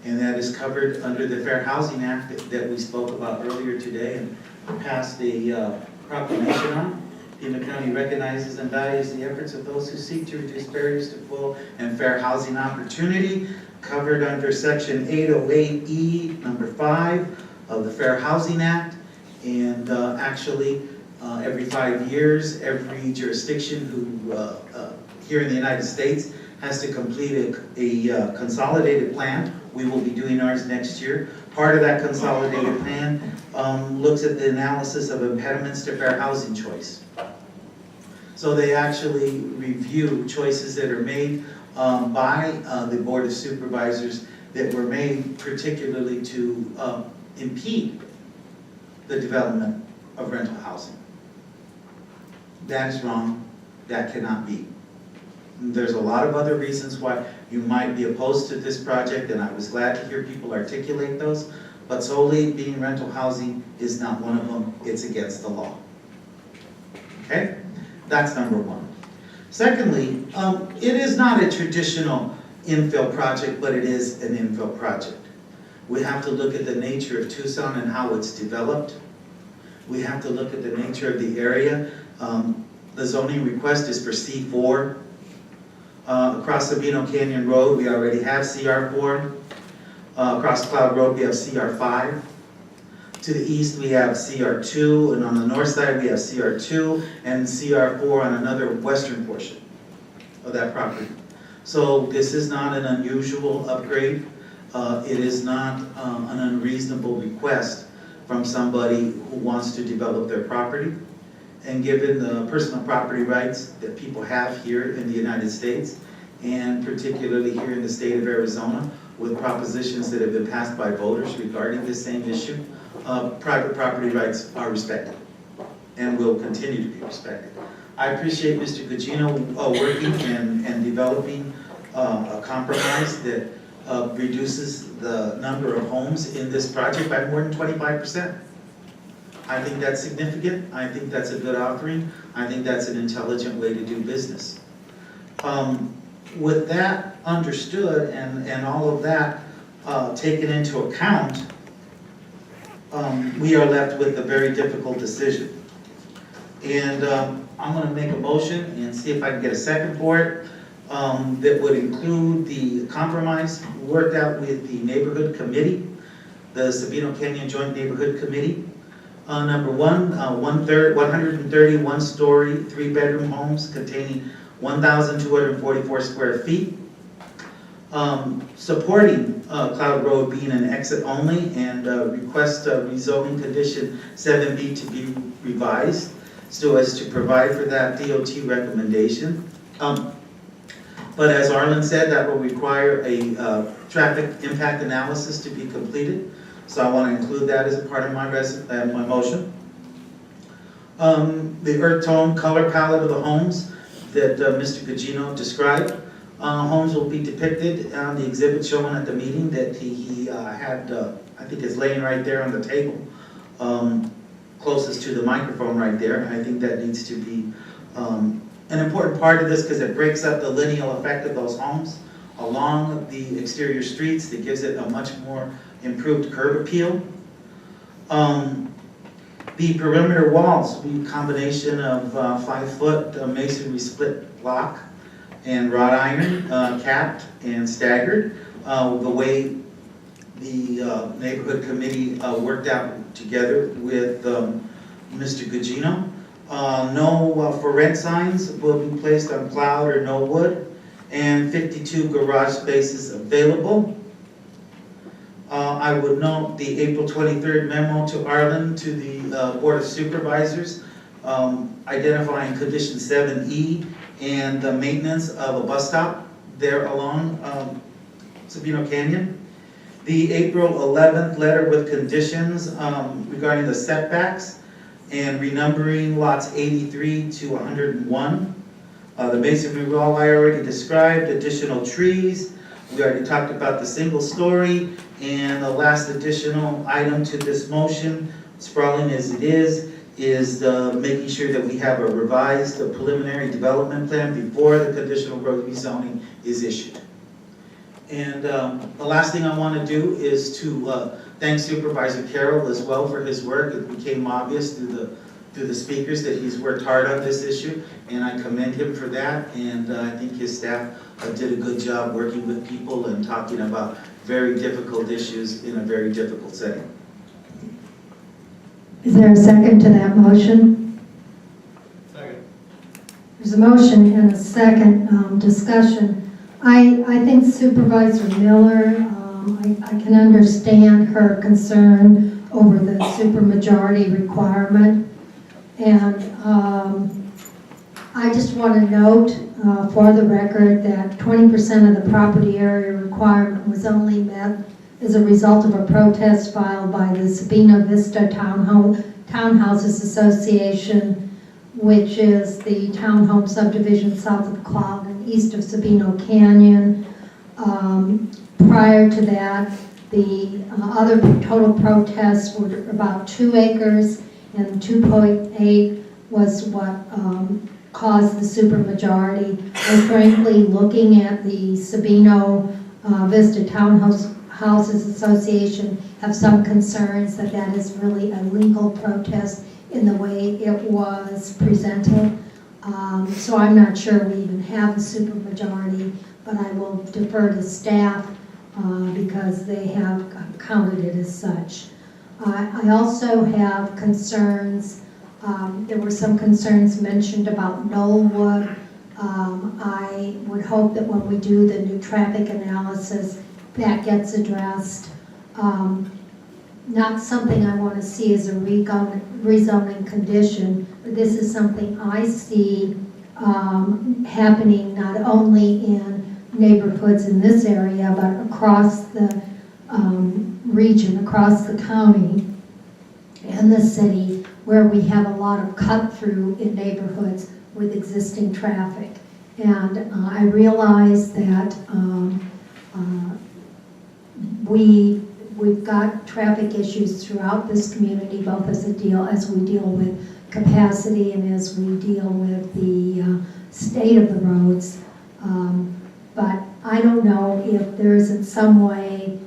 And that is covered under the Fair Housing Act that we spoke about earlier today and passed a proclamation on. Pima County recognizes and values the efforts of those who seek to reduce barriers to full and fair housing opportunity, covered under Section 808E, number 5 of the Fair Housing Act. And actually, every 5 years, every jurisdiction who here in the United States has to complete a consolidated plan. We will be doing ours next year. Part of that consolidated plan looks at the analysis of impediments to fair housing choice. So they actually review choices that are made by the Board of Supervisors that were made particularly to impede the development of rental housing. That is wrong. That cannot be. There's a lot of other reasons why you might be opposed to this project, and I was glad to hear people articulate those, but solely being rental housing is not one of them. It's against the law. Okay? That's number one. Secondly, it is not a traditional infill project, but it is an infill project. We have to look at the nature of Tucson and how it's developed. We have to look at the nature of the area. The zoning request is for C4. Across Sabino Canyon Road, we already have CR4. Across Cloud Road, we have CR5. To the east, we have CR2, and on the north side, we have CR2 and CR4 on another western portion of that property. So this is not an unusual upgrade. It is not an unreasonable request from somebody who wants to develop their property. And given the personal property rights that people have here in the United States, and particularly here in the state of Arizona, with propositions that have been passed by voters regarding this same issue, private property rights are respected and will continue to be respected. I appreciate Mr. Gugino working and developing a compromise that reduces the number of homes in this project by more than 25%. I think that's significant. I think that's a good offering. I think that's an intelligent way to do business. With that understood and all of that taken into account, we are left with a very difficult decision. And I'm going to make a motion and see if I can get a second for it that would include the compromise worked out with the neighborhood committee, the Sabino Canyon Joint Neighborhood Committee. Number one, 130 one-story, 3-bedroom homes containing 1,244 square feet. supporting Cloud Road being an exit only and request rezoning condition 7B to be revised so as to provide for that DOT recommendation. But as Arlen said, that will require a traffic impact analysis to be completed. So I want to include that as a part of my motion. The earth tone color palette of the homes that Mr. Gugino described. Homes will be depicted on the exhibit shown at the meeting that he had, I think it's laying right there on the table, closest to the microphone right there. And I think that needs to be an important part of this because it breaks up the lineal effect of those homes along the exterior streets that gives it a much more improved curb appeal. The perimeter walls will be a combination of 5-foot masonry split block and wrought iron, capped and staggered. The way the neighborhood committee worked out together with Mr. Gugino. No for rent signs will be placed on plowed or no wood, and 52 garage spaces available. I would note the April 23rd memo to Arlen to the Board of Supervisors identifying condition 7E and the maintenance of a bus stop there along Sabino Canyon. The April 11th letter with conditions regarding the setbacks and renumbering lots 83 to 101. The masonry wall I already described, additional trees. We already talked about the single story, and the last additional item to this motion, sprawling as it is making sure that we have a revised preliminary development plan before the conditional road rezoning is issued. And the last thing I want to do is to thank Supervisor Carroll as well for his work. It became obvious through the speakers that he's worked hard on this issue, and I commend him for that. And I think his staff did a good job working with people and talking about very difficult issues in a very difficult setting. Is there a second to that motion? Second. There's a motion and a second discussion. I think Supervisor Miller, I can understand her concern over the supermajority requirement. And I just want to note for the record that 20% of the property area requirement was only met as a result of a protest filed by the Sabino Vista Townhouses Association, which is the townhome subdivision south of Cloud and east of Sabino Canyon. Prior to that, the other total protests were about 2 acres, and 2.8 was what caused the supermajority. And frankly, looking at the Sabino Vista Townhouses Association, have some concerns that that is really a legal protest in the way it was presented. So I'm not sure we even have a supermajority, but I will defer to staff because they have counted it as such. I also have concerns, there were some concerns mentioned about Knollwood. I would hope that when we do the new traffic analysis, that gets addressed. Not something I want to see as a rezoning condition, but this is something I see happening not only in neighborhoods in this area, but across the region, across the county and the city, where we have a lot of cut-through in neighborhoods with existing traffic. And I realize that we've got traffic issues throughout this community, both as we deal with capacity and as we deal with the state of the roads. But I don't know if there isn't some way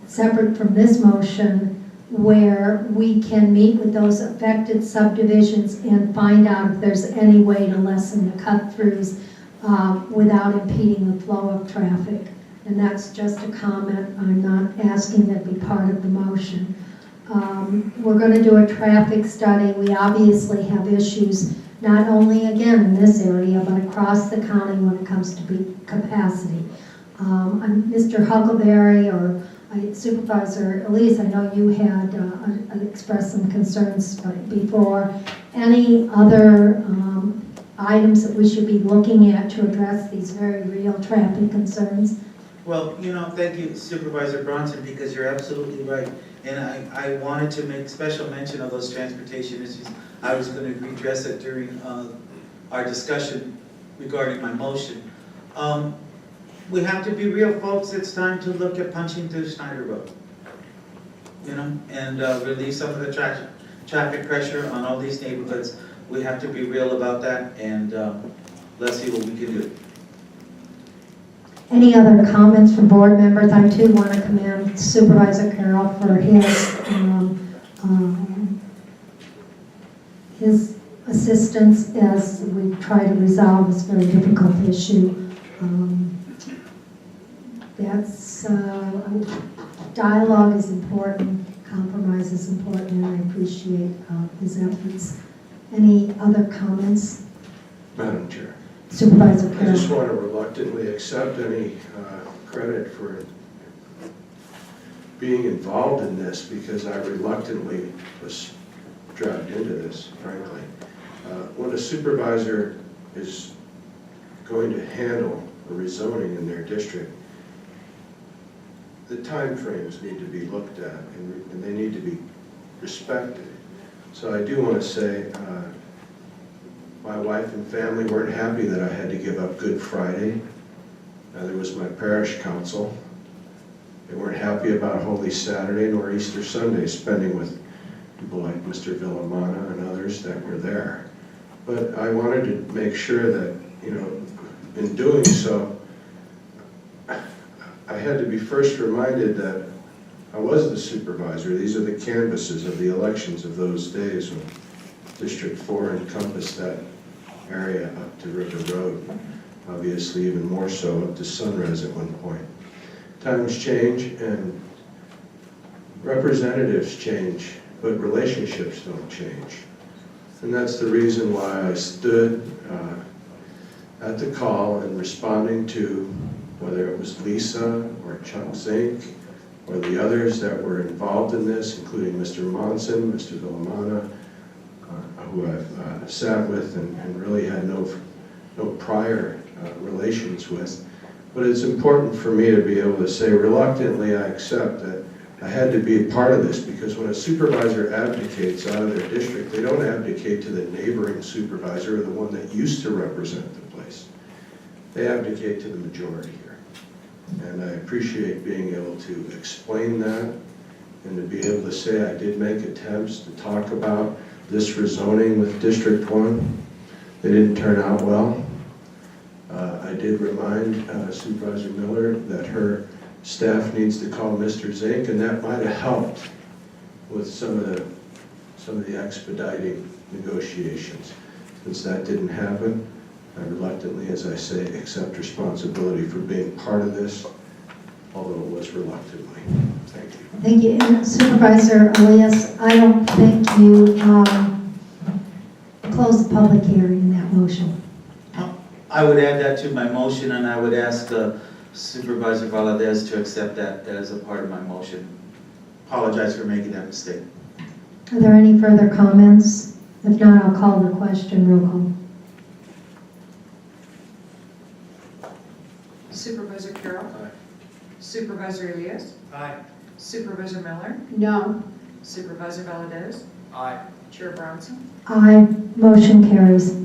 separate from this motion where we can meet with those affected subdivisions and find out if there's any way to lessen the cut-throughs without impeding the flow of traffic. And that's just a comment. I'm not asking that be part of the motion. We're going to do a traffic study. We obviously have issues not only, again, in this area, but across the county when it comes to capacity. Mr. Huckleberry or Supervisor Elise, I know you had expressed some concerns before. Any other items that we should be looking at to address these very real traffic concerns? Well, thank you Supervisor Bronson, because you're absolutely right. And I wanted to make special mention of those transportation issues. I was going to address it during our discussion regarding my motion. We have to be real, folks. It's time to look at punching through Snyder Road, and relieve some of the traffic pressure on all these neighborhoods. We have to be real about that, and let's see what we can do. Any other comments from board members? I too want to commend Supervisor Carroll for his assistance as we try to resolve this very difficult issue. Dialogue is important, compromise is important, and I appreciate his efforts. Any other comments? Madam Chair. Supervisor I Carroll. just want to reluctantly accept any credit for being involved in this, because I reluctantly was dragged into this, frankly. When a supervisor is going to handle a rezoning in their district, the time frames need to be looked at, and they need to be respected. So I do want to say, my wife and family weren't happy that I had to give up Good Friday. There was my parish council. They weren't happy about Holy Saturday nor Easter Sunday, spending with people like Mr. Villamana and others that were there. But I wanted to make sure that, in doing so, I had to be first reminded that I was the supervisor. These are the canvases of the elections of those days when District 4 encompassed that area up to River Road, obviously even more so up to Sunrise at one point. Times change and representatives change, but relationships don't change. And that's the reason why I stood at the call and responding to whether it was Lisa or Chuck Zink or the others that were involved in this, including Mr. Monson, Mr. Villamana, who I've sat with and really had no prior relations with. But it's important for me to be able to say, reluctantly, I accept that I had to be a part of this, because when a supervisor abdicates out of their district, they don't abdicate to the neighboring supervisor or the one that used to represent the place. They abdicate to the majority here. And I appreciate being able to explain that and to be able to say I did make attempts to talk about this rezoning with District 1. They didn't turn out well. I did remind Supervisor Miller that her staff needs to call Mr. Zink, and that might have helped with some of the expediting negotiations. Since that didn't happen, I reluctantly, as I say, accept responsibility for being part of this, although it was reluctantly. Thank you. Thank you. And Supervisor Elias, I don't think you closed the public hearing in that motion. I would add that to my motion, and I would ask Supervisor Valadez to accept that as a part of my motion. Apologize for making that mistake. Are there any further comments? If not, I'll call the question. Roll call. Supervisor Carroll. Aye. Supervisor Elias. Aye. Supervisor Miller. No. Supervisor Valadez. Aye. Chair Bronson. Aye. Motion carries.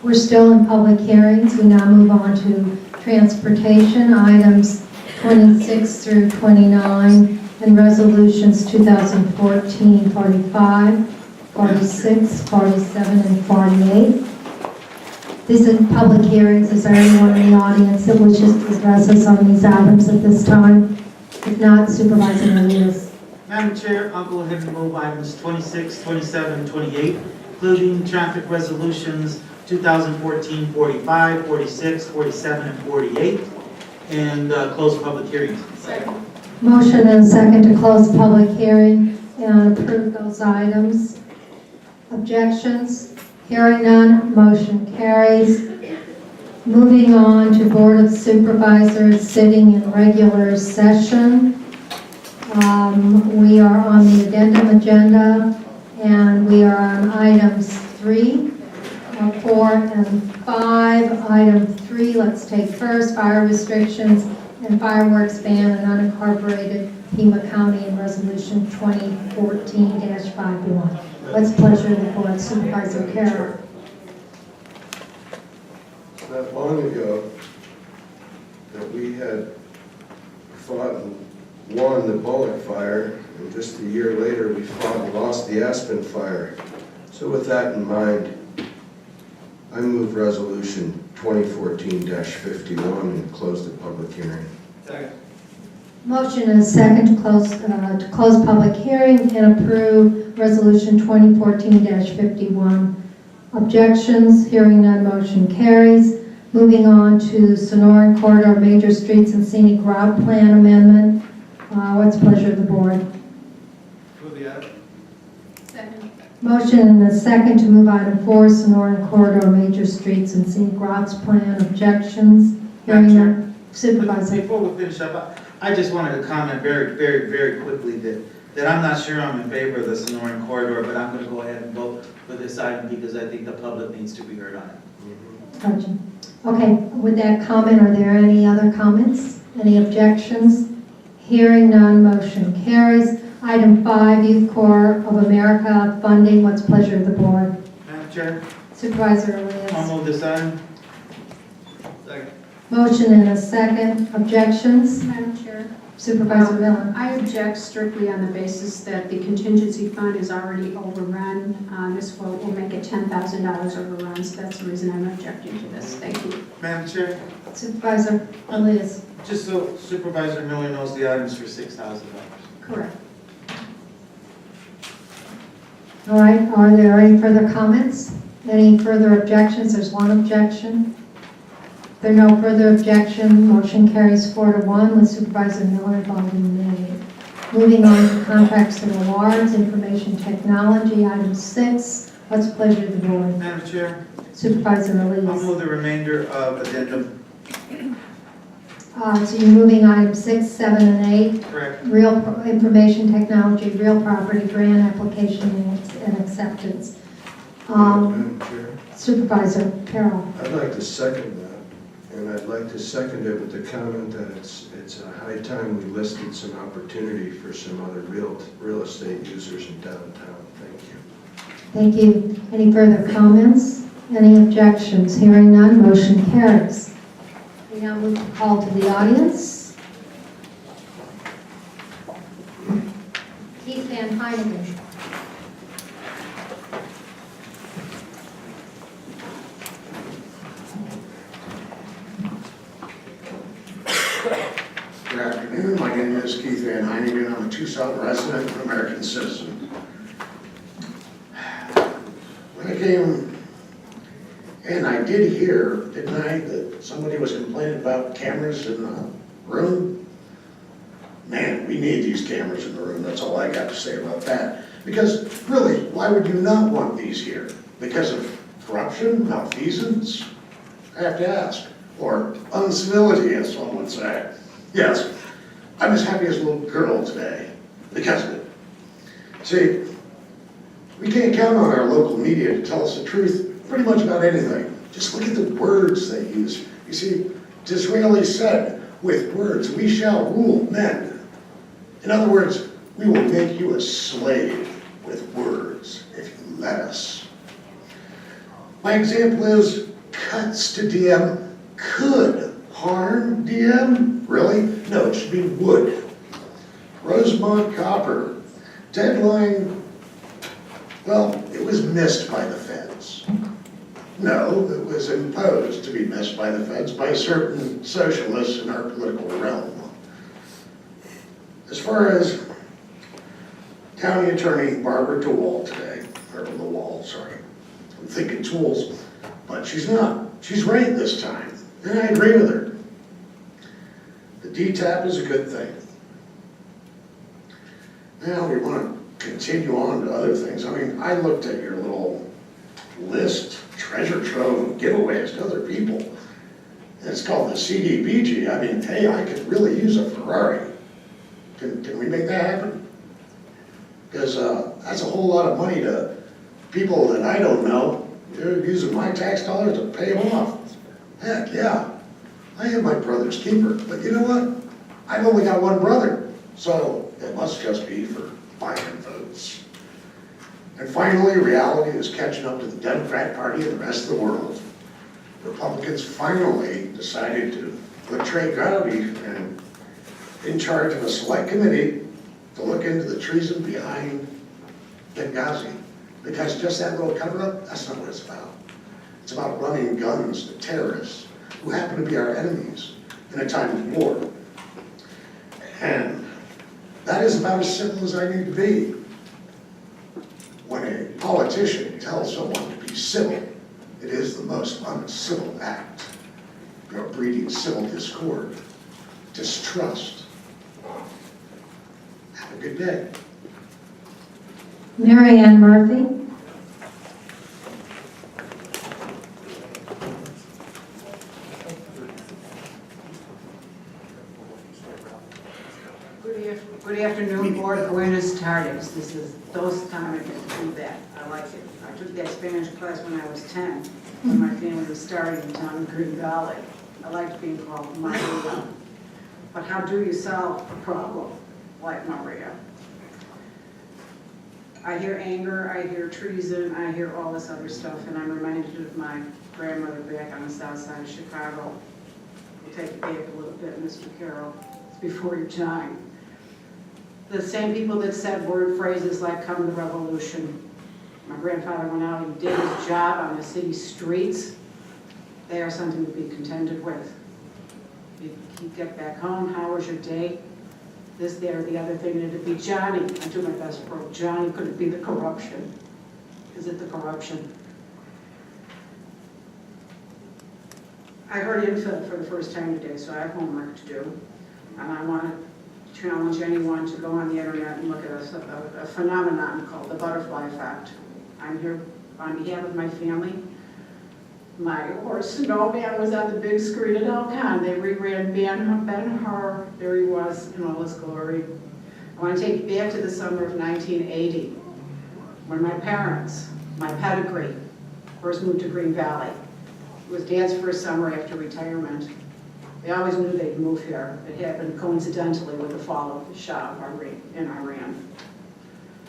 We're still in public hearings. We now move on to transportation, items 26 through 29, and resolutions 2014, 45, 46, 47, and 48. These are public hearings. Is there anyone in the audience that wishes to address us on these items at this time? If not, Supervisor Elias. Madam Chair, I'll go ahead and move items 26, 27, and 28, including traffic resolutions 2014, 45, 46, 47, and 48, and close public hearings. Second. Motion and second to close public hearing. and approve those items. Objections? Hearing none, motion carries. Moving on to Board of Supervisors sitting in regular session. We are on the addendum agenda, and we are on items 3, 4, and 5. Item 3, let's take first, fire restrictions and fireworks ban in unincorporated Pima County in Resolution 2014-51. What's the pleasure of the board? Supervisor Carroll. Not long ago, that we had fought and won the Bullock fire, and just a year later, we fought and lost the Aspen fire. So with that in mind, I move resolution 2014-51 and close the public hearing. Second. Motion and a second to close public hearing and approve resolution 2014-51. Objections? Hearing none, motion carries. Moving on to Sonoran Corridor Major Streets and Scenic Route Plan Amendment. What's the pleasure of the board? Move the item. Second. Motion and a second to move item 4, Sonoran Corridor Major Streets and Scenic Routes Plan. Objections? Hearing none. Supervisor. Before we finish up, I just wanted to comment very quickly that I'm not sure I'm in favor of the Sonoran Corridor, but I'm going to go ahead and vote for this item because I think the public needs to be heard on it. Gotcha. Okay, with that comment, are there any other comments? Any objections? Hearing none, motion carries. Item 5, Youth Corps of America funding. What's the pleasure of the board? Madam Chair, Supervisor Elias. I'll move this item. Second. Motion and a second. Objections? Madam Chair. Supervisor Miller. I object strictly on the basis that the contingency fund is already overrun. This vote will make it $10,000 overrun, so that's the reason I'm objecting to this. Thank you. Madam Chair, Supervisor Elias. just so Supervisor Miller knows, the item's for $6,000. Correct. All right, are there any further comments? Any further objections? There's one objection. If there are no further objection, motion carries 4-1 with Supervisor Miller voting nay. Moving on to contracts and awards, information technology, item 6. What's the pleasure of the board? Madam Chair, Supervisor I'll Elias. move the remainder of addendum. So you're moving items 6, 7, and 8. Correct. Information technology, real property, grant application and acceptance. Madam Chair, Supervisor Carroll. I'd like to second that, and I'd like to second it with the comment that it's a high time we listed some opportunity for some other real estate users in downtown. Thank you. Thank you. Any further comments? Any objections? Hearing none, motion carries. We now move to call to the audience. Keith Van Heineken. Good afternoon. My name is Keith Van Heineken. I'm a Tucson resident and American citizen. When I came in, I did hear, didn't I, that somebody was complaining about cameras in the room? Man, we need these cameras in the room. That's all I got to say about that. Because really, why would you not want these here? Because of corruption, malfeasance? I have to ask. Or uncivility, as some would say. Yes, I'm as happy as a little girl today because of it. See, we can't count on our local media to tell us the truth pretty much about anything. Just look at the words they use. You see, Disraeli said, with words we shall rule men. In other words, we will make you a slave with words if you let us. My example is cuts to DM could harm DM? Really? No, it should be would. Rosemont Copper, deadline, well, it was missed by the feds. No, it was imposed to be missed by the feds by certain socialists in our political realm. As far as County Attorney Barbara DeWall today, or DeWall, sorry, I'm thinking tools, but she's not. She's right this time, and I agree with her. The DTAP is a good thing. Now we want to continue on to other things. I mean, I looked at your little list, treasure trove of giveaways to other people. And it's called the CDBG. I mean, hey, I could really use a Ferrari. Can we make that happen? Because that's a whole lot of money to people that I don't know. They're using my tax dollars to pay them off. Heck, yeah. I am my brother's keeper. But you know what? I've only got one brother. So it must just be for buying votes. And finally, reality is catching up to the Democrat Party and the rest of the world. Republicans finally decided to put Trey Gowdy in charge of a select committee to look into the treason behind Benghazi. Because just that little cover-up, that's not what it's about. It's about running guns to terrorists who happen to be our enemies in a time of war. And that is about as simple as I need to be. When a politician tells someone to be civil, it is the most uncivil act. You're breeding civil discord, distrust. Have a good day. Mary Ann Murphy. Good afternoon, Board. Buenos tardes. This is Dos Carmen do that. I like it. I took that Spanish class when I was 10, when my family was starting in town in Green Valley. I liked being called Maria. But how do you solve a problem like Maria? I hear anger, I hear treason, I hear all this other stuff, and I'm reminded of my grandmother back on the south side of Chicago. We'll take it back a little bit, Mr. Carroll. It's before your time. The same people that said word phrases like "come the revolution." My grandfather went out and did his job on the city streets. They are something to be contended with. You get back home, how was your day? This, that, or the other thing, and it'd be Johnny. I do my best for Johnny. Could it be the corruption? Is it the corruption? I heard infill for the first time today, so I have homework to do. And I want to challenge anyone to go on the internet and look at a phenomenon called the butterfly effect. I'm here on behalf of my family. My horse Snowman was on the big screen at Elcon. They reran Ben-Hur. There he was in all his glory. I want to take you back to the summer of 1980, when my parents, my pedigree, first moved to Green Valley. It was Dad's first summer after retirement. They always knew they'd move here. It happened coincidentally with the fall of the Shah in Iran.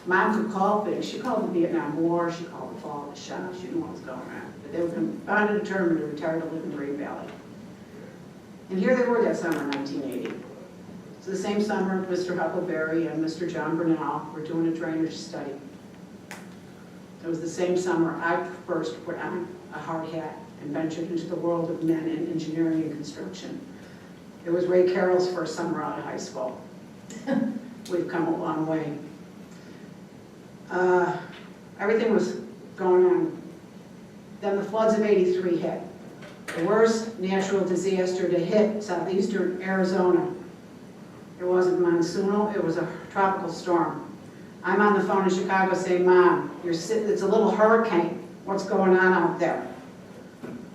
Mom could call things. She called the Vietnam War. She called the fall of the Shah. She knew what was going on. But they were bound and determined to retire to live in Green Valley. And here they were that summer, 1980. It's the same summer Mr. Huckleberry and Mr. John Brunel were doing a drainage study. It was the same summer I first put on a hard hat and ventured into the world of men in engineering and construction. It was Ray Carroll's first summer out of high school. We've come a long way. Everything was going on. Then the floods of '83 hit. The worst natural disaster to hit southeastern Arizona. It wasn't monsoonal, it was a tropical storm. I'm on the phone in Chicago saying, Mom, it's a little hurricane. What's going on out there?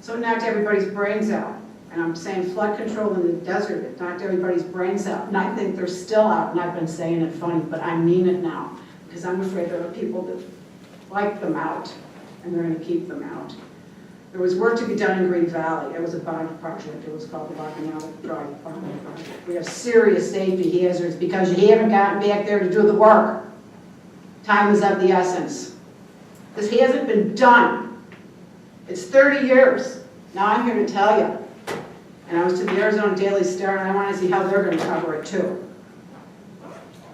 So it knocked everybody's brains out. And I'm saying flood control in the desert, it knocked everybody's brains out. And I think they're still out, and I've been saying it funny, but I mean it now. Because I'm afraid there are people that like them out, and they're going to keep them out. There was work to be done in Green Valley. It was a bond project. It was called the Bacchanalic Drive Bond Project. We have serious safety hazards because you haven't gotten back there to do the work. Time is of the essence. This hasn't been done. It's 30 years. Now I'm here to tell you. And I was to the Arizona Daily Star, and I want to see how they're going to cover it too.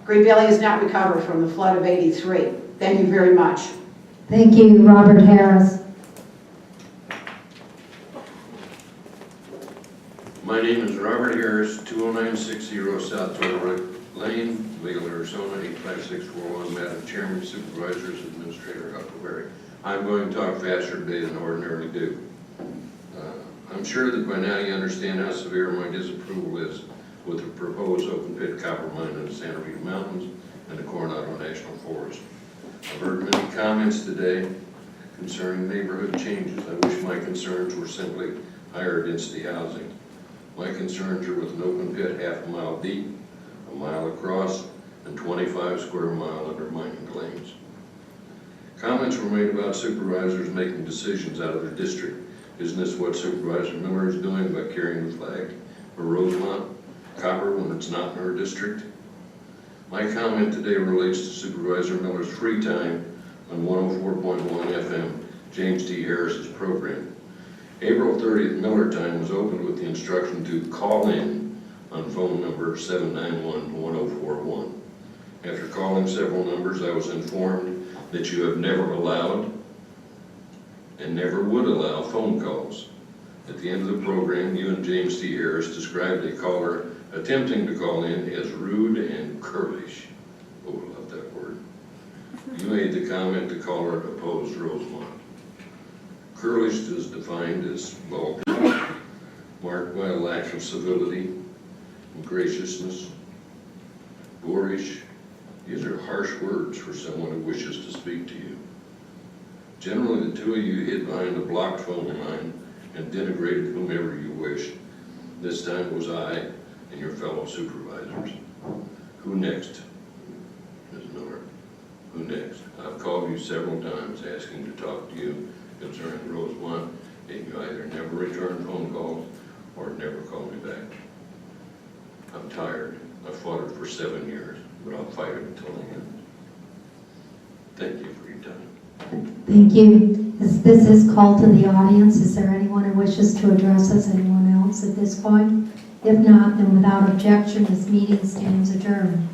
Green Valley has not recovered from the flood of '83. Thank you very much. Thank you, Robert Harris. My name is Robert Harris, 20960 South Total Lane, Legal, Arizona, 85641. Madam Chairman, Supervisors, Administrator Huckleberry. I'm going to talk faster today than I ordinarily do. I'm sure that by now you understand how severe my disapproval is with the proposed open pit copper mine in the Santa Rita Mountains and the Coronado National Forest. I've heard many comments today concerning neighborhood changes. I wish my concerns were simply higher density housing. My concerns are with an open pit half a mile deep, a mile across, and 25 square mile under mining claims. Comments were made about supervisors making decisions out of their district. Isn't this what Supervisor Miller is doing by carrying the flag for Rosemont, Copper, when it's not in her district? My comment today relates to Supervisor Miller's free time on 104.1 FM, James T. Harris's program. April 30th, Miller Time was opened with the instruction to call in on phone number 791-1041. After calling several numbers, I was informed that you have never allowed and never would allow phone calls. At the end of the program, you and James T. Harris described a caller attempting to call in as rude and curlish. Oh, I love that word. You made the comment the caller opposed Rosemont. Curlish is defined as vulgar, marked by a lack of civility and graciousness. Boorish, these are harsh words for someone who wishes to speak to you. Generally, the two of you hid behind a blocked phone line and denigrated whomever you wished. This time it was I and your fellow supervisors. Who next, Ms. Miller? Who next? I've called you several times asking to talk to you concerning Rosemont, and you either never return phone calls or never call me back. I'm tired. I've fought it for 7 years, but I'll fight it until the end. Thank you for your time. Thank you. This is called to the audience. Is there anyone who wishes to address us? Anyone else at this point? If not, then without objection, this meeting stands adjourned.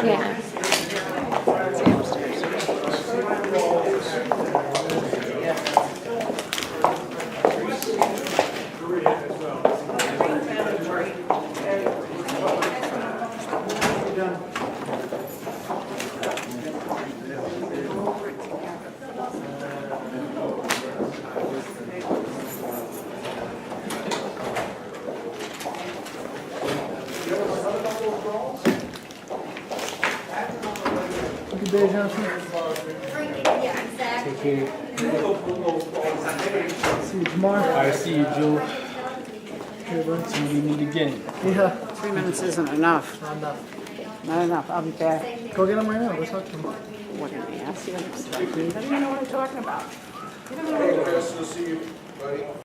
Yeah. Good day, Johnson. Take care. See you tomorrow. I see you, Joe. Okay, bud. See we meet again. Yeah. 3 minutes isn't enough. Not enough. Not enough. I'll be back. Go get him right now. Let's talk to him. What did I ask you? I don't even know what I'm talking about. Hey, Chris, we'll see you, buddy.